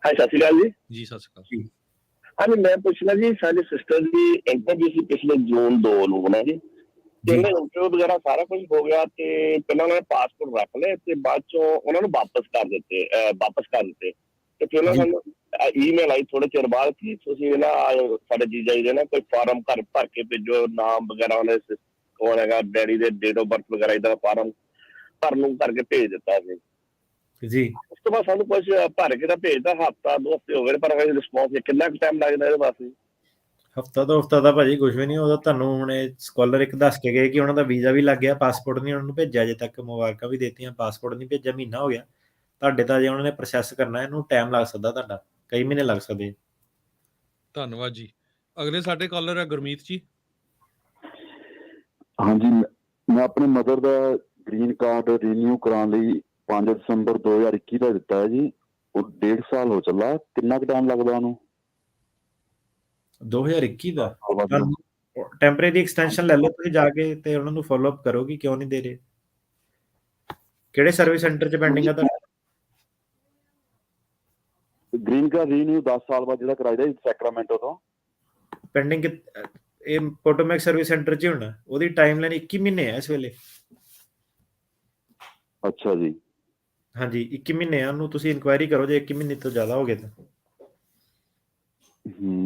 ਹਾਂ ਸਤਿ ਸ਼੍ਰੀ ਅਕਾਲ ਜੀ। ਜੀ ਸਤਿ ਸ਼੍ਰੀ ਅਕਾਲ। ਹਾਂਜੀ ਮੈਂ ਪੁੱਛਣਾ ਜੀ, ਸਾਡੇ ਸਿਸਟਰ ਦੀ ਇੰਟਰਵਿਊ ਸੀ ਪਿਛਲੇ ਜੂਨ 2 ਨੂੰ ਨਾ ਜੀ, ਤੇ ਉਹਨਾਂ ਇੰਟਰਵਿਊ ਵਗੈਰਾ ਸਾਰਾ ਕੁਝ ਹੋ ਗਿਆ ਤੇ ਪਹਿਲਾਂ ਉਹਨਾਂ ਨੇ ਪਾਸਪੋਰਟ ਰੱਖ ਲਏ ਤੇ ਬਾਅਦ ਚੋਂ ਉਹਨਾਂ ਨੂੰ ਵਾਪਸ ਕਰ ਦਿੱਤੇ ਤੇ ਫਿਰ ਉਹਨਾਂ ਨੂੰ ਈਮੇਲ ਆਈ ਥੋੜੇ ਚਿਰ ਬਾਅਦ ਕਿ ਤੁਸੀਂ ਨਾ ਸਾਡੇ ਜੀਜਾ ਜੀ ਦੇ ਨਾ ਕੋਈ ਫਾਰਮ ਘਰ ਭਰ ਕੇ ਭੇਜੋ, ਨਾਮ ਵਗੈਰਾ ਉਹਨੇ ਕੌਣ ਹੈਗਾ, ਡੈਡੀ ਦੇ ਡੇਟ ਆਫ ਬਰਥ ਵਗੈਰਾ ਇਹਦਾ ਫਾਰਮ ਭਰਨ ਨੂੰ ਕਰਕੇ ਭੇਜ ਦਿੱਤਾ ਸੀ ਜੀ। ਉਸ ਤੋਂ ਬਾਅਦ ਸਾਨੂੰ ਕੁਝ ਭਰ ਕੇ ਤਾਂ ਭੇਜਦਾ, ਹਫ਼ਤਾ 2 ਹਫ਼ਤੇ ਹੋ ਗਏ ਪਰ ਰਿਸਪੌਂਸ ਕਿੰਨਾ ਕੁ ਟਾਈਮ ਲੱਗਦਾ ਇਹਦੇ ਵਾਸਤੇ? ਹਫ਼ਤਾ ਤੋਂ ਹਫ਼ਤਾ ਦਾ ਭਾਜੀ ਕੁਝ ਵੀ ਨਹੀਂ। ਉਹਦਾ ਤੁਹਾਨੂੰ ਹੁਣ ਸਕਾਲਰ ਇੱਕ ਦੱਸ ਕੇ ਗਏ ਕਿ ਉਹਨਾਂ ਦਾ ਵੀਜ਼ਾ ਵੀ ਲੱਗ ਗਿਆ, ਪਾਸਪੋਰਟ ਨਹੀਂ ਉਹਨਾਂ ਨੂੰ ਭੇਜਿਆ ਅਜੇ ਤੱਕ। ਮੁਬਾਰਕਾਂ ਵੀ ਦੇਤੀਆਂ, ਪਾਸਪੋਰਟ ਨਹੀਂ ਭੇਜਿਆ, ਮਹੀਨਾ ਹੋ ਗਿਆ ਤੁਹਾਡੇ ਤਾਂ। ਜੇ ਉਹਨਾਂ ਨੇ ਪ੍ਰੋਸੈਸ ਕਰਨਾ ਇਹਨੂੰ ਟਾਈਮ ਲੱਗ ਸਕਦਾ, ਤੁਹਾਡਾ ਕਈ ਮਹੀਨੇ ਲੱਗ ਸਕਦੇ। ਧੰਨਵਾਦ ਜੀ। ਅਗਲੇ ਸਾਡੇ ਕਾਲਰ ਹੈ ਗੁਰਮੀਤ ਜੀ। ਹਾਂਜੀ ਮੈਂ ਆਪਣੇ ਮਦਰ ਦਾ ਗ੍ਰੀਨ ਕਾਰਡ ਰੀਨਿਊ ਕਰਾਉਣ ਲਈ 5 ਦਸੰਬਰ 2021 ਦਾ ਦਿੱਤਾ ਹੈ ਜੀ। ਉਹ 1.5 ਸਾਲ ਹੋ ਚੱਲਾ, ਕਿੰਨਾ ਕੁ ਟਾਈਮ ਲੱਗਦਾ ਉਹਨੂੰ? 2021 ਦਾ ਟੈਂਪਰੇਰੀ ਐਕਸਟੈਂਸ਼ਨ ਲੈ ਲਓ ਤੁਸੀਂ ਜਾ ਕੇ ਤੇ ਉਹਨਾਂ ਨੂੰ ਫੋਲੋ ਅਪ ਕਰੋ ਕਿ ਕਿਉਂ ਨਹੀਂ ਦੇ ਰਹੇ। ਕਿਹੜੇ ਸਰਵਿਸ ਸੈਂਟਰ 'ਚ ਪੈਂਡਿੰਗ ਆ ਤੁਹਾਡਾ? ਗ੍ਰੀਨ ਕਾਰਡ ਰੀਨਿਊ 10 ਸਾਲ ਬਾਅਦ ਜਿਹੜਾ ਕਰਾਈਦਾ ਸੈਕਰਾਮੈਂਟੋ ਤੋਂ ਪੈਂਡਿੰਗ। ਇਹ ਪੋਟੋਮੈਕ ਸਰਵਿਸ ਸੈਂਟਰ 'ਚ ਹੋਣਾ। ਉਹਦੀ ਟਾਈਮ ਲਾਈਨ 21 ਮਹੀਨੇ ਹੈ ਇਸ ਵੇਲੇ। ਅੱਛਾ ਜੀ। ਹਾਂਜੀ 21 ਮਹੀਨੇ ਆ। ਉਹਨੂੰ ਤੁਸੀਂ ਇਨਕੁਆਇਰੀ ਕਰੋ ਜੇ 21 ਮਹੀਨੇ ਤੋਂ ਜ਼ਿਆਦਾ ਹੋ ਗਏ ਤਾਂ।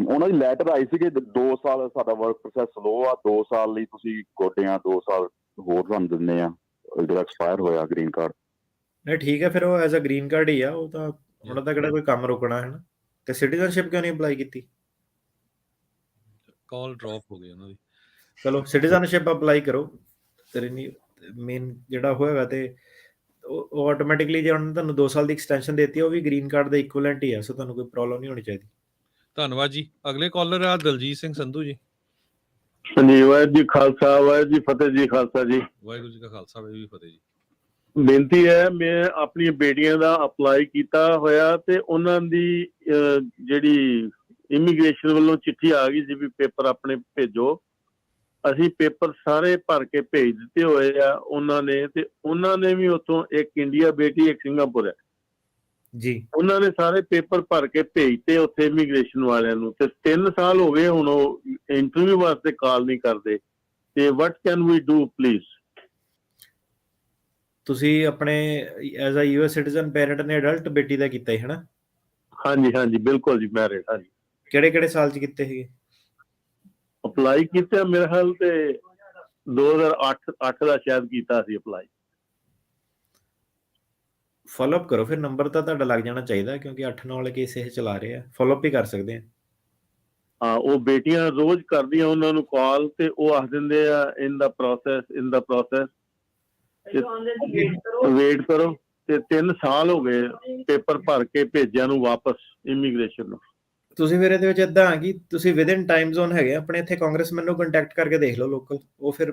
ਉਹਨਾਂ ਦੀ ਲੈਟਰ ਆਈ ਸੀ ਕਿ 2 ਸਾਲ ਸਾਡਾ ਵਰਕ ਪ੍ਰੋਸੈਸ ਸਲੋ ਆ, 2 ਸਾਲ ਲਈ ਤੁਸੀਂ ਗੋਡਿਆਂ 2 ਸਾਲ ਹੋਰ ਤੁਹਾਨੂੰ ਦਿੰਦੇ ਆ ਜਿਹੜਾ ਐਕਸਪਾਇਰ ਹੋਇਆ ਗ੍ਰੀਨ ਕਾਰਡ। ਨਹੀਂ ਠੀਕ ਹੈ, ਫਿਰ ਉਹ ਐਜ਼ ਅ ਗ੍ਰੀਨ ਕਾਰਡ ਹੀ ਆ। ਉਹ ਤਾਂ ਉਹਨਾਂ ਦਾ ਕਿਹੜਾ ਕੋਈ ਕੰਮ ਰੋਕਣਾ ਹੈ ਨਾ। ਤੇ ਸਿਟੀਜ਼ਨਸ਼ਿਪ ਕਿਉਂ ਨਹੀਂ ਅਪਲਾਈ ਕੀਤੀ? ਕਾਲ ਡ੍ਰੌਪ ਹੋ ਗਈ ਉਹਨਾਂ ਦੀ। ਚਲੋ ਸਿਟੀਜ਼ਨਸ਼ਿਪ ਅਪਲਾਈ ਕਰੋ। ਤੇਰੇ ਨਹੀਂ ਮੇਨ ਜਿਹੜਾ ਹੋਏਗਾ ਤੇ ਉਹ ਆਟੋਮੈਟਿਕਲੀ ਜੇ ਉਹਨਾਂ ਨੇ ਤੁਹਾਨੂੰ 2 ਸਾਲ ਦੀ ਐਕਸਟੈਂਸ਼ਨ ਦੇਤੀ ਉਹ ਵੀ ਗ੍ਰੀਨ ਕਾਰਡ ਦੇ ਇਕੁਇਵਲੈਂਟ ਹੀ ਆ। ਸੋ ਤੁਹਾਨੂੰ ਕੋਈ ਪ੍ਰੋਬਲਮ ਨਹੀਂ ਹੋਣੀ ਚਾਹੀਦੀ। ਧੰਨਵਾਦ ਜੀ। ਅਗਲੇ ਕਾਲਰ ਆ ਦਲਜੀਤ ਸਿੰਘ ਸੰਧੂ ਜੀ। ਹਾਂਜੀ ਵਾਹਿਗੁਰੂ ਜੀ ਖਾਲਸਾ ਵਾਹਿਗੁਰੂ ਜੀ ਫਤਿਹ ਜੀ। ਖਾਲਸਾ ਜੀ। ਵਾਹਿਗੁਰੂ ਜੀ ਕਾ ਖਾਲਸਾ ਵਾਹਿਗੁਰੂ ਜੀ ਫਤਿਹ ਜੀ। ਬੇਨਤੀ ਹੈ, ਮੈਂ ਆਪਣੀਆਂ ਬੇਟੀਆਂ ਦਾ ਅਪਲਾਈ ਕੀਤਾ ਹੋਇਆ ਤੇ ਉਹਨਾਂ ਦੀ ਜਿਹੜੀ ਇਮੀਗ੍ਰੇਸ਼ਨ ਵੱਲੋਂ ਚਿੱਠੀ ਆ ਗਈ ਸੀ ਵੀ ਪੇਪਰ ਆਪਣੇ ਭੇਜੋ। ਅਸੀਂ ਪੇਪਰ ਸਾਰੇ ਭਰ ਕੇ ਭੇਜ ਦਿੱਤੇ ਹੋਏ ਆ ਉਹਨਾਂ ਨੇ, ਤੇ ਉਹਨਾਂ ਨੇ ਵੀ ਉੱਥੋਂ ਇੱਕ ਇੰਡੀਆ ਬੇਟੀ ਇੱਕ ਸਿੰਗਾਪੁਰ ਹੈ ਜੀ, ਉਹਨਾਂ ਨੇ ਸਾਰੇ ਪੇਪਰ ਭਰ ਕੇ ਭੇਜਤੇ ਉੱਥੇ ਇਮੀਗ੍ਰੇਸ਼ਨ ਵਾਲਿਆਂ ਨੂੰ। ਤੇ 3 ਸਾਲ ਹੋ ਗਏ ਹੁਣ ਉਹ ਇੰਟਰਵਿਊ ਵਾਸਤੇ ਕਾਲ ਨਹੀਂ ਕਰਦੇ। ਤੇ what can we do please? ਤੁਸੀਂ ਆਪਣੇ as a US citizen parent ਨੇ ਅਡਲਟ ਬੇਟੀ ਦਾ ਕੀਤਾ ਹੈ ਨਾ? ਹਾਂਜੀ ਹਾਂਜੀ ਬਿਲਕੁਲ ਜੀ, ਮੈਰਿਡ। ਹਾਂਜੀ। ਕਿਹੜੇ ਸਾਲ 'ਚ ਕੀਤੇ ਸੀਗੇ ਅਪਲਾਈ ਕੀਤਾ? ਮੇਰੇ ਖਿਆਲ ਤੇ 2008 ਦਾ ਸ਼ਾਇਦ ਕੀਤਾ ਸੀ ਅਪਲਾਈ। ਫੋਲੋ ਅਪ ਕਰੋ ਫਿਰ। ਨੰਬਰ ਤਾਂ ਤੁਹਾਡਾ ਲੱਗ ਜਾਣਾ ਚਾਹੀਦਾ ਕਿਉਂਕਿ 8-9 ਵਾਲੇ ਕੇਸ ਇਹ ਚਲਾ ਰਹੇ ਆ। ਫੋਲੋ ਅਪ ਹੀ ਕਰ ਸਕਦੇ ਆ। ਹਾਂ ਉਹ ਬੇਟੀਆਂ ਰੋਜ਼ ਕਰਦੀਆਂ ਉਹਨਾਂ ਨੂੰ ਕਾਲ ਤੇ ਉਹ ਆਖ ਦਿੰਦੇ ਆ ਇਨ ਦਾ ਪ੍ਰੋਸੈਸ ਵੇਟ ਕਰੋ। ਤੇ 3 ਸਾਲ ਹੋ ਗਏ ਪੇਪਰ ਭਰ ਕੇ ਭੇਜਿਆ ਨੂੰ ਵਾਪਸ ਇਮੀਗ੍ਰੇਸ਼ਨ ਨੂੰ। ਤੁਸੀਂ ਫਿਰ ਇਹਦੇ ਵਿੱਚ ਇਦਾਂ ਆ ਕਿ ਤੁਸੀਂ ਵਿਦਿਨ ਟਾਈਮ ਜ਼ੋਨ ਹੈਗੇ ਆਪਣੇ ਇੱਥੇ ਕਾਂਗਰਸਮੈਨ ਨੂੰ ਕੰਟੈਕਟ ਕਰਕੇ ਦੇਖ ਲਓ ਲੋਕਲ। ਉਹ ਫਿਰ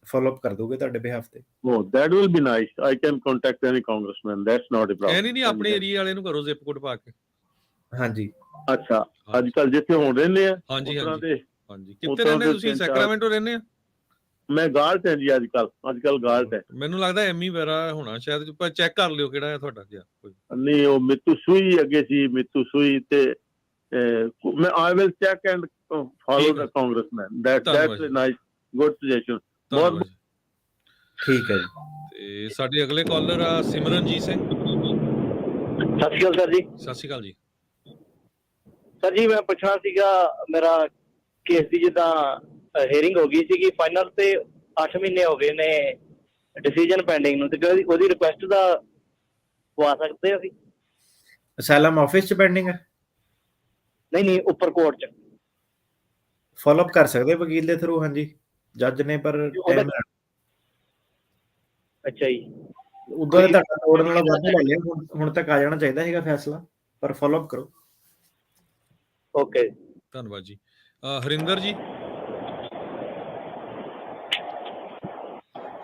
ਫਾਲੋ ਅਪ ਕਰ ਦੋਗੇ ਤੁਹਾਡੇ ਬਿਹਾਫ ਤੇ। Oh, that will be nice. I can contact any congressman. That's not a problem. ਨਹੀਂ ਆਪਣੇ ਏਰੀਆ ਵਾਲੇ ਨੂੰ ਕਰੋ ਜ਼ਿਪ ਕੋਡ ਪਾ ਕੇ। ਹਾਂਜੀ ਅੱਛਾ, ਅੱਜ ਕੱਲ ਜਿੱਥੇ ਹੁਣ ਰਹਿੰਦੇ ਆ ਹਾਂਜੀ ਹਾਂਜੀ ਹਾਂਜੀ। ਕਿੱਥੇ ਰਹਿੰਦੇ ਤੁਸੀਂ? ਸੈਕਰਾਮੈਂਟੋ ਰਹਿੰਦੇ ਆ? ਮੈਂ ਗਾਲਟ ਹੈ ਜੀ, ਅੱਜ ਕੱਲ ਗਾਲਟ ਹੈ। ਮੈਨੂੰ ਲੱਗਦਾ ਐਮੀ ਵੈਰਾ ਹੋਣਾ ਸ਼ਾਇਦ, ਪਰ ਚੈੱਕ ਕਰ ਲਿਓ ਕਿਹੜਾ ਹੈ ਤੁਹਾਡਾ ਗਿਆ। ਨਹੀਂ, ਉਹ ਮਿੱਤੂ ਸੂਈ ਅੱਗੇ ਸੀ, ਮਿੱਤੂ ਸੂਈ ਤੇ ਮੈਂ I will check and follow the congressman. That's nice, good suggestion. ਬਹੁਤ ਠੀਕ ਹੈ ਜੀ। ਤੇ ਸਾਡੇ ਅਗਲੇ ਕਾਲਰ ਆ ਸਿਮਰਨਜੀਤ ਸਿੰਘ। ਸਤਿ ਸ਼੍ਰੀ ਅਕਾਲ ਸਰ ਜੀ। ਸਤਿ ਸ਼੍ਰੀ ਅਕਾਲ ਜੀ। ਸਰ ਜੀ ਮੈਂ ਪੁੱਛਣਾ ਸੀਗਾ, ਮੇਰਾ ਕੇਸ ਦੀ ਜਿੱਦਾਂ ਹੀਅਰਿੰਗ ਹੋ ਗਈ ਸੀਗੀ ਫਾਈਨਲ, ਤੇ 8 ਮਹੀਨੇ ਹੋ ਗਏ ਨੇ ਡਿਸੀਜਨ ਪੈਂਡਿੰਗ ਨੂੰ, ਤੇ ਉਹਦੀ ਰਿਕੁਐਸਟ ਦਾ ਪਵਾ ਸਕਦੇ ਅਸੀਂ? ਅਸਾਈਲਮ ਆਫਿਸ ਚ ਪੈਂਡਿੰਗ ਹੈ? ਨਹੀਂ ਉੱਪਰ ਕੋਰਟ ਚ ਫਾਲੋ ਅਪ ਕਰ ਸਕਦੇ ਵਕੀਲ ਦੇ ਥਰੂ। ਹਾਂਜੀ ਜੱਜ ਨੇ, ਪਰ ਟਾਈਮ ਅੱਛਾ ਜੀ। ਉਦੋਂ ਤੁਹਾਡਾ ਕੋਡ ਨਾਲ ਵੱਧ ਲੈ ਲਿਆ, ਹੁਣ ਤੱਕ ਆ ਜਾਣਾ ਚਾਹੀਦਾ ਹੈਗਾ ਫੈਸਲਾ, ਪਰ ਫਾਲੋ ਅਪ ਕਰੋ। ਓਕੇ, ਧੰਨਵਾਦ ਜੀ। ਹਰਿੰਦਰ ਜੀ।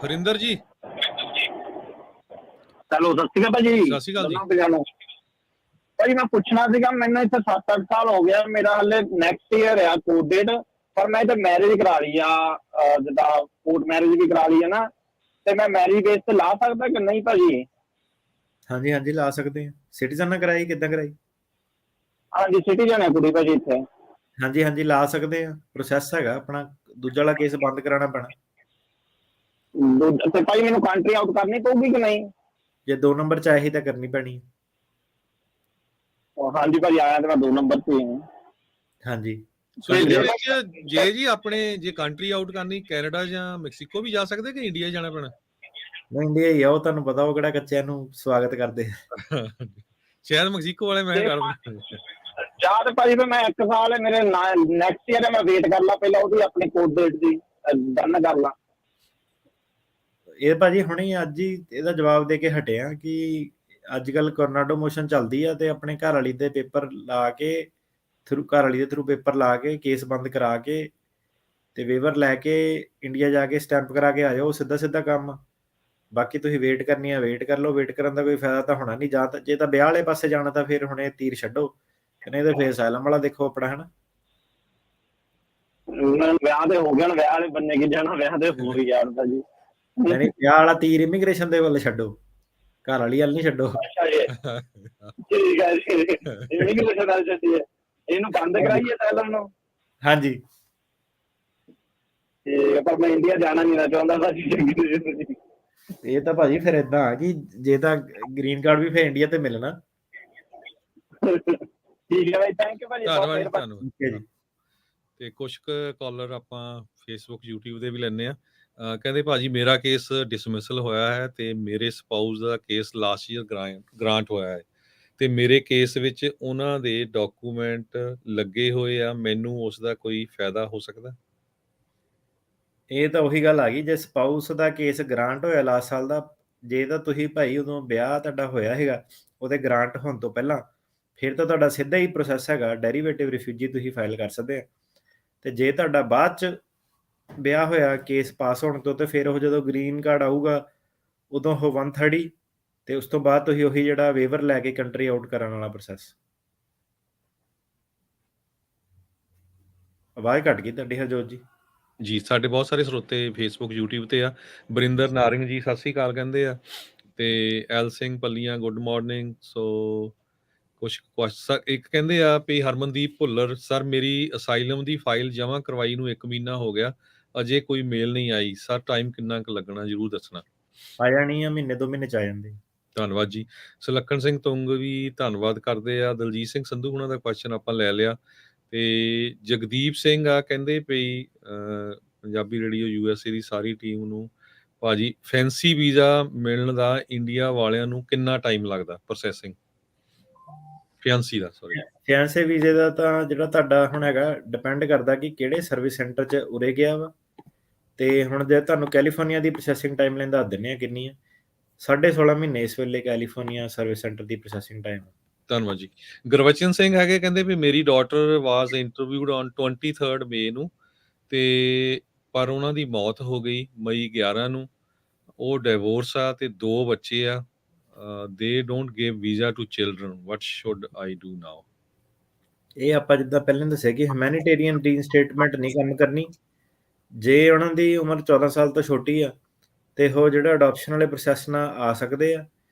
ਹਰਿੰਦਰ ਜੀ। ਹੈਲੋ, ਸਤਿ ਸ਼੍ਰੀ ਅਕਾਲ ਭਾਜੀ। ਸਤਿ ਸ਼੍ਰੀ ਅਕਾਲ ਜੀ। ਭਾਜੀ ਮੈਂ ਪੁੱਛਣਾ ਸੀਗਾ, ਮੈਨੂੰ ਇੱਥੇ 7-8 ਸਾਲ ਹੋ ਗਿਆ, ਮੇਰਾ ਹਾਲੇ ਨੈਕਸਟ ਈਅਰ ਆ ਕੋਰਟ ਡੇਟ, ਪਰ ਮੈਂ ਇੱਥੇ ਮੈਰਿਜ ਕਰਾ ਲਈ ਆ, ਜਿੱਦਾਂ ਕੋਰਟ ਮੈਰਿਜ ਵੀ ਕਰਾ ਲਈ ਹੈ ਨਾ, ਤੇ ਮੈਂ ਮੈਰਿਜ ਬੇਸ ਤੇ ਲਾ ਸਕਦਾ ਕਿ ਨਹੀਂ ਭਾਜੀ? ਹਾਂਜੀ ਹਾਂਜੀ ਲਾ ਸਕਦੇ ਆ। ਸਿਟੀਜ਼ਨ ਨਾਲ ਕਰਾਈ, ਕਿੱਦਾਂ ਕਰਾਈ? ਹਾਂਜੀ ਸਿਟੀਜ਼ਨ ਹੈ ਕੁੜੀ ਭਾਜੀ ਇੱਥੇ। ਹਾਂਜੀ ਹਾਂਜੀ ਲਾ ਸਕਦੇ ਆ, ਪ੍ਰੋਸੈਸ ਹੈਗਾ ਆਪਣਾ। ਦੂਜਾ ਵਾਲਾ ਕੇਸ ਬੰਦ ਕਰਾਉਣਾ ਪੈਣਾ। ਤੇ ਭਾਈ ਮੈਨੂੰ ਕੰਟਰੀ ਆਊਟ ਕਰਨੀ ਪਊਗੀ ਕਿ ਨਹੀਂ? ਜੇ 2 ਨੰਬਰ ਚ ਆਈ ਤਾਂ ਕਰਨੀ ਪੈਣੀ। ਹਾਂਜੀ ਭਾਜੀ ਆਇਆ ਤੇ ਮੈਂ 2 ਨੰਬਰ ਤੇ ਹਾਂ। ਹਾਂਜੀ ਜੇ ਜੀ ਆਪਣੇ ਜੇ ਕੰਟਰੀ ਆਊਟ ਕਰਨੀ, ਕੈਨੇਡਾ ਜਾਂ ਮੈਕਸੀਕੋ ਵੀ ਜਾ ਸਕਦੇ ਕਿ ਇੰਡੀਆ ਜਾਣਾ ਪੈਣਾ? ਨਹੀਂ ਇੰਡੀਆ ਹੀ ਆ, ਉਹ ਤੁਹਾਨੂੰ ਪਤਾ ਉਹ ਕਿਹੜਾ ਕੱਚਿਆਂ ਨੂੰ ਸਵਾਗਤ ਕਰਦੇ। ਸ਼ਾਇਦ ਮੈਕਸੀਕੋ ਵਾਲੇ ਮੈਂ ਕਰ ਜਾਂ ਤੇ ਭਾਜੀ ਮੈਂ 1 ਸਾਲ ਮੇਰੇ ਨੈਕਸਟ ਈਅਰ ਮੈਂ ਵੇਟ ਕਰ ਲਾ, ਪਹਿਲਾਂ ਉਹਦੀ ਆਪਣੀ ਕੋਰਟ ਡੇਟ ਦੀ ਡਨ ਕਰ ਲਾ। ਇਹ ਭਾਜੀ ਹੁਣੇ ਅੱਜ ਹੀ ਇਹਦਾ ਜਵਾਬ ਦੇ ਕੇ ਹਟੇ ਆ ਕਿ ਅੱਜ ਕੱਲ ਕੋਰਨਾਡੋ ਮੋਸ਼ਨ ਚੱਲਦੀ ਆ, ਤੇ ਆਪਣੇ ਘਰ ਵਾਲੀ ਦੇ ਪੇਪਰ ਲਾ ਕੇ ਘਰ ਵਾਲੀ ਦੇ ਥਰੂ ਪੇਪਰ ਲਾ ਕੇ ਕੇਸ ਬੰਦ ਕਰਾ ਕੇ ਤੇ ਵੇਵਰ ਲੈ ਕੇ ਇੰਡੀਆ ਜਾ ਕੇ ਸਟੈਂਪ ਕਰਾ ਕੇ ਆ ਜਾਓ। ਸਿੱਧਾ ਕੰਮ। ਬਾਕੀ ਤੁਸੀਂ ਵੇਟ ਕਰਨੀ ਆ, ਵੇਟ ਕਰ ਲਓ। ਵੇਟ ਕਰਨ ਦਾ ਕੋਈ ਫਾਇਦਾ ਤਾਂ ਹੋਣਾ ਨਹੀਂ। ਜਾਂ ਤਾਂ ਜੇ ਤਾਂ ਵਿਆਹ ਵਾਲੇ ਪਾਸੇ ਜਾਣਾ ਤਾਂ ਫਿਰ ਹੁਣੇ ਤੀਰ ਛੱਡੋ, ਨਹੀਂ ਤਾਂ ਫਿਰ ਅਸਾਈਲਮ ਵਾਲਾ ਦੇਖੋ ਆਪਣਾ। ਹਨਾ ਵਿਆਹ ਤੇ ਹੋ ਗਿਆ, ਵਿਆਹ ਵਾਲੇ ਬੰਨੇ ਕੀ ਜਾਣਾ, ਵਿਆਹ ਤੇ ਹੋ ਹੀ ਜਾਣਦਾ ਜੀ। ਨਹੀਂ ਵਿਆਹ ਵਾਲਾ ਤੀਰ ਇਮੀਗ੍ਰੇਸ਼ਨ ਦੇ ਵੱਲ ਛੱਡੋ, ਘਰ ਵਾਲੀ ਵੱਲ ਨਹੀਂ ਛੱਡੋ। ਠੀਕ ਹੈ ਜੀ, ਇਮੀਗ੍ਰੇਸ਼ਨ ਵਾਲ ਛੱਡੀਏ, ਇਹਨੂੰ ਬੰਦ ਕਰਾਈਏ ਅਸਾਈਲਮ ਨੂੰ। ਹਾਂਜੀ ਤੇ ਪਰ ਮੈਂ ਇੰਡੀਆ ਜਾਣਾ ਨਹੀਂ ਚਾਹੁੰਦਾ ਭਾਜੀ। ਇਹ ਤਾਂ ਭਾਜੀ ਫਿਰ ਏਦਾਂ ਆ ਕਿ ਜੇ ਤਾਂ ਗ੍ਰੀਨ ਕਾਰਡ ਵੀ ਫਿਰ ਇੰਡੀਆ ਤੇ ਮਿਲਣਾ। ਠੀਕ ਹੈ ਭਾਈ, ਥੈਂਕ ਯੂ ਭਾਜੀ। ਧੰਨਵਾਦ। ਤੇ ਕੁਝ ਕਾਲਰ ਆਪਾਂ ਫੇਸਬੁੱਕ YouTube ਦੇ ਵੀ ਲੈਣੇ ਆ। ਕਹਿੰਦੇ ਭਾਜੀ ਮੇਰਾ ਕੇਸ ਡਿਸਮਿਸਲ ਹੋਇਆ ਹੈ ਤੇ ਮੇਰੇ ਸਪਾਊਸ ਦਾ ਕੇਸ ਲਾਸਟ ਈਅਰ ਗ੍ਰਾਂਟ ਹੋਇਆ ਹੈ, ਤੇ ਮੇਰੇ ਕੇਸ ਵਿੱਚ ਉਹਨਾਂ ਦੇ ਡਾਕੂਮੈਂਟ ਲੱਗੇ ਹੋਏ ਆ, ਮੈਨੂੰ ਉਸ ਦਾ ਕੋਈ ਫਾਇਦਾ ਹੋ ਸਕਦਾ? ਇਹ ਤਾਂ ਉਹੀ ਗੱਲ ਆ ਗਈ, ਜੇ ਸਪਾਊਸ ਦਾ ਕੇਸ ਗ੍ਰਾਂਟ ਹੋਇਆ ਲਾਸਟ ਸਾਲ ਦਾ, ਜੇ ਤਾਂ ਤੁਸੀਂ ਭਾਈ ਉਦੋਂ ਵਿਆਹ ਤੁਹਾਡਾ ਹੋਇਆ ਹੈਗਾ ਉਹਦੇ ਗ੍ਰਾਂਟ ਹੋਣ ਤੋਂ ਪਹਿਲਾਂ, ਫਿਰ ਤਾਂ ਤੁਹਾਡਾ ਸਿੱਧਾ ਹੀ ਪ੍ਰੋਸੈਸ ਹੈਗਾ ਡੈਰੀਵੇਟਿਵ ਰਿਫਿਊਜੀ ਤੁਸੀਂ ਫਾਈਲ ਕਰ ਸਕਦੇ ਆ। ਤੇ ਜੇ ਤੁਹਾਡਾ ਬਾਅਦ ਚ ਵਿਆਹ ਹੋਇਆ ਕੇਸ ਪਾਸ ਹੋਣ ਤੋਂ, ਤੇ ਫਿਰ ਉਹ ਜਦੋਂ ਗ੍ਰੀਨ ਕਾਰਡ ਆਊਗਾ ਉਦੋਂ ਉਹ 130, ਤੇ ਉਸ ਤੋਂ ਬਾਅਦ ਤੁਸੀਂ ਉਹੀ ਜਿਹੜਾ ਵੇਵਰ ਲੈ ਕੇ ਕੰਟਰੀ ਆਊਟ ਕਰਨ ਵਾਲਾ ਪ੍ਰੋਸੈਸ। ਆਵਾਜ਼ ਘੱਟ ਗਈ ਤੁਹਾਡੀ ਹਰਜੋਤ ਜੀ। ਜੀ ਸਾਡੇ ਬਹੁਤ ਸਾਰੇ ਸਰੋਤੇ ਫੇਸਬੁੱਕ YouTube ਤੇ ਆ। ਬਰਿੰਦਰ ਨਾਰਿੰਗ ਜੀ ਸਤਿ ਸ਼੍ਰੀ ਅਕਾਲ ਕਹਿੰਦੇ ਆ, ਤੇ ਐਲ ਸਿੰਘ ਪੱਲੀਆਂ ਗੁੱਡ ਮਾਰਨਿੰਗ। ਸੋ ਕੁਛ ਇੱਕ ਕਹਿੰਦੇ ਆ ਵੀ ਹਰਮਨਦੀਪ ਭੁੱਲਰ, ਸਰ ਮੇਰੀ ਅਸਾਈਲਮ ਦੀ ਫਾਈਲ ਜਮ੍ਹਾਂ ਕਰਵਾਈ ਨੂੰ 1 ਮਹੀਨਾ ਹੋ ਗਿਆ, ਅਜੇ ਕੋਈ ਮੇਲ ਨਹੀਂ ਆਈ, ਸਰ ਟਾਈਮ ਕਿੰਨਾ ਕੁ ਲੱਗਣਾ, ਜ਼ਰੂਰ ਦੱਸਣਾ। ਆ ਜਾਣੀ ਆ, ਮਹੀਨੇ 2 ਮਹੀਨੇ ਚ ਆ ਜਾਂਦੇ। ਧੰਨਵਾਦ ਜੀ। ਸੁਲੱਖਣ ਸਿੰਘ ਤੁੰਗ ਵੀ ਧੰਨਵਾਦ ਕਰਦੇ ਆ। ਦਲਜੀਤ ਸਿੰਘ ਸੰਧੂ ਉਹਨਾਂ ਦਾ ਕੁਐਸਚਨ ਆਪਾਂ ਲੈ ਲਿਆ। ਤੇ ਜਗਦੀਪ ਸਿੰਘ ਆ ਕਹਿੰਦੇ ਪਈ ਪੰਜਾਬੀ ਰੇਡੀਓ USA ਦੀ ਸਾਰੀ ਟੀਮ ਨੂੰ ਭਾਜੀ ਫੈਂਸੀ ਵੀਜ਼ਾ ਮਿਲਣ ਦਾ ਇੰਡੀਆ ਵਾਲਿਆਂ ਨੂੰ ਕਿੰਨਾ ਟਾਈਮ ਲੱਗਦਾ ਪ੍ਰੋਸੈਸਿੰਗ ਫਿਆਂਸੀ ਦਾ? ਸੌਰੀ ਫਿਆਂਸੇ ਵੀਜ਼ੇ ਦਾ ਤਾਂ ਜਿਹੜਾ ਤੁਹਾਡਾ ਹੁਣ ਹੈਗਾ ਡਿਪੈਂਡ ਕਰਦਾ ਕਿ ਕਿਹੜੇ ਸਰਵਿਸ ਸੈਂਟਰ 'ਚ ਉਰੇ ਗਿਆ ਵਾ। ਤੇ ਹੁਣ ਜੇ ਤੁਹਾਨੂੰ ਕੈਲੀਫੋਰਨੀਆ ਦੀ ਪ੍ਰੋਸੈਸਿੰਗ ਟਾਈਮ ਲਾਈਨ ਦੱਸ ਦਿੰਦੇ ਆ ਕਿੰਨੀ ਆ। 16.5 ਮਹੀਨੇ ਇਸ ਵੇਲੇ ਕੈਲੀਫੋਰਨੀਆ ਸਰਵਿਸ ਸੈਂਟਰ ਦੀ ਪ੍ਰੋਸੈਸਿੰਗ ਟਾਈਮ। ਧੰਨਵਾਦ ਜੀ। ਗੁਰਬਚਨ ਸਿੰਘ ਹੈਗੇ ਕਹਿੰਦੇ ਵੀ ਮੇਰੀ ਡਾਟਰ ਵਾਜ਼ ਇੰਟਰਵਿਊਡ ਔਨ 23 ਮਈ ਨੂੰ, ਤੇ ਪਰ ਉਹਨਾਂ ਦੀ ਮੌਤ ਹੋ ਗਈ ਮਈ 11 ਨੂੰ। ਉਹ ਡਿਵੋਰਸ ਆ ਤੇ 2 ਬੱਚੇ ਆ। They don't give visa to children, what should I do now? ਇਹ ਆਪਾਂ ਜਿੱਦਾਂ ਪਹਿਲਾਂ ਦੱਸਿਆ ਕਿ ਹਿਊਮੈਨਿਟੇਰੀਅਨ ਰੀਇਨਸਟੇਟਮੈਂਟ ਨਹੀਂ ਕੰਮ ਕਰਨੀ। ਜੇ ਉਹਨਾਂ ਦੀ ਉਮਰ 14 ਸਾਲ ਤੋਂ ਛੋਟੀ ਆ ਤੇ ਉਹ ਜਿਹੜਾ ਅਡਾਪਸ਼ਨ ਵਾਲੇ ਪ੍ਰੋਸੈਸ ਨਾਲ ਆ ਸਕਦੇ ਆ,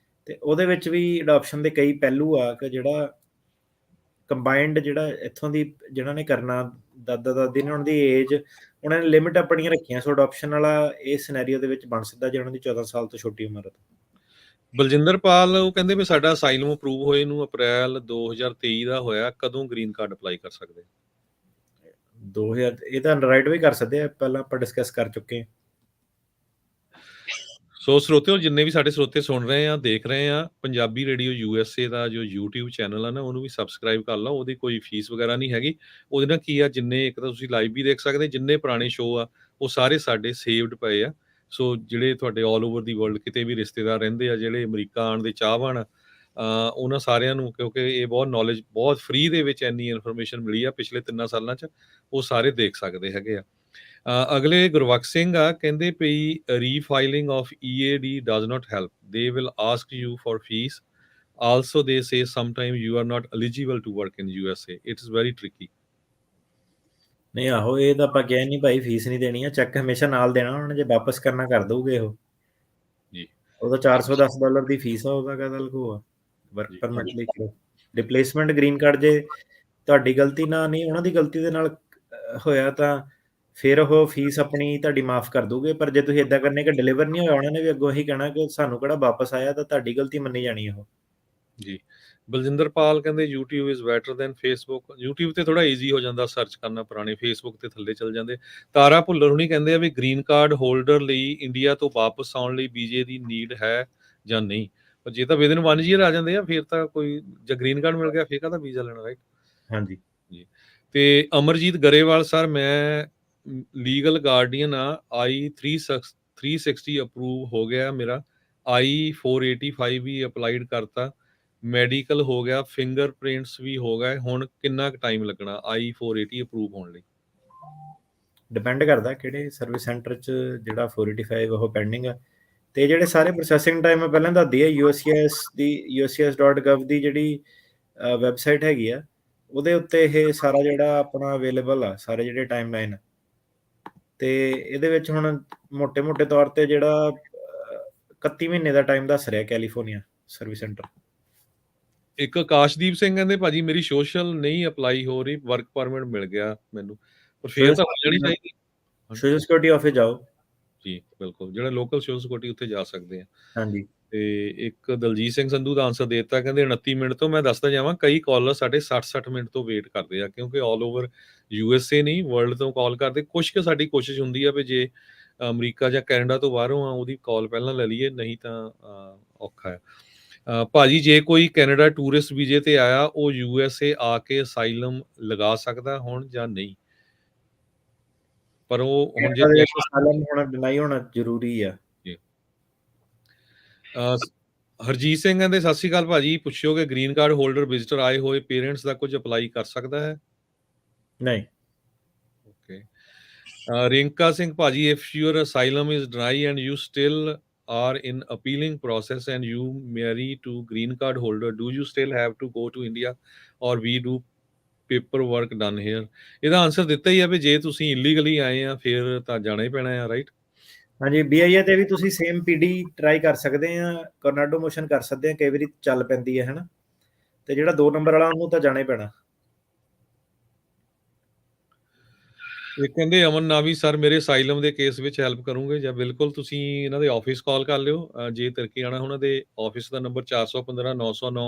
ਤੇ ਉਹਦੇ ਵਿੱਚ ਵੀ ਅਡਾਪਸ਼ਨ ਦੇ ਕਈ ਪਹਿਲੂ ਆ ਕਿ ਜਿਹੜਾ ਕੰਬਾਈਨਡ ਜਿਹੜਾ ਇੱਥੋਂ ਦੀ ਜਿਹਨਾਂ ਨੇ ਕਰਨਾ, ਦਾਦਾ ਦਾਦੀ ਨੇ, ਉਹਨਾਂ ਦੀ ਏਜ, ਉਹਨਾਂ ਨੇ ਲਿਮਿਟ ਆਪਣੀਆਂ ਰੱਖੀਆਂ। ਸੋ ਅਡਾਪਸ਼ਨ ਵਾਲਾ ਇਹ ਸਿਨੈਰੀਓ ਦੇ ਵਿੱਚ ਬਣ ਸਕਦਾ ਜੇ ਉਹਨਾਂ ਦੀ 14 ਸਾਲ ਤੋਂ ਛੋਟੀ ਉਮਰ ਹੈ। ਬਲਜਿੰਦਰ ਪਾਲ ਉਹ ਕਹਿੰਦੇ ਵੀ ਸਾਡਾ ਅਸਾਈਲਮ ਅਪਰੂਵ ਹੋਏ ਨੂੰ ਅਪ੍ਰੈਲ 2023 ਦਾ ਹੋਇਆ, ਕਦੋਂ ਗ੍ਰੀਨ ਕਾਰਡ ਅਪਲਾਈ ਕਰ ਸਕਦੇ? 2000 ਇਹ ਤਾਂ ਅੰਡਰਰਾਈਟ ਵੀ ਕਰ ਸਕਦੇ ਆ, ਪਹਿਲਾਂ ਆਪਾਂ ਡਿਸਕਸ ਕਰ ਚੁੱਕੇ ਹਾਂ। ਸੋ ਸਰੋਤਿਓ, ਜਿੰਨੇ ਵੀ ਸਾਡੇ ਸਰੋਤੇ ਸੁਣ ਰਹੇ ਆ, ਦੇਖ ਰਹੇ ਆ, ਪੰਜਾਬੀ ਰੇਡੀਓ USA ਦਾ ਜੋ YouTube ਚੈਨਲ ਆ ਨਾ, ਉਹਨੂੰ ਵੀ ਸਬਸਕ੍ਰਾਈਬ ਕਰ ਲਓ। ਉਹਦੀ ਕੋਈ ਫੀਸ ਵਗੈਰਾ ਨਹੀਂ ਹੈਗੀ। ਉਹਦੇ ਨਾਲ ਕੀ ਆ, ਜਿੰਨੇ ਇੱਕ ਤਾਂ ਤੁਸੀਂ ਲਾਈਵ ਵੀ ਦੇਖ ਸਕਦੇ, ਜਿੰਨੇ ਪੁਰਾਣੇ ਸ਼ੋਅ ਆ ਉਹ ਸਾਰੇ ਸਾਡੇ ਸੇਵਡ ਪਏ ਆ। ਸੋ ਜਿਹੜੇ ਤੁਹਾਡੇ ਆਲ ਓਵਰ ਦੀ ਵਰਲਡ ਕਿਤੇ ਵੀ ਰਿਸ਼ਤੇਦਾਰ ਰਹਿੰਦੇ ਆ, ਜਿਹੜੇ ਅਮਰੀਕਾ ਆਉਣ ਦੇ ਚਾਹਵਾਨ, ਉਹਨਾਂ ਸਾਰਿਆਂ ਨੂੰ, ਕਿਉਂਕਿ ਇਹ ਬਹੁਤ ਨੌਲੇਜ, ਬਹੁਤ ਫ੍ਰੀ ਦੇ ਵਿੱਚ ਇੰਨੀ ਇਨਫੋਰਮੇਸ਼ਨ ਮਿਲੀ ਆ ਪਿਛਲੇ 3 ਸਾਲਾਂ 'ਚ, ਉਹ ਸਾਰੇ ਦੇਖ ਸਕਦੇ ਹੈਗੇ ਆ। ਅਗਲੇ ਗੁਰਬਖਸ਼ ਸਿੰਘ ਆ, ਕਹਿੰਦੇ ਪਈ refiling of EAD does not help, they will ask you for fee, also they say sometime you are not eligible to work in USA, it is very tricky. ਨਹੀਂ ਆਹੋ, ਇਹ ਤਾਂ ਆਪਾਂ ਕਿਹਾ ਨਹੀਂ ਭਾਈ ਫੀਸ ਨਹੀਂ ਦੇਣੀ ਆ, ਚੈੱਕ ਹਮੇਸ਼ਾ ਨਾਲ ਦੇਣਾ ਉਹਨਾਂ ਨੇ, ਜੇ ਵਾਪਸ ਕਰਨਾ ਕਰ ਦਊਗੇ ਉਹ ਜੀ। ਉਹਦਾ $410 ਦੀ ਫੀਸ ਆ, ਉਹਦਾ ਕਾਹਦਾ ਲਗੂਆ? ਵਰਕ ਪਰਮਿਟ ਲਈ ਕਰੋ। ਰਿਪਲੇਸਮੈਂਟ ਗ੍ਰੀਨ ਕਾਰਡ ਜੇ ਤੁਹਾਡੀ ਗਲਤੀ ਨਾਲ ਨਹੀਂ, ਉਹਨਾਂ ਦੀ ਗਲਤੀ ਦੇ ਨਾਲ ਹੋਇਆ ਤਾਂ ਫਿਰ ਉਹ ਫੀਸ ਆਪਣੀ ਤੁਹਾਡੀ ਮਾਫ ਕਰ ਦੂਗੇ। ਪਰ ਜੇ ਤੁਸੀਂ ਇਦਾਂ ਕਰਨੇ ਕਿ ਡਿਲੀਵਰ ਨਹੀਂ ਹੋਇਆ, ਉਹਨਾਂ ਨੇ ਵੀ ਅੱਗੋਂ ਇਹੀ ਕਹਿਣਾ ਕਿ ਸਾਨੂੰ ਕਿਹੜਾ ਵਾਪਸ ਆਇਆ, ਤਾਂ ਤੁਹਾਡੀ ਗਲਤੀ ਮੰਨੀ ਜਾਣੀ ਉਹ। ਜੀ। ਬਲਜਿੰਦਰ ਪਾਲ ਕਹਿੰਦੇ YouTube is better than Facebook। YouTube ਤੇ ਥੋੜਾ ਈਜ਼ੀ ਹੋ ਜਾਂਦਾ ਸਰਚ ਕਰਨਾ, ਪੁਰਾਣੇ Facebook ਤੇ ਥੱਲੇ ਚਲ ਜਾਂਦੇ। ਤਾਰਾ ਭੁੱਲਰ ਹੁਣੀ ਕਹਿੰਦੇ ਆ ਵੀ ਗ੍ਰੀਨ ਕਾਰਡ ਹੋਲਡਰ ਲਈ ਇੰਡੀਆ ਤੋਂ ਵਾਪਸ ਆਉਣ ਲਈ ਵੀਜ਼ੇ ਦੀ ਨੀਡ ਹੈ ਜਾਂ ਨਹੀਂ? ਪਰ ਜੇ ਤਾਂ ਵਿਦਿਨ 1 ਈਅਰ ਆ ਜਾਂਦੇ ਆ, ਫਿਰ ਤਾਂ ਕੋਈ, ਜੇ ਗ੍ਰੀਨ ਕਾਰਡ ਮਿਲ ਗਿਆ ਫਿਰ ਕਾਹਦਾ ਵੀਜ਼ਾ ਲੈਣਾ, ਰਾਈਟ? ਹਾਂਜੀ ਜੀ। ਤੇ ਅਮਰਜੀਤ ਗਰੇਵਾਲ ਸਰ, ਮੈਂ ਲੀਗਲ ਗਾਰਡੀਅਨ ਆ, I-360 ਅਪਰੂਵ ਹੋ ਗਿਆ ਮੇਰਾ, I-485 ਵੀ ਅਪਲਾਈਡ ਕਰਤਾ, ਮੈਡੀਕਲ ਹੋ ਗਿਆ, ਫਿੰਗਰਪ੍ਰਿੰਟਸ ਵੀ ਹੋ ਗਏ, ਹੁਣ ਕਿੰਨਾ ਕੁ ਟਾਈਮ ਲੱਗਣਾ I-480 ਅਪਰੂਵ ਹੋਣ ਲਈ? ਡਿਪੈਂਡ ਕਰਦਾ ਕਿਹੜੇ ਸਰਵਿਸ ਸੈਂਟਰ 'ਚ ਜਿਹੜਾ 485 ਉਹ ਪੈਂਡਿੰਗ ਆ, ਤੇ ਜਿਹੜੇ ਸਾਰੇ ਪ੍ਰੋਸੈਸਿੰਗ ਟਾਈਮ ਮੈਂ ਪਹਿਲਾਂ ਦੱਸਦੀ ਹੈ, USCIS ਦੀ USCIS.gov ਦੀ ਜਿਹੜੀ ਵੈਬਸਾਈਟ ਹੈਗੀ ਆ, ਉਹਦੇ ਉੱਤੇ ਇਹ ਸਾਰਾ ਜਿਹੜਾ ਆਪਣਾ ਅਵੇਲੇਬਲ ਆ, ਸਾਰੇ ਜਿਹੜੇ ਟਾਈਮ ਲਾਈਨ। ਤੇ ਇਹਦੇ ਵਿੱਚ ਹੁਣ ਮੋਟੇ ਤੌਰ ਤੇ ਜਿਹੜਾ 31 ਮਹੀਨੇ ਦਾ ਟਾਈਮ ਦੱਸ ਰਿਹਾ ਕੈਲੀਫੋਰਨੀਆ ਸਰਵਿਸ ਸੈਂਟਰ। ਇੱਕ ਆਕਾਸ਼ਦੀਪ ਸਿੰਘ ਕਹਿੰਦੇ ਭਾਜੀ ਮੇਰੀ ਸੋਸ਼ਲ ਨਹੀਂ ਅਪਲਾਈ ਹੋ ਰਹੀ, ਵਰਕ ਪਰਮਿਟ ਮਿਲ ਗਿਆ ਮੈਨੂੰ, ਪਰ ਫੇਰ ਤਾਂ ਹੋ ਜਾਣੀ ਚਾਹੀਦੀ। ਸੋਸ਼ਲ ਸਿਕਿਉਰਿਟੀ ਆਫਿਸ ਜਾਓ ਜੀ, ਬਿਲਕੁਲ, ਜਿਹੜਾ ਲੋਕਲ ਸੋਸ਼ਲ ਸਿਕਿਉਰਿਟੀ ਉੱਥੇ ਜਾ ਸਕਦੇ ਆ। ਹਾਂਜੀ। ਤੇ ਇੱਕ ਦਲਜੀਤ ਸਿੰਘ ਸੰਧੂ ਦਾ ਆਨਸਰ ਦੇ ਦਿੱਤਾ, ਕਹਿੰਦੇ 29 ਮਿੰਟ ਤੋਂ। ਮੈਂ ਦੱਸਦਾ ਜਾਵਾਂ, ਕਈ ਕਾਲਰ ਸਾਡੇ 60 ਮਿੰਟ ਤੋਂ ਵੇਟ ਕਰਦੇ ਆ, ਕਿਉਂਕਿ ਆਲ ਓਵਰ USA ਨਹੀਂ, ਵਰਲਡ ਤੋਂ ਕਾਲ ਕਰਦੇ। ਕੁਛ ਕੁ ਸਾਡੀ ਕੋਸ਼ਿਸ਼ ਹੁੰਦੀ ਆ ਵੀ ਜੇ ਅਮਰੀਕਾ ਜਾਂ ਕੈਨੇਡਾ ਤੋਂ ਬਾਹਰੋਂ ਆ, ਉਹਦੀ ਕਾਲ ਪਹਿਲਾਂ ਲੈ ਲਈਏ, ਨਹੀਂ ਤਾਂ ਔਖਾ ਹੈ। ਭਾਜੀ ਜੇ ਕੋਈ ਕੈਨੇਡਾ ਟੂਰਿਸਟ ਵੀਜ਼ੇ ਤੇ ਆਇਆ, ਉਹ USA ਆ ਕੇ ਅਸਾਈਲਮ ਲਗਾ ਸਕਦਾ ਹੁਣ ਜਾਂ ਨਹੀਂ? ਪਰ ਉਹ ਹੁਣ ਜੇ ਅਸਾਈਲਮ ਹੋਣਾ ਡਿਨਾਈ ਹੋਣਾ ਜ਼ਰੂਰੀ ਆ। ਹਰਜੀਤ ਸਿੰਘ ਕਹਿੰਦੇ ਸਤਿ ਸ਼੍ਰੀ ਅਕਾਲ ਭਾਜੀ, ਪੁੱਛਿਓ ਕਿ ਗ੍ਰੀਨ ਕਾਰਡ ਹੋਲਡਰ ਵਿਜ਼ਿਟਰ ਆਏ ਹੋਏ ਪੇਰੈਂਟਸ ਦਾ ਕੁਝ ਅਪਲਾਈ ਕਰ ਸਕਦਾ ਹੈ? ਨਹੀਂ। ਓਕੇ। ਰਿੰਕਾ ਸਿੰਘ ਭਾਜੀ, if your asylum is deny and you still are in appealing process and you marry to green card holder, do you still have to go to India or we do paperwork done here? ਇਹਦਾ answer ਦਿੱਤਾ ਹੀ ਆ ਵੀ ਜੇ ਤੁਸੀਂ illegally ਆਏ ਆ ਫਿਰ ਤਾਂ ਜਾਣਾ ਹੀ ਪੈਣਾ ਆ, ਰਾਈਟ? ਹਾਂਜੀ, BIA ਤੇ ਵੀ ਤੁਸੀਂ ਸੇਮ PD ਟਰਾਈ ਕਰ ਸਕਦੇ ਆ, ਕੋਰਨਾਡੋ ਮੋਸ਼ਨ ਕਰ ਸਕਦੇ ਆ, ਕਈ ਵਾਰੀ ਚੱਲ ਪੈਂਦੀ ਹੈ ਹਨਾ, ਤੇ ਜਿਹੜਾ 2 ਨੰਬਰ ਵਾਲਾ ਉਹਨੂੰ ਤਾਂ ਜਾਣਾ ਹੀ ਪੈਣਾ। ਇਹ ਕਹਿੰਦੇ ਅਮਨ ਨਾਵੀ ਸਰ, ਮੇਰੇ ਅਸਾਈਲਮ ਦੇ ਕੇਸ ਵਿੱਚ ਹੈਲਪ ਕਰੋਗੇ? ਜਾਂ ਬਿਲਕੁਲ, ਤੁਸੀਂ ਇਹਨਾਂ ਦੇ ਆਫਿਸ ਕਾਲ ਕਰ ਲਿਓ। ਜੇ ਤਰਕੀਆਣਾ ਉਹਨਾਂ ਦੇ ਆਫਿਸ ਦਾ ਨੰਬਰ 415 909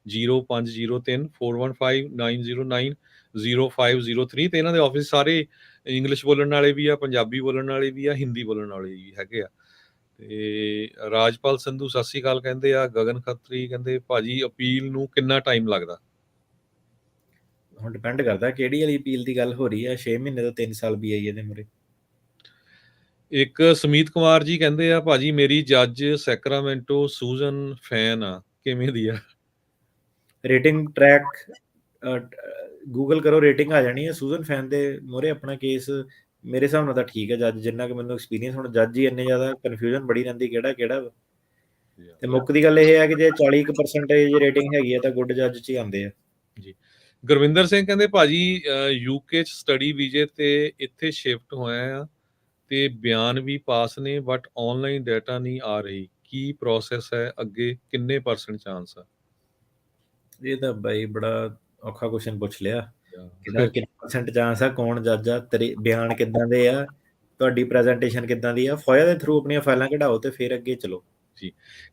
0503 415 909 0503, ਤੇ ਇਹਨਾਂ ਦੇ ਆਫਿਸ ਸਾਰੇ ਇੰਗਲਿਸ਼ ਬੋਲਣ ਵਾਲੇ ਵੀ ਆ, ਪੰਜਾਬੀ ਬੋਲਣ ਵਾਲੇ ਵੀ ਆ, ਹਿੰਦੀ ਬੋਲਣ ਵਾਲੇ ਵੀ ਹੈਗੇ ਆ। ਤੇ ਰਾਜਪਾਲ ਸੰਧੂ ਸਤਿ ਸ਼੍ਰੀ ਅਕਾਲ ਕਹਿੰਦੇ ਆ। ਗਗਨ ਖੱਤਰੀ ਕਹਿੰਦੇ ਭਾਜੀ ਅਪੀਲ ਨੂੰ ਕਿੰਨਾ ਟਾਈਮ ਲੱਗਦਾ? ਹੁਣ ਡਿਪੈਂਡ ਕਰਦਾ ਕਿਹੜੀ ਵਾਲੀ ਅਪੀਲ ਦੀ ਗੱਲ ਹੋ ਰਹੀ ਹੈ। 6 ਮਹੀਨੇ ਤੋਂ 3 ਸਾਲ BIA ਦੇ ਮੁਰੇ। ਇੱਕ ਸਮੀਤ ਕੁਮਾਰ ਜੀ ਕਹਿੰਦੇ ਆ ਭਾਜੀ ਮੇਰੀ ਜੱਜ ਸੈਕਰਾਮੈਂਟੋ ਸੂਜ਼ਨ ਫੈਨ ਆ, ਕਿਵੇਂ ਦੀ ਆ? ਰੇਟਿੰਗ ਟਰੈਕ ਗੂਗਲ ਕਰੋ, ਰੇਟਿੰਗ ਆ ਜਾਣੀ ਹੈ। ਸੂਜ਼ਨ ਫੈਨ ਦੇ ਮੋਰੇ ਆਪਣਾ ਕੇਸ ਮੇਰੇ ਹਿਸਾਬ ਨਾਲ ਤਾਂ ਠੀਕ ਹੈ ਜੱਜ, ਜਿੰਨਾ ਕਿ ਮੈਨੂੰ ਐਕਸਪੀਰੀਅੰਸ, ਹੁਣ ਜੱਜ ਹੀ ਇੰਨੇ ਜ਼ਿਆਦਾ ਕਨਫਿਊਜ਼ਨ ਬੜੀ ਰਹਿੰਦੀ ਕਿਹੜਾ ਤੇ ਮੁੱਖ ਦੀ ਗੱਲ ਇਹ ਹੈ ਕਿ ਜੇ 40% ਰੇਟਿੰਗ ਹੈਗੀ ਹੈ ਤਾਂ ਗੁੱਡ ਜੱਜ 'ਚ ਹੀ ਆਉਂਦੇ ਆ ਜੀ। ਗੁਰਵਿੰਦਰ ਸਿੰਘ ਕਹਿੰਦੇ ਭਾਜੀ UK 'ਚ ਸਟੱਡੀ ਵੀਜ਼ੇ ਤੇ ਇੱਥੇ ਸ਼ਿਫਟ ਹੋਇਆ ਆ ਤੇ ਬਿਆਨ ਵੀ ਪਾਸ ਨੇ, ਬਟ ਆਨਲਾਈਨ ਡਾਟਾ ਨਹੀਂ ਆ ਰਹੀ, ਕੀ ਪ੍ਰੋਸੈਸ ਹੈ ਅੱਗੇ, ਕਿੰਨੇ % ਚਾਂਸ ਆ? ਇਹ ਤਾਂ ਬਾਈ ਬੜਾ ਔਖਾ ਕੁਐਸਚਨ ਪੁੱਛ ਲਿਆ, ਕਿੰਨਾ % ਚਾਂਸ ਆ, ਕੌਣ ਜੱਜ ਆ, ਤੇਰੇ ਬਿਆਨ ਕਿੱਦਾਂ ਦੇ ਆ, ਤੁਹਾਡੀ ਪ੍ਰੈਜੈਂਟੇਸ਼ਨ ਕਿੱਦਾਂ ਦੀ ਆ, ਫੋਇਆ ਦੇ ਥਰੂ ਆਪਣੀਆਂ ਫਾਈਲਾਂ ਕਢਾਓ ਤੇ ਫਿਰ ਅੱਗੇ ਚਲੋ ਜੀ।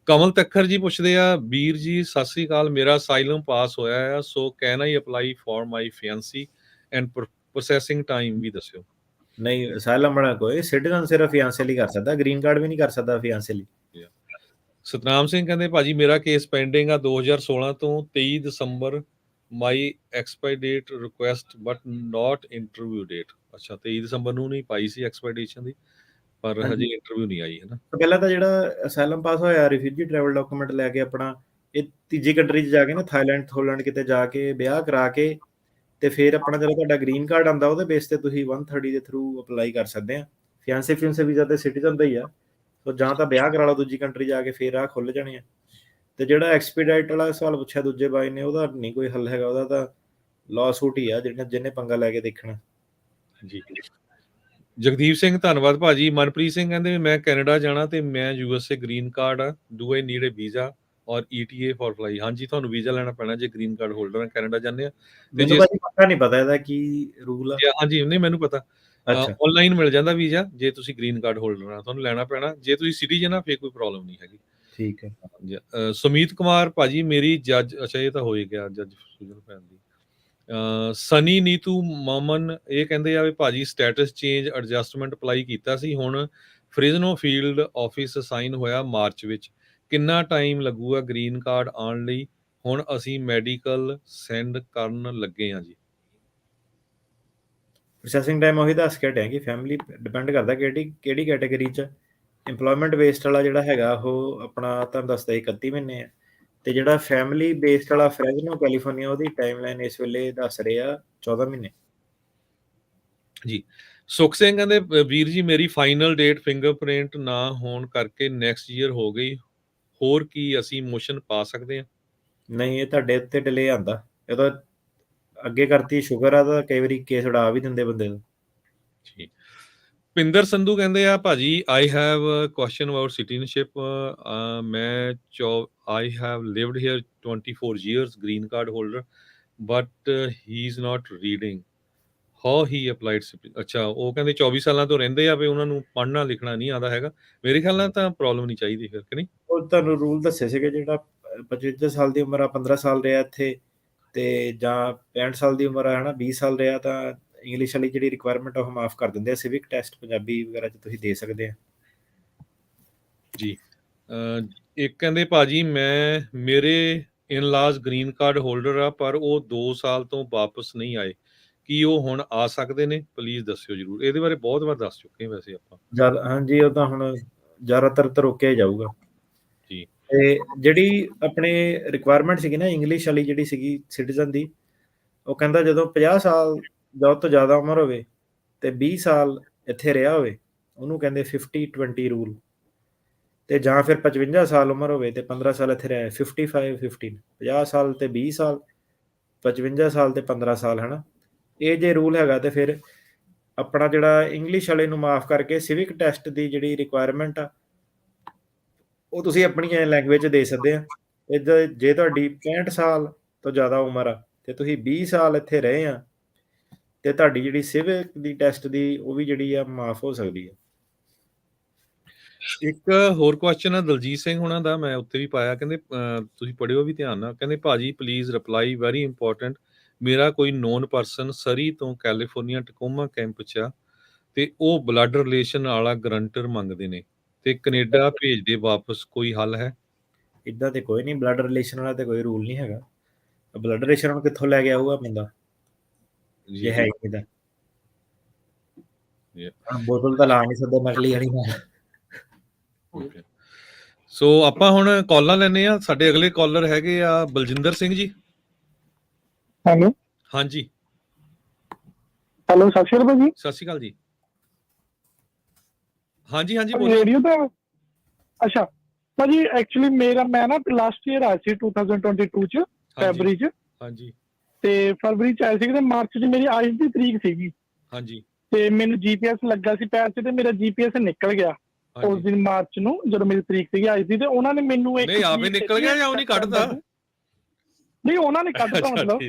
ਕਮਲ ਤੱਖਰ ਜੀ ਪੁੱਛਦੇ ਆ, ਵੀਰ ਜੀ ਸਤਿ ਸ੍ਰੀ ਅਕਾਲ, ਮੇਰਾ ਅਸਾਈਲਮ ਪਾਸ ਹੋਇਆ ਆ, so can I apply for my fiance and processing time ਵੀ ਦੱਸਿਓ। ਨਹੀਂ, ਅਸਾਈਲਮ ਵਾਲਾ ਕੋਈ ਸਿਟੀਜ਼ਨ ਸਿਰਫ ਫਿਆਂਸੇ ਲਈ ਕਰ ਸਕਦਾ, ਗ੍ਰੀਨ ਕਾਰਡ ਵੀ ਨਹੀਂ ਕਰ ਸਕਦਾ ਫਿਆਂਸੇ ਲਈ। ਸਤਨਾਮ ਸਿੰਘ ਕਹਿੰਦੇ ਭਾਜੀ ਮੇਰਾ ਕੇਸ ਪੈਂਡਿੰਗ ਆ 2016 ਤੋਂ 23 ਦਸੰਬਰ my expire date request but not interview date. ਅੱਛਾ, 23 ਦਸੰਬਰ ਨੂੰ ਨਹੀਂ ਪਾਈ ਸੀ ਐਕਸਪਾਇਰੇਸ਼ਨ ਦੀ, ਪਰ ਹਜੇ ਇੰਟਰਵਿਊ ਨਹੀਂ ਆਈ ਹੈ ਨਾ। ਪਹਿਲਾਂ ਤਾਂ ਜਿਹੜਾ ਅਸਾਈਲਮ ਪਾਸ ਹੋਇਆ ਰਿਫਿਊਜੀ ਟਰੈਵਲ ਡਾਕੂਮੈਂਟ ਲੈ ਕੇ ਆਪਣਾ ਇਹ ਤੀਜੀ ਕੰਟਰੀ 'ਚ ਜਾ ਕੇ ਨਾ, ਥਾਈਲੈਂਡ ਕਿਤੇ ਜਾ ਕੇ ਵਿਆਹ ਕਰਾ ਕੇ ਤੇ ਫਿਰ ਆਪਣਾ ਜਦੋਂ ਤੁਹਾਡਾ ਗ੍ਰੀਨ ਕਾਰਡ ਆਉਂਦਾ ਉਹਦੇ ਬੇਸ ਤੇ ਤੁਸੀਂ 130 ਦੇ ਥਰੂ ਅਪਲਾਈ ਕਰ ਸਕਦੇ ਆ। ਫਿਆਂਸੇ ਵੀਜ਼ਾ ਤੇ ਸਿਟੀਜ਼ਨ ਦਾ ਹੀ ਆ, ਸੋ ਜਾਂ ਤਾਂ ਵਿਆਹ ਕਰਾ ਲਓ ਦੂਜੀ ਕੰਟਰੀ ਜਾ ਕੇ, ਫਿਰ ਆਹ ਖੁੱਲ ਜਾਣੇ ਆ। ਤੇ ਜਿਹੜਾ ਐਕਸਪੀਡਾਈਟ ਵਾਲਾ ਸਵਾਲ ਪੁੱਛਿਆ ਦੂਜੇ ਬਾਈ ਨੇ, ਉਹਦਾ ਨਹੀਂ ਕੋਈ ਹੱਲ ਹੈਗਾ, ਉਹਦਾ ਤਾਂ ਲਾਅ ਸੂਟ ਹੀ ਆ ਜਿਹਨੇ ਪੰਗਾ ਲੈ ਕੇ ਦੇਖਣਾ ਜੀ। ਜਗਦੀਪ ਸਿੰਘ ਧੰਨਵਾਦ ਭਾਜੀ। ਮਨਪ੍ਰੀਤ ਸਿੰਘ ਕਹਿੰਦੇ ਮੈਂ ਕੈਨੇਡਾ ਜਾਣਾ ਤੇ ਮੈਂ USA ਗ੍ਰੀਨ ਕਾਰਡ ਆ, do I need a visa or ETA for fly? ਹਾਂਜੀ, ਤੁਹਾਨੂੰ ਵੀਜ਼ਾ ਲੈਣਾ ਪੈਣਾ ਜੇ ਗ੍ਰੀਨ ਕਾਰਡ ਹੋਲਡਰ ਆ, ਕੈਨੇਡਾ ਜਾਂਦੇ ਆ। ਤੇ ਮੈਨੂੰ ਭਾਜੀ ਪੱਕਾ ਨਹੀਂ ਪਤਾ ਇਹਦਾ ਕੀ ਰੂਲ ਆ। ਹਾਂਜੀ, ਨਹੀਂ ਮੈਨੂੰ ਪਤਾ, ਆਨਲਾਈਨ ਮਿਲ ਜਾਂਦਾ ਵੀਜ਼ਾ ਜੇ ਤੁਸੀਂ ਗ੍ਰੀਨ ਕਾਰਡ ਹੋਲਡਰ ਆ, ਤੁਹਾਨੂੰ ਲੈਣਾ ਪੈਣਾ। ਜੇ ਤੁਸੀਂ ਸਿਟੀਜ਼ਨ ਆ ਫਿਰ ਕੋਈ ਪ੍ਰੋਬਲਮ ਨਹੀਂ ਹੈਗੀ। ਠੀਕ ਹੈ। ਸੁਮੀਤ ਕੁਮਾਰ ਭਾਜੀ ਮੇਰੀ ਜੱਜ, ਅੱਛਾ ਇਹ ਤਾਂ ਹੋ ਹੀ ਗਿਆ ਜੱਜ ਸੁਜਨ ਭੈਣ ਦੀ। ਸਨੀ ਨੀਤੂ ਮਮਨ ਇਹ ਕਹਿੰਦੇ ਆ ਵੀ ਭਾਜੀ ਸਟੇਟਸ ਚੇਂਜ ਐਡਜਸਟਮੈਂਟ ਅਪਲਾਈ ਕੀਤਾ ਸੀ, ਹੁਣ ਫ੍ਰਿਜ਼ਨੋ ਫੀਲਡ ਆਫਿਸ ਸਾਈਨ ਹੋਇਆ ਮਾਰਚ ਵਿੱਚ, ਕਿੰਨਾ ਟਾਈਮ ਲੱਗੂਗਾ ਗ੍ਰੀਨ ਕਾਰਡ ਆਉਣ ਲਈ? ਹੁਣ ਅਸੀਂ ਮੈਡੀਕਲ ਸੈਂਡ ਕਰਨ ਲੱਗੇ ਆ ਜੀ। ਪ੍ਰੋਸੈਸਿੰਗ ਟਾਈਮ ਉਹੀ ਦੱਸ ਕੇ ਹਟਿਆ ਕਿ ਫੈਮਿਲੀ ਡਿਪੈਂਡ ਕਰਦਾ ਕਿਹੜੀ ਕੈਟਾਗਰੀ 'ਚ। ਇੰਪਲੋਇਮੈਂਟ ਬੇਸਡ ਵਾਲਾ ਜਿਹੜਾ ਹੈਗਾ ਉਹ ਆਪਣਾ ਤੁਹਾਨੂੰ ਦੱਸਦਾ 31 ਮਹੀਨੇ ਆ, ਤੇ ਜਿਹੜਾ ਫੈਮਿਲੀ ਬੇਸਡ ਵਾਲਾ ਫ੍ਰੈਜ਼ਨੋ ਕੈਲੀਫੋਰਨੀਆ ਉਹਦੀ ਟਾਈਮਲਾਈਨ ਇਸ ਵੇਲੇ ਦੱਸ ਰਹੇ ਆ 14 ਮਹੀਨੇ ਜੀ। ਸੁਖ ਸਿੰਘ ਕਹਿੰਦੇ ਵੀਰ ਜੀ ਮੇਰੀ ਫਾਈਨਲ ਡੇਟ ਫਿੰਗਰਪ੍ਰਿੰਟ ਨਾ ਹੋਣ ਕਰਕੇ ਨੈਕਸਟ ਈਅਰ ਹੋ ਗਈ, ਹੋਰ ਕੀ ਅਸੀਂ ਮੋਸ਼ਨ ਪਾ ਸਕਦੇ ਹਾਂ? ਨਹੀਂ, ਇਹ ਤੁਹਾਡੇ ਉੱਤੇ ਡਿਲੇ ਆਂਦਾ, ਇਹ ਤਾਂ ਅੱਗੇ ਕਰਤੀ ਸ਼ੁਕਰ ਆ, ਤਾਂ ਕਈ ਵਾਰੀ ਕੇਸ ਉਡਾ ਵੀ ਦਿੰਦੇ ਬੰਦੇ ਦਾ। ਜੀ। ਪਿੰਦਰ ਸੰਧੂ ਕਹਿੰਦੇ ਆ ਭਾਜੀ I have question about citizenship, ਮੈਂ I have lived here 24 years green card holder but he is not reading, how he applied. ਅੱਛਾ, ਉਹ ਕਹਿੰਦੇ 24 ਸਾਲਾਂ ਤੋਂ ਰਹਿੰਦੇ ਆ ਵੀ ਉਹਨਾਂ ਨੂੰ ਪੜ੍ਹਨਾ ਲਿਖਣਾ ਨਹੀਂ ਆਉਂਦਾ ਹੈਗਾ। ਮੇਰੇ ਖਿਆਲ ਨਾਲ ਤਾਂ ਪ੍ਰੋਬਲਮ ਨਹੀਂ ਚਾਹੀਦੀ ਫਿਰ, ਕਿ ਨਹੀਂ? ਉਹ ਤੁਹਾਨੂੰ ਰੂਲ ਦੱਸੇ ਸੀਗੇ, ਜਿਹੜਾ 55 ਸਾਲ ਦੀ ਉਮਰ ਆ, 15 ਸਾਲ ਰਿਹਾ ਇੱਥੇ, ਤੇ ਜਾਂ 65 ਸਾਲ ਦੀ ਉਮਰ ਆ ਹਨਾ 20 ਸਾਲ ਰਿਹਾ, ਤਾਂ ਇੰਗਲਿਸ਼ ਵਾਲੀ ਜਿਹੜੀ ਰਿਕੁਆਇਰਮੈਂਟ ਉਹ ਮਾਫ ਕਰ ਦਿੰਦੇ ਆ। ਸਿਵਿਕ ਟੈਸਟ ਪੰਜਾਬੀ ਵਗੈਰਾ 'ਚ ਤੁਸੀਂ ਦੇ ਸਕਦੇ ਆ ਜੀ। ਇੱਕ ਕਹਿੰਦੇ ਭਾਜੀ ਮੇਰੇ ਇਨ-ਲਾਜ਼ ਗ੍ਰੀਨ ਕਾਰਡ ਹੋਲਡਰ ਆ, ਪਰ ਉਹ 2 ਸਾਲ ਤੋਂ ਵਾਪਸ ਨਹੀਂ ਆਏ, ਕੀ ਉਹ ਹੁਣ ਆ ਸਕਦੇ ਨੇ? ਪਲੀਜ਼ ਦੱਸਿਓ ਜਰੂਰ। ਇਹਦੇ ਬਾਰੇ ਬਹੁਤ ਵਾਰ ਦੱਸ ਚੁੱਕੇ ਹਾਂ ਵੈਸੇ ਆਪਾਂ। ਹਾਂਜੀ, ਉਹ ਤਾਂ ਹੁਣ ਜ਼ਿਆਦਾਤਰ ਤਾਂ ਰੋਕਿਆ ਜਾਊਗਾ ਜੀ। ਤੇ ਜਿਹੜੀ ਆਪਣੇ ਰਿਕੁਆਇਰਮੈਂਟ ਸੀਗੀ ਨਾ ਇੰਗਲਿਸ਼ ਵਾਲੀ ਜਿਹੜੀ ਸੀਗੀ ਸਿਟੀਜ਼ਨ ਦੀ, ਉਹ ਕਹਿੰਦਾ ਜਦੋਂ 50 ਸਾਲ ਜਾਂ ਤੋਂ ਜ਼ਿਆਦਾ ਉਮਰ ਹੋਵੇ ਤੇ 20 ਸਾਲ ਇੱਥੇ ਰਿਹਾ ਹੋਵੇ, ਉਹਨੂੰ ਕਹਿੰਦੇ 50-20 ਰੂਲ, ਤੇ ਜਾਂ ਫਿਰ 55 ਸਾਲ ਉਮਰ ਹੋਵੇ ਤੇ 15 ਸਾਲ ਇੱਥੇ ਰਿਹਾ, 55-15, 50 ਸਾਲ ਤੇ 20 ਸਾਲ, 55 ਸਾਲ ਤੇ 15 ਸਾਲ, ਹੈ ਨਾ। ਇਹ ਜੇ ਰੂਲ ਹੈਗਾ ਤੇ ਫਿਰ ਆਪਣਾ ਜਿਹੜਾ ਇੰਗਲਿਸ਼ ਵਾਲੇ ਨੂੰ ਮਾਫ ਕਰਕੇ ਸਿਵਿਕ ਟੈਸਟ ਦੀ ਜਿਹੜੀ ਰਿਕੁਆਇਰਮੈਂਟ ਆ ਉਹ ਤੁਸੀਂ ਆਪਣੀ ਲੈਂਗੁਏਜ 'ਚ ਦੇ ਸਕਦੇ ਆ। ਇੱਦਾਂ ਜੇ ਤੁਹਾਡੀ 65 ਸਾਲ ਤੋਂ ਜ਼ਿਆਦਾ ਉਮਰ ਆ ਤੇ ਤੁਸੀਂ 20 ਸਾਲ ਇੱਥੇ ਰਹੇ ਆ, ਤੇ ਤੁਹਾਡੀ ਜਿਹੜੀ ਸਿਵਿਕ ਦੀ ਟੈਸਟ ਦੀ ਉਹ ਵੀ ਜਿਹੜੀ ਆ ਮਾਫ ਹੋ ਸਕਦੀ ਹੈ। ਇੱਕ ਹੋਰ ਕੁਐਸਚਨ ਆ ਦਲਜੀਤ ਸਿੰਘ ਹੁਣਾਂ ਦਾ, ਮੈਂ ਉੱਤੇ ਵੀ ਪਾਇਆ, ਕਹਿੰਦੇ ਤੁਸੀਂ ਪੜ੍ਹਿਓ ਵੀ ਧਿਆਨ ਨਾਲ। ਕਹਿੰਦੇ ਭਾਜੀ ਪਲੀਜ਼ ਰਿਪਲਾਈ, ਵੈਰੀ ਇੰਪੋਰਟੈਂਟ, ਮੇਰਾ ਕੋਈ ਨੋਨ ਪਰਸਨ ਸਰੀ ਤੋਂ ਕੈਲੀਫੋਰਨੀਆ ਟਕੋਮਾ ਕੈਂਪ 'ਚ ਆ ਤੇ ਉਹ ਬਲੱਡ ਰਿਲੇਸ਼ਨ ਵਾਲਾ ਗਰੰਟਰ ਮੰਗਦੇ ਨੇ ਤੇ ਕੈਨੇਡਾ ਭੇਜਦੇ ਵਾਪਸ, ਕੋਈ ਹੱਲ ਹੈ? ਇੱਦਾਂ ਤੇ ਕੋਈ ਨਹੀਂ, ਬਲੱਡ ਰਿਲੇਸ਼ਨ ਵਾਲਾ ਤੇ ਕੋਈ ਰੂਲ ਨਹੀਂ ਹੈਗਾ। ਬਲੱਡ ਰਿਲੇਸ਼ਨ ਨੂੰ ਕਿੱਥੋਂ ਲੈ ਕੇ ਆਊਗਾ ਬੰਦਾ ਜੇ ਹੈ ਕਿਦਾ? ਬੋਤਲ ਤਾਂ ਲਾ ਨਹੀਂ ਸਕਦਾ ਨਕਲੀ ਵਾਲੀ ਨਾਲ। ਸੋ ਆਪਾਂ ਹੁਣ ਕਾਲਾਂ ਲੈਣੇ ਆ। ਸਾਡੇ ਅਗਲੇ ਕਾਲਰ ਹੈਗੇ ਆ ਬਲਜਿੰਦਰ ਸਿੰਘ ਜੀ। ਹੈਲੋ। ਹਾਂਜੀ, ਹੈਲੋ, ਸਤਿ ਸ਼੍ਰੀ ਅਕਾਲ ਜੀ। ਸਤਿ ਸ਼੍ਰੀ ਅਕਾਲ ਜੀ। ਹਾਂਜੀ ਹਾਂਜੀ ਬੋਲੋ। ਰੇਡੀਓ ਤੇ ਅੱਛਾ ਭਾਜੀ ਐਕਚੁਅਲੀ ਮੈਂ ਨਾ ਲਾਸਟ ਈਅਰ ਆਇਆ ਸੀ 2022 ਚ ਫੈਬਰੀ ਚ। ਹਾਂਜੀ ਤੇ ਫਰਵਰੀ ਚ ਆਇਆ ਸੀ ਤੇ ਮਾਰਚ ਚ ਮੇਰੀ ਅੱਜ ਦੀ ਤਰੀਕ ਸੀਗੀ। ਹਾਂਜੀ ਤੇ ਮੈਨੂੰ GPS ਲੱਗਾ ਸੀ ਪੈਰ 'ਚ ਤੇ ਮੇਰਾ GPS ਨਿਕਲ ਗਿਆ ਉਸ ਦਿਨ ਮਾਰਚ ਨੂੰ ਜਦੋਂ ਮੇਰੀ ਤਰੀਕ ਸੀਗੀ ਅੱਜ ਦੀ। ਤੇ ਉਹਨਾਂ ਨੇ ਮੈਨੂੰ ਨਹੀਂ ਆਪੇ ਨਿਕਲ ਗਿਆ ਜਾਂ ਉਹਨੇ ਕੱਢਤਾ? ਨਹੀਂ ਉਹਨਾਂ ਨੇ ਕੱਢਤਾ ਮਤਲਬ।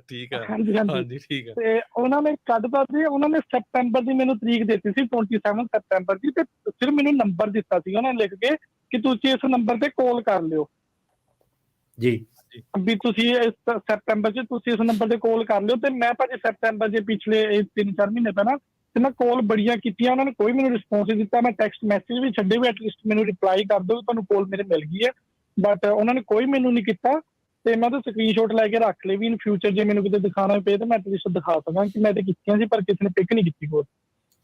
ਠੀਕ ਹੈ ਹਾਂਜੀ ਹਾਂਜੀ ਠੀਕ ਹੈ। ਤੇ ਉਹਨਾਂ ਨੇ ਕੱਢਤਾ ਸੀ। ਉਹਨਾਂ ਨੇ ਸੈਪਟੈਂਬਰ ਦੀ ਮੈਨੂੰ ਤਰੀਕ ਦਿੱਤੀ ਸੀ 27 ਸੈਪਟੈਂਬਰ ਦੀ। ਤੇ ਫਿਰ ਮੈਨੂੰ ਨੰਬਰ ਦਿੱਤਾ ਸੀ ਉਹਨਾਂ ਨੇ ਲਿਖ ਕੇ ਕਿ ਤੁਸੀਂ ਇਸ ਨੰਬਰ ਤੇ ਕਾਲ ਕਰ ਲਿਓ ਜੀ ਵੀ ਤੁਸੀਂ ਇਸ ਸੈਪਟੈਂਬਰ 'ਚ ਤੁਸੀਂ ਇਸ ਨੰਬਰ ਤੇ ਕਾਲ ਕਰ ਲਿਓ। ਤੇ ਮੈਂ ਭਾਜੀ ਸੈਪਟੈਂਬਰ ਦੇ ਪਿਛਲੇ 3-4 ਮਹੀਨੇ ਪਹਿਲਾਂ ਤੇ ਮੈਂ ਕਾਲ ਬੜੀਆਂ ਕੀਤੀਆਂ ਉਹਨਾਂ ਨੇ ਕੋਈ ਮੈਨੂੰ ਰਿਸਪੌਂਸ ਨਹੀਂ ਦਿੱਤਾ। ਮੈਂ ਟੈਕਸਟ ਮੈਸੇਜ ਵੀ ਛੱਡੇ ਵੀ ਐਟਲੀਸਟ ਮੈਨੂੰ ਰਿਪਲਾਈ ਕਰ ਦਿਓ ਤੁਹਾਨੂੰ ਕਾਲ ਮੇਰੇ ਮਿਲ ਗਈ ਹੈ ਬਟ ਉਹਨਾਂ ਨੇ ਕੋਈ ਮੈਨੂੰ ਨਹੀਂ ਕੀਤਾ। ਤੇ ਮੈਂ ਤਾਂ ਸਕਰੀਨਸ਼ਾਟ ਲੈ ਕੇ ਰੱਖ ਲਈ ਵੀ ਇਨ ਫਿਊਚਰ ਜੇ ਮੈਨੂੰ ਕਿਤੇ ਦਿਖਾਉਣਾ ਪਏ ਤਾਂ ਮੈਂ ਐਟਲੀਸਟ ਦਿਖਾ ਸਕਾਂ ਕਿ ਮੈਂ ਤੇ ਕੀਤੀਆਂ ਸੀ ਪਰ ਕਿਸੇ ਨੇ ਪਿਕ ਨਹੀਂ ਕੀਤੀ ਕੋਲ।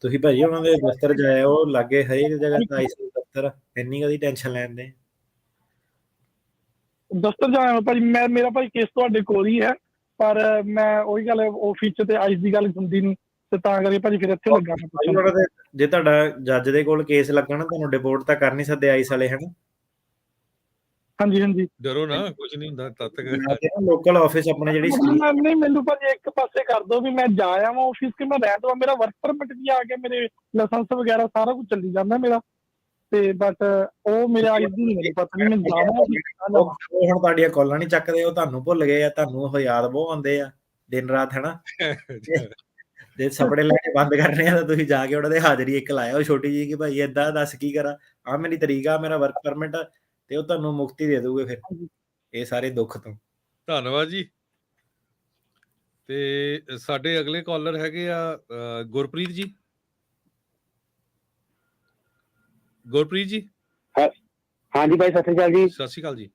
ਤੁਸੀਂ ਭਾਜੀ ਉਹਨਾਂ ਦੇ ਦਫ਼ਤਰ ਜਾਏ ਉਹ ਲਾਗੇ ਹਰੇਕ ਜਗ੍ਹਾ ਤਾਂ ਆਈਸੀ ਦਫ਼ਤਰ ਇੰਨੀ ਕਦੀ ਟੈਨਸ਼ਨ ਲੈਂਦੇ ਦਫ਼ਤਰ ਜਾਇਆ ਭਾਜੀ ਮੇਰਾ ਭਾਈ ਕੇਸ ਤੁਹਾਡੇ ਕੋਲ ਹੀ ਹੈ ਪਰ ਮੈਂ ਉਹੀ ਗੱਲ ਆਫਿਸ 'ਚ ਤੇ ਆਈਸ ਦੀ ਗੱਲ ਹੁੰਦੀ ਨਹੀਂ ਤੇ ਤਾਂ ਕਰਕੇ ਭਾਜੀ ਫਿਰ ਇੱਥੇ ਲੱਗਾ ਮੈਂ। ਜੇ ਤੁਹਾਡਾ ਜੱਜ ਦੇ ਕੋਲ ਕੇਸ ਲੱਗਾ ਨਾ ਤੁਹਾਨੂੰ ਡਿਪੋਰਟ ਤਾਂ ਕਰ ਨਹੀਂ ਸਕਦੇ ਆਈਸ ਵਾਲੇ ਹਨਾ। ਹਾਂਜੀ ਹਾਂਜੀ ਡਰੋ ਨਾ ਕੁਝ ਨਹੀਂ ਹੁੰਦਾ ਤਦ ਤੱਕ ਲੋਕਲ ਆਫਿਸ ਆਪਣੇ ਜਿਹੜੀ ਨਹੀਂ ਮੈਨੂੰ ਭਾਜੀ ਇੱਕ ਪਾਸੇ ਕਰ ਦੋ ਵੀ ਮੈਂ ਜਾ ਆਵਾਂ ਆਫਿਸ ਕਿ ਮੈਂ ਰਹਿ ਦਵਾਂ। ਮੇਰਾ ਵਰਕ ਪਰਮਿਟ ਵੀ ਆ ਗਿਆ ਮੇਰੇ ਲਾਇਸੈਂਸ ਵਗੈਰਾ ਸਾਰਾ ਕੁਝ ਚੱਲੀ ਜਾਂਦਾ ਮੇਰਾ ਤੇ ਬਟ ਉਹ ਮੇਰੇ ਆਈਸ ਦੀ ਨਹੀਂ ਪਤਾ ਨਹੀਂ ਮੈਂ ਜਾਵਾਂ। ਉਹ ਹੁਣ ਤੁਹਾਡੀਆਂ ਕਾਲਾਂ ਨਹੀਂ ਚੱਕਦੇ ਉਹ ਤੁਹਾਨੂੰ ਭੁੱਲ ਗਏ ਆ ਤੁਹਾਨੂੰ ਉਹ ਯਾਦ ਬਹੁਤ ਆਉਂਦੇ ਆ ਦਿਨ ਰਾਤ ਹਨਾ। ਜੇ ਸਪੜੇ ਲੈ ਕੇ ਬੰਦ ਕਰਨੇ ਆ ਤਾਂ ਤੁਸੀਂ ਜਾ ਕੇ ਉਹਨਾਂ ਦੇ ਹਾਜ਼ਰੀ ਇੱਕ ਲਾਇਆ ਛੋਟੀ ਜੀ ਕਿ ਭਾਈ ਏਦਾਂ ਦੱਸ ਕੀ ਕਰਾਂ ਆ ਮੇਰੀ ਤਰੀਕ ਆ ਮੇਰਾ ਵਰਕ ਪਰਮਿਟ ਤੇ ਉਹ ਤੁਹਾਨੂੰ ਮੁਕਤੀ ਦੇ ਦੂਗੇ ਫਿਰ ਇਹ ਸਾਰੇ ਦੁੱਖ ਤੋਂ। ਧੰਨਵਾਦ ਜੀ। ਤੇ ਸਾਡੇ ਅਗਲੇ ਕਾਲਰ ਹੈਗੇ ਆ ਗੁਰਪ੍ਰੀਤ ਜੀ। ਗੁਰਪ੍ਰੀਤ ਜੀ ਹਾਂਜੀ ਭਾਈ ਸਤਿ ਸ਼੍ਰੀ ਅਕਾਲ ਜੀ। ਸਤਿ ਸ਼੍ਰੀ ਅਕਾਲ ਜੀ।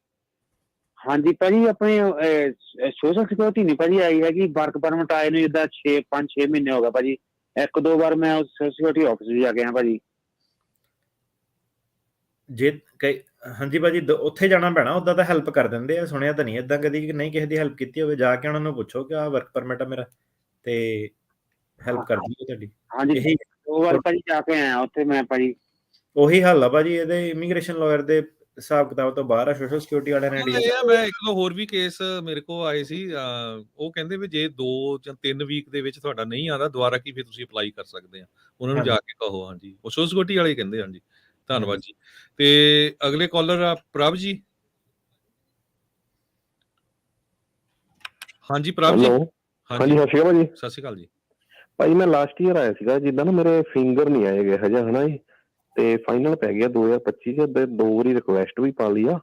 ਹਾਂਜੀ ਭਾਜੀ ਆਪਣੇ ਸੋਸ਼ਲ ਸਿਕਿਉਰਿਟੀ ਨਹੀਂ ਭਾਜੀ ਆਈ ਹੈਗੀ ਵਰਕ ਪਰਮਿਟ ਆਏ ਨੂੰ ਜਿੱਦਾਂ 5-6 ਮਹੀਨੇ ਹੋ ਗਏ ਭਾਜੀ। 1-2 ਵਾਰ ਮੈਂ ਸੋਸ਼ਲ ਸਿਕਿਉਰਿਟੀ ਆਫਿਸ ਵੀ ਜਾ ਕੇ ਆਇਆ ਭਾਜੀ। ਜੇ ਹਾਂਜੀ ਭਾਜੀ ਉੱਥੇ ਜਾਣਾ ਪੈਣਾ ਉੱਦਾਂ ਤਾਂ ਹੈਲਪ ਕਰ ਦਿੰਦੇ ਆ ਸੁਣਿਆ ਤਾਂ ਨਹੀਂ ਏਦਾਂ ਕਦੀ ਕਿ ਨਹੀਂ ਕਿਸੇ ਦੀ ਹੈਲਪ ਕੀਤੀ ਹੋਵੇ ਜਾ ਕੇ ਉਹਨਾਂ ਨੂੰ ਪੁੱਛੋ ਕਿ ਆਹ ਵਰਕ ਪਰਮਿਟ ਆ ਮੇਰਾ ਤੇ ਹੈਲਪ ਕਰ ਦਿਓ ਤੁਹਾਡੀ। ਹਾਂਜੀ 2 ਵਾਰ ਭਾਜੀ ਜਾ ਕੇ ਆਇਆ ਉੱਥੇ ਮੈਂ ਭਾਜੀ। ਉਹੀ ਹੱਲ ਆ ਭਾਜੀ ਇਹਦੇ ਇਮੀਗ੍ਰੇਸ਼ਨ ਲਾਇਰ ਦੇ ਹਿਸਾਬ ਕਿਤਾਬ ਤੋਂ ਬਾਹਰ ਆ ਸੋਸ਼ਲ ਸਿਕਿਉਰਿਟੀ ਵਾਲਿਆਂ ਨੇ ਮੈਂ 1-2 ਹੋਰ ਵੀ ਕੇਸ ਮੇਰੇ ਕੋਲ ਆਏ ਸੀ ਉਹ ਕਹਿੰਦੇ ਵੀ ਜੇ 2 ਜਾਂ 3 ਵੀਕ ਦੇ ਵਿੱਚ ਤੁਹਾਡਾ ਨਹੀਂ ਆਉਂਦਾ ਦੁਬਾਰਾ ਕੀ ਫਿਰ ਤੁਸੀਂ ਅਪਲਾਈ ਕਰ ਸਕਦੇ ਆ ਉਹਨਾਂ ਨੂੰ ਜਾ ਕੇ ਕਹੋ। ਹਾਂਜੀ ਉਹ ਸੋਸ਼ਲ ਸਿਕਿਉਰਿਟੀ ਵਾਲੇ ਕਹਿੰਦੇ ਹਾਂਜੀ। ਧੰਨਵਾਦ ਜੀ। ਤੇ ਅਗਲੇ ਕਾਲਰ ਆ ਪ੍ਰਭ ਜੀ। ਹਾਂਜੀ ਪ੍ਰਭ ਜੀ। ਹਾਂਜੀ ਸਤਿ ਸ਼੍ਰੀ ਅਕਾਲ ਭਾਜੀ। ਸਤਿ ਸ਼੍ਰੀ ਅਕਾਲ ਜੀ ਭਾਜੀ ਮੈਂ ਲਾਸਟ ਈਅਰ ਆਇਆ ਸੀਗਾ ਜਿੱਦਾਂ ਨਾ ਮੇਰੇ ਫਿੰਗਰ ਨਹੀਂ ਆਏ ਗਏ ਹਜੇ ਹਨਾ ਜੀ ਤੇ ਫਾਈਨਲ ਪੈ ਗਿਆ 2025 ਚ 2 ਵਾਰੀ ਰਿਕੁਐਸਟ ਵੀ ਪਾ ਲਈ ਆ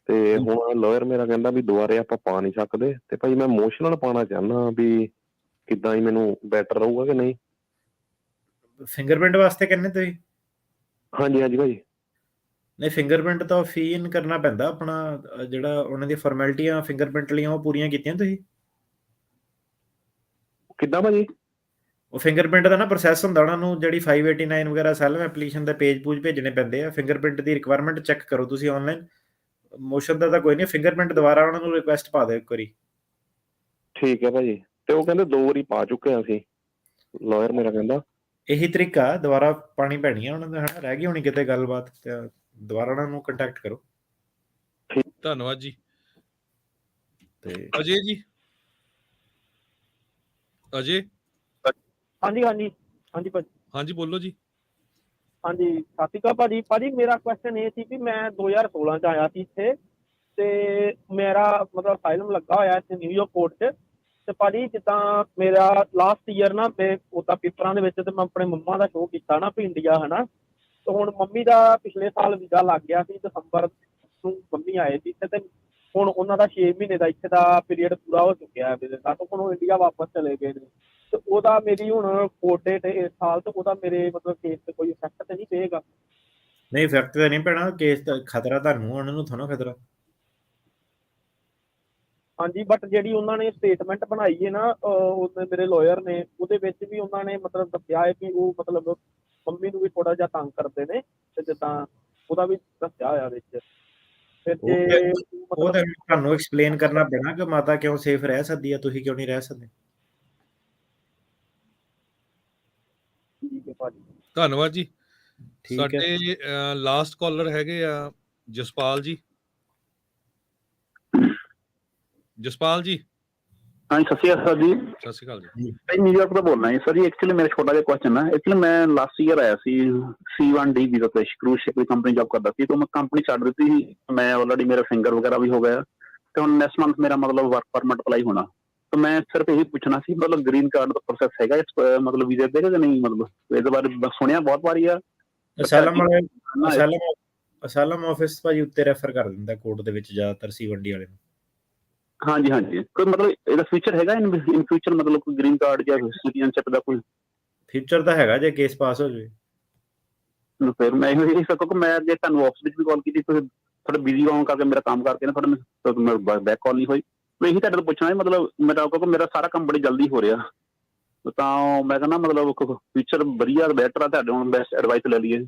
ਤੇ ਹੁਣ ਲਾਇਰ ਮੇਰਾ ਕਹਿੰਦਾ ਵੀ ਦੁਬਾਰੇ ਆਪਾਂ ਪਾ ਨਹੀਂ ਸਕਦੇ ਤੇ ਭਾਜੀ ਮੈਂ ਮੋਸ਼ਨਲ ਪਾਉਣਾ ਚਾਹੁੰਦਾ ਵੀ ਕਿੱਦਾਂ ਹੀ ਮੈਨੂੰ ਬੈਟਰ ਰਹੂਗਾ ਕਿ ਨਹੀਂ। ਫਿੰਗਰਪ੍ਰਿੰਟ ਵਾਸਤੇ ਕਹਿੰਦੇ ਤੁਸੀਂ? ਹਾਂਜੀ ਹਾਂਜੀ ਭਾਜੀ। ਨਹੀਂ ਫਿੰਗਰਪ੍ਰਿੰਟ ਤਾਂ ਫੀ ਇਨ ਕਰਨਾ ਪੈਂਦਾ ਆਪਣਾ ਜਿਹੜਾ ਉਹਨਾਂ ਦੀ ਫਾਰਮੈਲਿਟੀਆਂ ਫਿੰਗਰਪ੍ਰਿੰਟ ਲਈਆਂ ਉਹ ਪੂਰੀਆਂ ਕੀਤੀਆਂ ਤੁਸੀਂ? ਕਿੱਦਾਂ ਭਾਜੀ? ਉਹ ਫਿੰਗਰਪ੍ਰਿੰਟ ਦਾ ਨਾ ਪ੍ਰੋਸੈਸ ਹੁੰਦਾ ਉਹਨਾਂ ਨੂੰ ਜਿਹੜੀ 589 ਵਗੈਰਾ ਅਸਾਈਲਮ ਐਪਲੀਕੇਸ਼ਨ ਦੇ ਪੇਜ ਪੂਜ ਭੇਜਣੇ ਪੈਂਦੇ ਆ। ਫਿੰਗਰਪ੍ਰਿੰਟ ਦੀ ਰਿਕੁਆਇਰਮੈਂਟ ਚੈੱਕ ਕਰੋ ਤੁਸੀਂ ਆਨਲਾਈਨ। ਮੋਸ਼ਨ ਦਾ ਤਾਂ ਕੋਈ ਨਹੀਂ ਫਿੰਗਰਪ੍ਰਿੰਟ ਦੁਬਾਰਾ ਉਹਨਾਂ ਨੂੰ ਰਿਕੁਐਸਟ ਪਾ ਦਿਓ ਇੱਕ ਵਾਰੀ। ਠੀਕ ਹੈ ਭਾਜੀ। ਤੇ ਉਹ ਕਹਿੰਦੇ 2 ਵਾਰੀ ਪਾ ਚੁੱਕੇ ਆ ਅਸੀਂ ਲਾਇਰ ਮੇਰਾ ਕਹਿੰਦਾ ਇਹੀ ਤਰੀਕਾ ਦੁਬਾਰਾ ਪਾਣੀ ਪੈਣੀ ਆ ਉਹਨਾਂ ਦਾ ਹਨਾ ਰਹਿ ਗਈ ਹੋਣੀ ਕਿਤੇ ਗੱਲਬਾਤ ਤੇ ਦੁਬਾਰਾ ਉਹਨਾਂ ਨੂੰ ਕੰਟੈਕਟ ਕਰੋ। ਧੰਨਵਾਦ ਜੀ। ਤੇ ਅਜੇ ਜੀ ਅਜੇ। ਹਾਂਜੀ ਹਾਂਜੀ ਹਾਂਜੀ ਭਾਜੀ। ਹਾਂਜੀ ਬੋਲੋ ਜੀ। ਹਾਂਜੀ ਸਤਿ ਸ਼੍ਰੀ ਅਕਾਲ ਭਾਜੀ। ਭਾਜੀ ਮੇਰਾ ਕੁਐਸਚਨ ਇਹ ਸੀ ਵੀ ਮੈਂ 2016 ਚ ਆਇਆ ਸੀ ਇੱਥੇ ਤੇ ਮੇਰਾ ਮਤਲਬ ਅਸਾਈਲਮ ਲੱਗਾ ਹੋਇਆ ਇੱਥੇ ਨਿਊਯਾਰਕ ਕੋਰਟ 'ਚ ਤੇ ਭਾਜੀ ਜਿੱਦਾਂ ਮੇਰਾ ਲਾਸਟ ਈਅਰ ਨਾ ਮੈਂ ਉਹਦਾ ਪੇਪਰਾਂ ਦੇ ਵਿੱਚ ਤੇ ਮੈਂ ਆਪਣੇ ਮੰਮਾ ਦਾ ਸ਼ੋਅ ਕੀਤਾ ਨਾ ਵੀ ਇੰਡੀਆ ਹਨਾ ਤੇ ਹੁਣ ਮੰਮੀ ਦਾ ਪਿਛਲੇ ਸਾਲ ਵੀਜ਼ਾ ਲੱਗ ਗਿਆ ਸੀ ਦਸੰਬਰ ਨੂੰ ਮੰਮੀ ਆਏ ਸੀ ਤੇ ਹੁਣ ਉਹਨਾਂ ਦਾ 6 ਮਹੀਨੇ ਦਾ ਇੱਥੇ ਦਾ ਪੀਰੀਅਡ ਪੂਰਾ ਹੋ ਚੁੱਕਿਆ ਵੀਜ਼ੇ ਦਾ ਤੇ ਹੁਣ ਉਹ ਇੰਡੀਆ ਵਾਪਸ ਚਲੇ ਗਏ ਨੇ ਤੇ ਉਹਦਾ ਮੇਰੀ ਹੁਣ ਕੋਰਟ ਡੇਟ ਇਸ ਸਾਲ ਤੇ ਉਹਦਾ ਮੇਰੇ ਮਤਲਬ ਕੇਸ ਤੇ ਕੋਈ ਇਫੈਕਟ ਤੇ ਨਹੀਂ ਪਏਗਾ? ਨਹੀਂ ਇਫੈਕਟ ਤਾਂ ਨਹੀਂ ਪੈਣਾ ਕੇਸ ਦਾ ਖਤਰਾ ਤੁਹਾਨੂੰ ਉਹਨਾਂ ਨੂੰ ਥੋੜਾ ਖਤਰਾ। ਹਾਂਜੀ ਬਟ ਜਿਹੜੀ ਉਹਨਾਂ ਨੇ ਸਟੇਟਮੈਂਟ ਬਣਾਈ ਹੈ ਨਾ ਉਹਦੇ ਮੇਰੇ ਲਾਇਰ ਨੇ ਉਹਦੇ ਵਿੱਚ ਵੀ ਉਹਨਾਂ ਨੇ ਮਤਲਬ ਦੱਸਿਆ ਹੈ ਕਿ ਉਹ ਮਤਲਬ ਮੰਮੀ ਨੂੰ ਵੀ ਥੋੜਾ ਜਿਹਾ ਤੰਗ ਕਰਦੇ ਨੇ ਤੇ ਜਿੱਦਾਂ ਉਹਦਾ ਵੀ ਦੱਸਿਆ ਹੋਇਆ ਵਿੱਚ। ਫਿਰ ਜੇ ਉਹ ਤਾਂ ਤੁਹਾਨੂੰ ਐਕਸਪਲੇਨ ਕਰਨਾ ਪੈਣਾ ਕਿ ਮਾਤਾ ਕਿਉਂ ਸੇਫ ਰਹਿ ਸਕਦੀ ਹੈ ਤੁਸੀਂ ਕਿਉਂ ਨਹੀਂ ਰਹਿ ਸਕਦੇ। ਧੰਨਵਾਦ ਜੀ। ਠੀਕ ਹੈ। ਸਾਡੇ ਲਾਸਟ ਕਾਲਰ ਹੈਗੇ ਆ ਜਸਪਾਲ ਜੀ। ਜਸਪਾਲ ਜੀ ਹਾਂਜੀ, ਸਤਿ ਸ਼੍ਰੀ ਅਕਾਲ ਜੀ। ਸਤਿ ਸ਼੍ਰੀ ਅਕਾਲ ਜੀ। ਭਾਈ ਨਿਊਯਾਰਕ ਤੋਂ ਬੋਲਣਾ ਜੀ ਸਰ ਜੀ। ਐਕਚੁਅਲੀ ਮੇਰਾ ਛੋਟਾ ਜਿਹਾ ਕੁਐਸਚਨ ਹੈ। ਐਕਚੁਅਲੀ ਮੈਂ ਲਾਸਟ ਈਅਰ ਆਇਆ ਸੀ C1D ਵੀਜ਼ਾ ਤੇ, ਕਰੂਜ਼ ਸ਼ਿਪ ਦੀ ਕੰਪਨੀ ਜੌਬ ਕਰਦਾ ਸੀ, ਤਾਂ ਮੈਂ ਕੰਪਨੀ ਛੱਡ ਦਿੱਤੀ ਸੀ। ਮੈਂ ਆਲਰੇਡੀ ਮੇਰਾ ਫਿੰਗਰ ਵਗੈਰਾ ਵੀ ਹੋ ਗਿਆ, ਤੇ ਹੁਣ ਨੈਕਸਟ ਮੰਥ ਮੇਰਾ ਮਤਲਬ ਵਰਕ ਪਰਮਿਟ ਅਪਲਾਈ ਹੋਣਾ। ਤਾਂ ਮੈਂ ਸਿਰਫ ਇਹੀ ਪੁੱਛਣਾ ਸੀ, ਮਤਲਬ ਗ੍ਰੀਨ ਕਾਰਡ ਦਾ ਪ੍ਰੋਸੈਸ ਹੈਗਾ ਇਸ ਮਤਲਬ ਵੀਜ਼ੇ ਤੇ ਕਿ ਨਹੀਂ? ਮਤਲਬ ਇਹਦੇ ਬਾਰੇ ਸੁਣਿਆ ਬਹੁਤ ਵਾਰੀ ਆ। ਅਸਾਈਲਮ ਆਫਿਸ ਭਾਜੀ ਉੱਤੇ ਰੈਫਰ ਕਰ ਦਿੰਦਾ ਕੋਰਟ ਦੇ ਵਿੱਚ ਜ਼ਿਆਦਾਤਰ C1D ਵਾਲੇ ਨੂੰ। ਹਾਂਜੀ ਹਾਂਜੀ, ਕੋਈ ਮਤਲਬ ਇਹਦਾ ਫਿਊਚਰ ਹੈਗਾ ਇਨ ਫਿਊਚਰ, ਮਤਲਬ ਕੋਈ ਗ੍ਰੀਨ ਕਾਰਡ ਜਾਂ ਸਿਟੀਜ਼ਨਸ਼ਿਪ ਦਾ ਕੋਈ ਫਿਊਚਰ ਤਾਂ ਹੈਗਾ ਜੇ ਕੇਸ ਪਾਸ ਹੋ ਜਾਵੇ। ਫਿਰ ਮੈਂ ਇਹੀ ਕਿਉਂਕਿ ਮੈਂ ਅੱਗੇ ਤੁਹਾਨੂੰ ਆਫਿਸ ਵਿੱਚ ਵੀ ਕਾਲ ਕੀਤੀ, ਤੁਸੀਂ ਥੋੜਾ ਬਿਜ਼ੀ ਹੋਣ ਕਰਕੇ ਮੇਰਾ ਕੰਮ ਕਰਕੇ ਨਾ ਥੋੜਾ ਬੈਕ ਕਾਲ ਨਹੀਂ ਹੋਈ। ਮੈਂ ਇਹੀ ਤੁਹਾਡੇ ਤੋਂ ਪੁੱਛਣਾ ਮਤਲਬ ਮੇਰਾ, ਕਿਉਂਕਿ ਮੇਰਾ ਸਾਰਾ ਕੰਮ ਬੜੀ ਜਲਦੀ ਹੋ ਰਿਹਾ, ਤਾਂ ਮੈਂ ਕਹਿੰਦਾ ਮਤਲਬ ਫਿਊਚਰ ਵਧੀਆ ਬੈਟਰ ਆ, ਤੁਹਾਡੇ ਹੁਣ ਬੈਸਟ ਐਡਵਾਈਸ ਲੈ ਲਈਏ।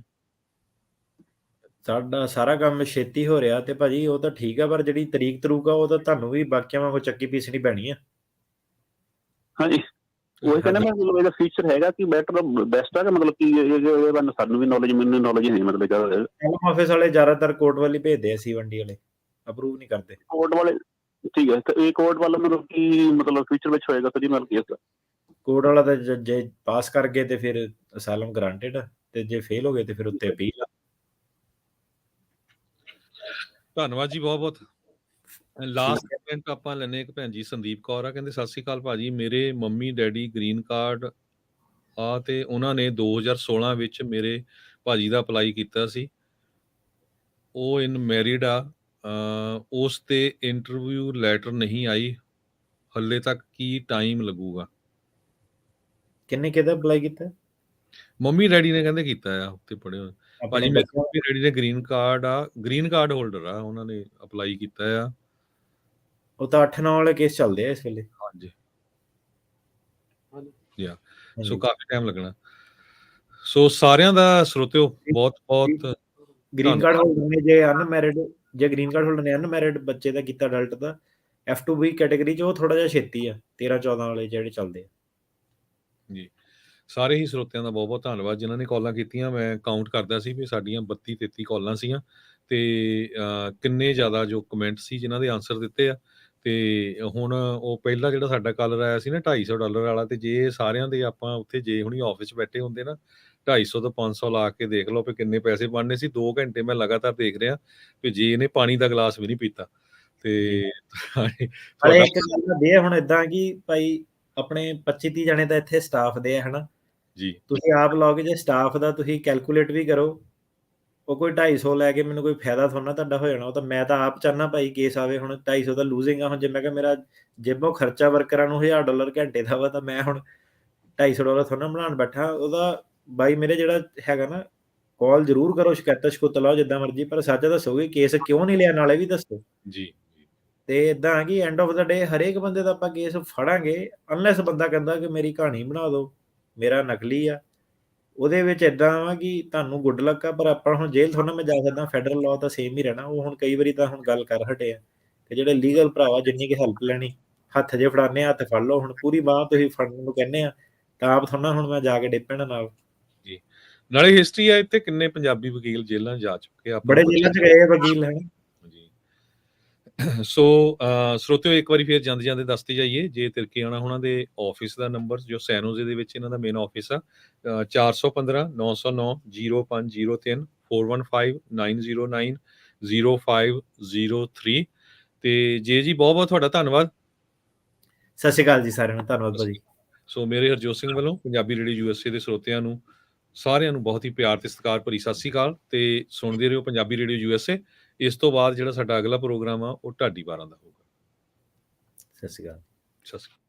ਸਾਡਾ ਸਾਰਾ ਕੰਮ ਛੇਤੀ ਹੋ ਰਿਹਾ ਤੇ ਭਾਜੀ ਉਹ ਤਾਂ ਠੀਕ ਆ, ਪਰ ਜਿਹੜੀ ਤਰੀਕ ਤਰੂਕ ਆ ਉਹ ਤਾਂ ਤੁਹਾਨੂੰ ਵੀ ਬਾਕੀਆਂ ਵਾਂਗੂ ਚੱਕੀ ਪੀਸਣੀ ਪੈਣੀ ਆ। ਹਾਂਜੀ, ਉਹੀ ਕਹਿੰਦਾ ਮੈਂ, ਮਤਲਬ ਇਹਦਾ ਫਿਊਚਰ ਹੈਗਾ ਕਿ ਬੈਟਰ ਬੈਸਟ ਆ, ਮਤਲਬ ਕਿ ਸਾਨੂੰ ਵੀ ਨੌਲੇਜ, ਮੈਨੂੰ ਨੌਲੇਜ ਨਹੀਂ ਮਤਲਬ ਜ਼ਿਆਦਾ। ਆਫਿਸ ਵਾਲੇ ਜ਼ਿਆਦਾਤਰ ਕੋਰਟ ਵਾਲੀ ਭੇਜਦੇ ਆ, C1D ਵਾਲੇ ਅਪਰੂਵ ਨਹੀਂ ਕਰਦੇ। ਕੋਰਟ ਵਾਲੇ ਠੀਕ ਹੈ, ਤੇ ਇਹ ਕੋਰਟ ਵਾਲਾ ਮਤਲਬ ਕੀ ਮਤਲਬ ਫਿਊਚਰ ਵਿੱਚ ਹੋਏਗਾ ਸਰ ਜੀ? ਮਤਲਬ ਕੇਸ ਕੋਰਟ ਵਾਲਾ ਤਾਂ ਜੇ ਪਾਸ ਕਰ ਗਏ ਤੇ ਫਿਰ ਅਸਾਈਲਮ ਗ੍ਰਾਂਟਡ, ਤੇ ਜੇ ਫੇਲ ਹੋ ਗਏ ਤੇ ਫਿਰ ਉੱਤੇ ਅਪੀਲ ਆ। ਧੰਨਵਾਦ ਜੀ ਬਹੁਤ ਬਹੁਤ। ਲਾਸਟ ਕਮੈਂਟ ਆਪਾਂ ਲੈਣੇ ਇੱਕ ਭੈਣ ਜੀ ਸੰਦੀਪ ਕੌਰ ਆ, ਕਹਿੰਦੇ ਸਤਿ ਸ਼੍ਰੀ ਅਕਾਲ ਭਾਜੀ, ਮੇਰੇ ਮੰਮੀ ਡੈਡੀ ਗ੍ਰੀਨ ਕਾਰਡ ਆ ਤੇ ਉਹਨਾਂ ਨੇ 2016 ਵਿੱਚ ਮੇਰੇ ਭਾਜੀ ਦਾ ਅਪਲਾਈ ਕੀਤਾ ਸੀ। ਉਹ ਇਨ ਮੈਰਿਡ ਆ, ਉਸ ਤੇ ਇੰਟਰਵਿਊ ਲੈਟਰ ਨਹੀਂ ਆਈ ਹੱਲੇ ਤੱਕ, ਕੀ ਟਾਈਮ ਲੱਗੂਗਾ? ਕਿੰਨੇ ਕਿਹਦਾ ਅਪਲਾਈ ਕੀਤਾ? ਮੰਮੀ ਡੈਡੀ ਨੇ ਕਹਿੰਦੇ ਕੀਤਾ ਆ, ਉੱਤੇ ਪੜ੍ਹੇ ਹੋਏ ਭਾਜੀ। ਮੇਰੇ ਮੰਮੀ ਡੈਡੀ ਨੇ ਗ੍ਰੀਨ ਕਾਰਡ ਆ, ਗ੍ਰੀਨ ਕਾਰਡ ਹੋਲਡਰ ਆ, ਉਹਨਾਂ ਨੇ ਅਪਲਾਈ ਕੀਤਾ ਆ। ਉਹ ਤਾਂ 8-9 ਵਾਲੇ ਕੇਸ ਚੱਲਦੇ ਆ ਇਸ ਵੇਲੇ। ਹਾਂਜੀ ਯਾ, ਸੋ ਕਾਫੀ ਟਾਈਮ ਲੱਗਣਾ। ਸੋ ਸਾਰਿਆਂ ਦਾ ਸਰੋਤਿਓ ਬਹੁਤ ਬਹੁਤ ਗ੍ਰੀਨ ਕਾਰਡ ਹੋਲਡਰ ਨੇ ਜੇ ਅਨਮੈਰਿਡ, ਜੇ ਗ੍ਰੀਨ ਕਾਰਡ ਹੋਲਡਰ ਨੇ ਅਨਮੈਰਿਡ ਬੱਚੇ ਦਾ ਕੀਤਾ ਅਡਲਟ ਦਾ F2B ਕੈਟਾਗਰੀ 'ਚ, ਉਹ ਥੋੜਾ ਜਿਹਾ ਛੇਤੀ ਆ, 13-14 ਵਾਲੇ ਜਿਹੜੇ ਚੱਲਦੇ ਆ ਜੀ। ਸਾਰੇ ਹੀ ਸਰੋਤਿਆਂ ਦਾ ਬਹੁਤ ਬਹੁਤ ਧੰਨਵਾਦ ਜਿਨ੍ਹਾਂ ਨੇ ਕਾਲਾਂ ਕੀਤੀਆਂ। ਮੈਂ ਕਾਊਂਟ ਕਰਦਾ ਸੀ ਵੀ ਸਾਡੀਆਂ 32-33 ਕਾਲਾਂ ਸੀਆਂ, ਤੇ ਕਿੰਨੇ ਜ਼ਿਆਦਾ ਜੋ ਕਮੈਂਟ ਸੀ ਜਿਨ੍ਹਾਂ ਦੇ ਆਨਸਰ ਦਿੱਤੇ ਆ। ਤੇ ਹੁਣ ਉਹ ਪਹਿਲਾ ਜਿਹੜਾ ਸਾਡਾ ਕਾਲਰ ਆਇਆ ਸੀ ਨਾ $250 ਵਾਲਾ, ਤੇ ਜੇ ਸਾਰਿਆਂ ਦੇ ਆਪਾਂ ਉੱਥੇ ਜੇ ਹੁਣੀ ਆਫਿਸ ਬੈਠੇ ਹੁੰਦੇ ਨਾ, 250 ਤੋਂ 500 ਲਾ ਕੇ ਦੇਖ ਲਓ ਵੀ ਕਿੰਨੇ ਪੈਸੇ ਬਣਨੇ ਸੀ। 2 ਘੰਟੇ ਮੈਂ ਲਗਾਤਾਰ ਦੇਖ ਰਿਹਾ ਵੀ ਜੇ ਇਹਨੇ ਪਾਣੀ ਦਾ ਗਲਾਸ ਵੀ ਨਹੀਂ ਪੀਤਾ ਤੇ ਇੱਕ ਗੱਲ ਦੇ ਹੁਣ ਏਦਾਂ ਕਿ ਭਾਈ ਆਪਣੇ 25-30 ਜਣੇ ਤਾਂ ਇੱਥੇ ਸਟਾਫ ਦੇ ਆ ਹਨਾ ਜੀ, ਤੁਸੀਂ ਆਪ ਲਾਓਗੇ, ਜੇ ਸਟਾਫ ਦਾ ਤੁਸੀਂ ਕੈਲਕੂਲੇਟ ਵੀ ਕਰੋ, ਉਹ ਕੋਈ 250 ਲੈ ਕੇ ਮੈਨੂੰ ਕੋਈ ਫਾਇਦਾ ਥੋੜਾ ਤੁਹਾਡਾ ਹੋ ਜਾਣਾ। ਉਹ ਤਾਂ ਮੈਂ ਤਾਂ ਆਪ ਚਾਹਨਾ ਭਾਈ ਕੇਸ ਆਵੇ। ਹੁਣ 250 ਦਾ ਲੂਜ਼ਿੰਗ ਆ। ਹੁਣ ਜੇ ਮੈਂ ਕਿਹਾ ਮੇਰਾ ਜੇਬੋਂ ਖਰਚਾ ਵਰਕਰਾਂ ਨੂੰ $1000 ਘੰਟੇ ਦਾ ਵਾ, ਤਾਂ ਮੈਂ ਹੁਣ $250 ਥੋੜਾ ਬਣਾਉਣ ਬੈਠਾ। ਉਹਦਾ ਬਾਈ ਮੇਰੇ ਜਿਹੜਾ ਹੈਗਾ ਨਾ, ਕਾਲ ਜ਼ਰੂਰ ਕਰੋ, ਸ਼ਿਕਾਇਤ ਲਾਓ ਜਿੱਦਾਂ ਮਰਜ਼ੀ, ਪਰ ਸੱਚ ਦੱਸੋਗੇ ਕੇਸ ਕਿਉਂ ਨਹੀਂ ਲਿਆ ਨਾਲੇ ਵੀ ਦੱਸੋ ਜੀ। ਤੇ ਇਦਾਂ ਆ ਕਿ ਐਂਡ ਆਫ ਦਾ ਡੇ ਹਰੇਕ ਬੰਦੇ ਦਾ ਆਪਾਂ ਕੇਸ ਫੜਾਂਗੇ, ਅਨਲੈਸ ਬੰਦਾ ਕਹਿੰਦਾ ਕਿ ਮੇਰੀ ਕਹਾਣੀ ਬਣਾ ਦਿਓ, ਮੇਰਾ ਨਕਲੀ ਆ। ਉਹਦੇ ਵਿੱਚ ਇਦਾਂ ਵਾ ਕਿ ਤੁਹਾਨੂੰ ਗੁੱਡ ਲੱਕ ਆ, ਪਰ ਆਪਾਂ ਹੁਣ ਜੇਲ੍ਹ ਥੋੜਾ ਮੈਂ ਜਾ ਸਕਦਾ। ਫੈਡਰਲ ਲਾਅ ਤਾਂ ਸੇਮ ਹੀ ਰਹਿਣਾ। ਉਹ ਹੁਣ ਕਈ ਵਾਰੀ ਤਾਂ ਹੁਣ ਗੱਲ ਕਰ ਹਟੇ ਆ ਤੇ ਜਿਹੜੇ ਲੀਗਲ ਭਰਾਵਾ ਜਿੰਨੀ ਕਿ ਹੈਲਪ ਲੈਣੀ, ਹੱਥ ਜੇ ਫੜਾਉਂਦੇ ਹੱਥ ਫੜ ਲਓ। ਹੁਣ ਪੂਰੀ ਬਾਂਹ ਤੁਸੀਂ ਫੜਨ ਨੂੰ ਕਹਿੰਦੇ ਆ ਤਾਂ ਆਪ ਥੋੜਾ ਹੁਣ ਮੈਂ ਜਾ ਕੇ ਡਿੱਪਣ ਨਾਲ ਜੀ। ਨਾਲੇ ਹਿਸਟਰੀ ਆ ਇੱਥੇ, ਕਿੰਨੇ ਪੰਜਾਬੀ ਵਕੀਲ ਜੇਲ੍ਹਾਂ ਜਾ ਚੁੱਕੇ ਆ, ਬੜੇ ਜੇਲ੍ਹਾਂ 'ਚ ਗਏ ਵਕੀਲ ਹਨ। ਸੋ ਸਰੋਤਿਓ ਇੱਕ ਵਾਰੀ ਫਿਰ ਜਾਂਦੇ ਦੱਸਦੇ ਜਾਈਏ, ਜੇ ਤਿਰਕੀਆਣਾ ਉਹਨਾਂ ਦੇ ਆਫਿਸ ਦਾ ਨੰਬਰ ਜੋ ਸੈਨੋਜ਼ੇ ਦੇ ਵਿੱਚ ਇਹਨਾਂ ਦਾ ਮੇਨ ਆਫਿਸ ਆ, 415-909-0503 415-909-0503। ਤੇ ਜੀ ਬਹੁਤ ਬਹੁਤ ਤੁਹਾਡਾ ਧੰਨਵਾਦ। ਸਤਿ ਸ਼੍ਰੀ ਅਕਾਲ ਜੀ ਸਾਰਿਆਂ ਨੂੰ, ਧੰਨਵਾਦ ਭਾਜੀ। ਸੋ ਮੇਰੇ ਹਰਜੋਤ ਸਿੰਘ ਵੱਲੋਂ ਪੰਜਾਬੀ ਰੇਡੀਓ USA ਦੇ ਸਰੋਤਿਆਂ ਨੂੰ ਸਾਰਿਆਂ ਨੂੰ ਬਹੁਤ ਹੀ ਪਿਆਰ ਤੇ ਸਤਿਕਾਰ ਭਰੀ ਸਤਿ ਸ਼੍ਰੀ ਅਕਾਲ, ਤੇ ਸੁਣਦੇ ਰਹੋ ਪੰਜਾਬੀ ਰੇਡੀਓ USA। ਇਸ ਤੋਂ ਬਾਅਦ ਜਿਹੜਾ ਸਾਡਾ ਅਗਲਾ ਪ੍ਰੋਗਰਾਮ ਆ ਉਹ ਢਾਡੀ 12 ਦਾ ਹੋਊਗਾ। ਸਤਿ ਸ਼੍ਰੀ ਅਕਾਲ। ਸਤਿ ਸ਼੍ਰੀ ਅਕਾਲ।